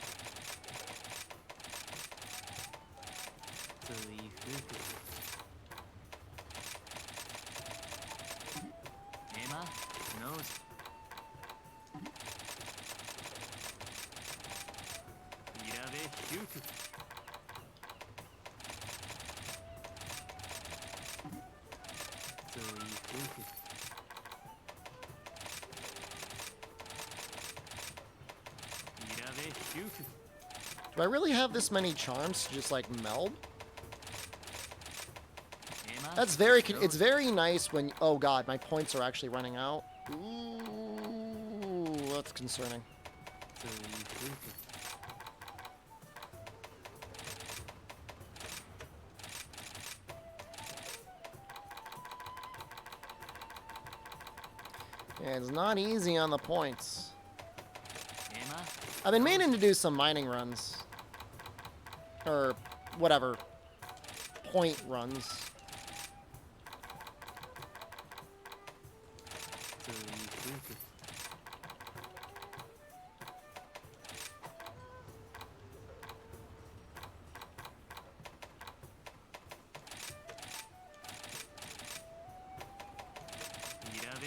[SPEAKER 1] Do I really have this many charms to just like meld? That's very, it's very nice when, oh god, my points are actually running out. Ooh, that's concerning. Yeah, it's not easy on the points. I've been meaning to do some mining runs. Or whatever. Point runs.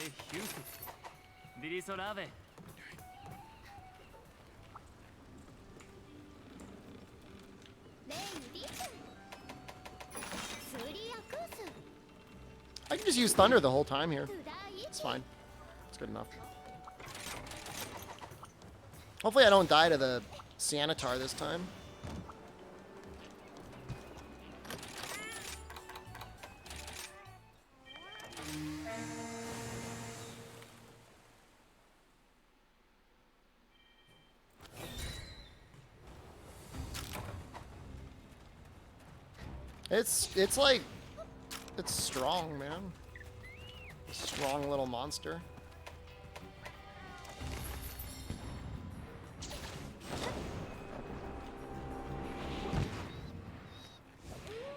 [SPEAKER 4] ヒューディリソラーベ
[SPEAKER 1] I can just use Thunder the whole time here. It's fine. It's good enough. Hopefully I don't die to the Sianitar this time. It's like, it's strong, man. Strong little monster.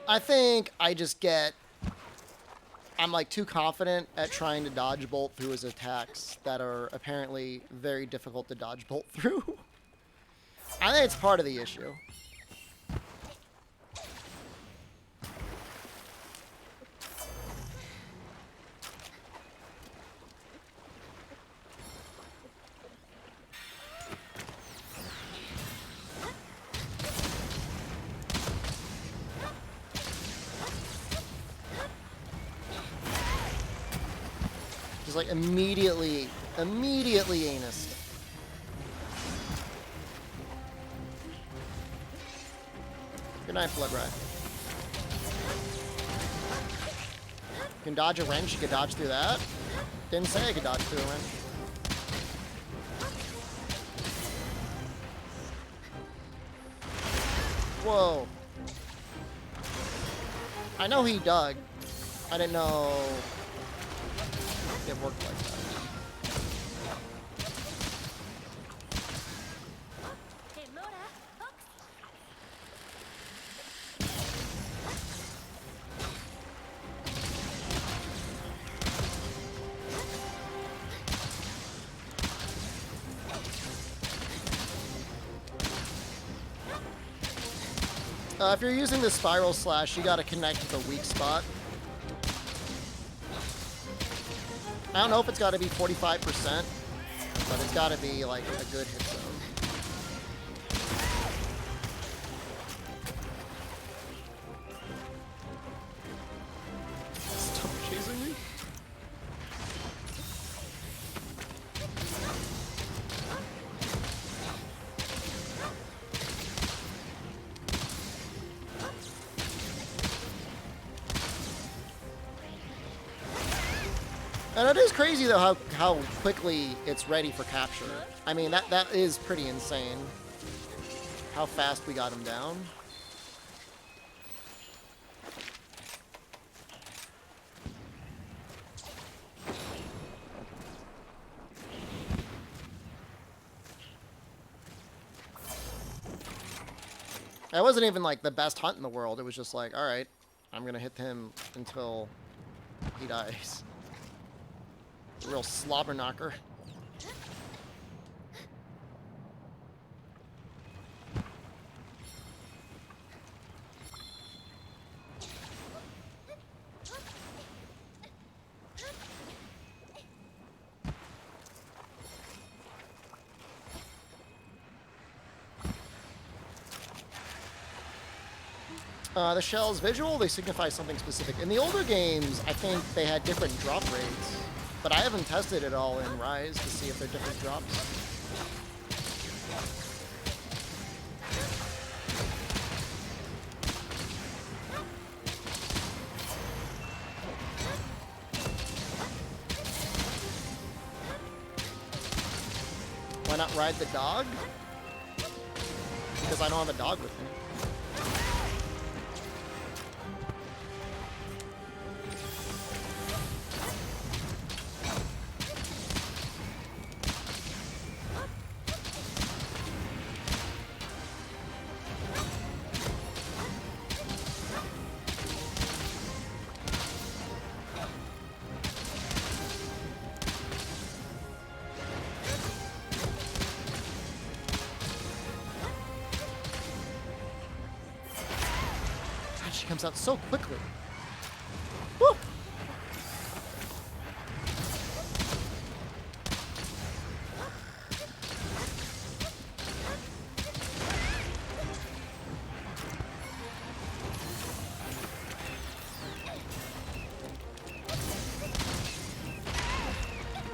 [SPEAKER 1] I think I just get, I'm like too confident at trying to dodge bolt through his attacks that are apparently very difficult to dodge bolt through. I think it's part of the issue. Like immediately anus. Good night, Blood Ride. You can dodge a wrench, you can dodge through that. Didn't say I could dodge through a wrench. Whoa. I know he dug. I didn't know it worked like that. If you're using the Spiral Slash, you gotta connect to the weak spot. I don't know if it's got to be 45%, but it's got to be like a good hit zone. Stop chasing me. And it is crazy though how quickly it's ready for capture. I mean that is pretty insane. How fast we got him down. It wasn't even like the best hunt in the world. It was just like, all right, I'm gonna hit him until he dies. A real slobber knocker. The shells visual, they signify something specific. In the older games, I think they had different drop rates, but I haven't tested it all in Rise to see if they're different drops. Why not ride the dog? Because I don't have a dog with me. She comes out so quickly. Woo!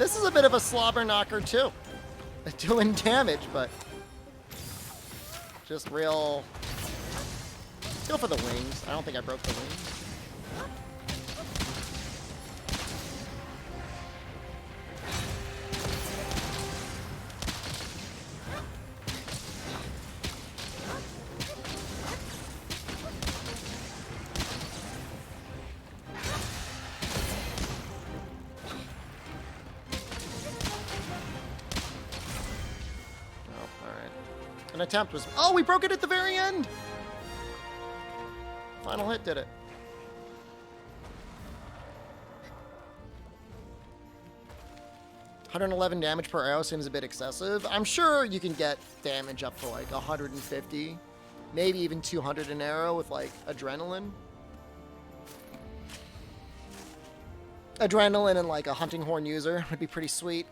[SPEAKER 1] This is a bit of a slobber knocker too. Doing damage, but just real. Let's go for the wings. I don't think I broke the wings. An attempt was... Oh, we broke it at the very end! Final hit did it. $111 damage per arrow seems a bit excessive. I'm sure you can get damage up to like 150, maybe even 200 an arrow with like adrenaline. Adrenaline and like a hunting horn user would be pretty sweet.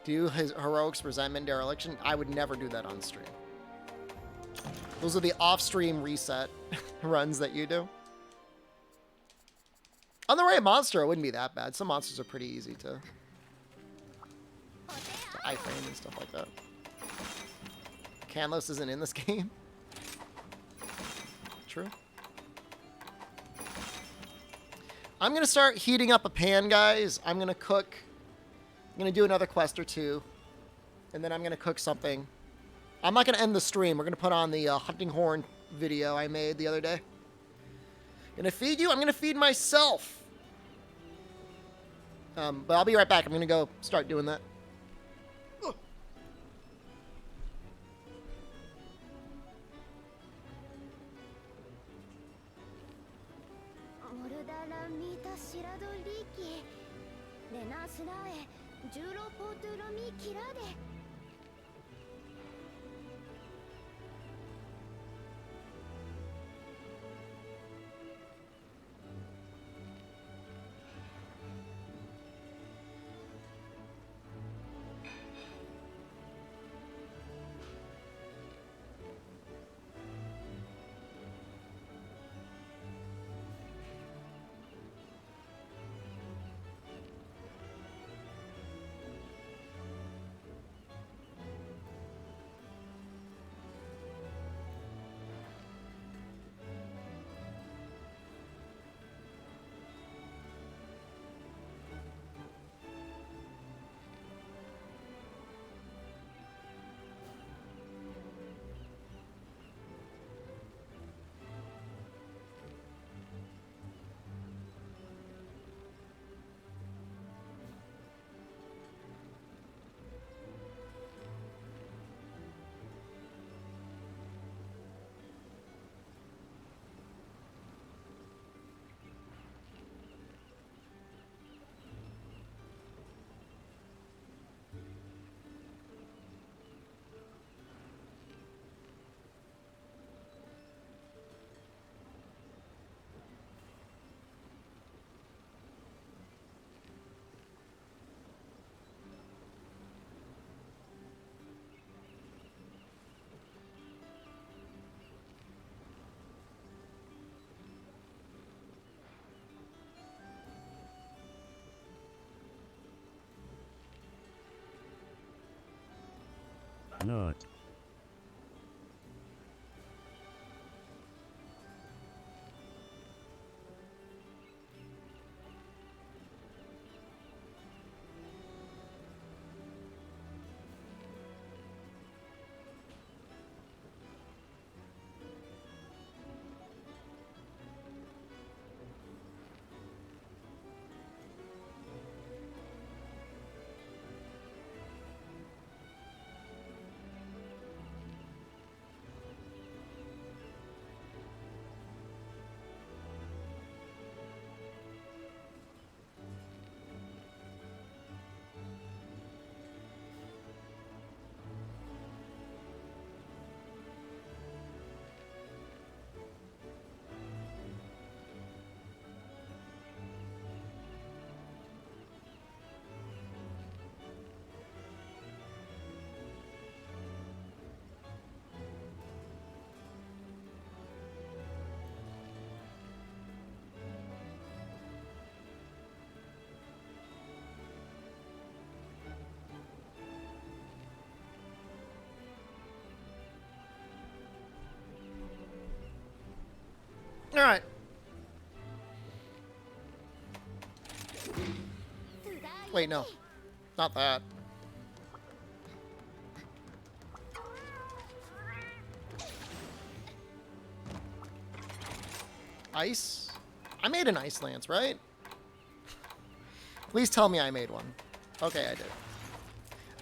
[SPEAKER 1] Do his heroics, resentment, dereliction. I would never do that on stream. Those are the off-stream reset runs that you do. On the right monster, it wouldn't be that bad. Some monsters are pretty easy to iframe and stuff like that. Canlos isn't in this game. True. I'm gonna start heating up a pan, guys. I'm gonna cook. I'm going to do another quest or two, and then I'm going to cook something. I'm not going to end the stream. We're going to put on the hunting horn video I made the other day. Going to feed you? I'm going to feed myself. But I'll be right back. I'm going to go start doing that. Ugh.
[SPEAKER 3] Not.
[SPEAKER 1] Alright. Wait, no. Not that. Ice? I made an ice lance, right? Please tell me I made one. Okay, I did.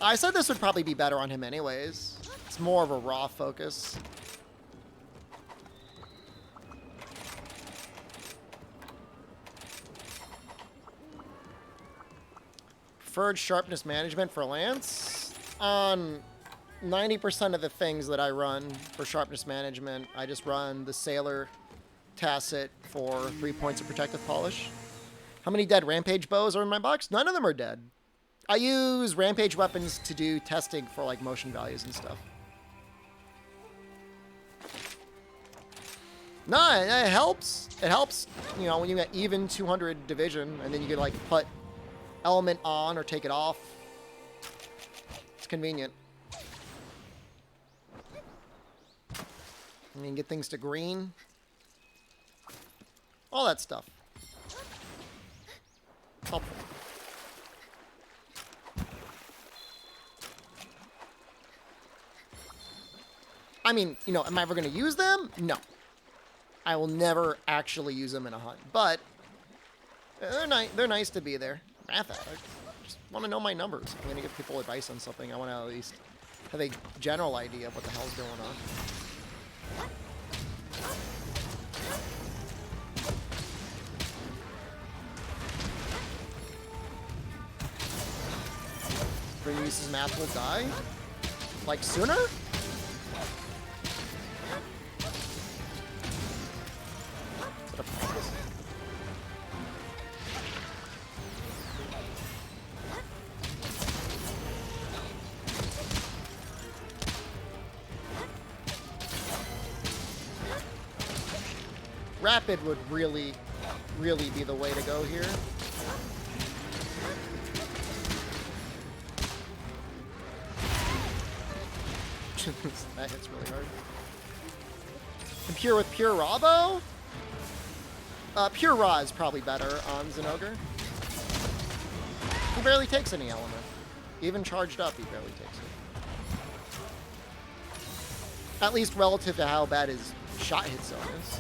[SPEAKER 1] I said this would probably be better on him anyways. It's more of a raw focus. Preferred sharpness management for Lance. On 90% of the things that I run for sharpness management, I just run the Sailor Tacit for 3 points of protective polish. How many dead Rampage bows are in my box? None of them are dead. I use Rampage weapons to do testing for like motion values and stuff. No, it helps. It helps, you know, when you get even 200 division and then you can like put element on or take it off. It's convenient. And you can get things to green. All that stuff. Helpful. I mean, you know, am I ever going to use them? No. I will never actually use them in a hunt, but they're nice to be there. Math addict. Just want to know my numbers. If I'm going to give people advice on something, I want to at least have a general idea of what the hell's going on. Three uses math will die? Like sooner? Is that a practice? Rapid would really be the way to go here. That hits really hard. Compare with Pure Raw Bow? Pure Raw is probably better on Zinogre. He barely takes any element. Even charged up, he barely takes it. At least relative to how bad his shot hit zone is.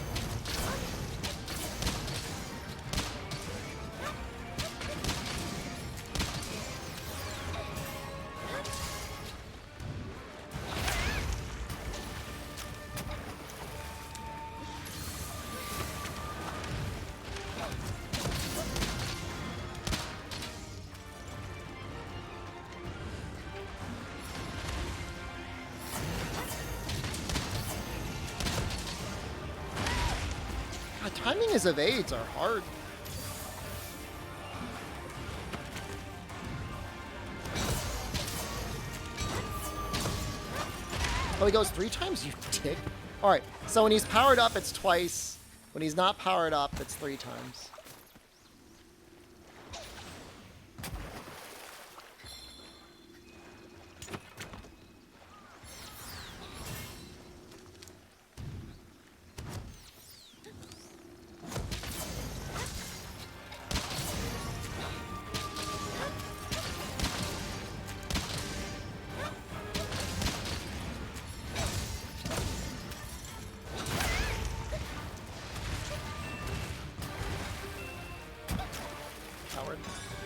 [SPEAKER 1] Timing his evades are hard. Oh, he goes 3 times, you dick. Alright, so when he's powered up, it's twice. When he's not powered up, it's 3 times.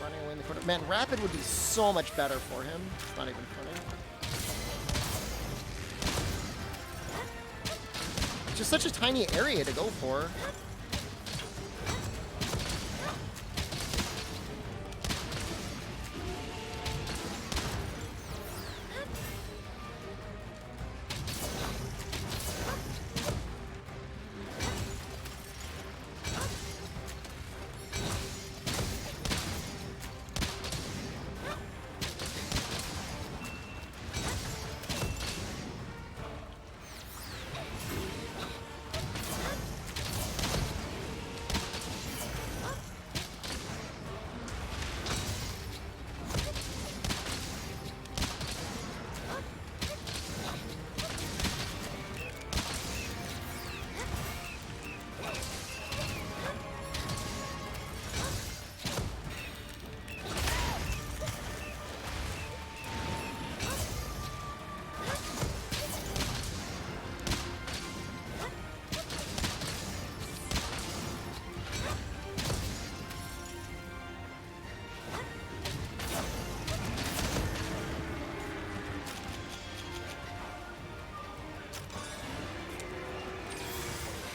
[SPEAKER 1] Running away in the corner. Man, Rapid would be so much better for him. It's not even funny. It's just such a tiny area to go for.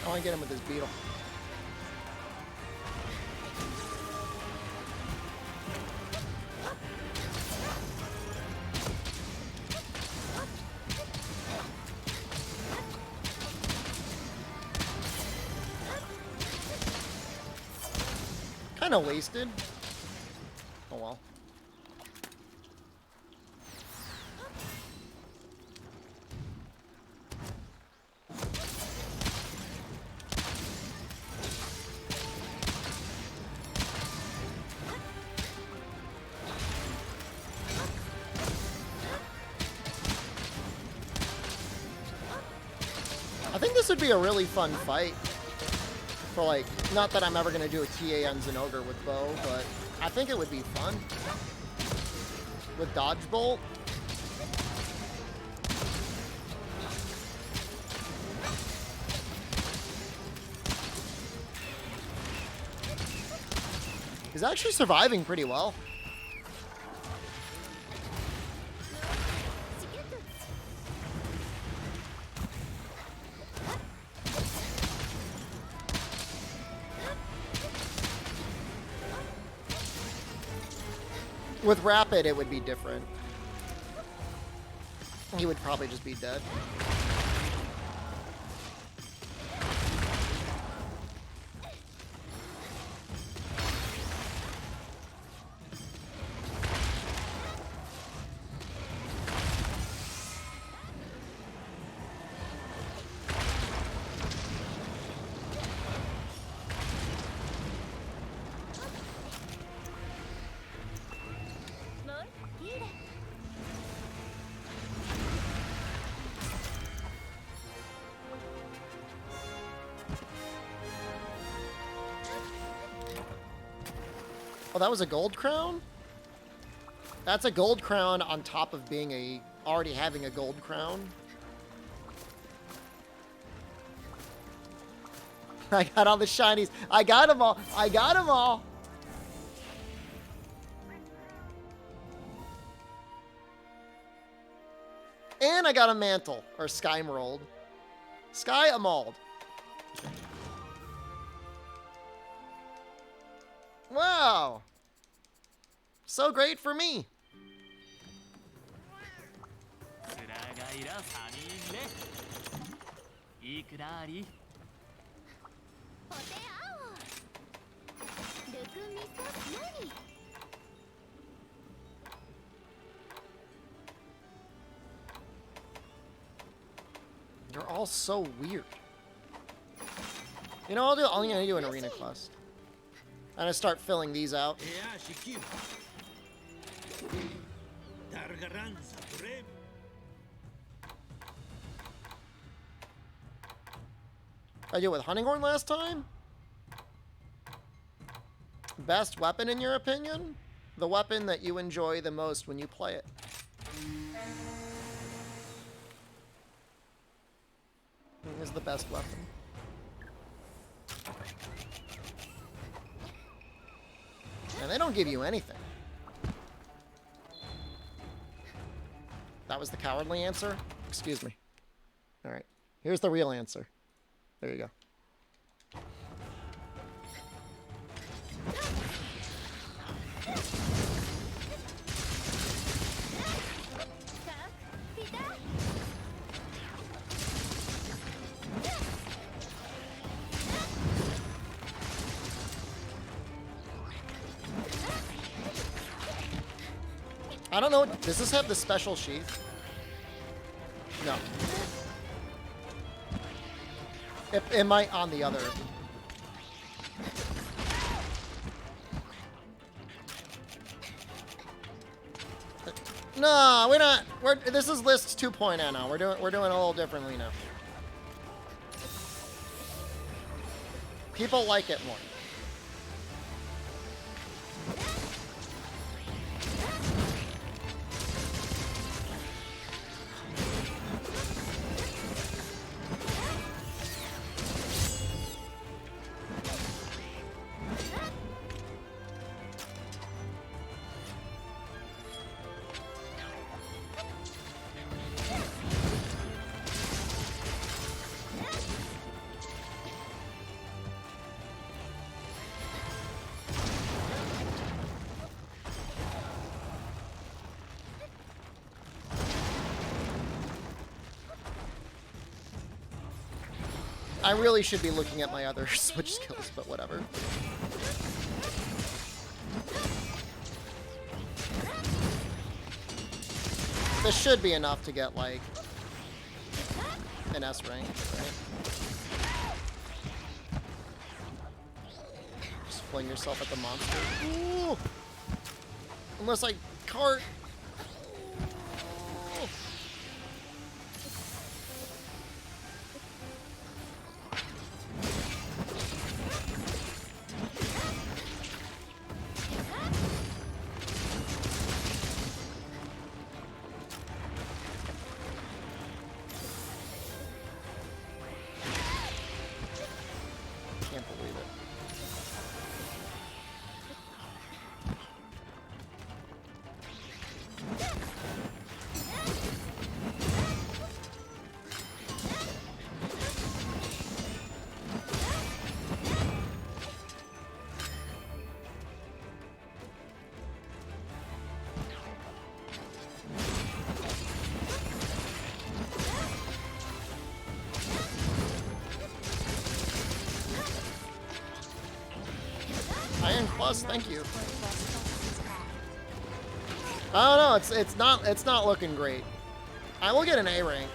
[SPEAKER 1] I want to get him with his beetle. Kind of wasted. Oh well. I think this would be a really fun fight. For like, not that I'm ever going to do a TA on Zenogre with bow, but I think it would be fun. With Dodge Bolt. He's actually surviving pretty well. With Rapid, it would be different. He would probably just be dead. Oh, that was a gold crown? That's a gold crown on top of being a... already having a gold crown. I got all the shinies. I got them all. I got them all. And I got a mantle. Or Sky Emerald. Sky Emerald. Wow. So great for me. They're all so weird. You know, I'm gonna do an arena quest. I'm gonna start filling these out. I did with Hunting Horn last time? Best weapon in your opinion? The weapon that you enjoy the most when you play it. Is the best weapon. And they don't give you anything. That was the cowardly answer? Excuse me. Alright. Here's the real answer. There you go. I don't know. Does this have the special sheath? No. It might on the other. No, we're not. This is list 2.0 now. We're doing a little differently now. People like it more. I really should be looking at my other switch skills, but whatever. This should be enough to get, like, an S rank, right? Just fling yourself at the monster. Ooh! Unless I cart. Ooh. Can't believe it. Iron Plus, thank you. I don't know, it's not looking great. I will get an A rank.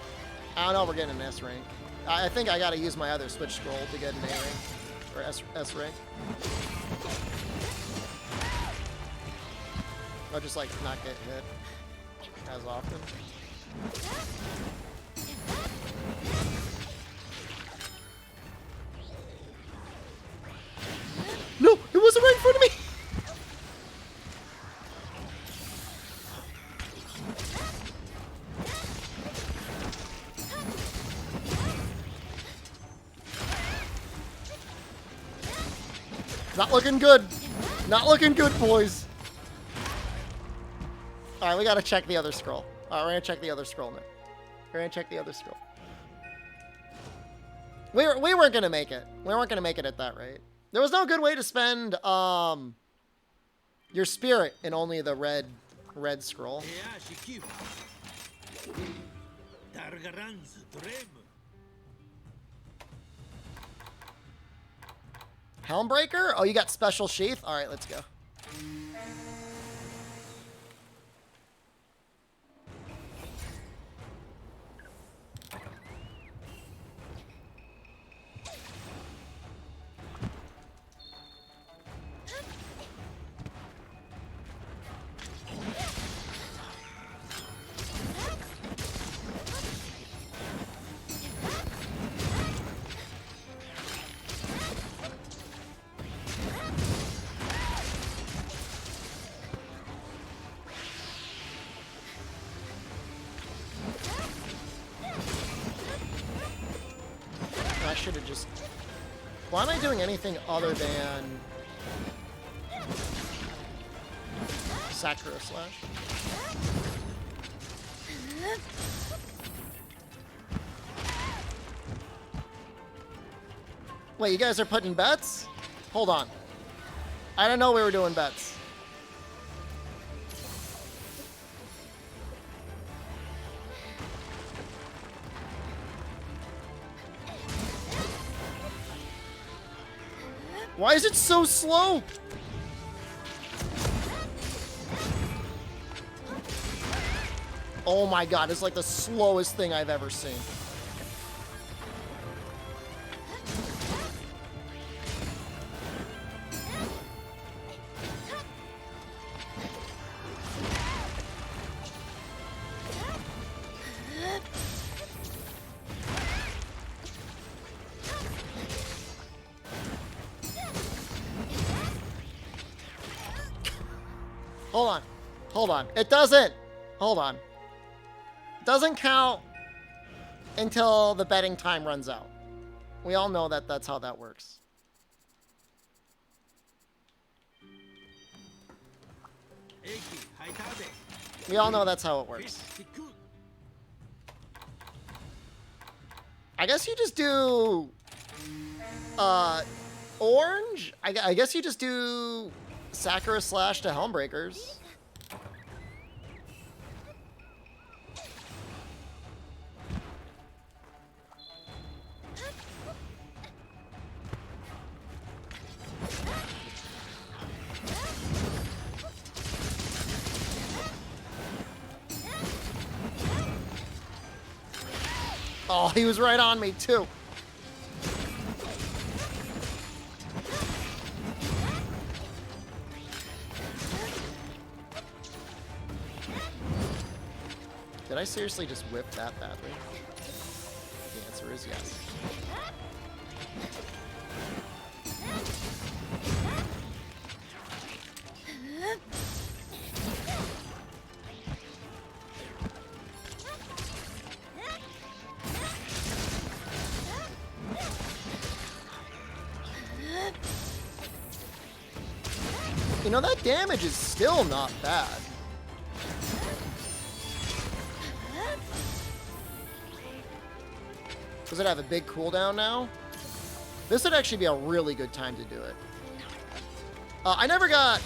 [SPEAKER 1] I don't know if we're getting an S rank. I think I gotta use my other switch scroll to get an A rank. Or S rank. I'll just like not get hit as often. No, it wasn't right in front of me. Not looking good. Not looking good, boys. All right, we gotta check the other scroll. All right, we're gonna check the other scroll now. We're gonna check the other scroll. We weren't gonna make it. We weren't gonna make it at that rate. There was no good way to spend your spirit in only the red scroll. Helmbreaker? Oh, you got special sheath? All right, let's go. I should have just... Why am I doing anything other than... Sakura Slash? Wait, you guys are putting bets? Hold on. I didn't know we were doing bets. Why is it so slow? Oh my god, it's like the slowest thing I've ever seen. Hold on. Hold on. It doesn't. Hold on. It doesn't count until the betting time runs out. We all know that that's how that works. We all know that's how it works. I guess you just do... orange? I guess you just do... Sakura Slash to Helmbreakers. Oh, he was right on me, too. Did I seriously just whip that badly? The answer is yes. You know, that damage is still not bad. Does it have a big cooldown now? This would actually be a really good time to do it. I never got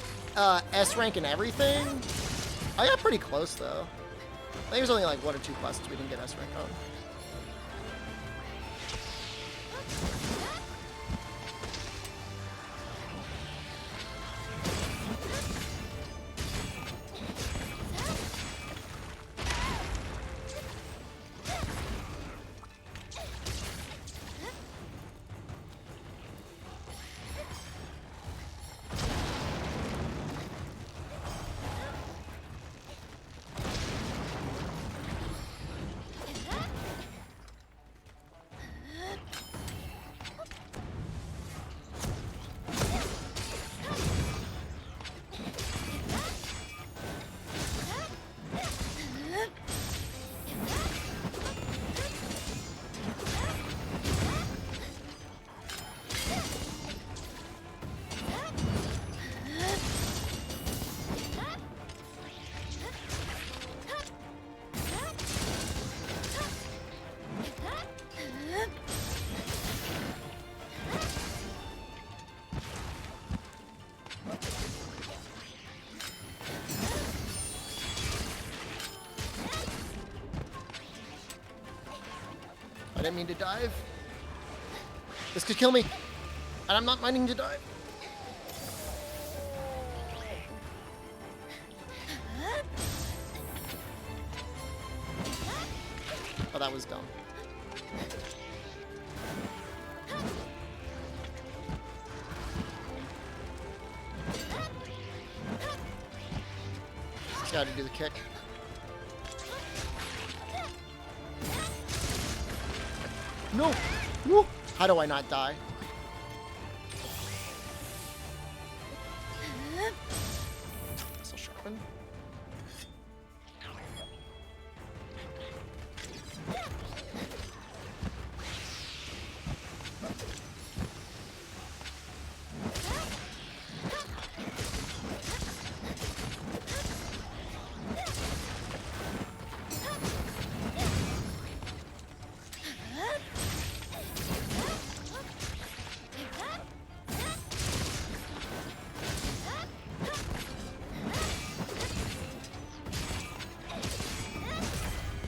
[SPEAKER 1] S rank and everything. I got pretty close, though. I think there's only like 1 or 2 quests we didn't get S rank on. I didn't mean to dive. This could kill me. And I'm not minding to dive. Oh, that was dumb. Just gotta do the kick. No! Woo! How do I not die? This'll sharpen.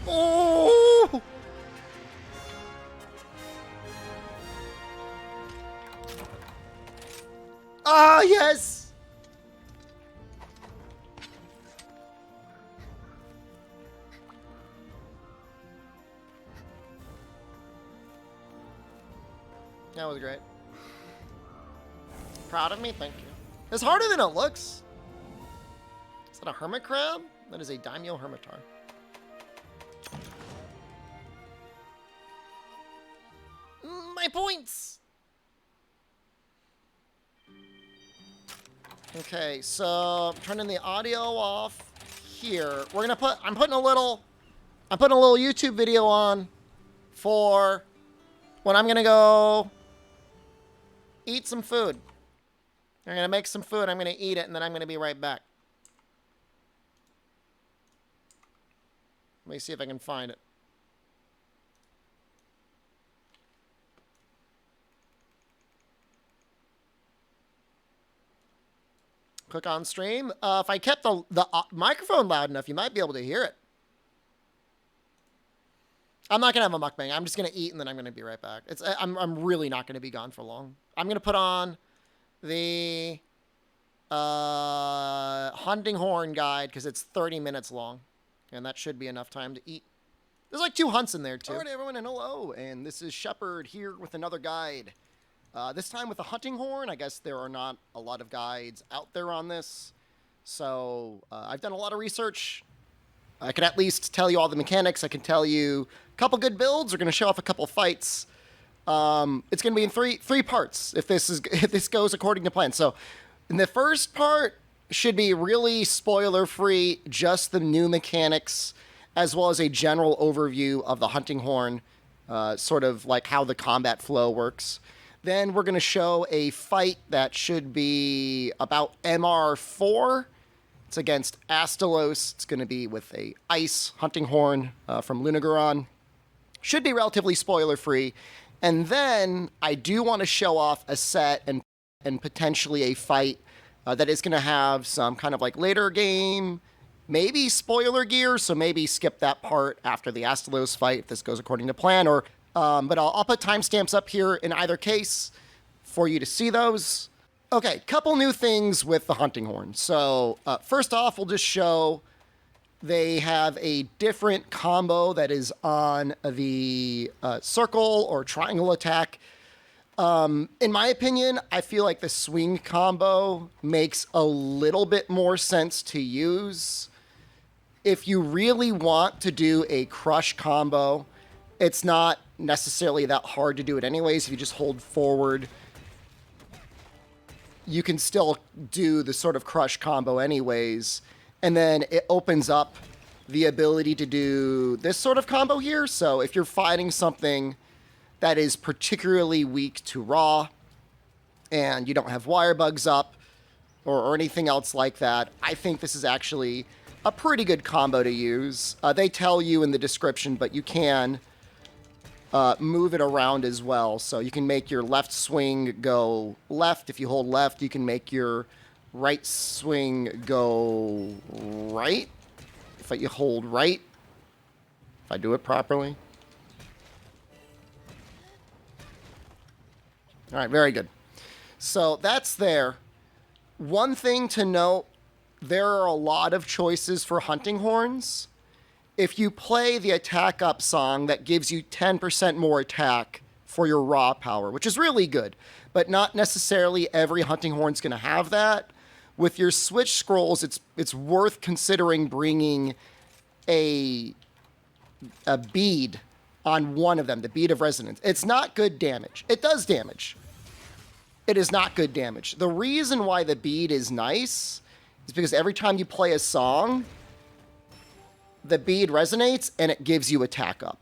[SPEAKER 1] Oh! Ah, yes! That was great. Proud of me? Thank you. It's harder than it looks. Is that a hermit crab? That is a daimyo hermitar. My points! Okay, so I'm turning the audio off here. We're gonna put I'm putting a little YouTube video on for when I'm gonna go eat some food. I'm gonna make some food, I'm gonna eat it, and then I'm gonna be right back. Let me see if I can find it. Click on stream. If I kept the microphone loud enough, you might be able to hear it. I'm not going to have a mukbang. I'm just going to eat, and then I'm going to be right back. I'm really not going to be gone for long. I'm going to put on the hunting horn guide because it's 30 minutes long, and that should be enough time to eat. There's like 2 hunts in there, too. All right, everyone, and hello. And this is Shepard here with another guide. This time with a hunting horn. I guess there are not a lot of guides out there on this. So I've done a lot of research. I can at least tell you all the mechanics. I can tell you a couple good builds. We're going to show off a couple fights. It's going to be in three parts if this goes according to plan. So in the first part should be really spoiler-free, just the new mechanics, as well as a general overview of the hunting horn, sort of like how the combat flow works. Then we're going to show a fight that should be about MR4. It's against Astalos. It's going to be with a ice hunting horn from Lunagoron. Should be relatively spoiler-free. And then I do want to show off a set and potentially a fight that is going to have some kind of like later game, maybe spoiler gear, so maybe skip that part after the Astalos fight if this goes according to plan. Or, but I'll put timestamps up here in either case for you to see those. Okay, couple new things with the hunting horn. So first off, we'll just show they have a different combo that is on the circle or triangle attack. In my opinion, I feel like the swing combo makes a little bit more sense to use. If you really want to do a crush combo, it's not necessarily that hard to do it anyways. If you just hold forward, you can still do the sort of crush combo anyways. And then it opens up the ability to do this sort of combo here. So if you're fighting something that is particularly weak to raw and you don't have wire bugs up or anything else like that, I think this is actually a pretty good combo to use. They tell you in the description, but you can move it around as well. So you can make your left swing go left. If you hold left, you can make your right swing go right. If you hold right, if I do it properly. All right, very good. So that's there. One thing to note, there are a lot of choices for hunting horns. If you play the attack up song, that gives you 10% more attack for your raw power, which is really good, but not necessarily every hunting horn's going to have that. With your switch scrolls, it's worth considering bringing a bead on one of them, the bead of resonance. It's not good damage. It does damage. It is not good damage. The reason why the bead is nice is because every time you play a song, the bead resonates and it gives you attack up.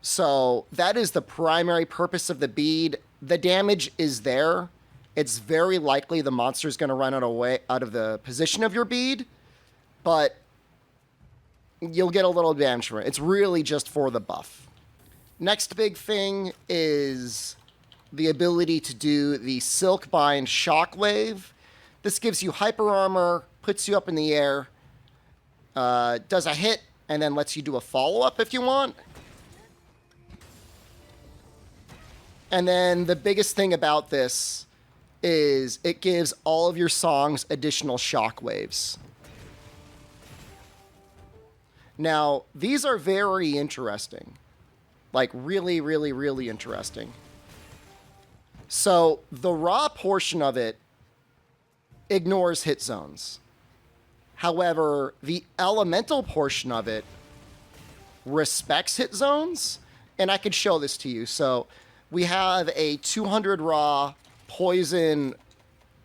[SPEAKER 1] So that is the primary purpose of the bead. The damage is there. It's very likely the monster is going to run out of the position of your bead, but you'll get a little damage from it. It's really just for the buff. Next big thing is the ability to do the Silkbind Shockwave. This gives you hyper armor, puts you up in the air, does a hit, and then lets you do a follow-up if you want. And then the biggest thing about this is it gives all of your songs additional shockwaves. Now, these are very interesting. Like, really, really, really interesting. So, the raw portion of it ignores hit zones. However, the elemental portion of it respects hit zones, and I could show this to you. So, we have a 200 raw poison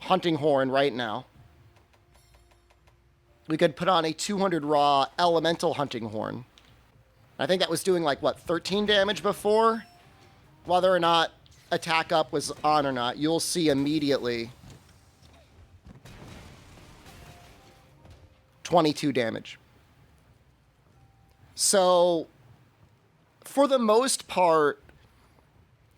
[SPEAKER 1] hunting horn right now. We could put on a 200 raw elemental hunting horn. I think that was doing like, what, 13 damage before? Whether or not attack up was on or not, you'll see immediately 22 damage. So, for the most part,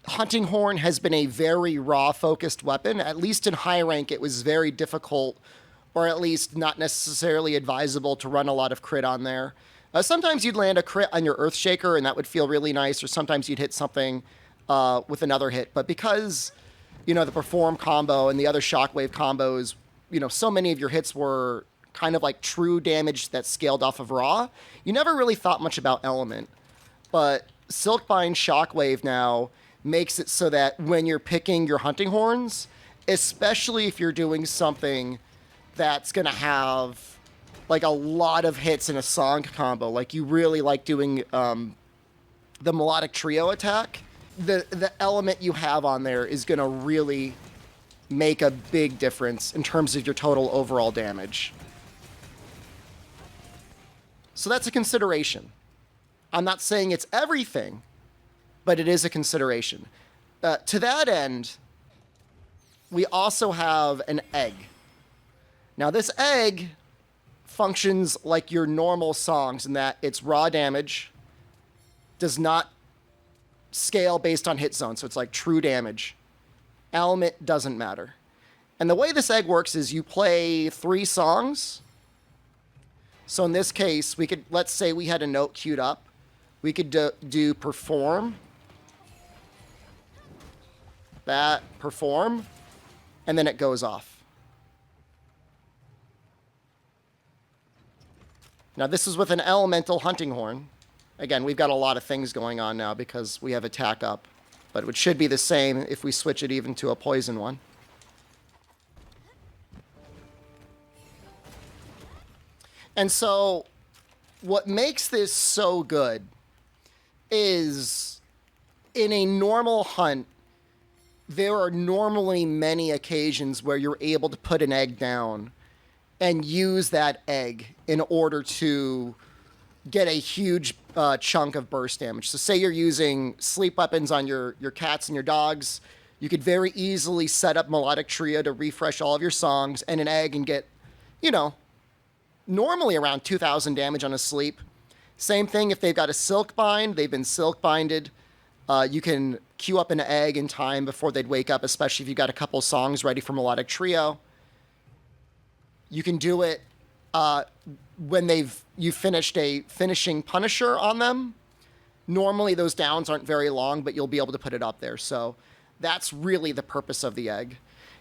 [SPEAKER 1] hunting horn has been a very raw-focused weapon. At least in high rank, it was very difficult, or at least not necessarily advisable to run a lot of crit on there. Sometimes you'd land a crit on your Earthshaker, and that would feel really nice, or sometimes you'd hit something with another hit. But because, you know, the Perform combo and the other Shockwave combos, you know, so many of your hits were kind of like true damage that scaled off of raw, you never really thought much about element. But Silkbind Shockwave now makes it so that when you're picking your hunting horns, especially if you're doing something that's going to have like a lot of hits in a song combo, like you really like doing the melodic trio attack, the element you have on there is going to really make a big difference in terms of your total overall damage. So that's a consideration. I'm not saying it's everything, but it is a consideration. To that end, we also have an egg. Now, this egg functions like your normal songs in that it's raw damage, does not scale based on hit zone, so it's like true damage. Element doesn't matter. And the way this egg works is you play 3 songs. So in this case, we could, let's say we had a note queued up. We could do perform, that, perform, and then it goes off. Now this is with an elemental hunting horn. Again, we've got a lot of things going on now because we have attack up, but it should be the same if we switch it even to a poison one. And so what makes this so good is in a normal hunt, there are normally many occasions where you're able to put an egg down and use that egg in order to get a huge chunk of burst damage. So say you're using sleep weapons on your cats and your dogs, you could very easily set up Melodic Trio to refresh all of your songs and an egg and get, you know, normally around 2,000 damage on a sleep. Same thing if they've got a silk bind, they've been silk binded. You can queue up an egg in time before they'd wake up, especially if you've got a couple songs ready for Melodic Trio. You can do it when you finished a finishing Punisher on them. Normally those downs aren't very long, but you'll be able to put it up there. So that's really the purpose of the egg.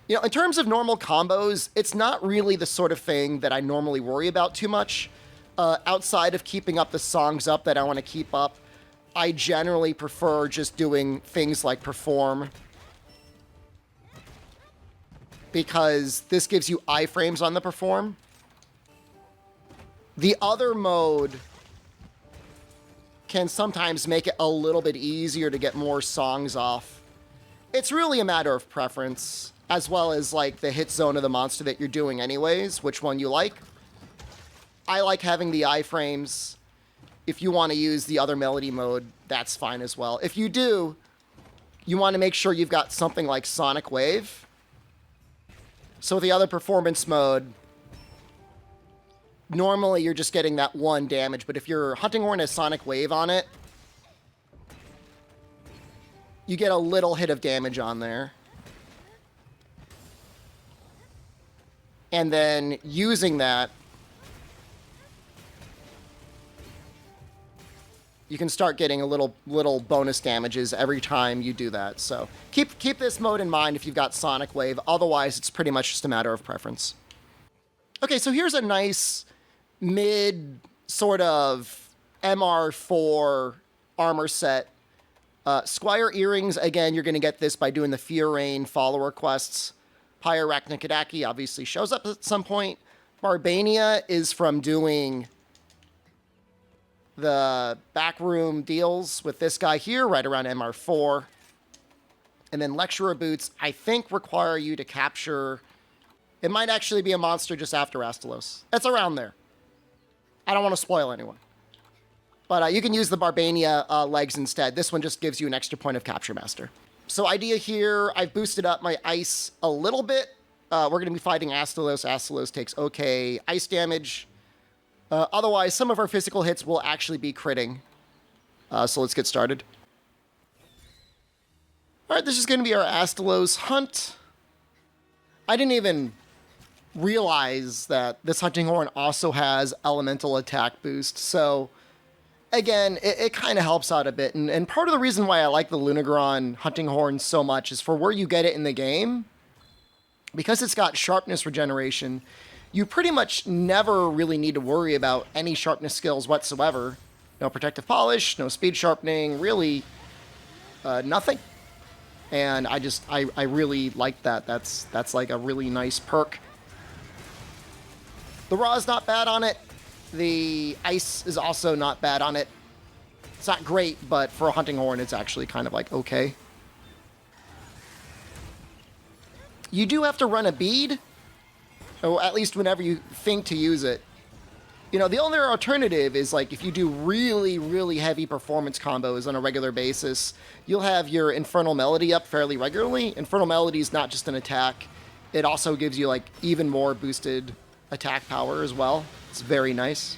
[SPEAKER 1] You know, in terms of normal combos, it's not really the sort of thing that I normally worry about too much. Outside of keeping up the songs up that I want to keep up, I generally prefer just doing things like perform, because this gives you iframes on the perform. The other mode can sometimes make it a little bit easier to get more songs off. It's really a matter of preference, as well as like the hit zone of the monster that you're doing anyways, which one you like. I like having the iframes. If you want to use the other melody mode, that's fine as well. If you do, you want to make sure you've got something like Sonic Wave. So the other performance mode, normally you're just getting that 1 damage, but if your hunting horn has Sonic Wave on it, you get a little hit of damage on there. And then using that, you can start getting a little bonus damages every time you do that. So keep this mode in mind if you've got Sonic Wave. Otherwise, it's pretty much just a matter of preference. Okay, so here's a nice mid sort of MR4 armor set. Squire Earrings, again, you're going to get this by doing the Fear Rain follower quests. Pyrarachnikadaki obviously shows up at some point. Barbania is from doing the backroom deals with this guy here, right around MR4. And then Lecturer Boots, I think, require you to capture... It might actually be a monster just after Astalos. It's around there. I don't want to spoil anyone. But you can use the Barbania legs instead. This one just gives you an extra point of Capture Master. So idea here, I've boosted up my ice a little bit. We're going to be fighting Astalos. Astalos takes okay ice damage. Otherwise, some of our physical hits will actually be critting. So let's get started. All right, this is going to be our Astalos hunt. I didn't even realize that this hunting horn also has elemental attack boost. So again, it kind of helps out a bit. And part of the reason why I like the Lunagron hunting horn so much is for where you get it in the game. Because it's got sharpness regeneration, you pretty much never really need to worry about any sharpness skills whatsoever. No protective polish, no speed sharpening, really nothing. And I really like that. That's like a really nice perk. The raw is not bad on it. The ice is also not bad on it. It's not great, but for a hunting horn, it's actually kind of like okay. You do have to run a bead, or at least whenever you think to use it. You know, the only alternative is like if you do really, really heavy performance combos on a regular basis, you'll have your Infernal Melody up fairly regularly. Infernal Melody is not just an attack. It also gives you like even more boosted attack power as well. It's very nice.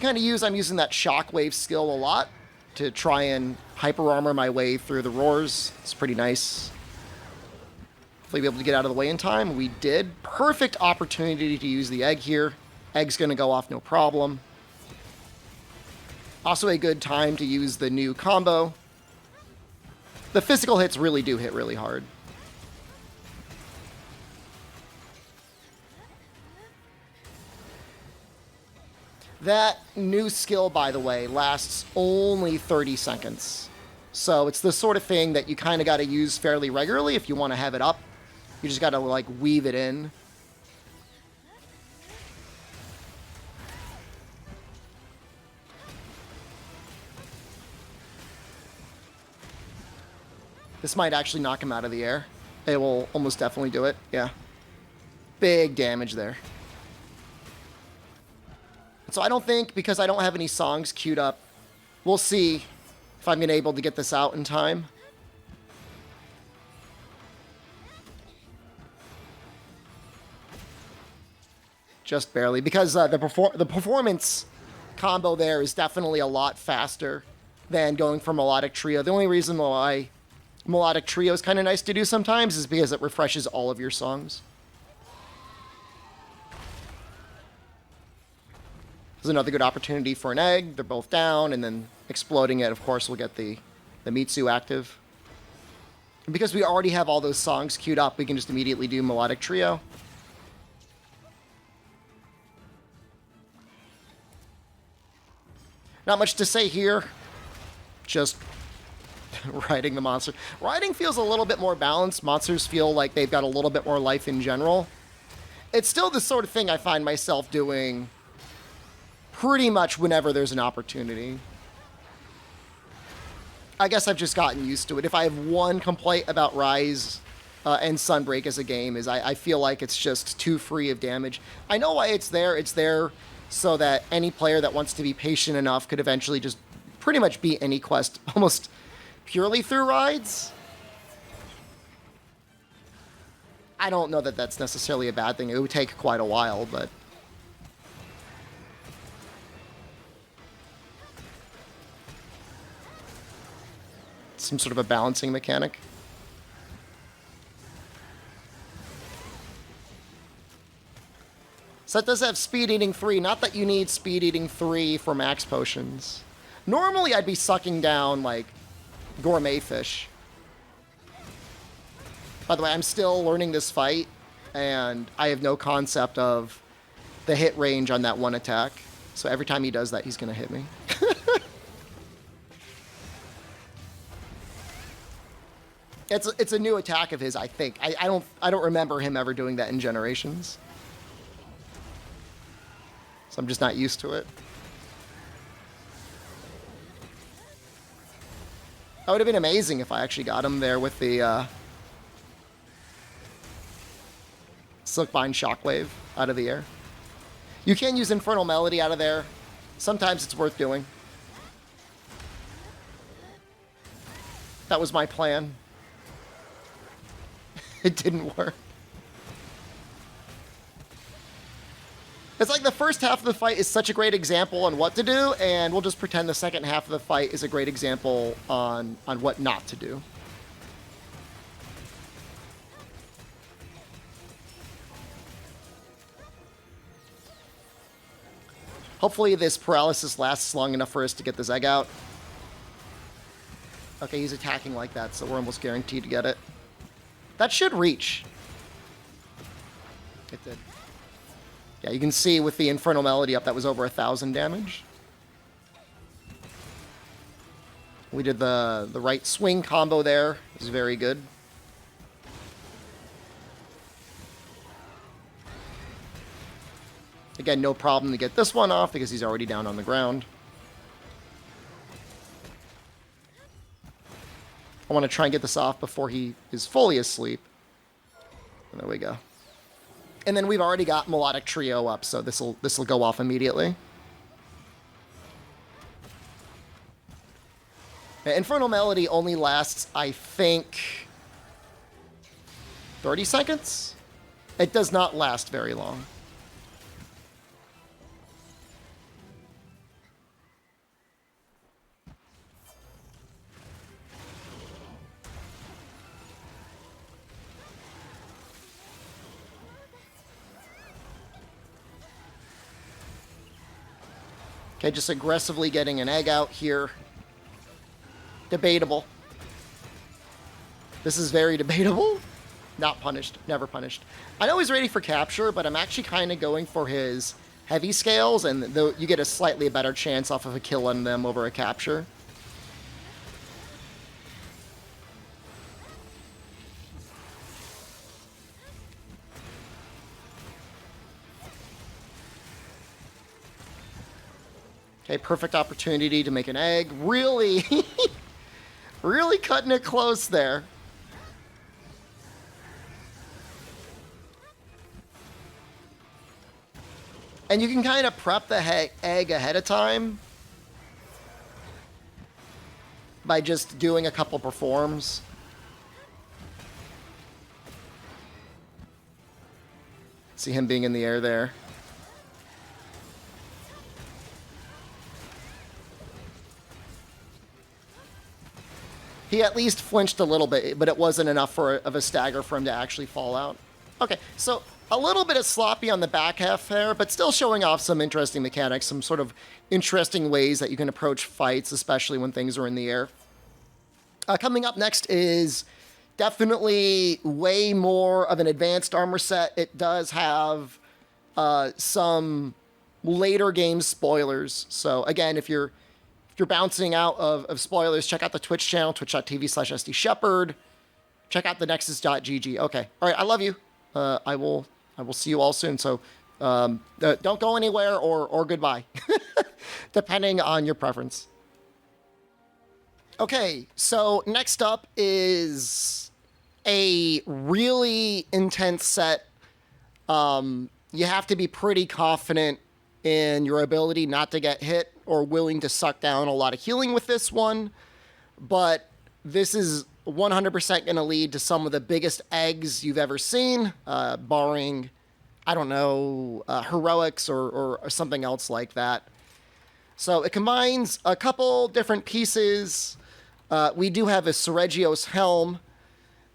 [SPEAKER 1] I'm using that Shockwave skill a lot to try and hyper armor my way through the roars. It's pretty nice. Hopefully be able to get out of the way in time. We did. Perfect opportunity to use the egg here. Egg's going to go off no problem. Also a good time to use the new combo. The physical hits really do hit really hard. That new skill, by the way, lasts only 30 seconds. So it's the sort of thing that you kind of got to use fairly regularly if you want to have it up. You just got to, like, weave it in. This might actually knock him out of the air. It will almost definitely do it, yeah. Big damage there. So I don't think, because I don't have any songs queued up, we'll see if I'm going to be able to get this out in time. Just barely, because the performance combo there is definitely a lot faster than going for Melodic Trio. The only reason why Melodic Trio is kind of nice to do sometimes is because it refreshes all of your songs. This is another good opportunity for an egg. They're both down, and then exploding it, of course, will get the Mitsu active. And because we already have all those songs queued up, we can just immediately do Melodic Trio. Not much to say here. Just riding the monster. Riding feels a little bit more balanced. Monsters feel like they've got a little bit more life in general. It's still the sort of thing I find myself doing pretty much whenever there's an opportunity. I guess I've just gotten used to it. If I have one complaint about Rise and Sunbreak as a game is I feel like it's just too free of damage. I know why it's there. It's there so that any player that wants to be patient enough could eventually just pretty much beat any quest almost purely through rides. I don't know that that's necessarily a bad thing. It would take quite a while, but... some sort of a balancing mechanic. So that does have Speed Eating 3. Not that you need Speed Eating 3 for max potions. Normally I'd be sucking down, like, gourmet fish. By the way, I'm still learning this fight, and I have no concept of the hit range on that one attack. So every time he does that, he's going to hit me. It's a new attack of his, I think. I don't remember him ever doing that in Generations. So I'm just not used to it. That would have been amazing if I actually got him there with the Silkbind Shockwave out of the air. You can use Infernal Melody out of there. Sometimes it's worth doing. That was my plan. It didn't work. It's like the first half of the fight is such a great example on what to do, and we'll just pretend the second half of the fight is a great example on what not to do. Hopefully this paralysis lasts long enough for us to get this egg out. Okay, he's attacking like that, so we're almost guaranteed to get it. That should reach. It did. Yeah, you can see with the Infernal Melody up, that was over 1,000 damage. We did the right swing combo there. It was very good. Again, no problem to get this one off because he's already down on the ground. I want to try and get this off before he is fully asleep. And there we go. And then we've already got Melodic Trio up, so this'll go off immediately. Infernal Melody only lasts, I think, 30 seconds? It does not last very long. Okay, just aggressively getting an egg out here. Debatable. This is very debatable. Not punished. Never punished. I know he's ready for capture, but I'm actually kind of going for his heavy scales, and you get a slightly better chance off of a kill on them over a capture. Okay, perfect opportunity to make an egg. Really, really cutting it close there. And you can kind of prep the egg ahead of time by just doing a couple performs. See him being in the air there. He at least flinched a little bit, but it wasn't enough of a stagger for him to actually fall out. Okay, so a little bit of sloppy on the back half there, but still showing off some interesting mechanics, some sort of interesting ways that you can approach fights, especially when things are in the air. Coming up next is definitely way more of an advanced armor set. It does have some later game spoilers. So again, if you're bouncing out of spoilers, check out the Twitch channel, twitch.tv/SDShepard. Check out the nexus.gg. Okay. All right. I love you. I will see you all soon. So don't go anywhere or goodbye, depending on your preference. Okay. So next up is a really intense set. You have to be pretty confident in your ability not to get hit or willing to suck down a lot of healing with this one. But this is 100% going to lead to some of the biggest eggs you've ever seen, barring, I don't know, heroics or something else like that. So it combines a couple different pieces. We do have a Seregios helm.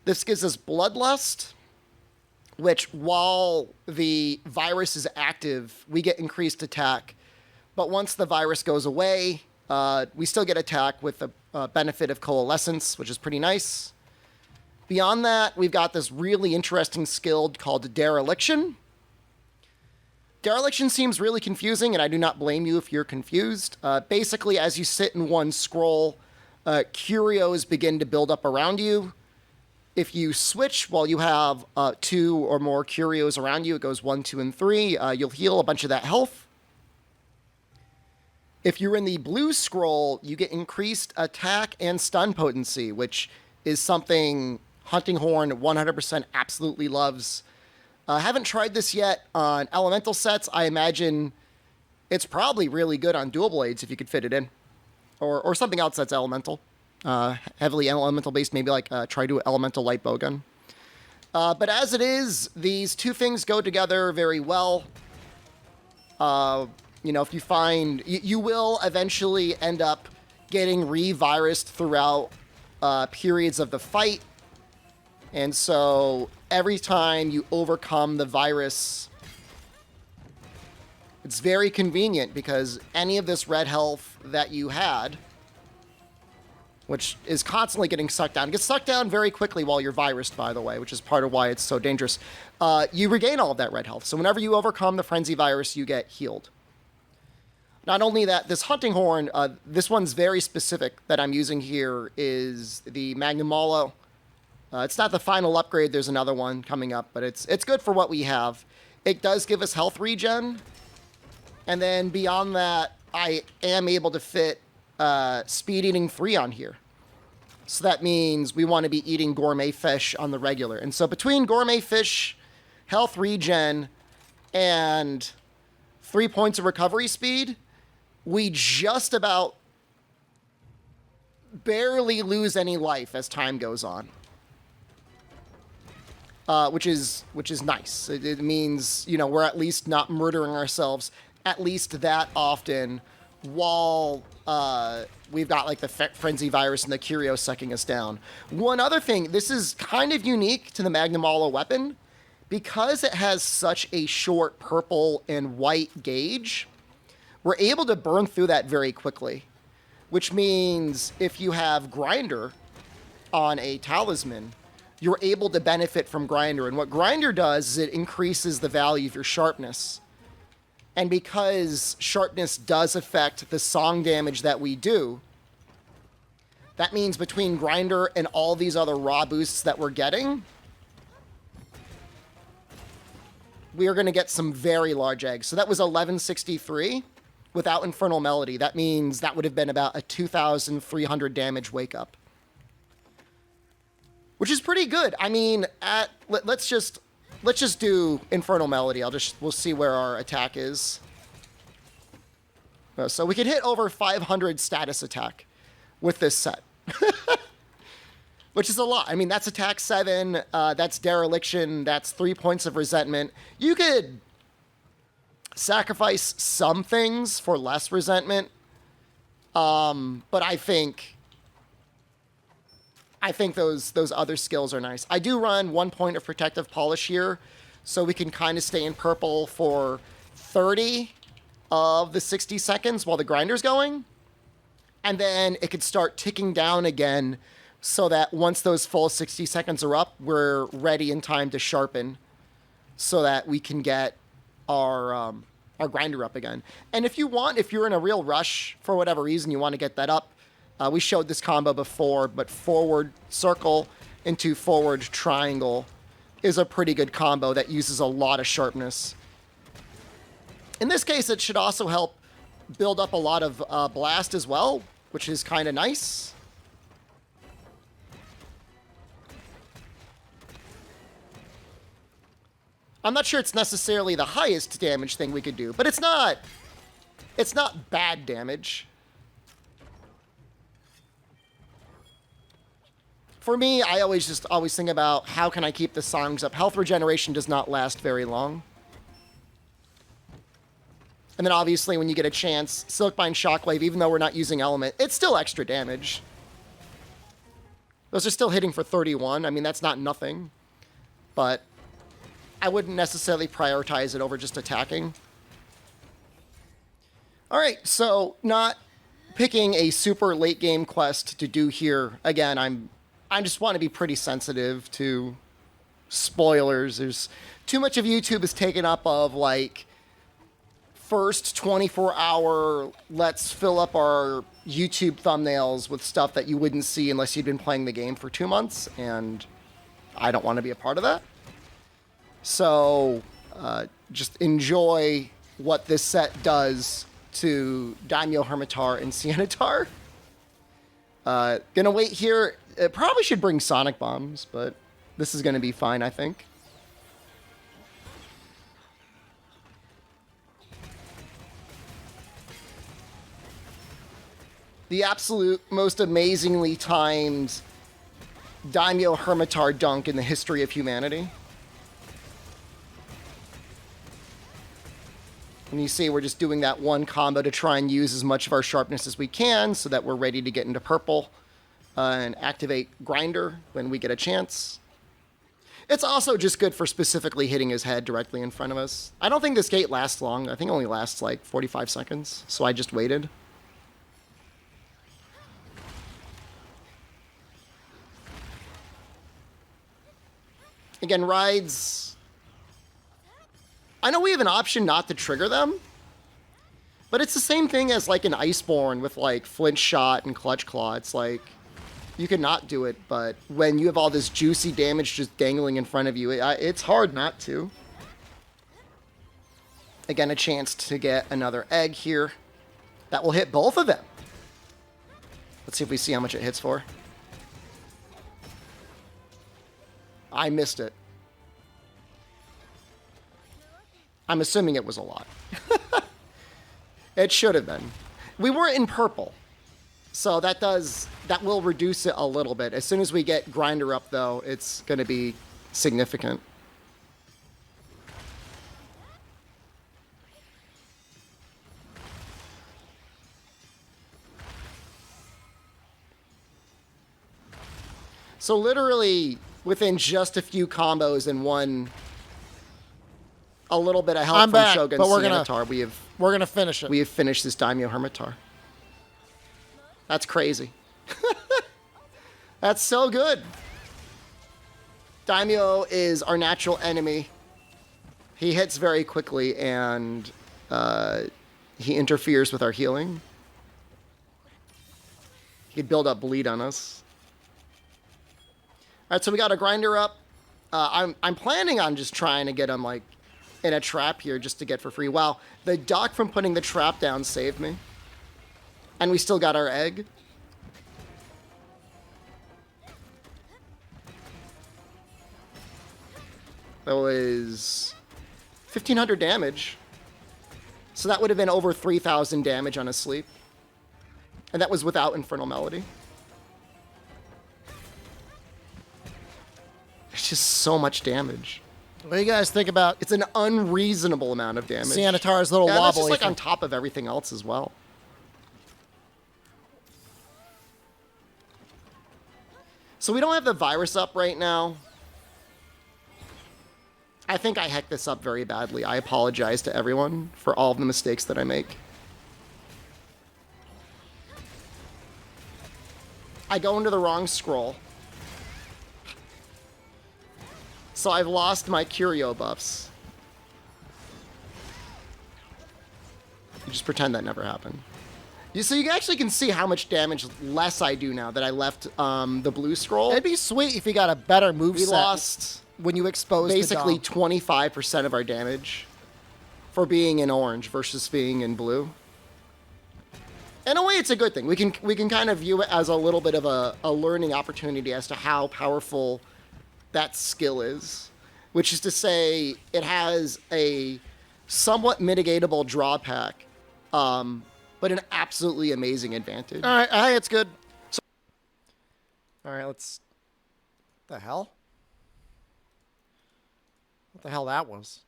[SPEAKER 1] This gives us Bloodlust, which while the virus is active, we get increased attack. But once the virus goes away, we still get attack with the benefit of Coalescence, which is pretty nice. Beyond that, we've got this really interesting skill called Dereliction. Dereliction seems really confusing, and I do not blame you if you're confused. Basically, as you sit in one scroll, curios begin to build up around you. If you switch while you have 2 or more curios around you, it goes 1, 2, and 3. You'll heal a bunch of that health. If you're in the blue scroll, you get increased attack and stun potency, which is something Hunting Horn 100% absolutely loves. Haven't tried this yet on elemental sets. I imagine it's probably really good on dual blades if you could fit it in. Or something else that's elemental. Heavily elemental based, maybe like try to elemental light bowgun. But as it is, these two things go together very well. You know, if you find... You will eventually end up getting revirused throughout periods of the fight. And so every time you overcome the virus, it's very convenient because any of this red health that you had which is constantly getting sucked down. It gets sucked down very quickly while you're virused, by the way, which is part of why it's so dangerous. You regain all of that red health. So whenever you overcome the Frenzy virus, you get healed. Not only that, this hunting horn, this one's very specific that I'm using here, is the Magnum Mallow. It's not the final upgrade. There's another one coming up, but it's good for what we have. It does give us health regen. And then beyond that, I am able to fit speed eating 3 on here. So that means we want to be eating gourmet fish on the regular. And so between gourmet fish, health regen, and 3 points of recovery speed, we just about barely lose any life as time goes on. Which is nice. It means, you know, we're at least not murdering ourselves at least that often while we've got like the Frenzy virus and the Curio sucking us down. One other thing, this is kind of unique to the Magnum Mallow weapon. Because it has such a short purple and white gauge, we're able to burn through that very quickly. Which means if you have Grinder on a talisman, you're able to benefit from Grinder. And what Grinder does is it increases the value of your sharpness. And because sharpness does affect the song damage that we do, that means between Grinder and all these other raw boosts that we're getting, we are going to get some very large eggs. So that was 1163 without Infernal Melody. That means that would have been about a 2,300 damage wake up. Which is pretty good. I mean, let's just do Infernal Melody. We'll see where our attack is. So we could hit over 500 status attack with this set. Which is a lot. I mean, that's attack 7, that's dereliction, that's 3 points of resentment. You could sacrifice some things for less resentment. But I think those other skills are nice. I do run 1 point of protective polish here, so we can kind of stay in purple for 30 of the 60 seconds while the grinder's going. And then it could start ticking down again so that once those full 60 seconds are up, we're ready in time to sharpen so that we can get our grinder up again. And if you're in a real rush for whatever reason, you want to get that up, we showed this combo before, but forward circle into forward triangle is a pretty good combo that uses a lot of sharpness. In this case, it should also help build up a lot of blast as well, which is kind of nice. I'm not sure it's necessarily the highest damage thing we could do, but it's not bad damage. For me, I always think about how can I keep the songs up. Health regeneration does not last very long. And then obviously when you get a chance, Silkbind Shockwave, even though we're not using element, it's still extra damage. Those are still hitting for 31. I mean, that's not nothing. But I wouldn't necessarily prioritize it over just attacking. All right, so not picking a super late game quest to do here. Again, I just want to be pretty sensitive to spoilers. There's too much of YouTube is taken up of like first 24-hour, let's fill up our YouTube thumbnails with stuff that you wouldn't see unless you'd been playing the game for 2 months, and I don't want to be a part of that. So just enjoy what this set does to Daimyo Hermitar and Siennatar. Gonna wait here. It probably should bring Sonic Bombs, but this is gonna be fine, I think. The absolute most amazingly timed Daimyo Hermitar dunk in the history of humanity. And you see we're just doing that one combo to try and use as much of our sharpness as we can so that we're ready to get into purple and activate Grinder when we get a chance. It's also just good for specifically hitting his head directly in front of us. I don't think this gate lasts long. I think it only lasts like 45 seconds, so I just waited. Again, rides... I know we have an option not to trigger them, but it's the same thing as like an Iceborne with like Flint Shot and Clutch Claw. It's like, you can not do it, but when you have all this juicy damage just dangling in front of you, it's hard not to. Again, a chance to get another egg here. That will hit both of them. Let's see if we see how much it hits for. I missed it. I'm assuming it was a lot. It should have been. We were in purple, so that will reduce it a little bit. As soon as we get Grinder up, though, it's going to be significant. So literally, within just a few combos and a little bit of help from
[SPEAKER 5] back,
[SPEAKER 1] Shogun
[SPEAKER 5] but we're
[SPEAKER 1] Sianitar,
[SPEAKER 5] we're gonna finish it.
[SPEAKER 1] we have finished this Daimyo Hermitar. That's crazy. That's so good. Daimyo is our natural enemy. He hits very quickly, and he interferes with our healing. He'd build up bleed on us. All right, so we got a Grinder up. I'm planning on just trying to get him like in a trap here just to get for free. Wow, the duck from putting the trap down saved me. And we still got our egg. That was 1,500 damage. So that would have been over 3,000 damage on a sleep. And that was without Infernal Melody. It's just so much damage.
[SPEAKER 5] What do you guys think about
[SPEAKER 1] It's an unreasonable amount of damage.
[SPEAKER 5] Sianitar's little
[SPEAKER 1] Yeah, that's
[SPEAKER 5] wobbly?
[SPEAKER 1] just like on top of everything else as well. So we don't have the virus up right now. I think I hecked this up very badly. I apologize to everyone for all of the mistakes that I make. I go into the wrong scroll. So I've lost my Curio buffs. You just pretend that never happened. So you actually can see how much damage less I do now that I left the blue scroll.
[SPEAKER 5] It'd be sweet if you got a better moveset.
[SPEAKER 1] We lost
[SPEAKER 5] when you expose
[SPEAKER 1] basically
[SPEAKER 5] the Dom.
[SPEAKER 1] 25% of our damage for being in orange versus being in blue. In a way, it's a good thing. We can kind of view it as a little bit of a learning opportunity as to how powerful that skill is, which is to say it has a somewhat mitigatable drawback, but an absolutely amazing advantage.
[SPEAKER 5] All right, I think it's good. All right, let's... The hell? What the hell that was?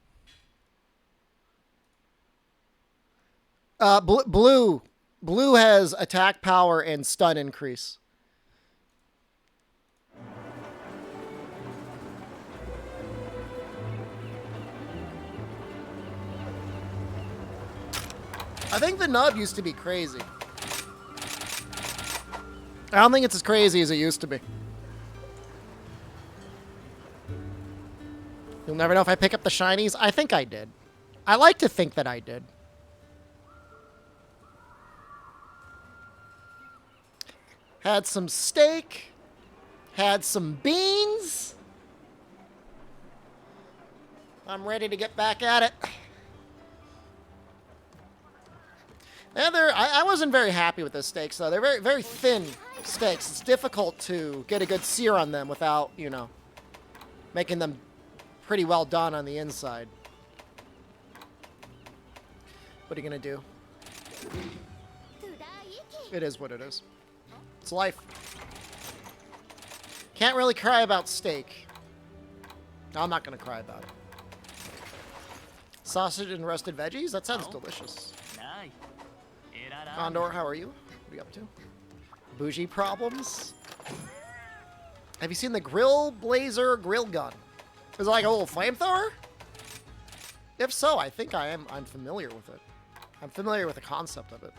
[SPEAKER 5] Blue has attack power and stun increase. I think the nub used to be crazy. I don't think it's as crazy as it used to be. You'll never know if I pick up the shinies. I think I did. I like to think that I did. Had some steak. Had some beans. I'm ready to get back at it. And I wasn't very happy with the steaks, though. They're very, very thin steaks. It's difficult to get a good sear on them without, you know, making them pretty well done on the inside. What are you going to do? It is what it is. It's life. Can't really cry about steak. No, I'm not going to cry about it. Sausage and roasted veggies? That sounds delicious. Condor, how are you? What are you up to? Bougie problems? Have you seen the Grill Blazer grill gun? Is it like a little flamethrower? If so, I think I'm familiar with it. I'm familiar with the concept of it.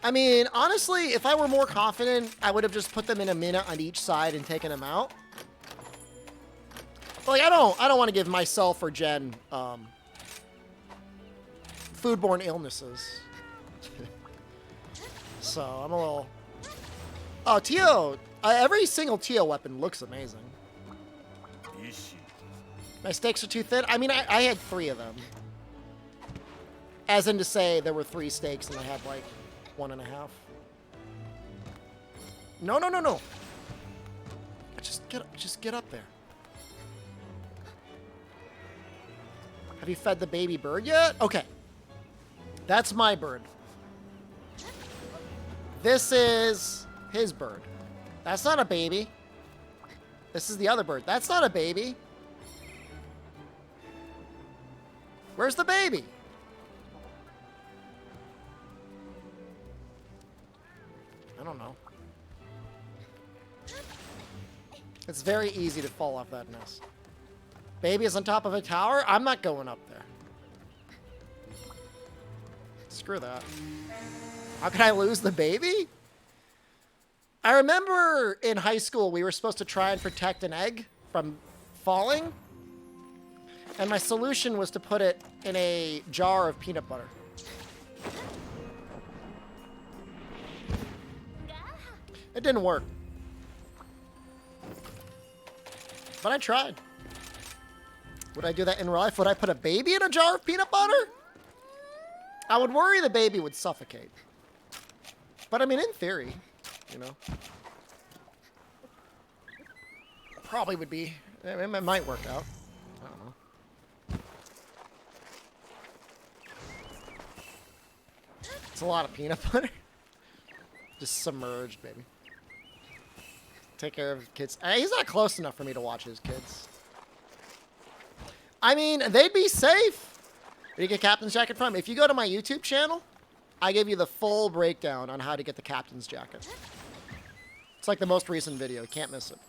[SPEAKER 5] I mean, honestly, if I were more confident, I would have just put them in a minute on each side and taken them out. But, like, I don't want to give myself or Jen foodborne illnesses. So I'm a little. Oh, Tio! Every single Tio weapon looks amazing. My stakes are too thin. I mean, I had 3 of them. As in to say, there were 3 stakes and I had like 1.5. No, no, no, no. Just get up there. Have you fed the baby bird yet? Okay. That's my bird. This is his bird. That's not a baby. This is the other bird. That's not a baby. Where's the baby? I don't know. It's very easy to fall off that nest. Baby is on top of a tower? I'm not going up there. Screw that. How can I lose the baby? I remember in high school we were supposed to try and protect an egg from falling. And my solution was to put it in a jar of peanut butter. It didn't work. But I tried. Would I do that in real life? Would I put a baby in a jar of peanut butter? I would worry the baby would suffocate. But I mean, in theory, you know. Probably would be. It might work out. I don't know. It's a lot of peanut butter. Just submerged, baby. Take care of kids. He's not close enough for me to watch his kids. I mean, they'd be safe. Where do you get Captain's Jacket from? If you go to my YouTube channel, I give you the full breakdown on how to get the Captain's Jacket. It's like the most recent video. You can't miss it.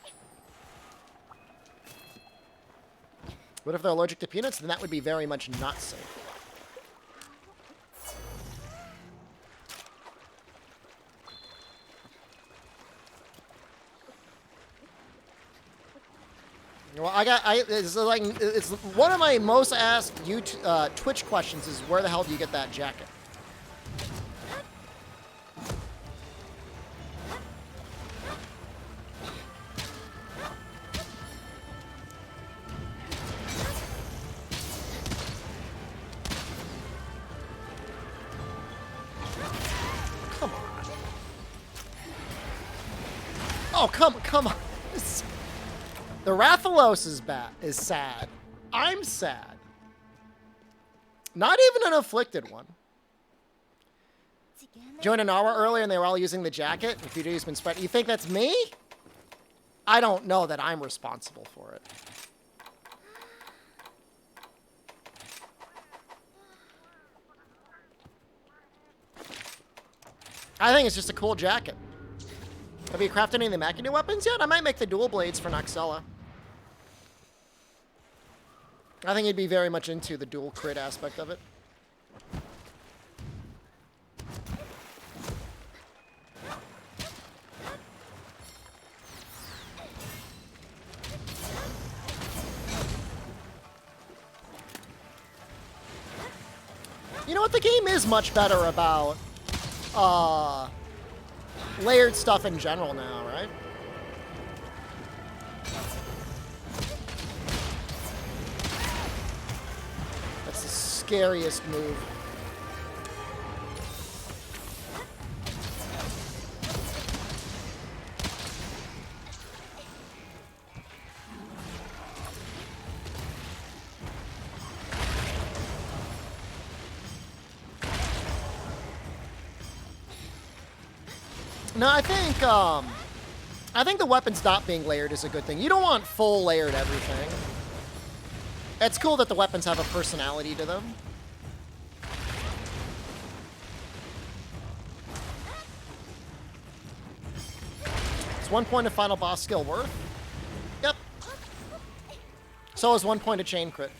[SPEAKER 5] What if they're allergic to peanuts? Then that would be very much not safe. Well, it's one of my most asked YouTube, Twitch questions is where the hell do you get that jacket? Come on. Oh, come on. The Rathalos is sad. I'm sad. Not even an afflicted one. Joined an hour earlier and they were all using the jacket. If you've been spreading, you think that's me? I don't know that I'm responsible for it. I think it's just a cool jacket. Have you crafted any of the Machina weapons yet? I might make the dual blades for Noxella. I think he'd be very much into the dual crit aspect of it. You know what? The game is much better about layered stuff in general now, right? That's the scariest move. No, I think the weapons not being layered is a good thing. You don't want full layered everything. It's cool that the weapons have a personality to them. Is 1 point of final boss skill worth? Yep. So is 1 point of chain crit.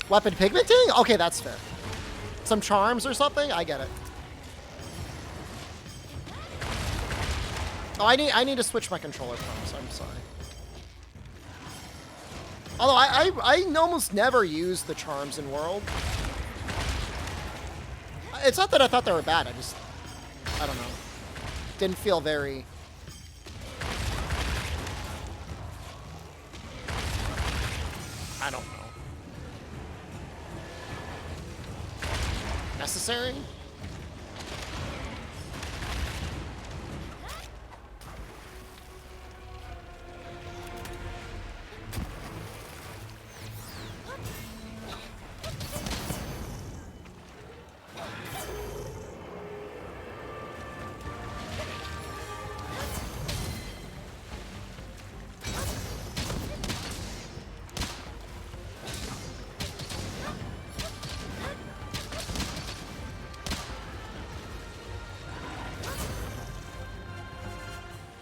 [SPEAKER 5] Weapon pigmenting? Okay, that's fair.
[SPEAKER 1] some charms or something? I get it. Oh, I need to switch my controller prompts. I'm sorry. Although I almost never use the charms in World. It's not that I thought they were bad. I don't know. Didn't feel very... I don't know. Necessary?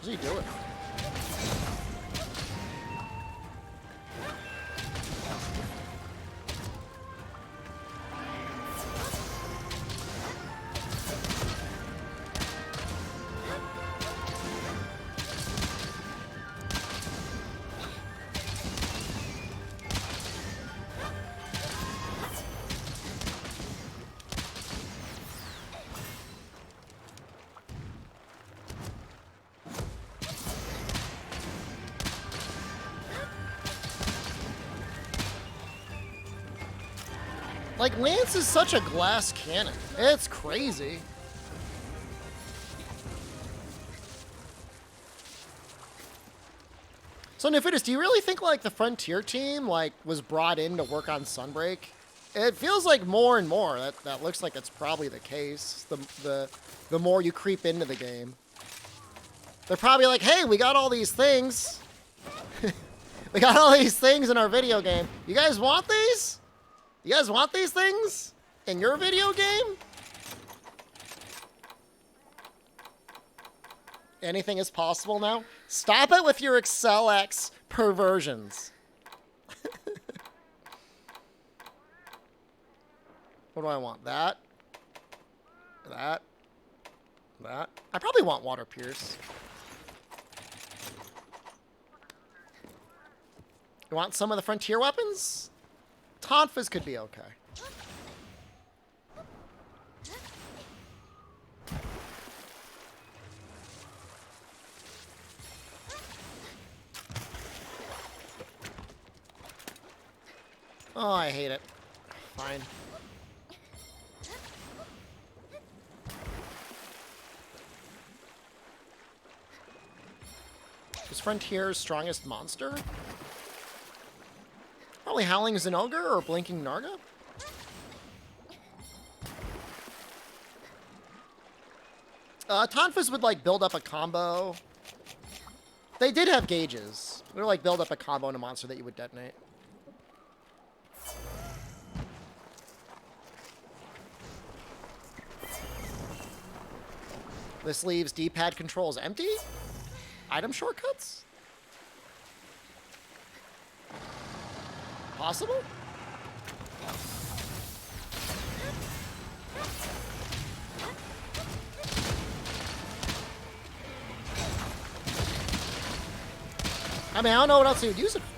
[SPEAKER 1] What's he doing? Like, Lance is such a glass cannon. It's crazy. So, Nefidus, do you really think, like, the Frontier team, like, was brought in to work on Sunbreak? It feels like more and more. That looks like it's probably the case. The more you creep into the game. They're probably like, hey, we got all these things. We got all these things in our video game. You guys want these? You guys want these things in your video game? Anything is possible now? Stop it with your ExcelX perversions. What do I want? That? That? That? I probably want Water Pierce. You want some of the Frontier weapons? Tonfas could be okay. Oh, I hate it. Fine. Is Frontier's strongest monster? Probably Howling as an Ogre or Blinking Narga? Tonfas would, like, build up a combo. They did have gauges. They would, like, build up a combo in a monster that you would detonate. This leaves D-pad controls empty? Item shortcuts? Possible? I mean, I don't know what else you would use it for.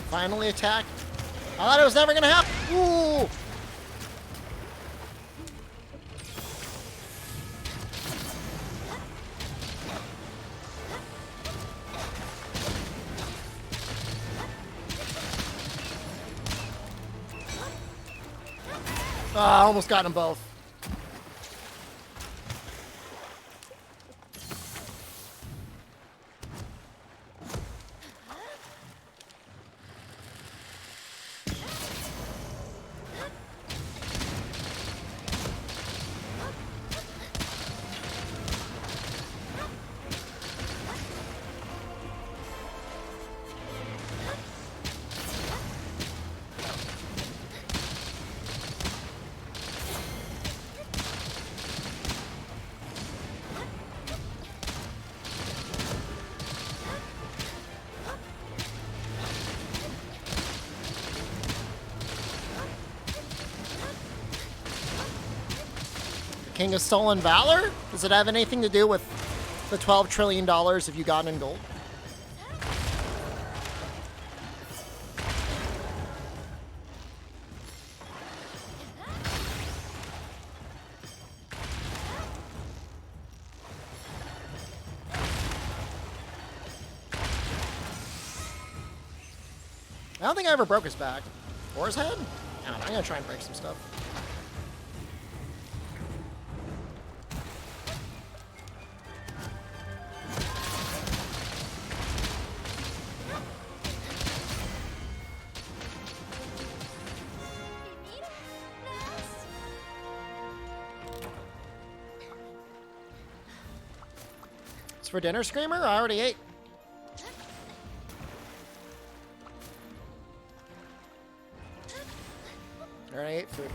[SPEAKER 1] Finally attack. I thought it was never gonna happen. Ooh! Ah, almost got them both. King of Stolen Valor? Does it have anything to do with the $12 trillion of Ugandan gold? I don't think I ever broke his back. Or his head? I don't know. I'm gonna try and break some stuff. It's for dinner, Screamer? I already ate. I already ate food.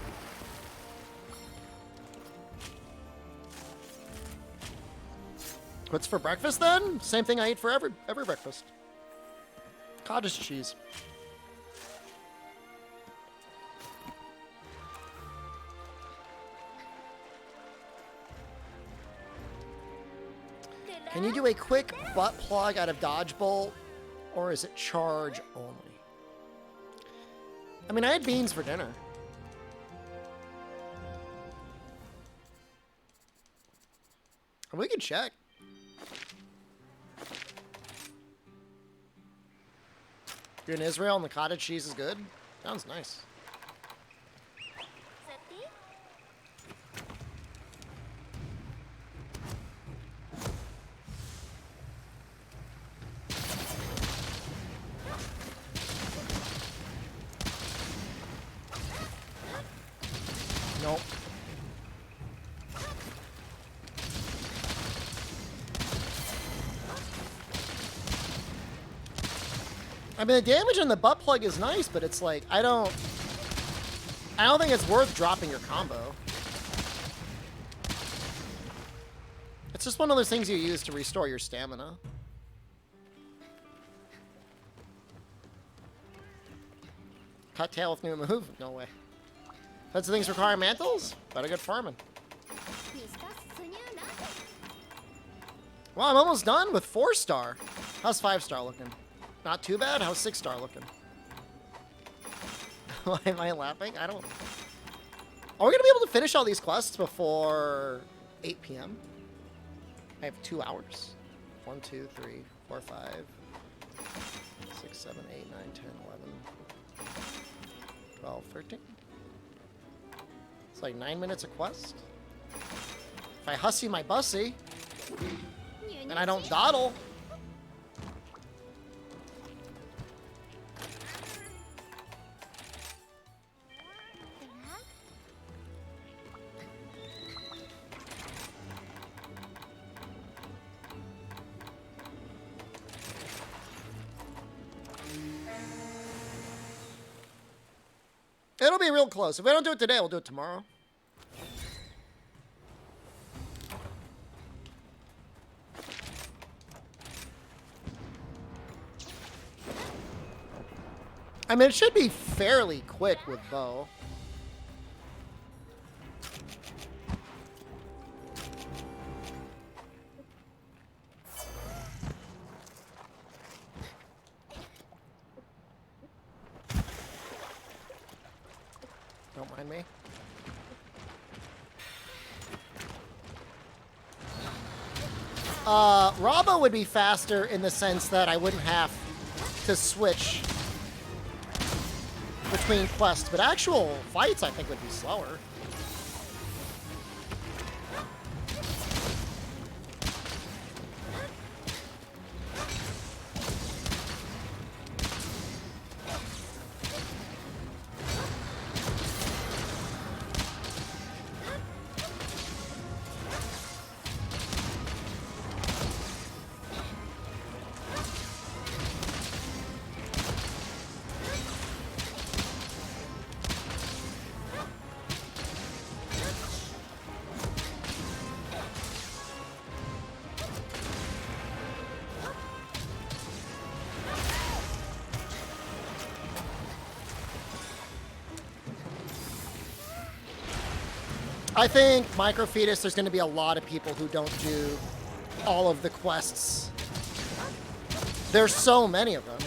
[SPEAKER 1] What's for breakfast then? Same thing I eat for every breakfast. Cottage cheese. Can you do a quick butt plug out of dodge bolt, or is it charge only? I mean, I had beans for dinner. We can check. You're in Israel and the cottage cheese is good? Sounds nice. Nope. I mean, the damage on the butt plug is nice, but it's like, I don't think it's worth dropping your combo. It's just one of those things you use to restore your stamina. Cut tail with new move? No way. That's the things require mantles? Better get farming. Well, I'm almost done with 4-star. How's 5-star looking? Not too bad. How's 6-star looking? Why am I laughing? I don't... Are we going to be able to finish all these quests before 8 p.m.? I have 2 hours. 1, 2, 3, 4, 5, 6, 7, 8, 9, 10, 11, 12, 13. It's like 9 minutes a quest. If I hussy my bussy, and I don't dawdle... It'll be real close. If we don't do it today, we'll do it tomorrow. I mean, it should be fairly quick with bow. Don't mind me. Rabo would be faster in the sense that I wouldn't have to switch between quests, but actual fights I think would be slower.
[SPEAKER 5] I think Microfetus, there's going to be a lot of people who don't do all of the quests. There's so many of them.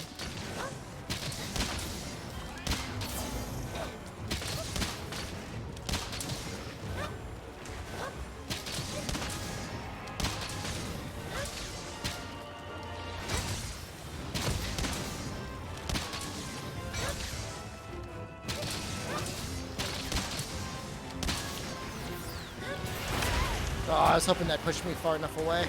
[SPEAKER 5] Oh, I was hoping that pushed me far enough away.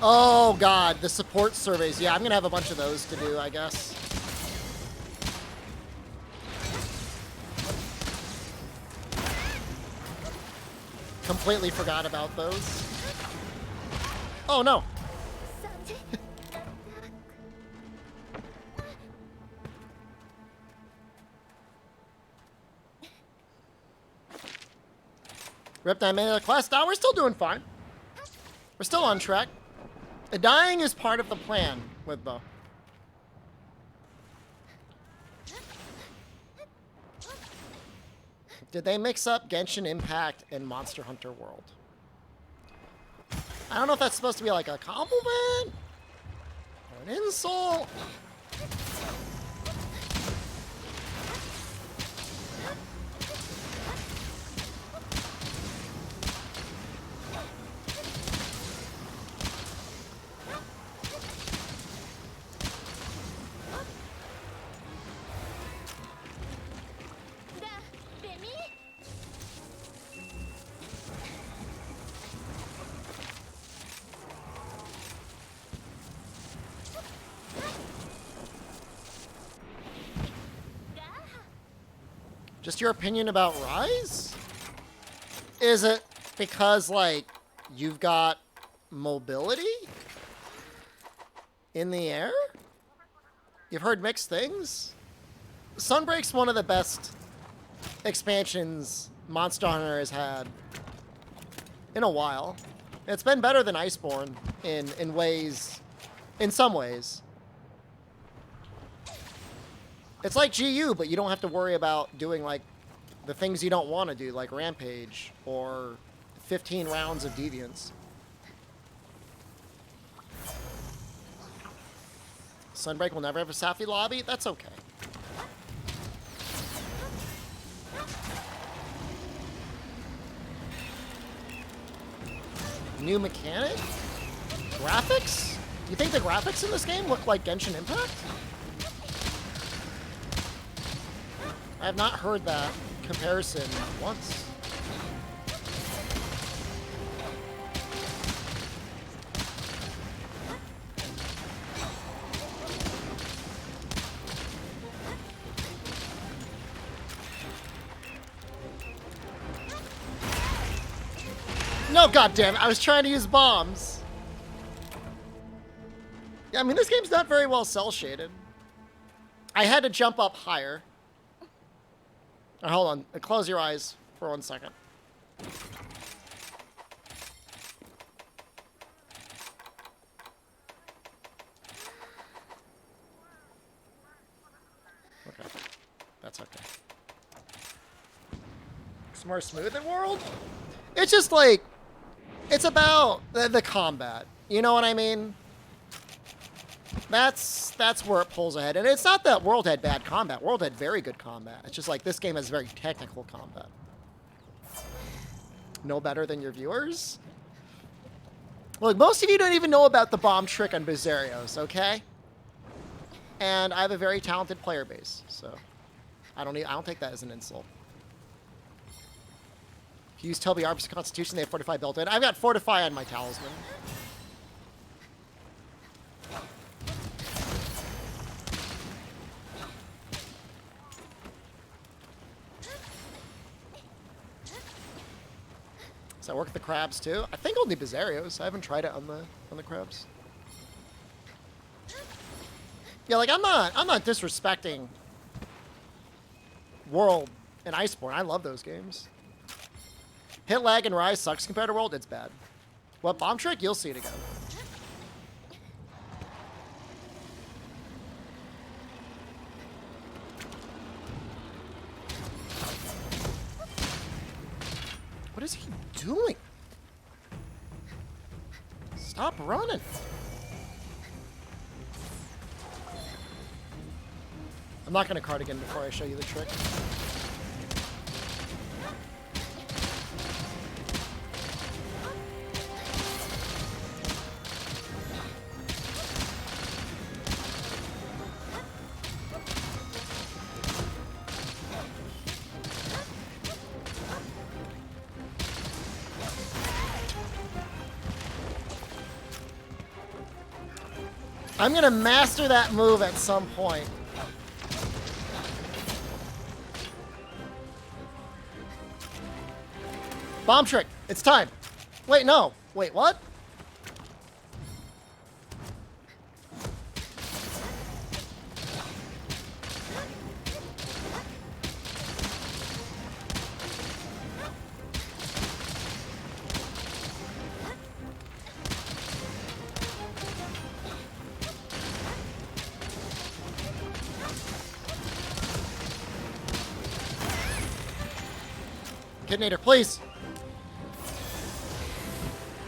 [SPEAKER 5] Oh god, the support surveys. Yeah, I'm gonna have a bunch of those to do, I guess. Completely forgot about those. Oh no. Rip 9 minute quest. Now we're still doing fine. We're still on track. The dying is part of the plan with Bo. Did they mix up Genshin Impact and Monster Hunter World? I don't know if that's supposed to be like a compliment or an insult. Just your opinion about Rise? Is it because, like, you've got mobility in the air? You've heard mixed things? Sunbreak's one of the best expansions Monster Hunter has had in a while. It's been better than Iceborne in ways, in some ways. It's like GU, but you don't have to worry about doing, like, the things you don't want to do, like Rampage or 15 rounds of Deviants. Sunbreak will never have a Safi lobby? That's okay. New mechanic? Graphics? You think the graphics in this game look like Genshin Impact? I have not heard that comparison once. No, goddamn! I was trying to use bombs. Yeah, I mean, this game's not very well cell shaded. I had to jump up higher. Hold on. Close your eyes for 1 second. Okay. That's okay. It's more smooth than World? It's just like... It's about the combat. You know what I mean? That's where it pulls ahead. And it's not that World had bad combat. World had very good combat. It's just like this game has very technical combat. No better than your viewers? Look, most of you don't even know about the bomb trick on Bizarrios, okay? And I have a very talented player base, so I don't take that as an insult. If you use Toby Arb's Constitution, they have Fortify built in. I've got Fortify on my Talisman. Does that work with the crabs too? I think only Bizarrios. I haven't tried it on the crabs. Yeah, like I'm not disrespecting World and Iceborne. I love those games. Hit lag and Rise sucks compared to World. It's bad. What bomb trick? You'll see it again. What is he doing? Stop running. I'm not going to cardigan before I show you the trick. I'm going to master that move at some point. Bomb trick. It's time. Wait, no. Wait, what? Kidnator, please.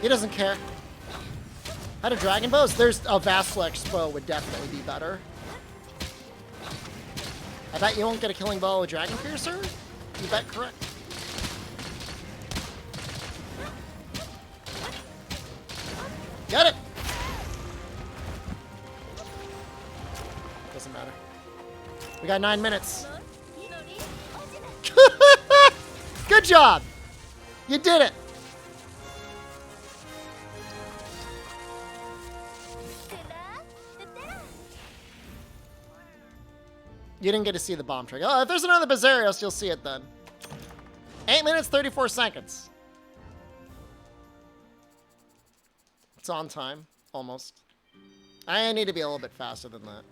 [SPEAKER 5] He doesn't care. How to Dragon Bows? There's a Vastlex bow would definitely be better. I bet you won't get a killing bow with Dragon Piercer? You bet correct. Get it! Doesn't matter. We got 9 minutes. Good job! You did it! You didn't get to see the bomb trick. Oh, if there's another Bazarios, you'll see it then. 8 minutes, 34 seconds. It's on time. Almost. I need to be a little bit faster than that.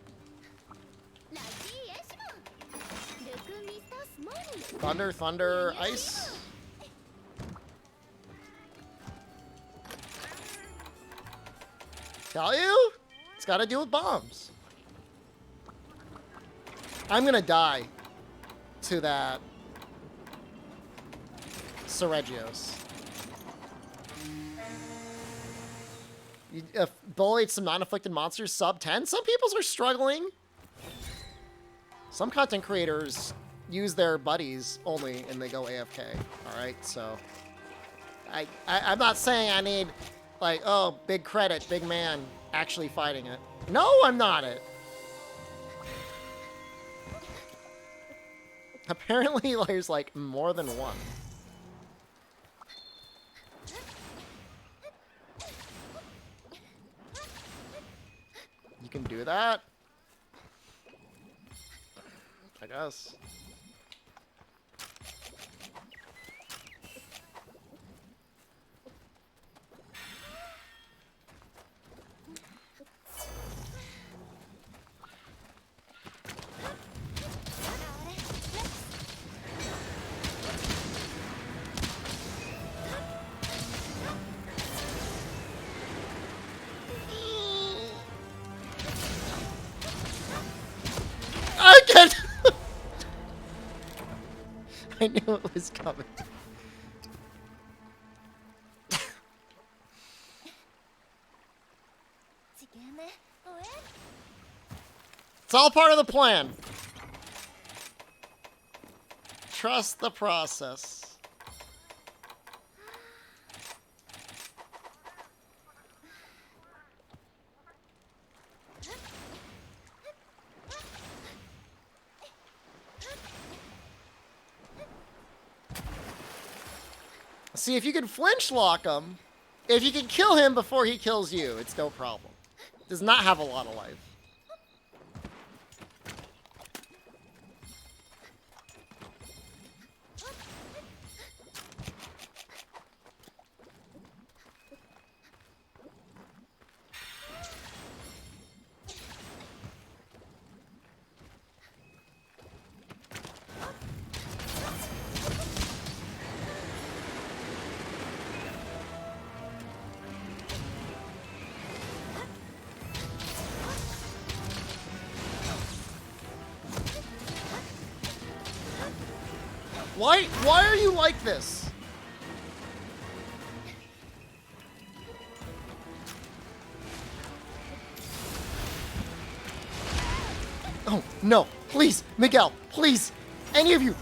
[SPEAKER 5] Thunder, thunder, ice. Tell you? It's got to do with bombs. I'm going to die to that Seregios. You bullied some non-afflicted monsters sub 10? Some people are struggling. Some content creators use their buddies only and they go AFK. Alright, so I'm not saying I need, like, oh, big credit, big man, actually fighting it. No, I'm not it. Apparently, there's, like, more than one. You can do that? I guess. I can't. I knew it was coming. It's all part of the plan. Trust the process. See, if you can flinch lock him, if you can kill him before he kills you, it's no problem. Does not have a lot of life.
[SPEAKER 1] Why are you like this? Oh, no. Please, Miguel, please. Any of you.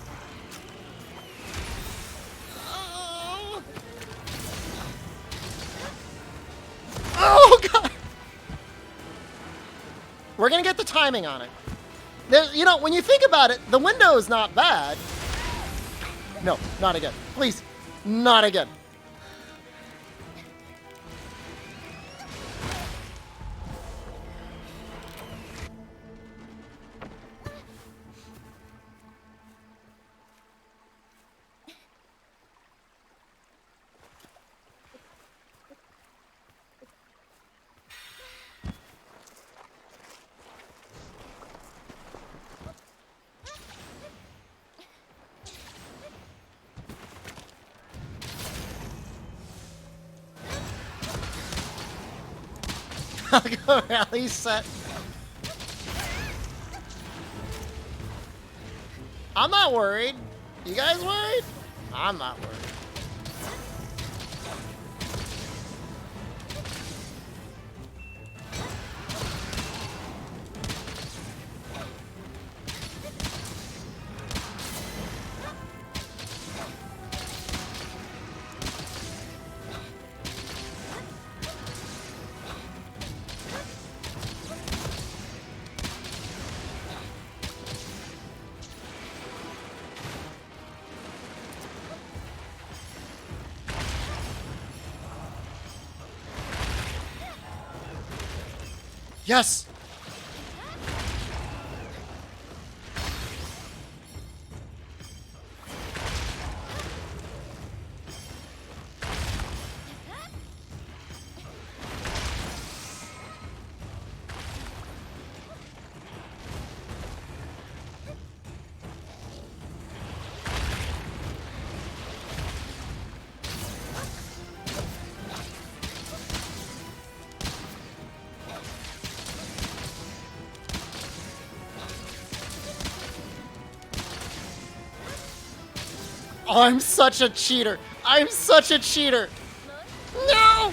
[SPEAKER 1] Oh, God. We're going to get the timing on it. You know, when you think about it, the window is not bad. No, not again. Please, not again. Rally set. I'm not worried. You guys worried? I'm not worried. Yes! Oh, I'm such a cheater. I'm such a cheater. No!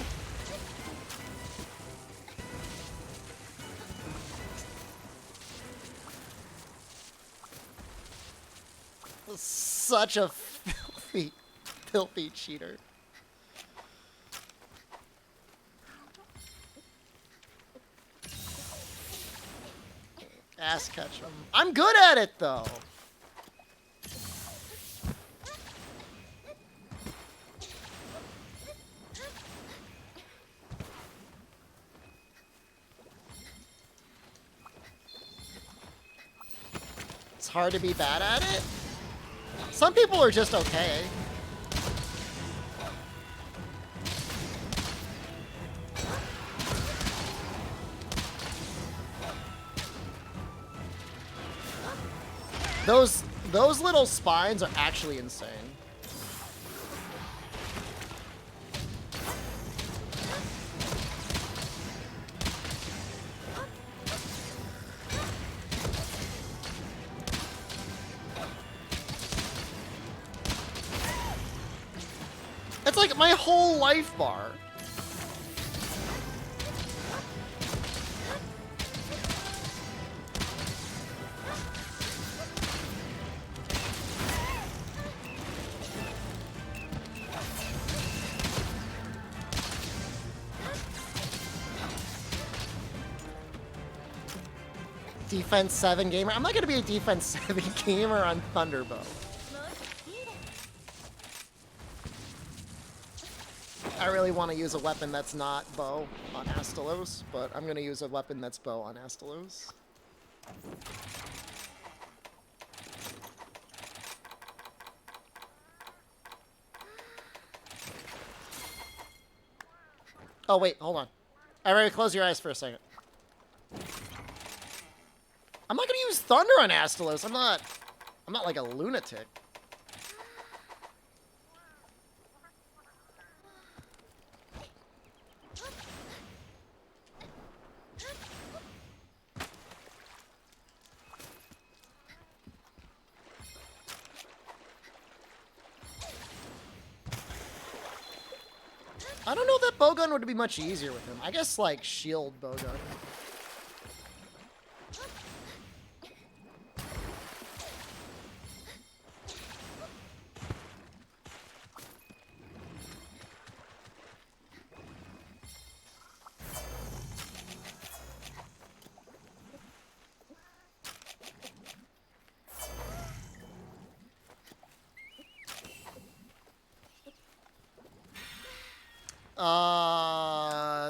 [SPEAKER 1] Such a filthy cheater. Ass catch him. I'm good at it, though. It's hard to be bad at it. Some people are just okay. Those little spines are actually insane. It's like my whole life bar. Defense 7 gamer. I'm not going to be a defense 7 gamer on Thunderbow. I really want to use a weapon that's not bow on Astalos, but I'm going to use a weapon that's bow on Astalos. Oh, wait, hold on. Everybody close your eyes for a second. I'm not going to use Thunder on Astalos. I'm not like a lunatic. I don't know if that bowgun would be much easier with him. I guess, like, shield bowgun.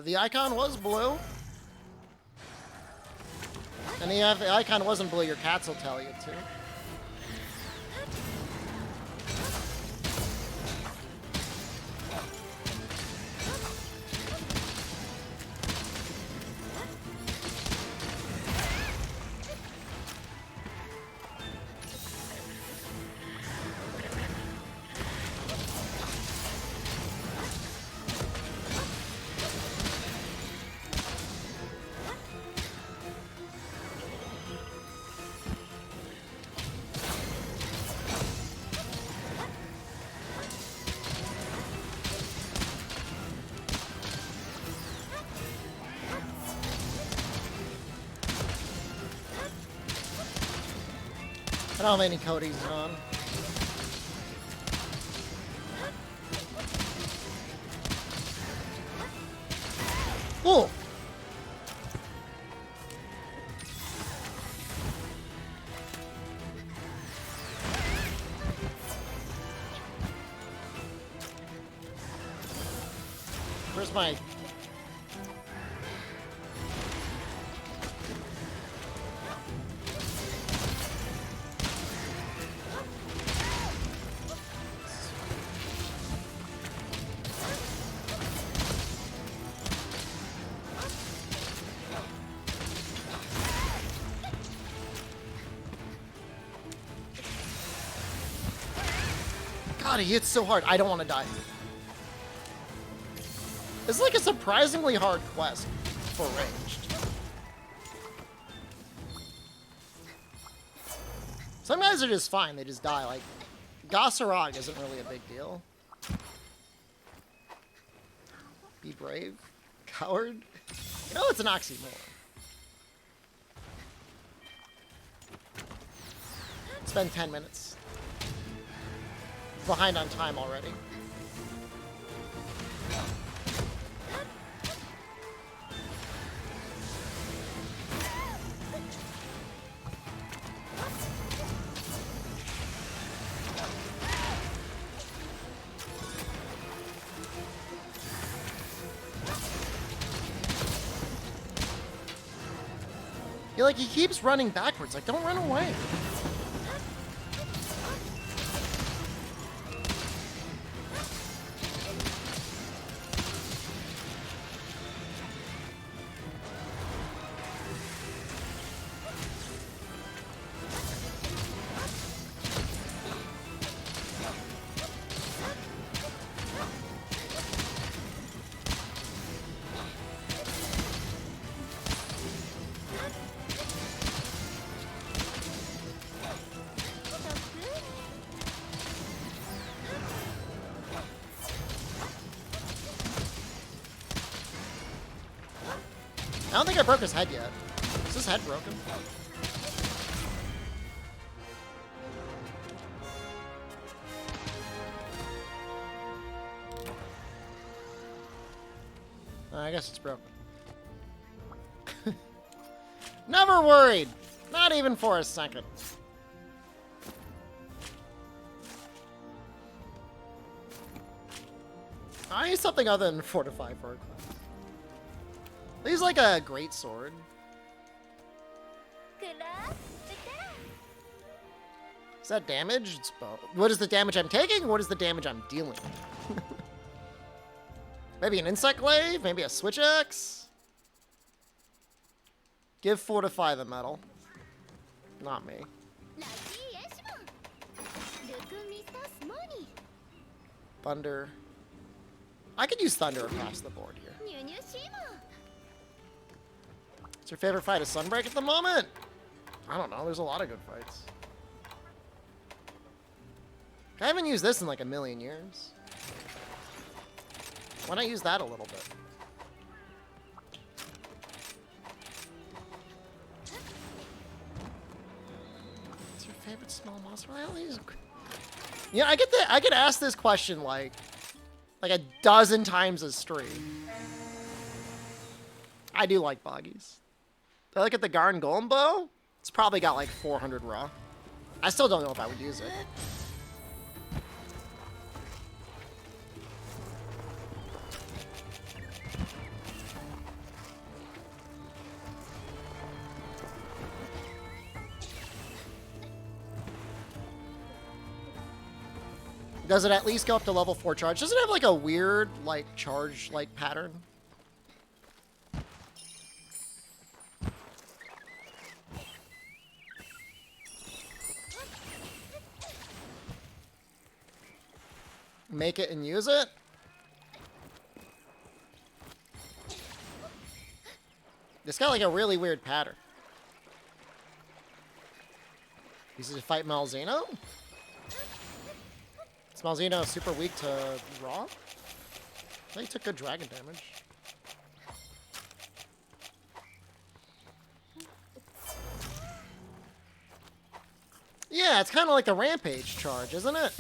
[SPEAKER 1] The icon was blue. And if the icon wasn't blue, your cats will tell you too. I don't have any Cody's on. Ooh! Where's my... God, he hits so hard. I don't want to die. This is like a surprisingly hard quest for ranged. Some guys are just fine. They just die. Like, Gossarog isn't really a big deal. Be brave. Coward. You know, it's an oxymoron. Spend 10 minutes. Behind on time already. You're like, he keeps running backwards. Like, don't run away. I don't think I broke his head yet. Is his head broken? I guess it's broken. Never worried. Not even for a second. I need something other than fortify for a class. He's like a great sword. Is that damage? It's both. What is the damage I'm taking? What is the damage I'm dealing? Maybe an insect glaive? Maybe a switch axe? Give fortify the metal. Not me. Thunder. I could use thunder across the board here. What's your favorite fight? Is Sunbreak at the moment? I don't know. There's a lot of good fights. I haven't used this in like a million years. Why not use that a little bit? What's your favorite small monster? Well, yeah, I get asked this question like a dozen times a stream. I do like boggies. I look at the Garn Golem bow. It's probably got like 400 raw. I still don't know if I would use it. Does it at least go up to level 4 charge? Does it have like a weird like charge like pattern? Make it and use it? It's got like a really weird pattern. Use it to fight Malzeno? Is Malzeno super weak to raw? I thought he took good dragon damage. Yeah, it's kind of like the rampage charge, isn't it?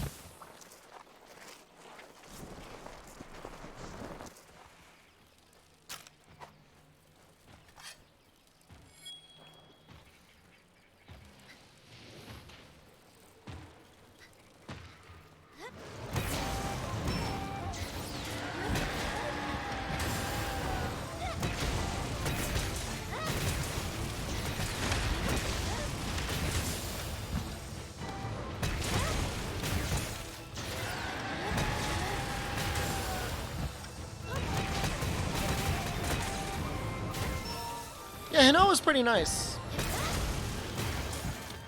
[SPEAKER 1] Yeah, Hino was pretty nice.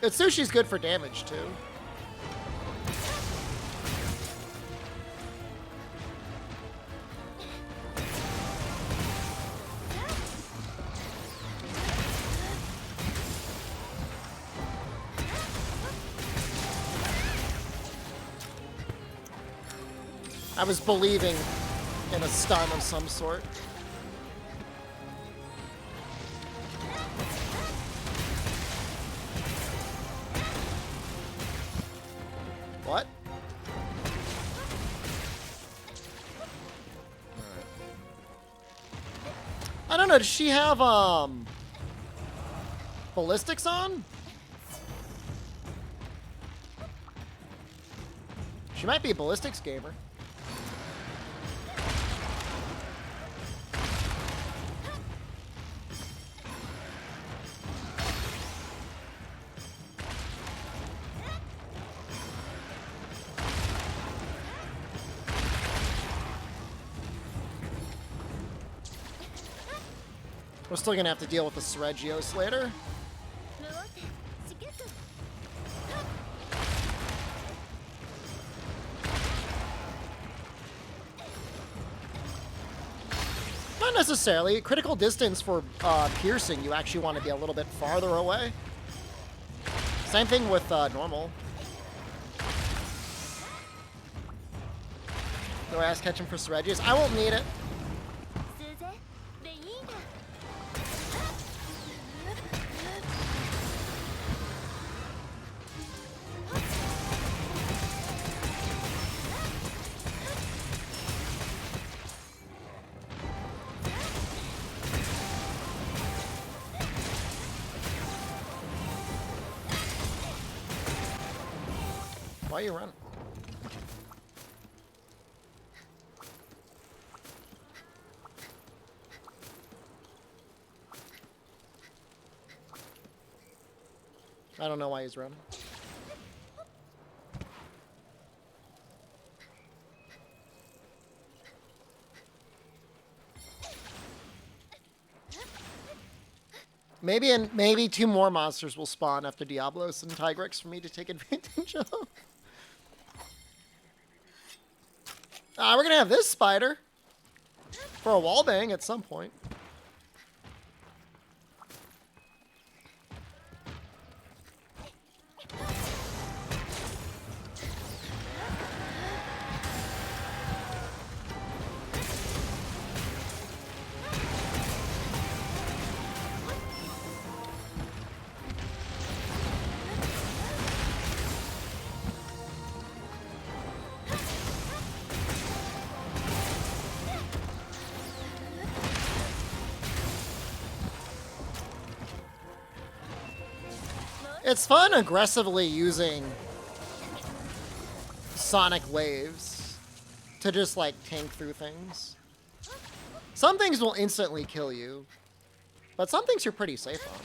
[SPEAKER 1] Utsushi's good for damage, too. I was believing in a stun of some sort. What? Alright. I don't know, does she have, ballistics on? She might be a ballistics gamer. We're still gonna have to deal with the Sergios later. Not necessarily. Critical distance for piercing, you actually want to be a little bit farther away. Same thing with normal. Do I ask catching for Sergios? I won't need it. Why are you running? I don't know why he's running. Maybe two more monsters will spawn after Diablos and Tigrex for me to take advantage of. We're gonna have this spider for a wallbang at some point. It's fun aggressively using sonic waves to just, like, tank through things. Some things will instantly kill you, but some things you're pretty safe on.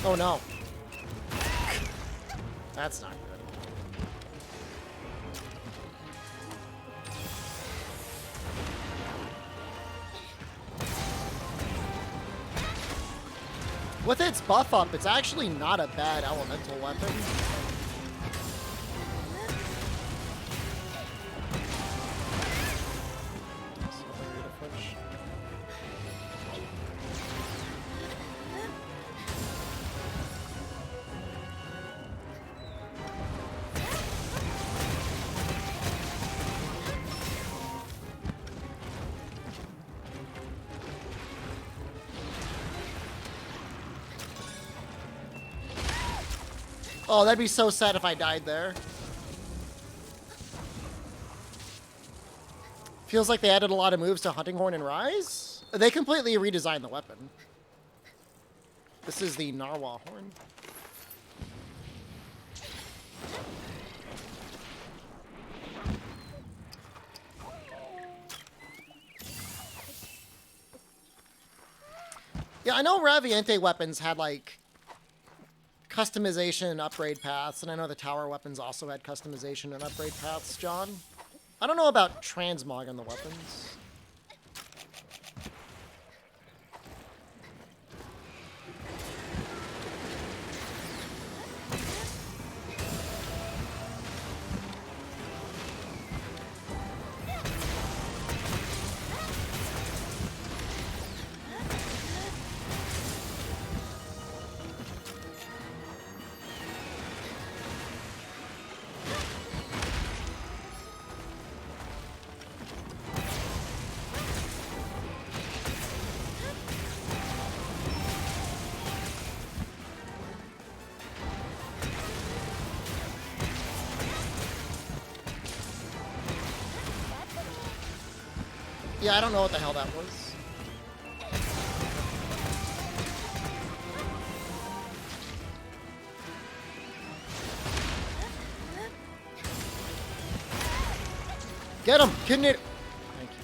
[SPEAKER 1] Oh no. That's not good. With its buff up, it's actually not a bad elemental weapon. Oh, that'd be so sad if I died there. Feels like they added a lot of moves to Hunting Horn and Rise. They completely redesigned the weapon. This is the Narwhal Horn. Yeah, I know Raviente weapons had, like, customization and upgrade paths, and I know the tower weapons also had customization and upgrade paths, John. I don't know about transmog on the weapons. Yeah, I don't know what the hell that was. Get him! Kidney! Thank you.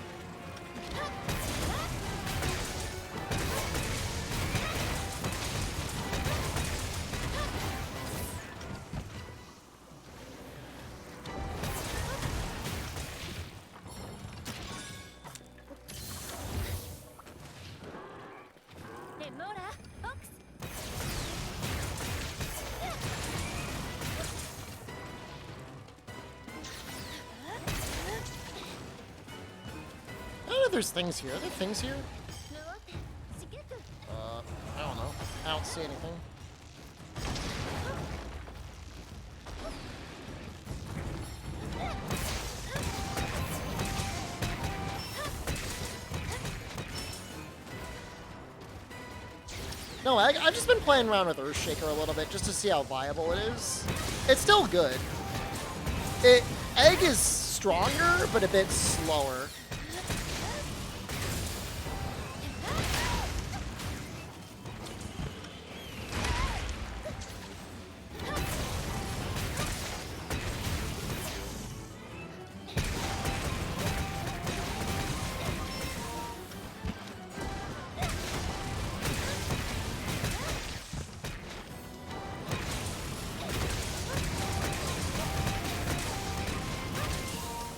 [SPEAKER 1] There's things here. Are there things here? I don't know. I don't see anything. No, I've just been playing around with Earthshaker a little bit just to see how viable it is. It's still good. Egg is stronger, but a bit slower.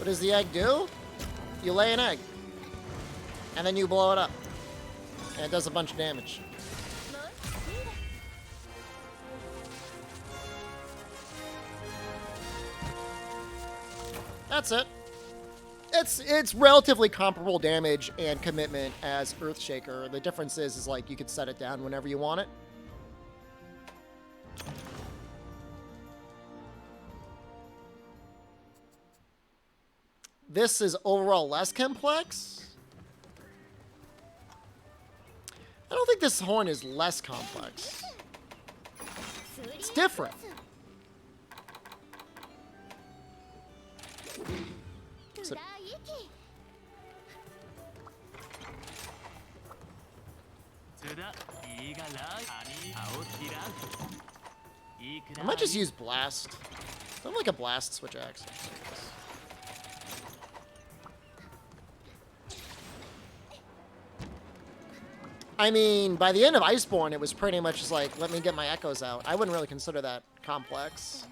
[SPEAKER 1] What does the egg do? You lay an egg. And then you blow it up. And it does a bunch of damage. That's it. It's relatively comparable damage and commitment as Earthshaker. The difference is like you could set it down whenever you want it. This is overall less complex. I don't think this horn is less complex. It's different. So, I might just use blast. I like a blast switch axe. I mean, by the end of Iceborne, it was pretty much just like, let me get my echoes out. I wouldn't really consider that complex.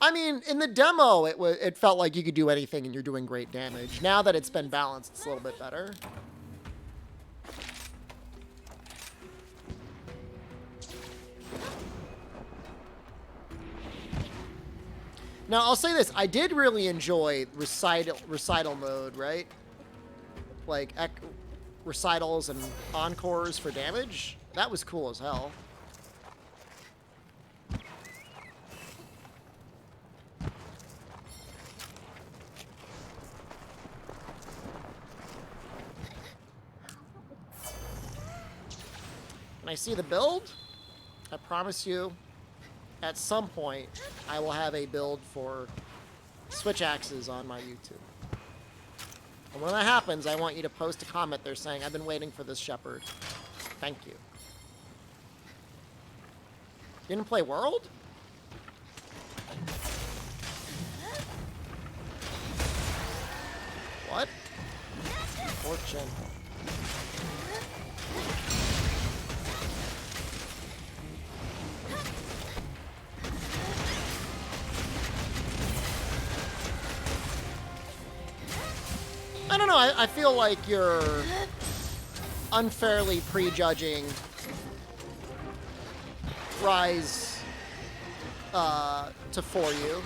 [SPEAKER 1] I mean, in the demo, it felt like you could do anything and you're doing great damage. Now that it's been balanced, it's a little bit better. Now, I'll say this. I did really enjoy recital mode, right? Like, recitals and encores for damage. That was cool as hell. When I see the build, I promise you, at some point, I will have a build for switch axes on my YouTube. And when that happens, I want you to post a comment there saying, I've been waiting for this Shepard. Thank you. You didn't play World? What? Fortune. I don't know, I feel like you're unfairly prejudging Rise to For You.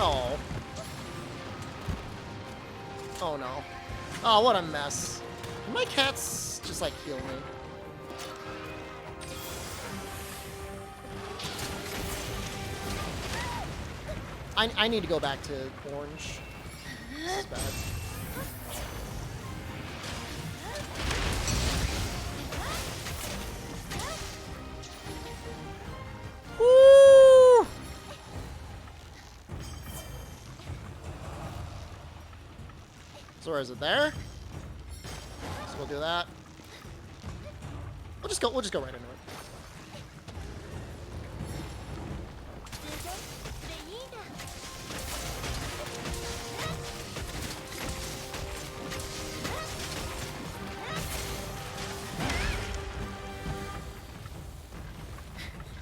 [SPEAKER 1] Oh. Oh no. Oh, what a mess. Can my cats just like heal me? I need to go back to orange. This is bad. Woo! So where is it? There? So we'll do that. We'll just go right into it.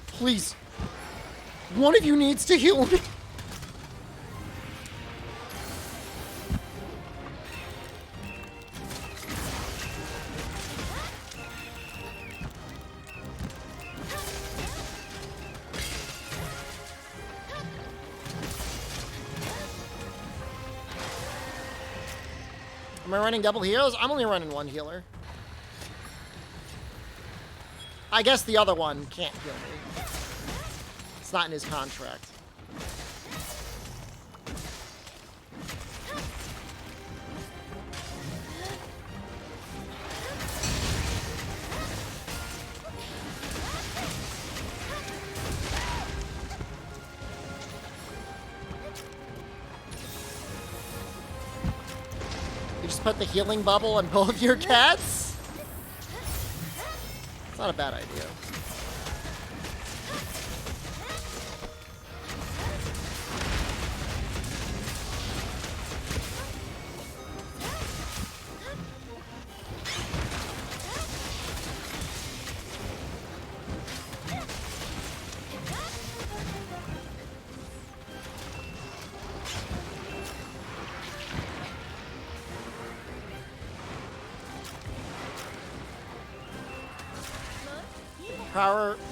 [SPEAKER 1] Please. One of you needs to heal me. Am I running double heals? I'm only running one healer. I guess the other one can't heal me. It's not in his contract. Just put the healing bubble on both your cats? It's not a bad idea.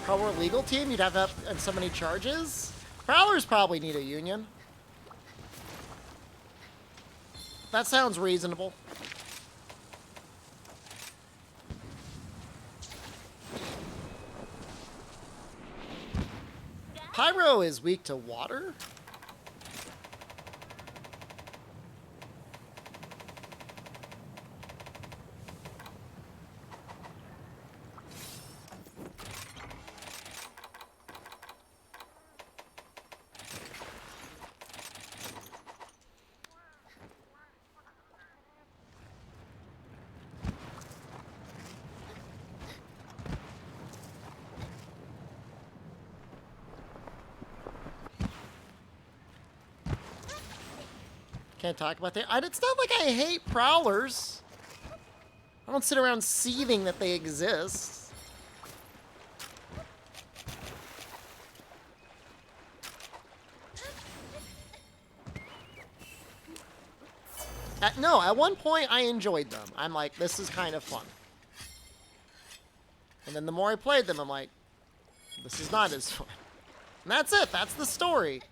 [SPEAKER 1] Prowler legal team? You'd have to have and so many charges? Prowlers probably need a union. That sounds reasonable. Pyro is weak to water? Can't talk about that. It's not like I hate prowlers. I don't sit around seething that they exist. No, at one point I enjoyed them. I'm like, this is kind of fun. And then the more I played them, I'm like, this is not as fun. And that's it. That's the story.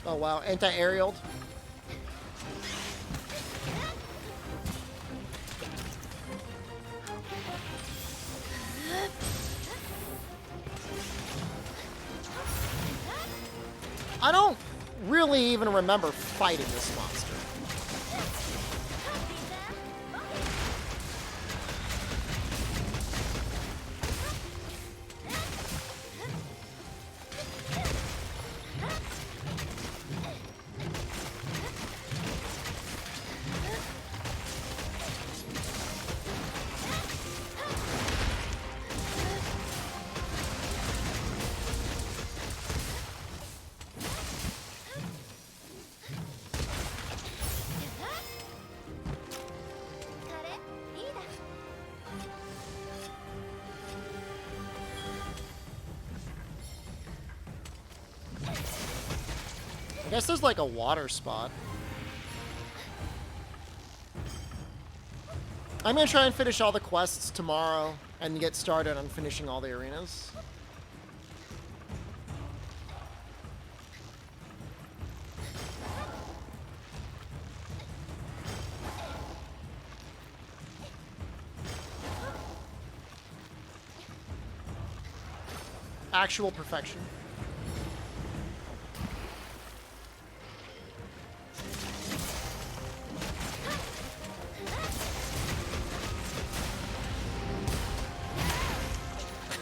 [SPEAKER 1] Oh wow, anti-aerialed. I don't really even remember fighting this monster. I guess there's like a water spot. I'm gonna try and finish all the quests tomorrow and get started on finishing all the arenas. Actual perfection.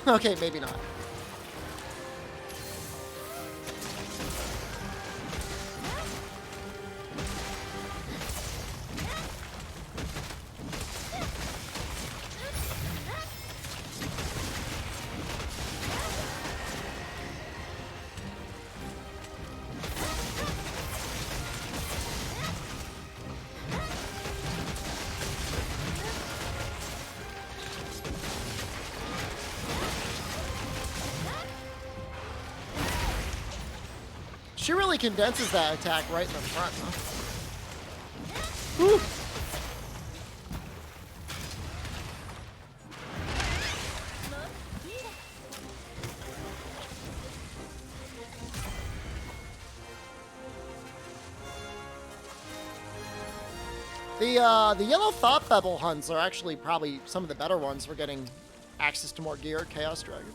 [SPEAKER 1] Okay, maybe not. She really condenses that attack right in the front, huh? Whew. The yellow thought bevel hunts are actually probably some of the better ones for getting access to more gear at Chaos Dragon.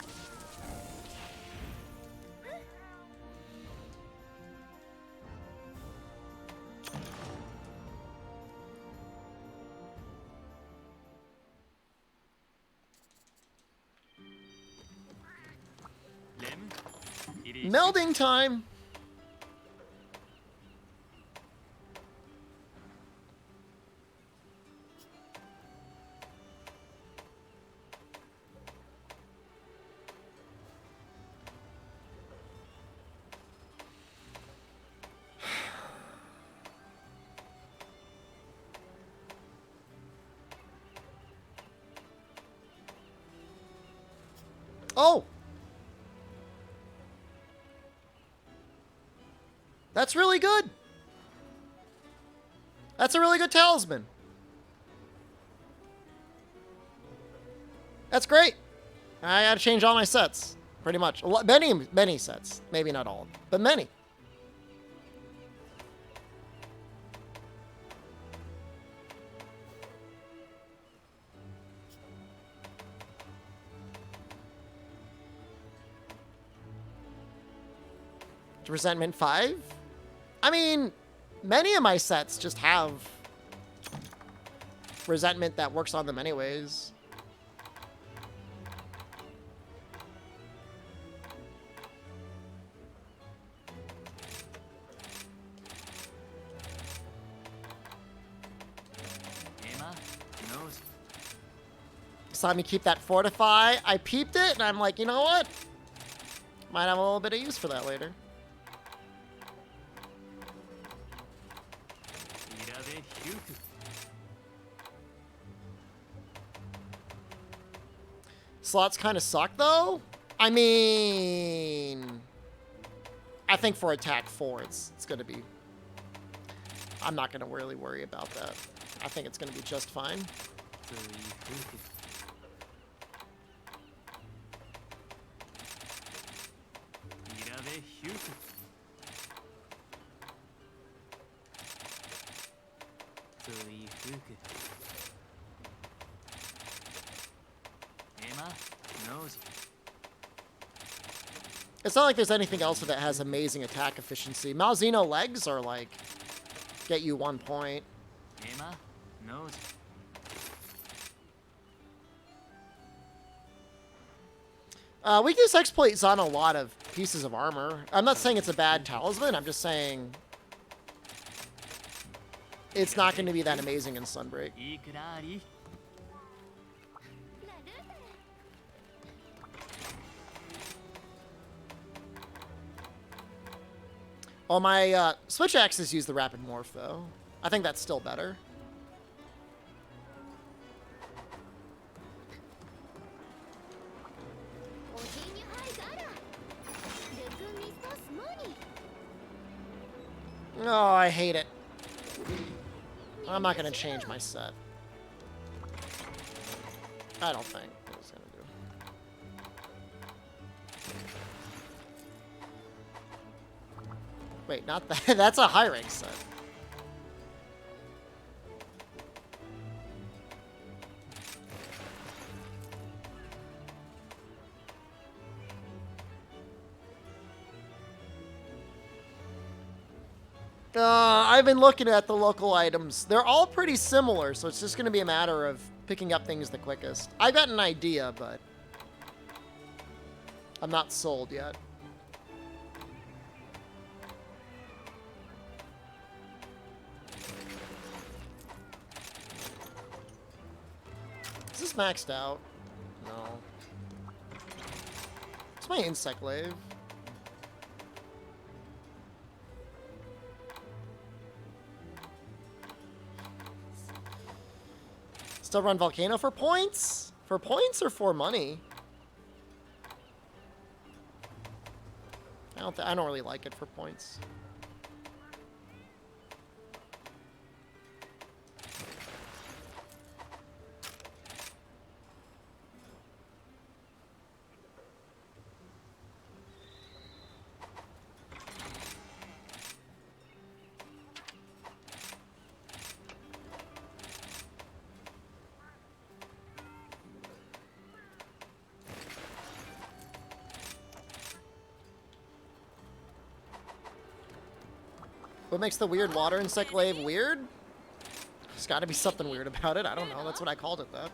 [SPEAKER 1] Melding time! Oh! That's really good. That's a really good talisman. That's great. I gotta change all my sets, pretty much. Many sets. Maybe not all, but many. Resentment 5? I mean, many of my sets just have resentment that works on them anyways. Saw me keep that fortify. I peeped it and I'm like, you know what? Might have a little bit of use for that later. Slots kind of suck, though. I mean, I think for attack 4, it's going to be... I'm not going to really worry about that. I think it's going to be just fine. It's not like there's anything else that has amazing attack efficiency. Malzeno legs are like, get you 1 point. Weakness exploits on a lot of pieces of armor. I'm not saying it's a bad talisman. I'm just saying it's not going to be that amazing in Sunbreak. Oh, my switch axes use the rapid morph, though. I think that's still better. Oh, I hate it. I'm not going to change my set. I don't think. What it's going to do. Wait, not that. That's a high rank set. I've been looking at the local items. They're all pretty similar, so it's just going to be a matter of picking up things the quickest. I've got an idea, but I'm not sold yet. Is this maxed out? No. It's my insect lave. Still run Volcano for points? For points or for money? I don't really like it for points. What makes the weird water insect glaive weird? There's got to be something weird about it. I don't know. That's what I called it, that.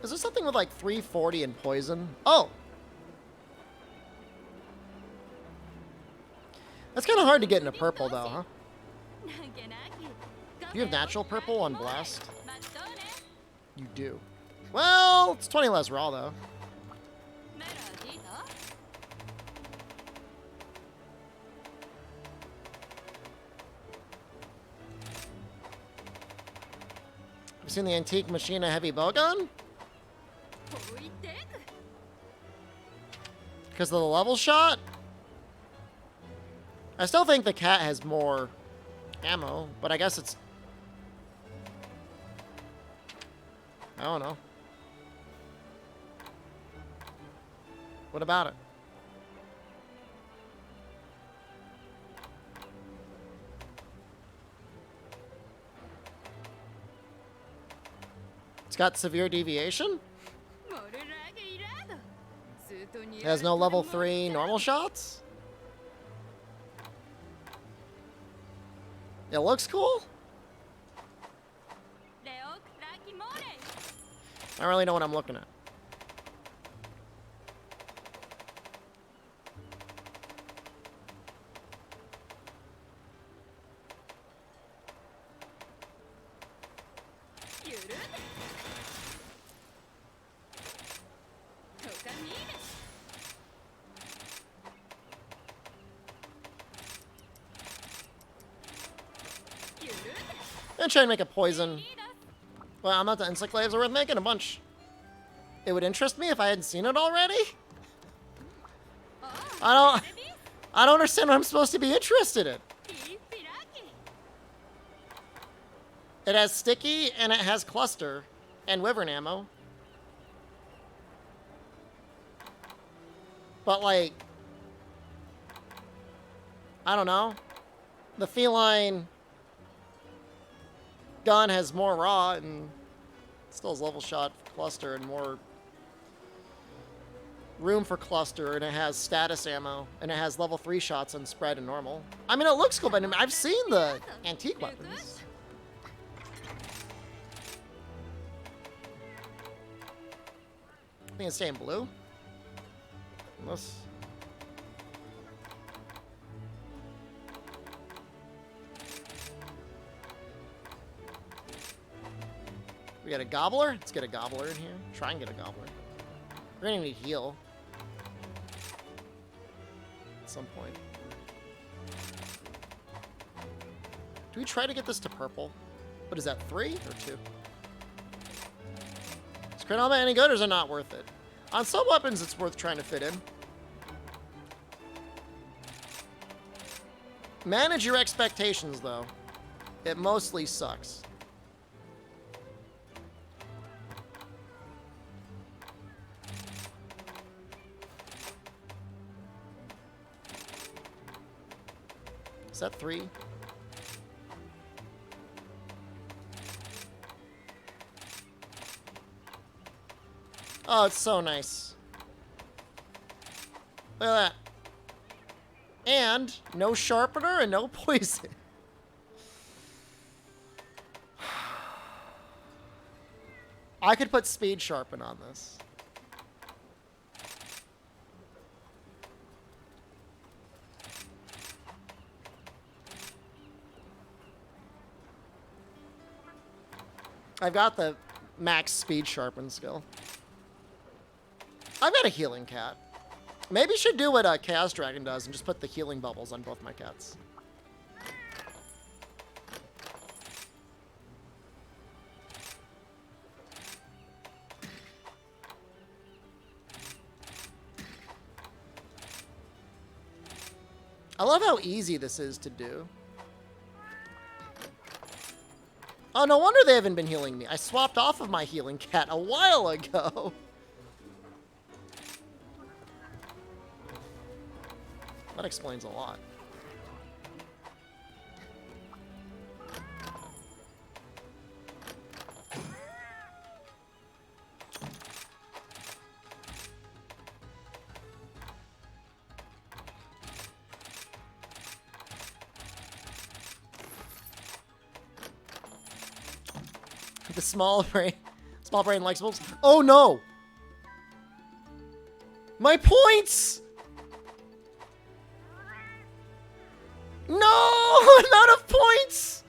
[SPEAKER 1] Is there something with like 340 and poison? Oh! That's kind of hard to get into purple though, huh? Do you have natural purple on blast? You do. Well, it's 20 less raw though. Have you seen the antique Machina heavy bowgun? Because of the level shot? I still think the cat has more ammo, but I guess it's... I don't know. What about it? It's got severe deviation? It has no level 3 normal shots? It looks cool? I don't really know what I'm looking at. I'm trying to make a poison. Well, I'm not the insect glaives are worth making a bunch. It would interest me if I hadn't seen it already. I don't understand what I'm supposed to be interested in. It has sticky and it has cluster and wyvern ammo. But like, I don't know. The feline gun has more raw and still has level shot cluster and more room for cluster, and it has status ammo, and it has level 3 shots on spread and normal. I mean, it looks cool, but I've seen the antique weapons. I think it's staying blue. Unless... We got a gobbler? Let's get a gobbler in here. Try and get a gobbler. We're gonna need heal. At some point. Do we try to get this to purple? What is that, 3 or 2? Is crit helmet any good or is it not worth it? On some weapons, it's worth trying to fit in. Manage your expectations, though. It mostly sucks. Is that 3? Oh, it's so nice. Look at that. And no sharpener and no poison. I could put speed sharpen on this. I've got the max speed sharpen skill. I've got a healing cat. Maybe I should do what Chaos Dragon does and just put the healing bubbles on both my cats. I love how easy this is to do. Oh, no wonder they haven't been healing me. I swapped off of my healing cat a while ago. That explains a lot. The small brain likes wolves. Oh no! My points! No! Not enough points!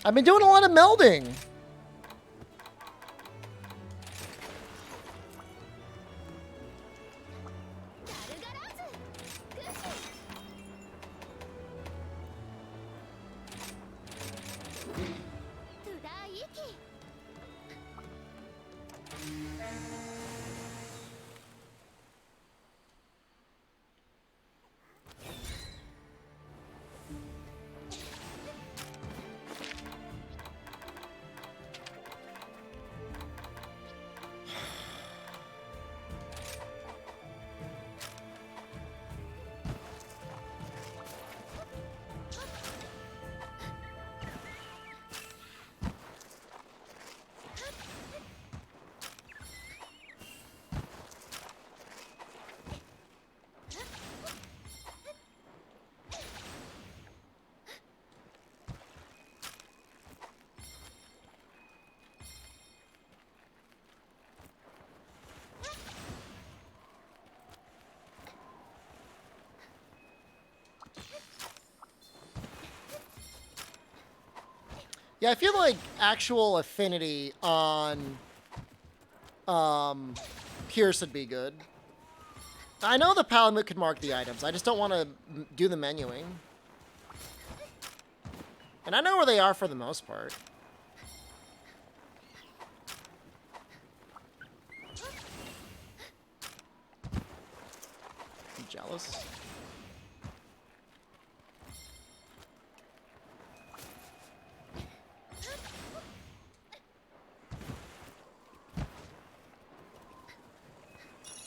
[SPEAKER 1] I've been doing a lot of melding. Yeah, I feel like actual affinity on Pierce would be good. I know the Palamute could mark the items. I just don't want to do the menuing. And I know where they are for the most part. I'm jealous.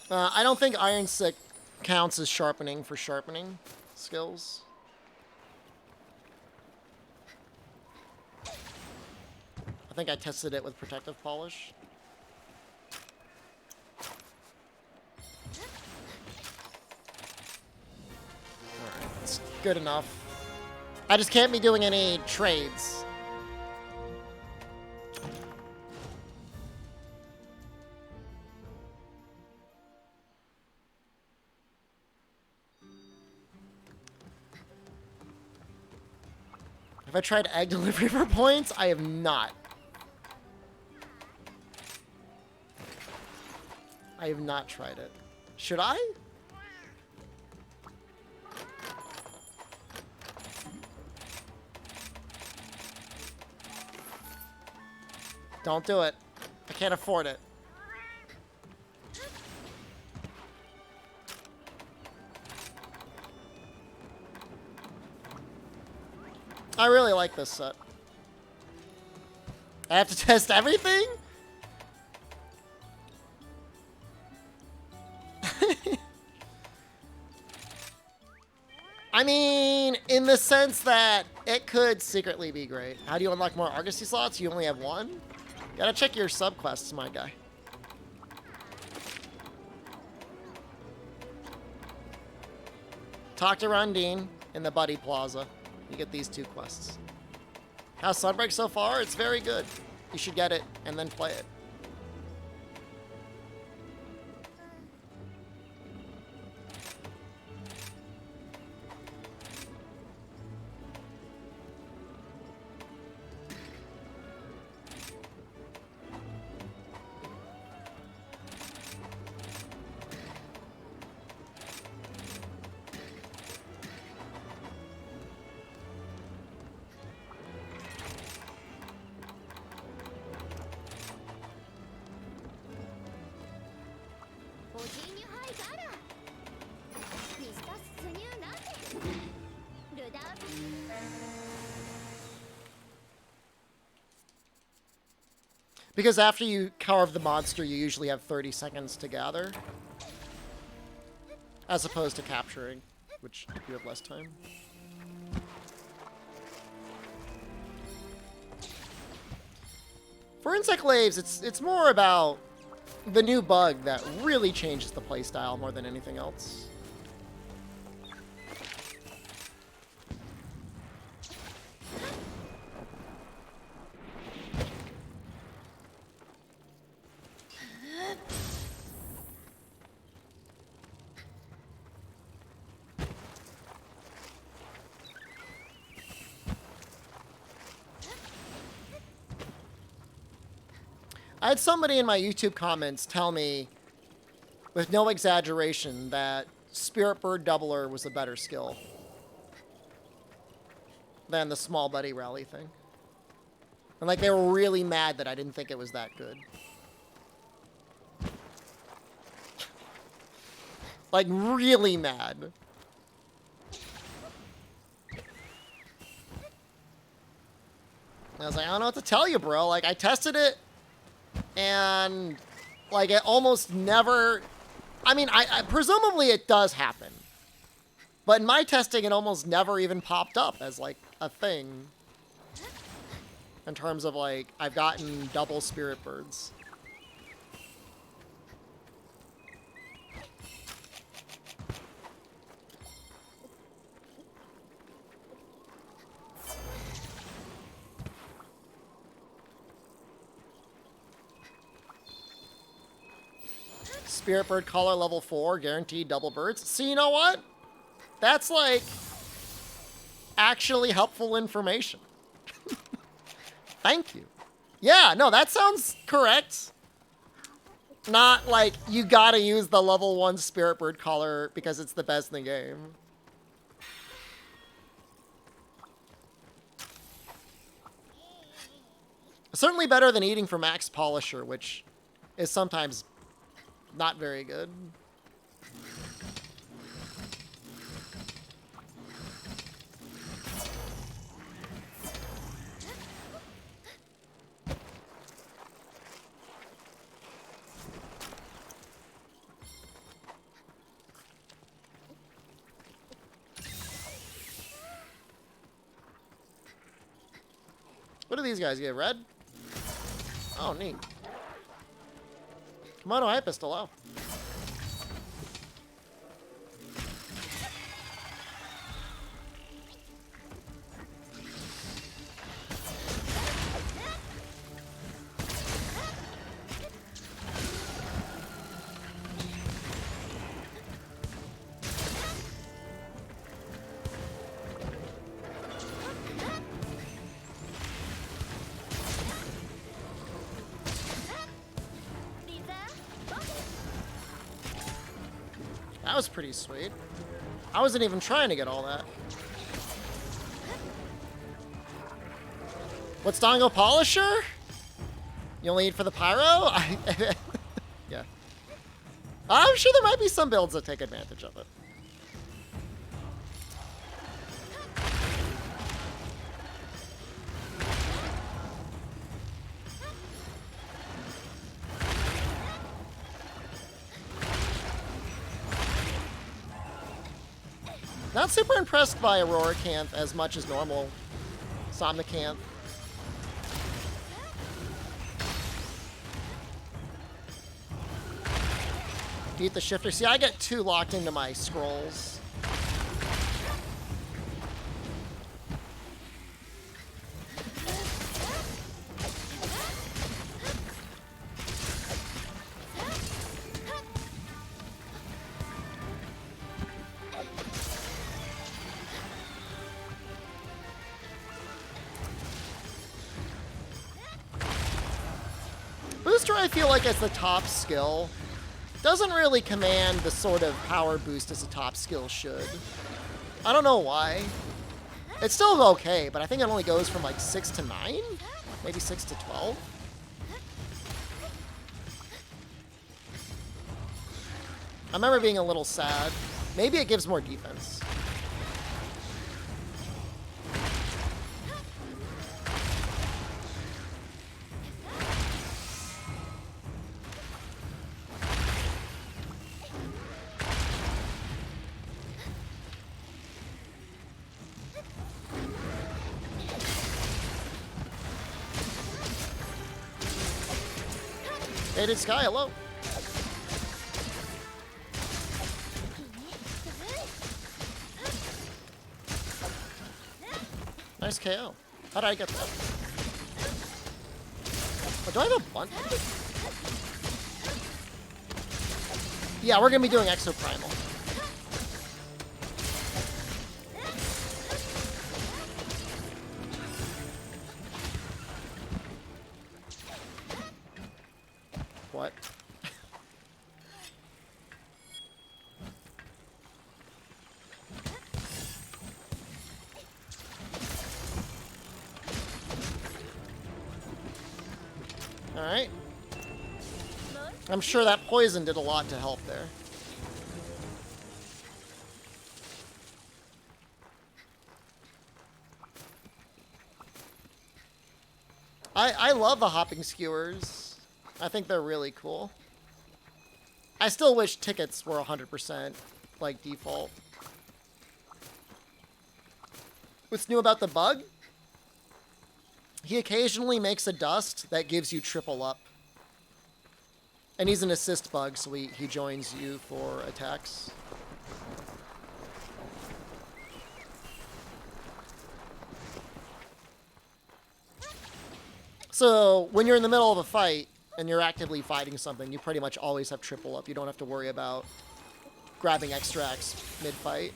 [SPEAKER 1] I don't think Iron Sick counts as sharpening for sharpening skills. I think I tested it with Protective Polish. Alright, that's good enough. I just can't be doing any trades. Have I tried egg delivery for points? I have not. I have not tried it. Should I? Don't do it. I can't afford it. I really like this set. I have to test everything? I mean, in the sense that it could secretly be great. How do you unlock more Argosy slots? You only have one? Gotta check your subquests, my guy. Talk to Rondine in the Buddy Plaza. You get these 2 quests. How's Sunbreak so far? It's very good. You should get it and then play it. Because after you carve the monster, you usually have 30 seconds to gather. As opposed to capturing, which you have less time. For insect laves, it's more about the new bug that really changes the playstyle more than anything else. I had somebody in my YouTube comments tell me, with no exaggeration, that Spirit Bird Doubler was a better skill than the Small Buddy Rally thing. And like, they were really mad that I didn't think it was that good. Like, really mad. I was like, I don't know what to tell you, bro. Like, I tested it, and, like, it almost never... I mean, I presumably it does happen. But in my testing, it almost never even popped up as, like, a thing. In terms of, like, I've gotten double Spirit Birds. Spirit Bird Collar level 4, guaranteed double birds. See, you know what? That's, like, actually helpful information. Thank you. Yeah, no, that sounds correct. Not like you gotta use the level 1 Spirit Bird Collar because it's the best in the game. Certainly better than eating for Max Polisher, which is sometimes not very good. What do these guys get? Red? Oh, neat. Komodo Hype is still out. That was pretty sweet. I wasn't even trying to get all that. What's Dongo Polisher? You only eat for the pyro? Yeah. I'm sure there might be some builds that take advantage of it. Not super impressed by Auroracanth as much as normal Somnicanth. Eat the shifter. See, I get too locked into my scrolls. Booster, I feel like, as the top skill, doesn't really command the sort of power boost as a top skill should. I don't know why. It's still okay, but I think it only goes from like 6 to 9? Maybe 6 to 12? I remember being a little sad. Maybe it gives more defense. Faded Sky, hello. Nice KO. How did I get that? Oh, do I have a blunt? Yeah, we're gonna be doing Exoprimal. What? Alright. I'm sure that poison did a lot to help there. I love the hopping skewers. I think they're really cool. I still wish tickets were 100% like default. What's new about the bug? He occasionally makes a dust that gives you triple up. And he's an assist bug, so he joins you for attacks. So, when you're in the middle of a fight, and you're actively fighting something, you pretty much always have triple up. You don't have to worry about grabbing extracts mid-fight.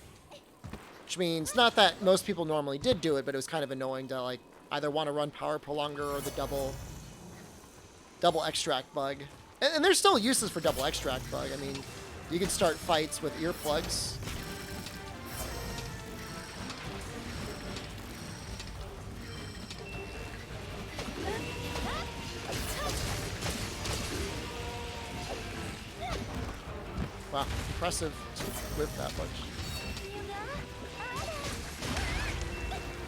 [SPEAKER 1] Which means, not that most people normally did do it, but it was kind of annoying to, like, either want to run Power Prolonger or the double extract bug. And there's still uses for double extract bug. I mean, you can start fights with earplugs. Wow, impressive to whip that much.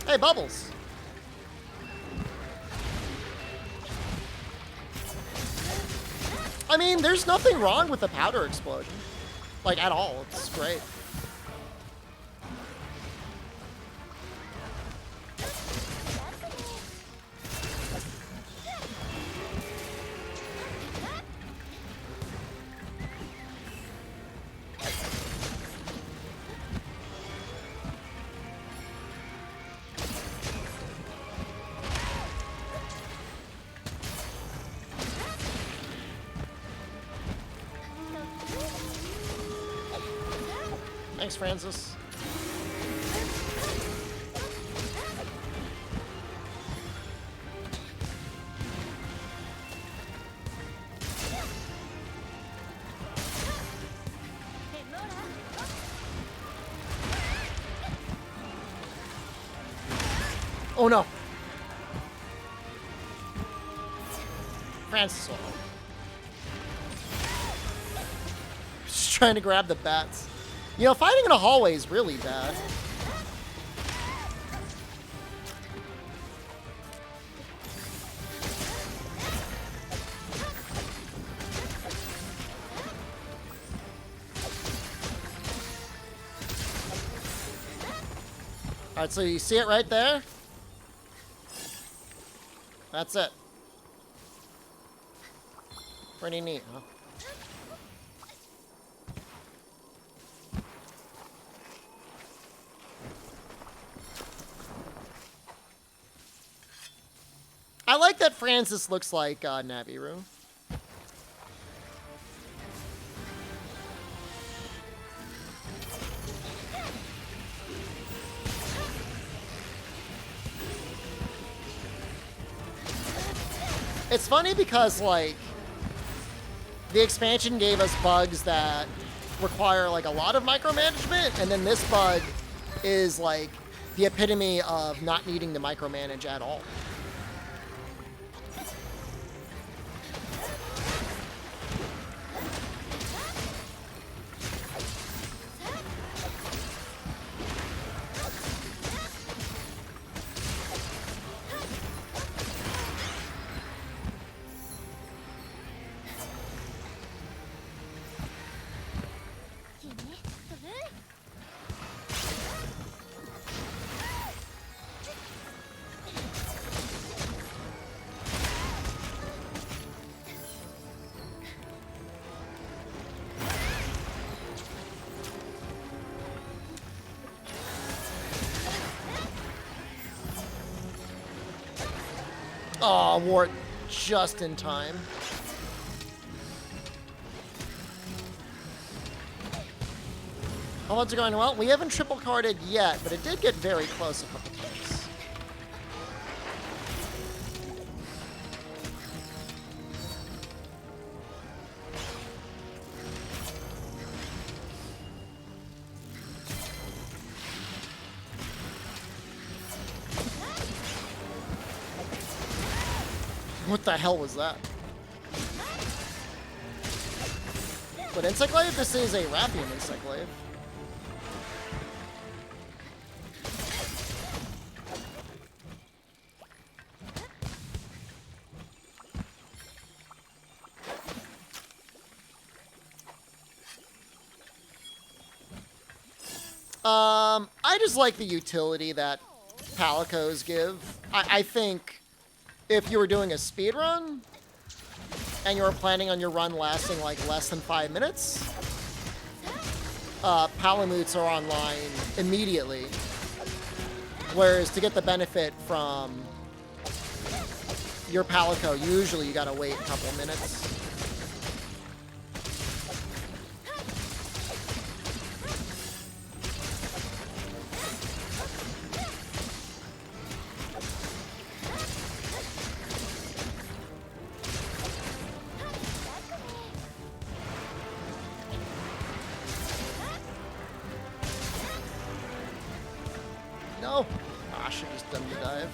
[SPEAKER 1] Hey, Bubbles! I mean, there's nothing wrong with the powder explosion. Like, at all. It's great. Thanks, Francis. Oh no. Francis will help. Just trying to grab the bats. You know, fighting in a hallway is really bad. Alright, so you see it right there? That's it. Pretty neat, huh? I like that Francis looks like Naviru. It's funny because, like, the expansion gave us bugs that require, like, a lot of micromanagement, and then this bug is, like, the epitome of not needing to micromanage at all.
[SPEAKER 5] Oh, wore it just in time. How odds are going? Well, we haven't triple carded yet, but it did get very close a couple times. What the hell was that? But Insectglaive? This is a Rathian Insectglaive. I just like the utility that Palicos give. I think if you were doing a speed run and you were planning on your run lasting like less than 5 minutes, Palamutes are online immediately. Whereas to get the benefit from your Palico, usually you gotta wait a couple minutes. No. Ah, I should have just done the dive.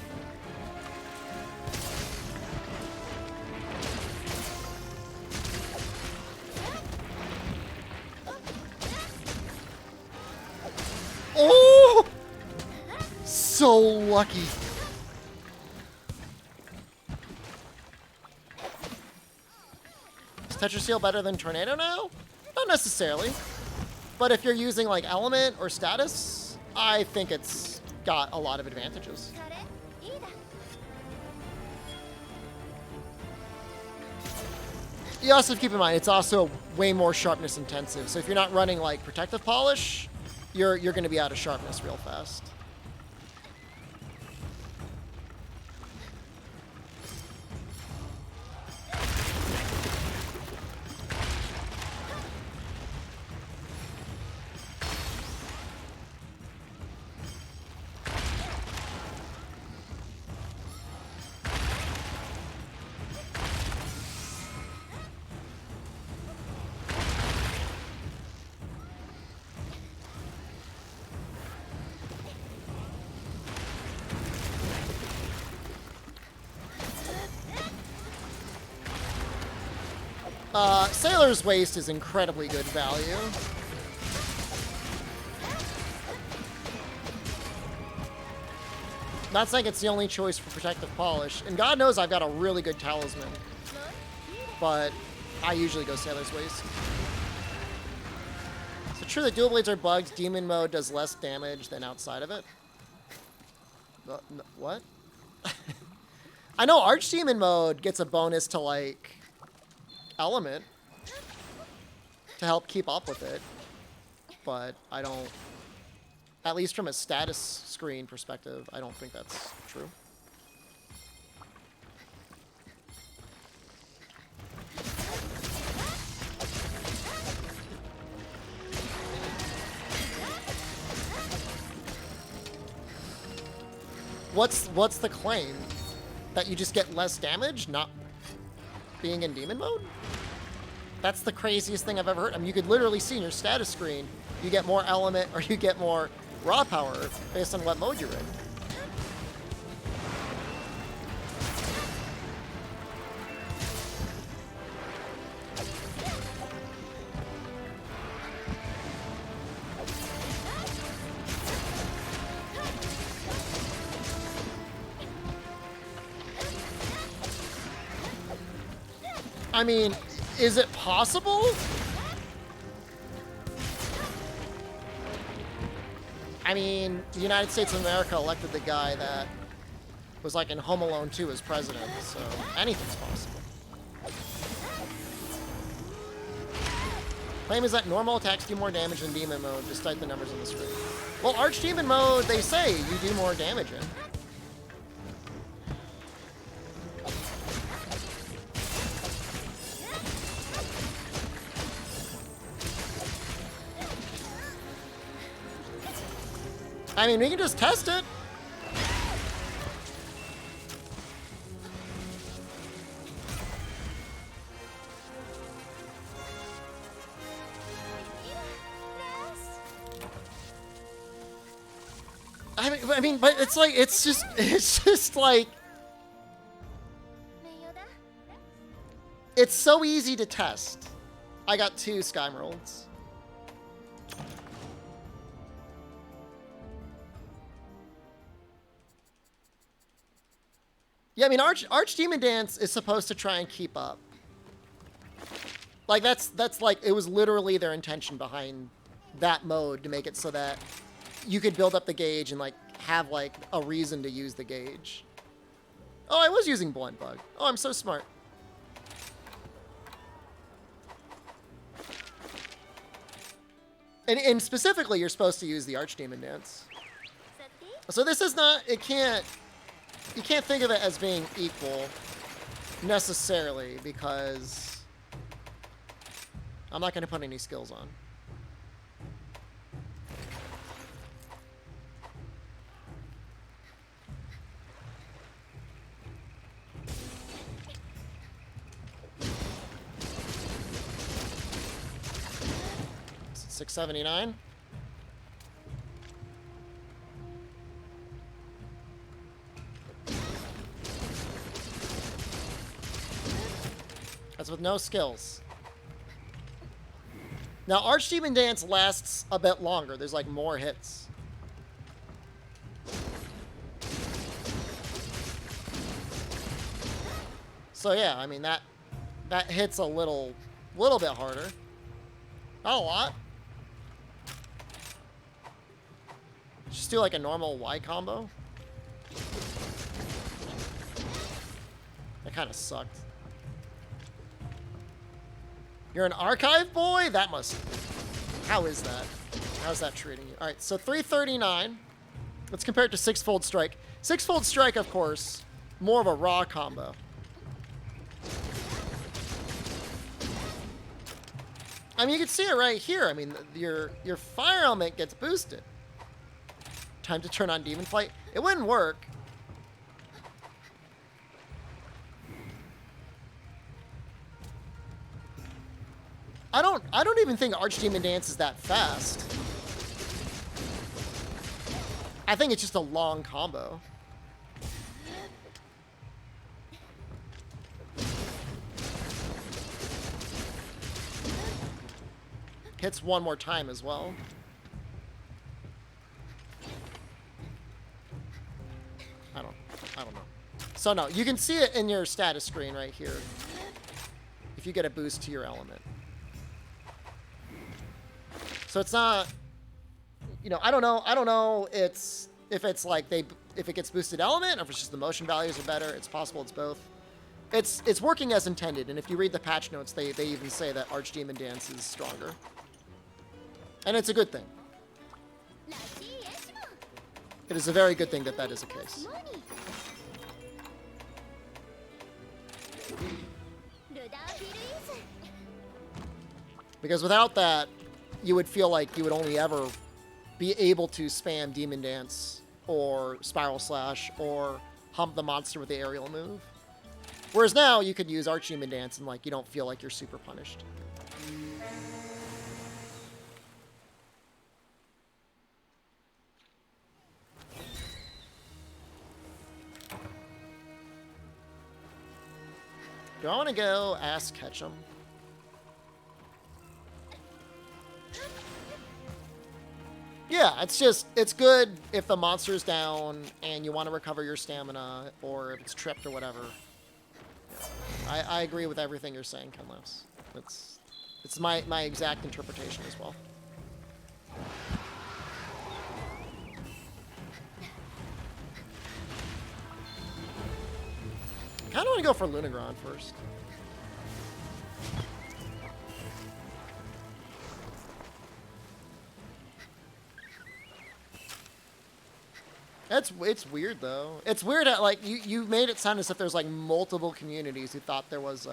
[SPEAKER 5] Oh! So lucky. Is Tetra Seal better than Tornado now? Not necessarily. But if you're using like Element or Status, I think it's got a lot of advantages. You also have to keep in mind, it's also way more sharpness intensive. So if you're not running like Protective Polish, you're going to be out of sharpness real fast. Sailor's Waste is incredibly good value. Not saying it's the only choice for Protective Polish, and God knows I've got a really good Talisman, but I usually go Sailor's Waste. Is it true that dual blades are bugged? Demon mode does less damage than outside of it? What? I know Archdemon mode gets a bonus to like Element to help keep up with it, but I don't, at least from a status screen perspective, I don't think that's true. What's the claim? That you just get less damage, not being in demon mode? That's the craziest thing I've ever heard. I mean, you could literally see in your status screen, you get more element or you get more raw power based on what mode you're in. I mean, is it possible? I mean, the United States of America elected the guy that was like in Home Alone 2 as president, so anything's possible. Claim is that normal attacks do more damage than demon mode, despite the numbers on the screen. Well, Archdemon mode, they say you do more damage in.
[SPEAKER 1] I mean, we can just test it. But it's like, it's just like, it's so easy to test. I got 2 Skymeralds. Yeah, I mean, Archdemon Dance is supposed to try and keep up. Like, that's like, it was literally their intention behind that mode, to make it so that you could build up the gauge and, like, have, like, a reason to use the gauge. Oh, I was using Blunt Bug. Oh, I'm so smart. And specifically, you're supposed to use the Archdemon Dance. So this is not, you can't think of it as being equal, necessarily, because I'm not going to put any skills on. $679. That's with no skills. Now, Archdemon Dance lasts a bit longer. There's, like, more hits. So, yeah, I mean, that hits a little bit harder. Not a lot. Just do, like, a normal Y combo. That kind of sucked. You're an archive boy? That must... How is that? How's that treating you? Alright, so 339. Let's compare it to Six-Fold Strike. Six-Fold Strike, of course, more of a raw combo. I mean, you can see it right here. I mean, your fire element gets boosted. Time to turn on Demon Flight. It wouldn't work. I don't even think Archdemon Dance is that fast. I think it's just a long combo. Hits one more time as well. I don't know. So no, you can see it in your status screen right here. If you get a boost to your element. So it's not, you know, I don't know if it's like if it gets boosted element or if it's just the motion values are better. It's possible it's both. It's working as intended, and if you read the patch notes, they even say that Archdemon Dance is stronger. And it's a good thing. It is a very good thing that that is the case. Because without that, you would feel like you would only ever be able to spam Demon Dance or Spiral Slash or hump the monster with the aerial move. Whereas now, you could use Archdemon Dance and, like, you don't feel like you're super punished. Do I want to go Ass Ketchum? Yeah, it's good if the monster's down and you want to recover your stamina, or if it's tripped or whatever. Yeah. I agree with everything you're saying, Kenlos. It's my exact interpretation as well. I kind of want to go for Lunagron first. It's weird though. It's weird that, like, you made it sound as if there's, like, multiple communities who thought there was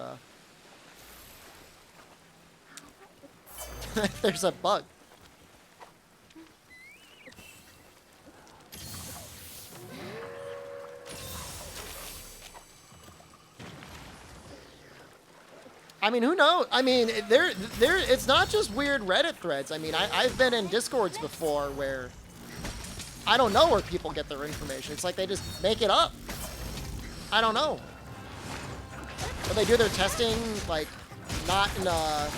[SPEAKER 1] there's a bug. I mean, who knows? I mean, there. It's not just weird Reddit threads. I mean, I've been in Discords before where I don't know where people get their information. It's like they just make it up. I don't know. But they do their testing, like, not in a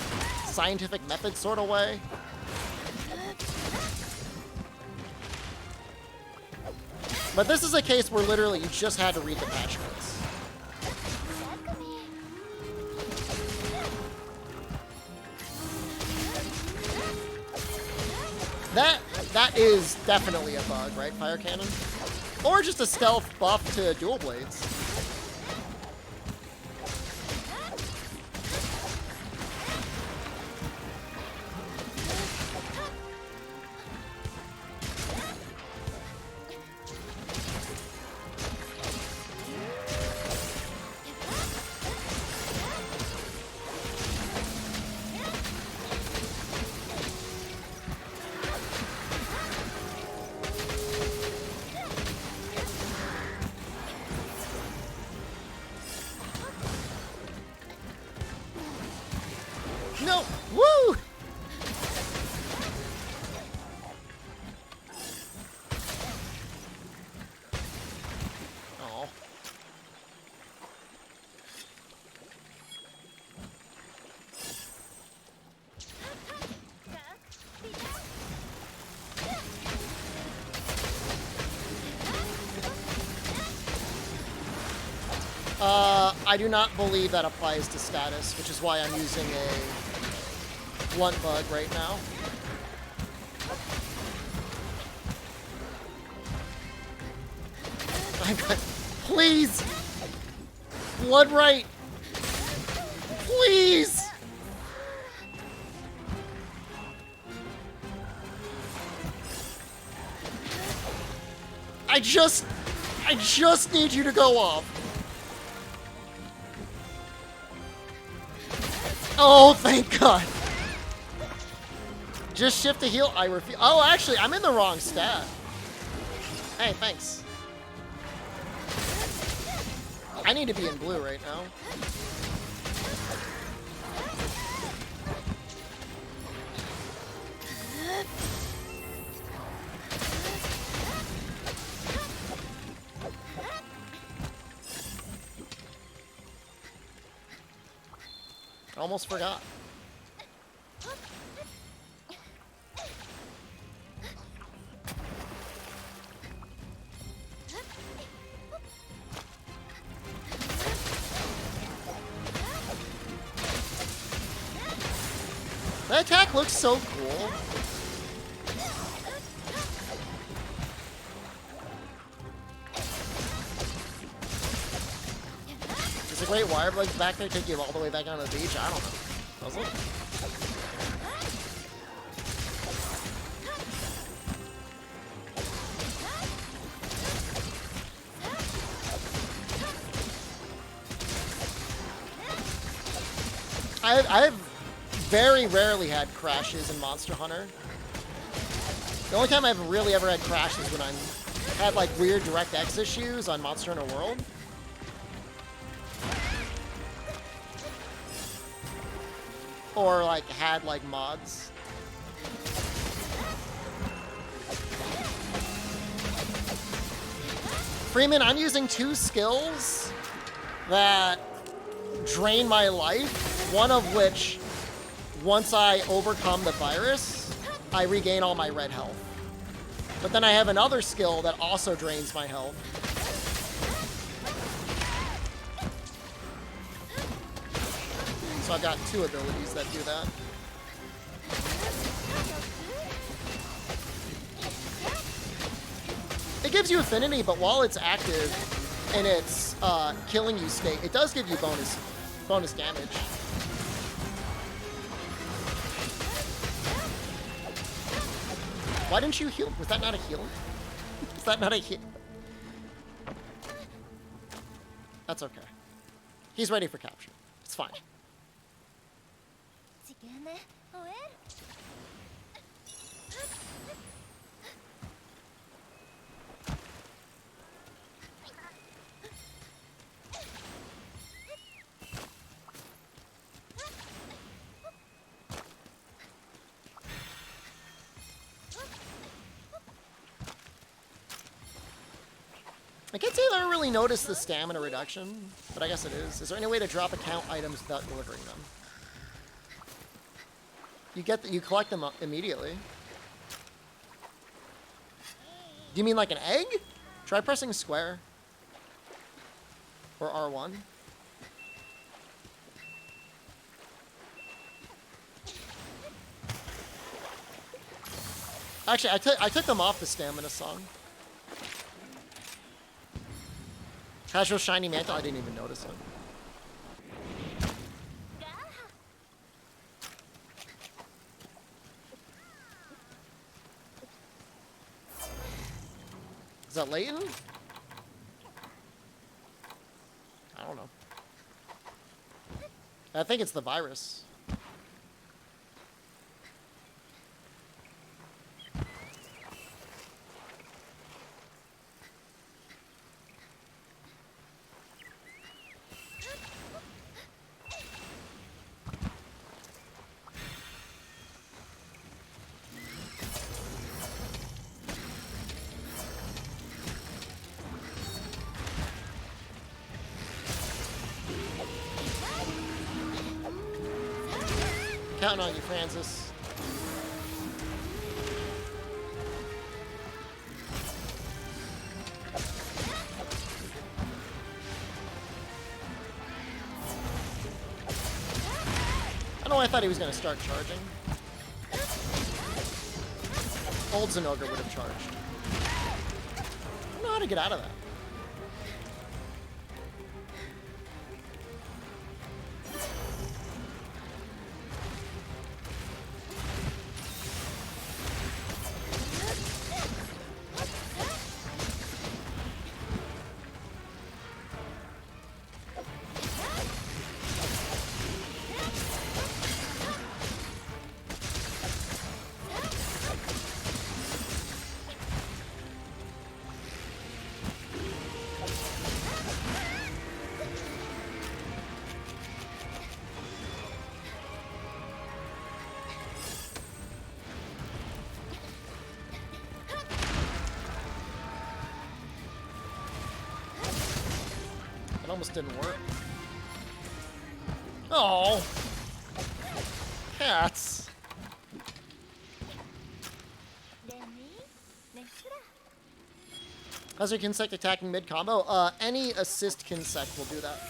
[SPEAKER 1] scientific method sort of way. But this is a case where literally you just had to read the patch notes. That is definitely a bug, right, Fire Cannon? Or just a stealth buff to dual blades. No! Woo! Oh. I do not believe that applies to status, which is why I'm using a blunt bug right now. Please! Blood right! Please! I just need you to go off. Oh, thank God. Just shift to heal. I refuse. Oh, actually, I'm in the wrong stat. Hey, thanks. I need to be in blue right now. Almost forgot. That attack looks so cool. Is the Great Wire Bugs back there take you all the way back down to the beach? I don't know. Does it? I've very rarely had crashes in Monster Hunter. The only time I've really ever had crashes is when I had like weird DirectX issues on Monster Hunter World. Or like had like mods. Freeman, I'm using 2 skills that drain my life, one of which, once I overcome the virus, I regain all my red health. But then I have another skill that also drains my health. So I've got 2 abilities that do that. It gives you affinity, but while it's active in its killing you state, it does give you bonus damage. Why didn't you heal? Was that not a heal? Was that not a heal? That's okay. He's ready for capture. It's fine.
[SPEAKER 5] I can't say that I really noticed the stamina reduction, but I guess it is. Is there any way to drop account items without delivering them? You collect them immediately. Do you mean like an egg? Try pressing square. Or R1. Actually, I took them off the stamina song. Casual shiny mantle, I didn't even notice it. Is that Leighton? I don't know. I think it's the virus. Counting on you, Francis. I don't know why I thought he was going to start charging. Old Zenogre would have charged. I don't know how to get out of that. It almost didn't work. Oh, cats. How's your Kinsect attacking mid-combo? Any assist Kinsect will do that.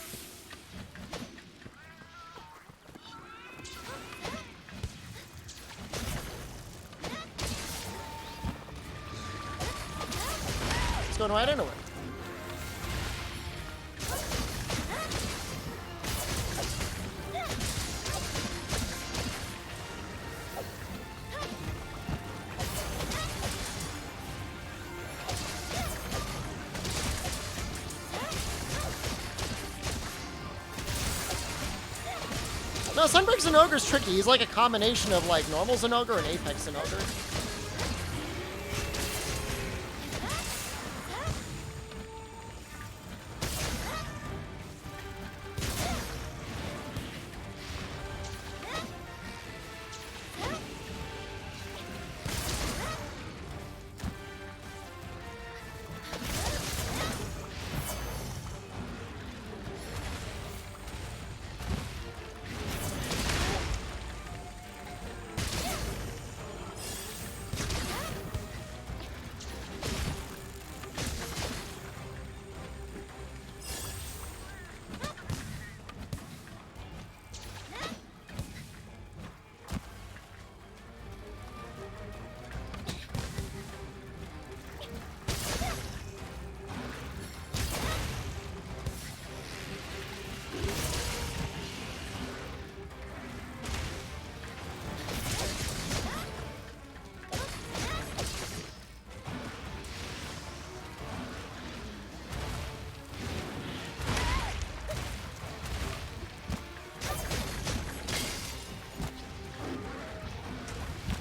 [SPEAKER 5] It's going right into it. No, Sunbreak Zenogre's tricky. He's like a combination of like normal Zenogre and Apex Zenogre.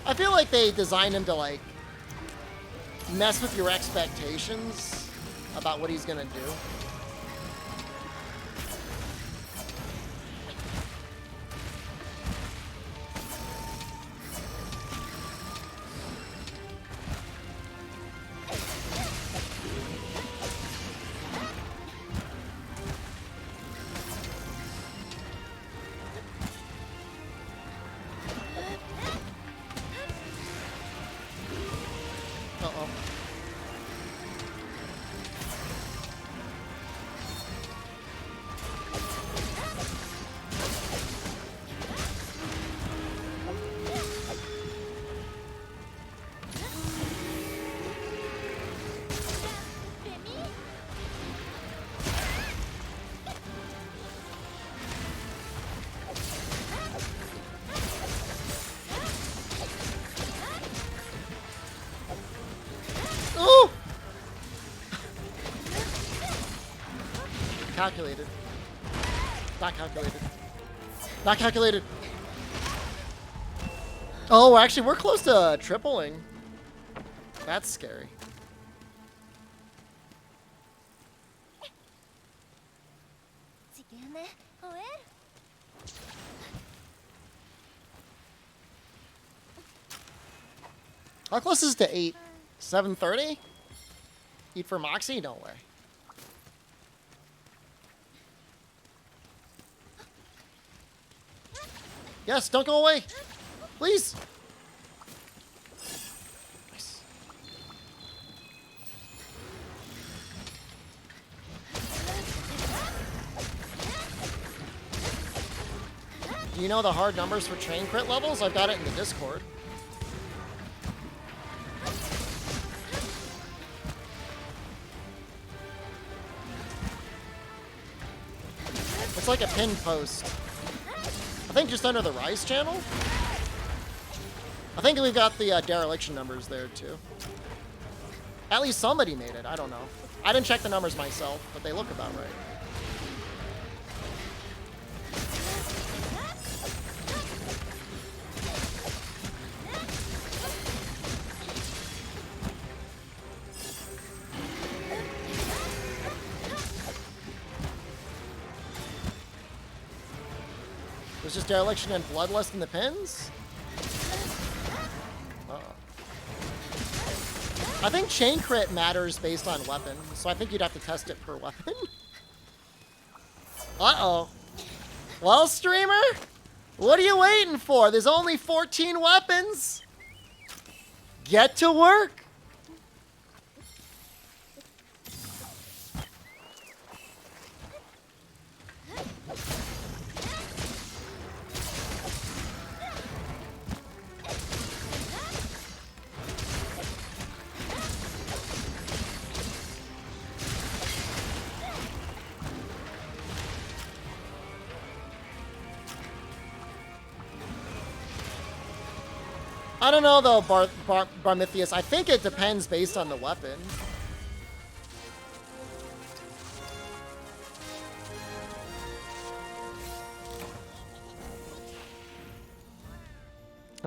[SPEAKER 5] I feel like they designed him to like mess with your expectations about what he's gonna do.
[SPEAKER 1] Ooh! Calculated. Not calculated. Not calculated. Oh, actually, we're close to tripling. That's scary. How close is it to 8? 7:30? Eat for Moxie? No way. Yes, don't go away. Please. Nice. Do you know the hard numbers for chain crit levels? I've got it in the Discord. It's like a pinned post. I think just under the Rise channel. I think we've got the dereliction numbers there too. At least somebody made it. I don't know. I didn't check the numbers myself, but they look about right. There's just dereliction and bloodlust in the pins? Uh-oh. I think chain crit matters based on weapon, so I think you'd have to test it per weapon. Uh-oh. Well, streamer, what are you waiting for? There's only 14 weapons. Get to work. I don't know though, Barmithius. I think it depends based on the weapon.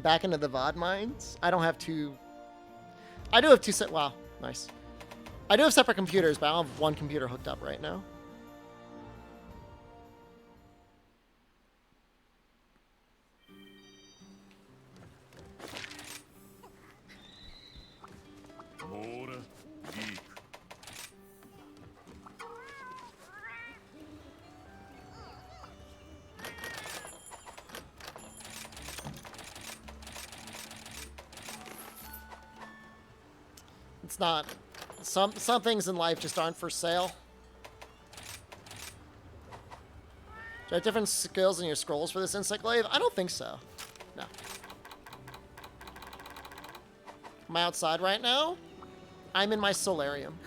[SPEAKER 1] Back into the VOD mines. I don't have two. I do have two set. Wow, nice. I do have separate computers, but I don't have one computer hooked up right now. It's not. Some things in life just aren't for sale. Do you have different skills in your scrolls for this insect glaive? I don't think so. No. Am I outside right now? I'm in my solarium.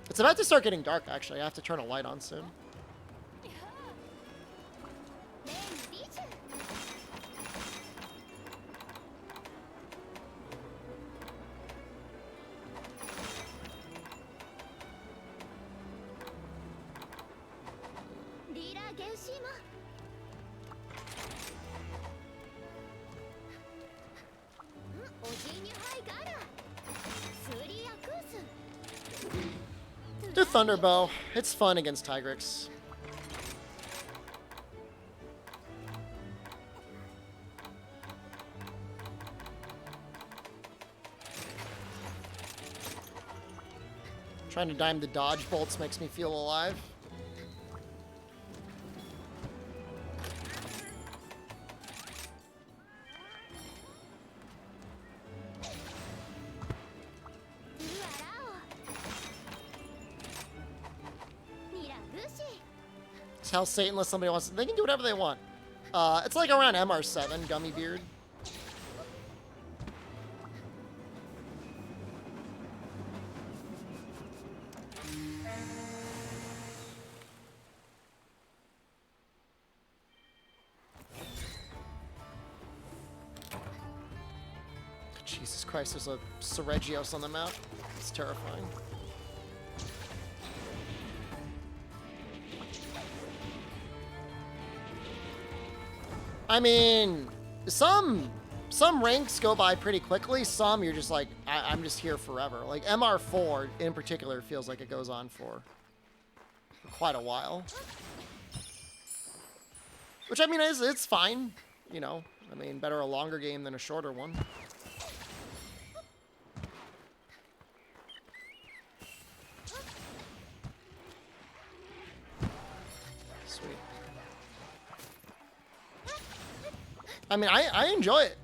[SPEAKER 1] It's about to start getting dark, actually. I have to turn a light on soon. Do Thunderbow. It's fun against Tigrix. Trying to dime the dodge bolts makes me feel alive. Tell Satan unless somebody wants to. They can do whatever they want. It's like around MR7, Gummy Beard. Jesus
[SPEAKER 5] Christ, there's a Seregios on the map. It's terrifying. I mean, some ranks go by pretty quickly. Some you're just like, I'm just here forever. Like MR4 in particular feels like it goes on for quite a while. Which I mean, it's fine. You know, I mean, better a longer game than a shorter one. Sweet. I mean, I enjoy it.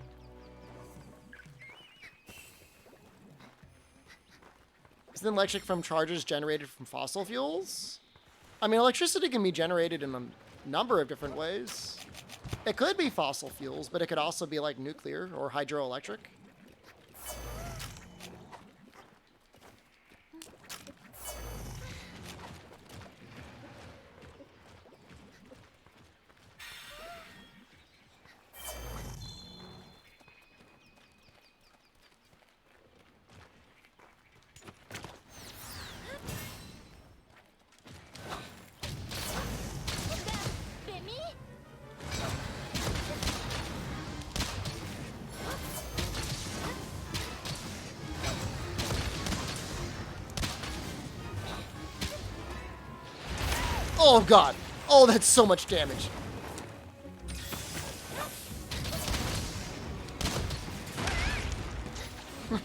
[SPEAKER 5] Isn't electric from charges generated from fossil fuels? I mean, electricity can be generated in a number of different ways. It could be fossil fuels, but it could also be like nuclear or hydroelectric. Oh god. Oh, that's so much damage.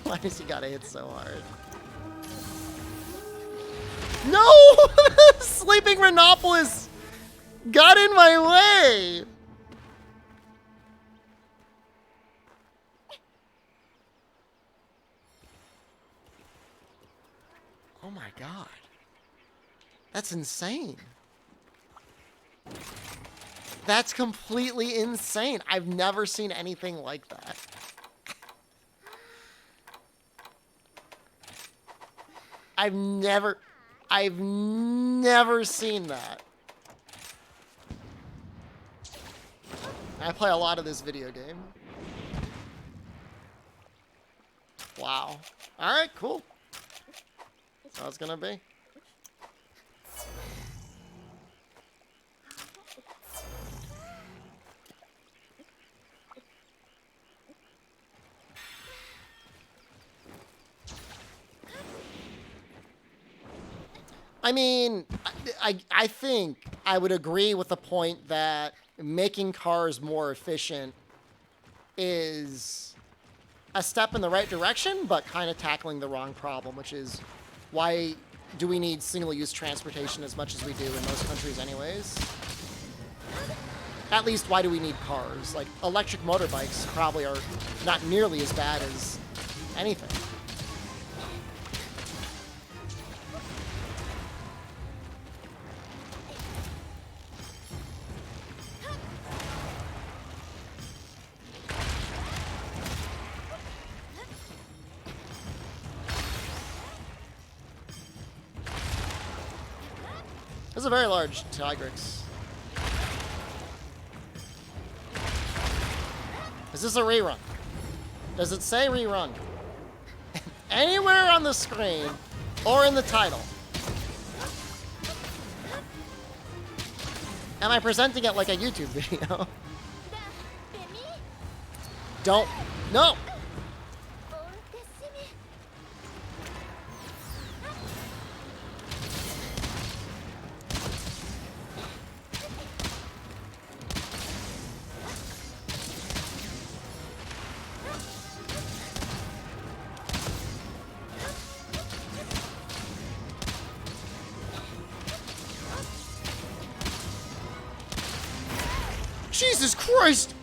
[SPEAKER 5] Why does he gotta hit so hard? No! Sleeping Rhinopolis got in my way! Oh my god. That's insane. That's completely insane. I've never seen anything like that. I've never seen that. I play a lot of this video game. Wow. Alright, cool. That's how it's gonna be. I mean, I think I would agree with the point that making cars more efficient is a step in the right direction, but kind of tackling the wrong problem, which is why do we need single-use transportation as much as we do in most countries anyways? At least, why do we need cars? Like, electric motorbikes probably are not nearly as bad as anything. This is a very large Tigrix. Is this a rerun? Does it say rerun? Anywhere on the screen or in the title. Am I presenting it like a YouTube video? Don't. No! Jesus Christ!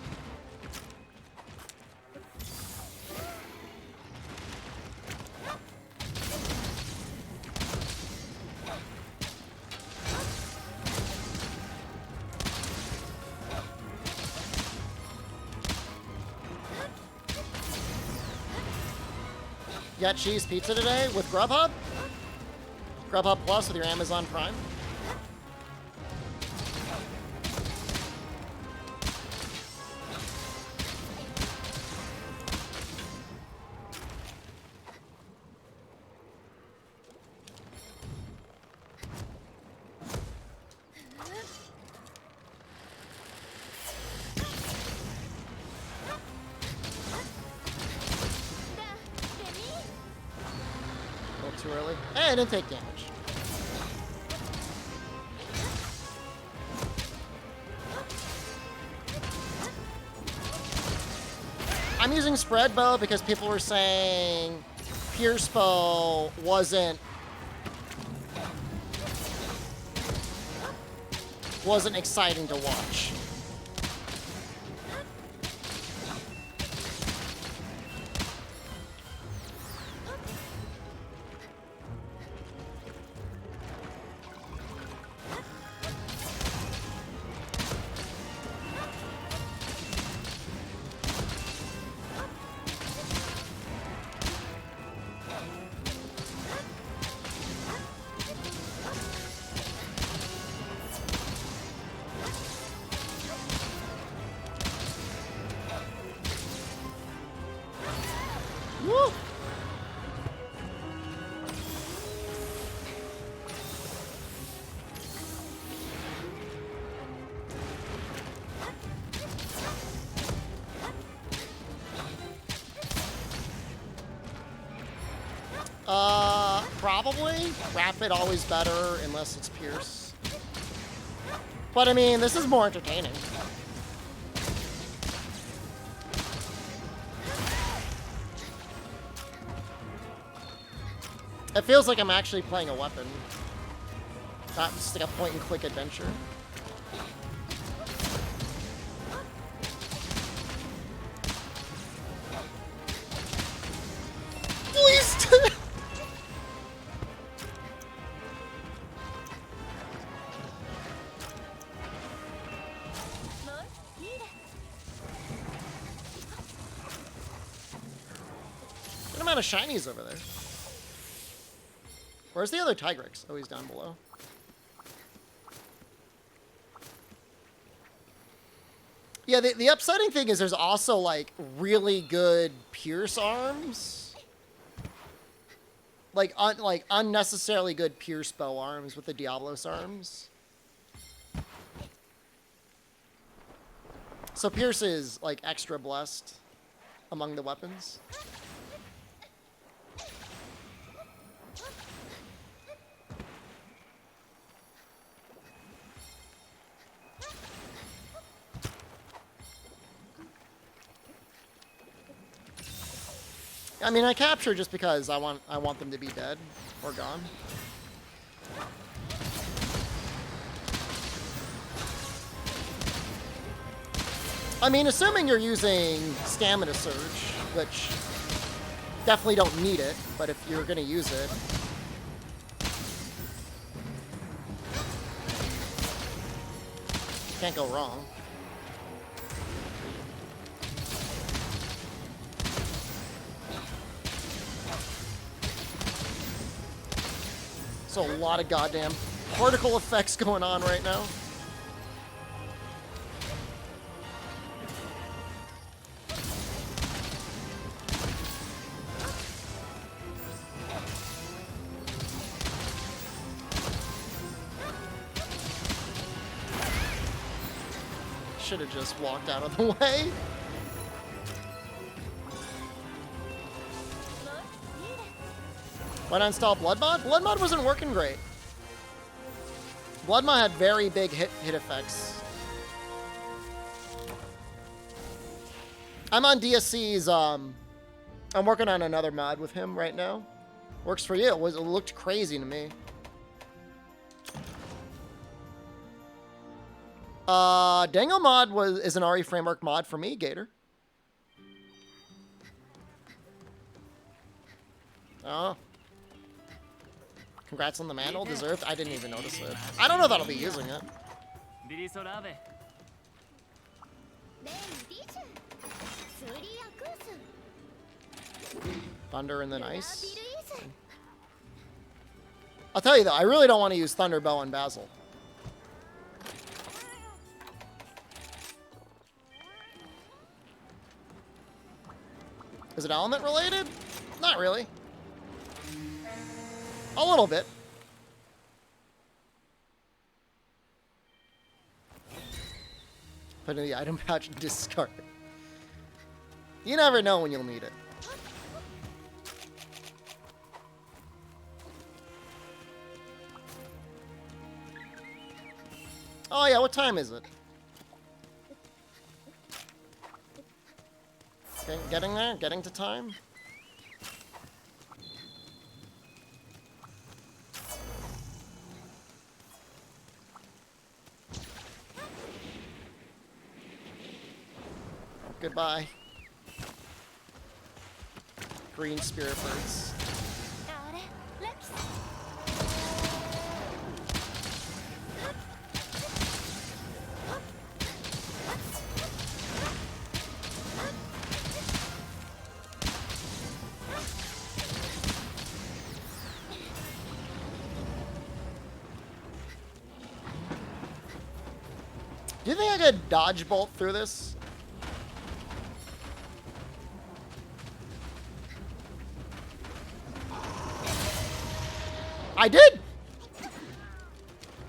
[SPEAKER 5] You got cheese pizza today with Grubhub? Grubhub Plus with your Amazon Prime? too early. Eh, it didn't take damage. I'm using spread bow because people were saying pierce bow wasn't exciting to watch. Woo! Probably. Rapid always better unless it's Pierce. But I mean, this is more entertaining. It feels like I'm actually playing a weapon. Not just like a point-and-click adventure. Please! Good amount of shinies over there. Where's the other Tigrex? Oh, he's down below. Yeah, the upsetting thing is there's also, like, really good Pierce arms. Like unnecessarily good Pierce bow arms with the Diablos arms. So Pierce is, like, extra blessed among the weapons. I mean, I capture just because I want them to be dead or gone. I mean, assuming you're using Stamina Surge, which definitely don't need it, but if you're gonna use it. Can't go wrong. So a lot of goddamn particle effects going on right now. Should have just walked out of the way. Why not install Blood Mod? Blood Mod wasn't working great. Blood Mod had very big hit effects. I'm on DSC's, I'm working on another mod with him right now. Works for you. It looked crazy to me. Dango mod is an RE framework mod for me, Gator. Oh. Congrats on the mantle, deserved. I didn't even notice it. I don't know that I'll be using it. Thunder and then ice. I'll tell you though, I really don't want to use Thunder Bow on Basil. Is it element related? Not really. A little bit. Put in the item pouch and discard it. You never know when you'll need it.
[SPEAKER 1] Oh yeah, what time is it? Getting there? Getting to time? Goodbye. Green spirit birds. Do you think I could dodge bolt through this? I did!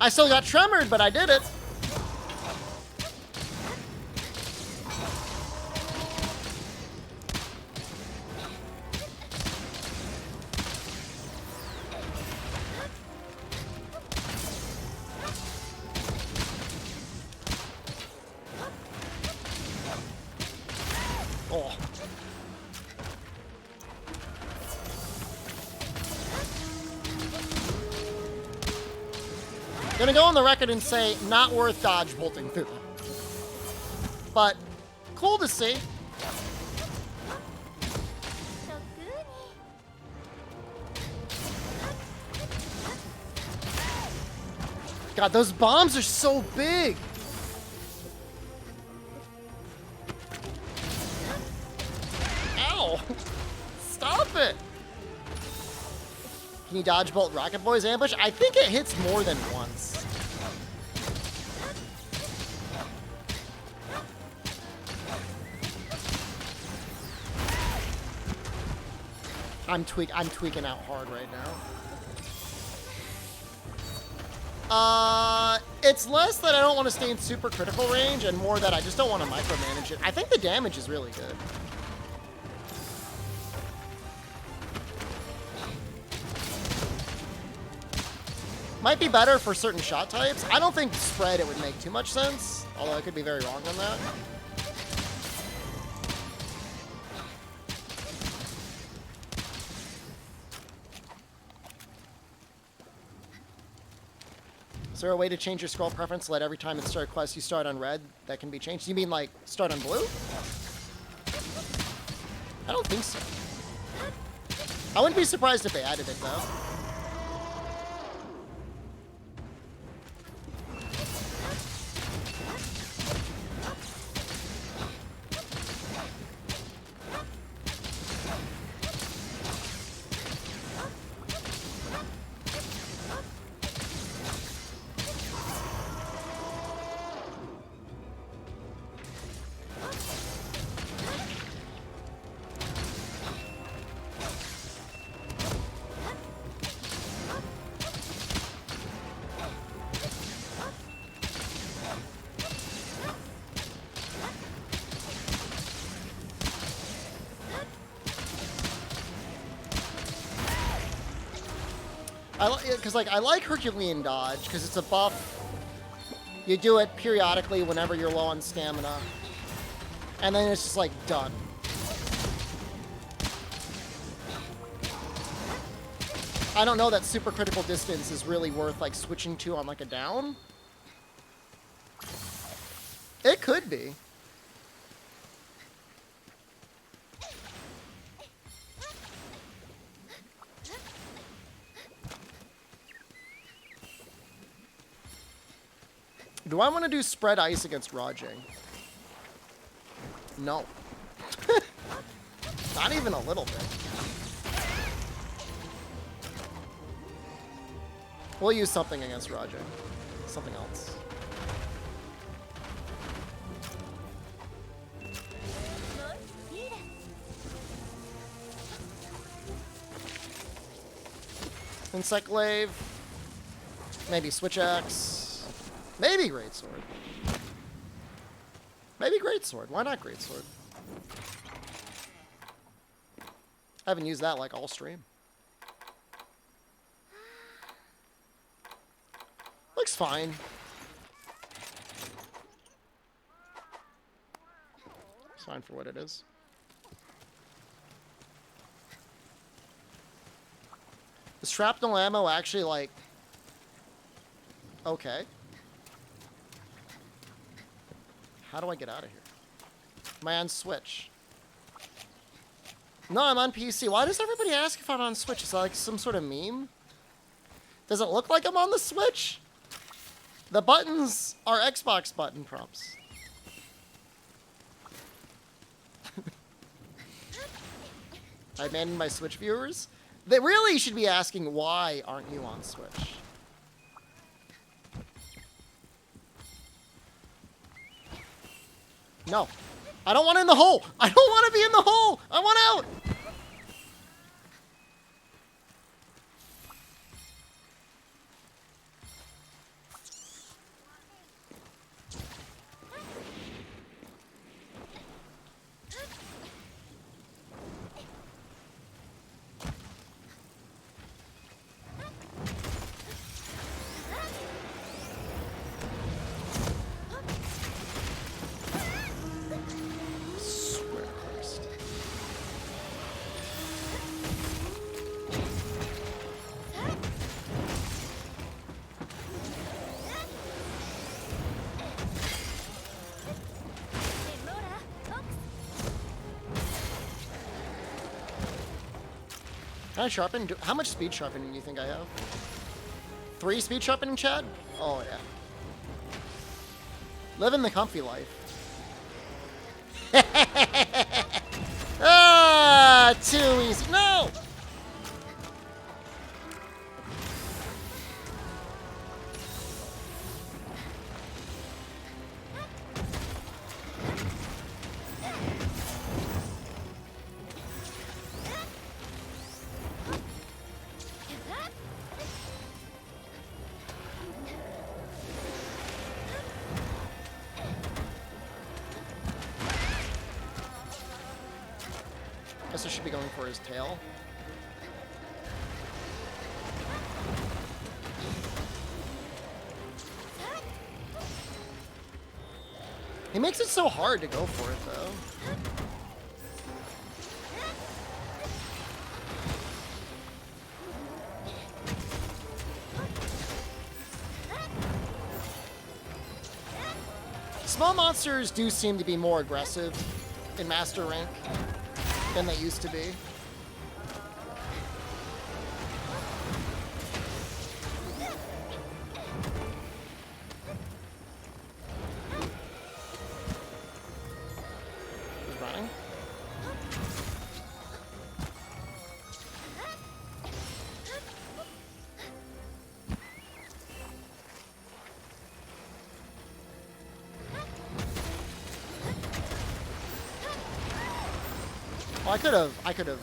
[SPEAKER 1] I still got tremored, but I did it. Oh. Gonna go on the record and say, not worth dodge bolting through them. But, cool to see. God, those bombs are so big. Ow. Stop it. Can you dodge bolt Rocket Boy's ambush? I think it hits more than once. I'm tweaking out hard right now. It's less that I don't want to stay in super critical range and more that I just don't want to micromanage it. I think the damage is really good. Might be better for certain shot types. I don't think spread it would make too much sense, although I could be very wrong on that. Is there a way to change your scroll preference to let every time in start quest you start on red that can be changed? You mean like start on blue? I don't think so. I wouldn't be surprised if they added it though. Because like I like Herculean dodge because it's a buff. You do it periodically whenever you're low on stamina, and then it's just like done. I don't know that super critical distance is really worth like switching to on like a down. It could be. Do I want to do spread ice against Rajang? No. Not even a little bit. We'll use something against Rajang. Something else. Insect Glaive. Maybe Switch Axe. Maybe Greatsword. Maybe Greatsword. Why not Greatsword? I haven't used that like all stream. Looks fine. It's fine for what it is. Is shrapnel ammo actually, like... Okay. How do I get out of here? Am I on Switch? No, I'm on PC. Why does everybody ask if I'm on Switch? Is that like some sort of meme? Does it look like I'm on the Switch? The buttons are Xbox button prompts. I abandoned my Switch viewers? They really should be asking, why aren't you on Switch? No. I don't want in the hole! I don't want to be in the hole! I want out! Swear to Christ. Can I sharpen? How much speed sharpening do you think I have? 3 speed sharpening, Chad? Oh, yeah. Living the comfy life. Ah, too easy. No! Guess I should be going for his tail. He makes it so hard to go for it, though. Small monsters do seem to be more aggressive in Master Rank than they used to be. He's running. Oh, I could have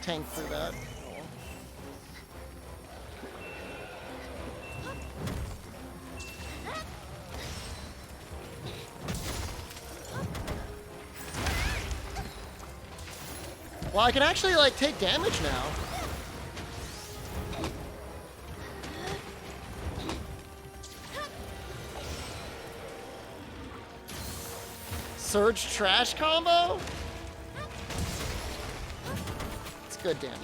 [SPEAKER 1] tanked through that. Well, I can actually, like, take damage now. Surge trash combo? It's good damage.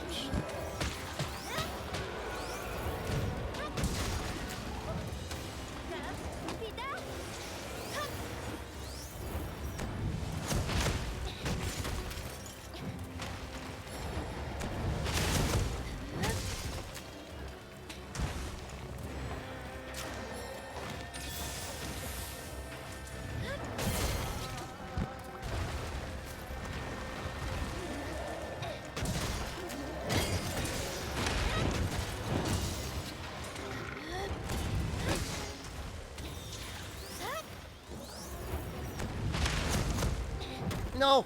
[SPEAKER 1] No.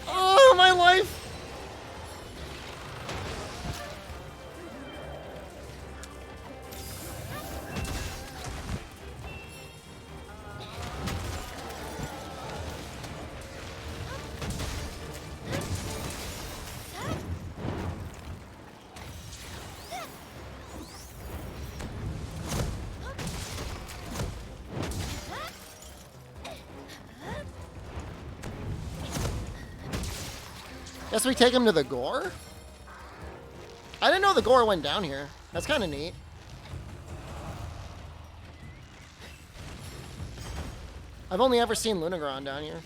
[SPEAKER 1] Oh, my life. Guess we take him to the gore? I didn't know the gore went down here. That's kind of neat. I've only ever seen Lunagron down here.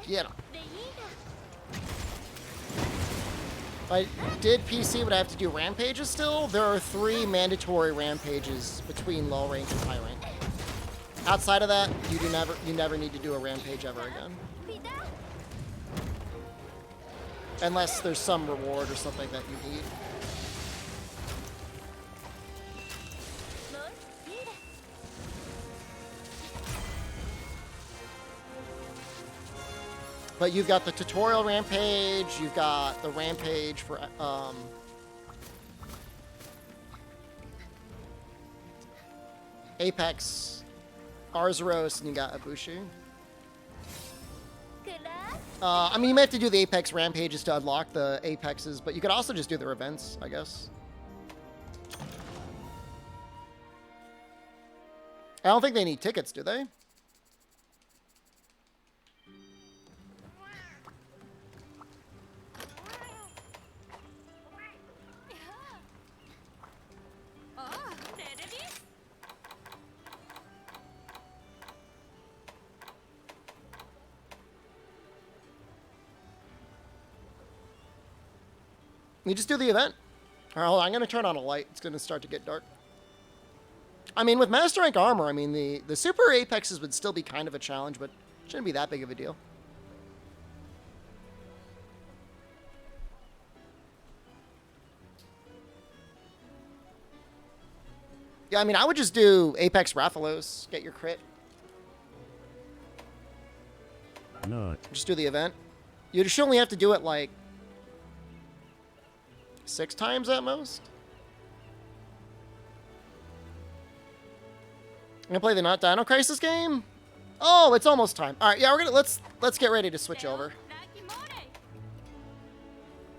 [SPEAKER 1] Get him. If I did PC, would I have to do rampages still? There are 3 mandatory rampages between low range and high rank. Outside of that, you never need to do a rampage ever again. Unless there's some reward or something that you need. But you've got the tutorial rampage, you've got the rampage for Apex, Arzuros, and you got Ibushi. I mean, you may have to do the Apex rampages to unlock the Apexes, but you could also just do their events, I guess. I don't think they need tickets, do they? You just do the event. All right, hold on. I'm going to turn on a light. It's going to start to get dark. I mean, with Master Rank armor, I mean, the Super Apexes would still be kind of a challenge, but it shouldn't be that big of a deal. Yeah, I mean, I would just do Apex Rathalos, get your crit.
[SPEAKER 3] No.
[SPEAKER 1] Just do the event. You just only have to do it, like, 6 times at most. I'm gonna play the Not Dino Crisis game. Oh, it's almost time. All right, yeah, let's get ready to switch over.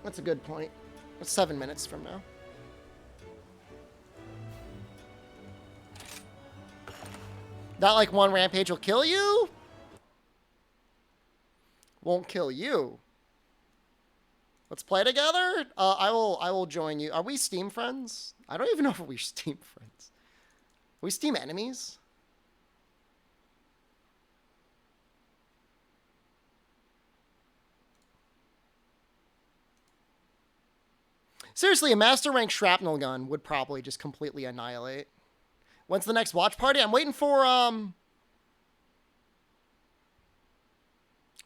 [SPEAKER 1] That's a good point. It's 7 minutes from now. Not like one rampage will kill you. Won't kill you. Let's play together. I will join you. Are we Steam friends? I don't even know if we're Steam friends. Are we Steam enemies? Seriously, a Master Rank shrapnel gun would probably just completely annihilate. When's the next watch party? I'm waiting for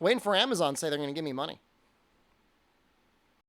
[SPEAKER 1] Amazon to say they're going to give me money.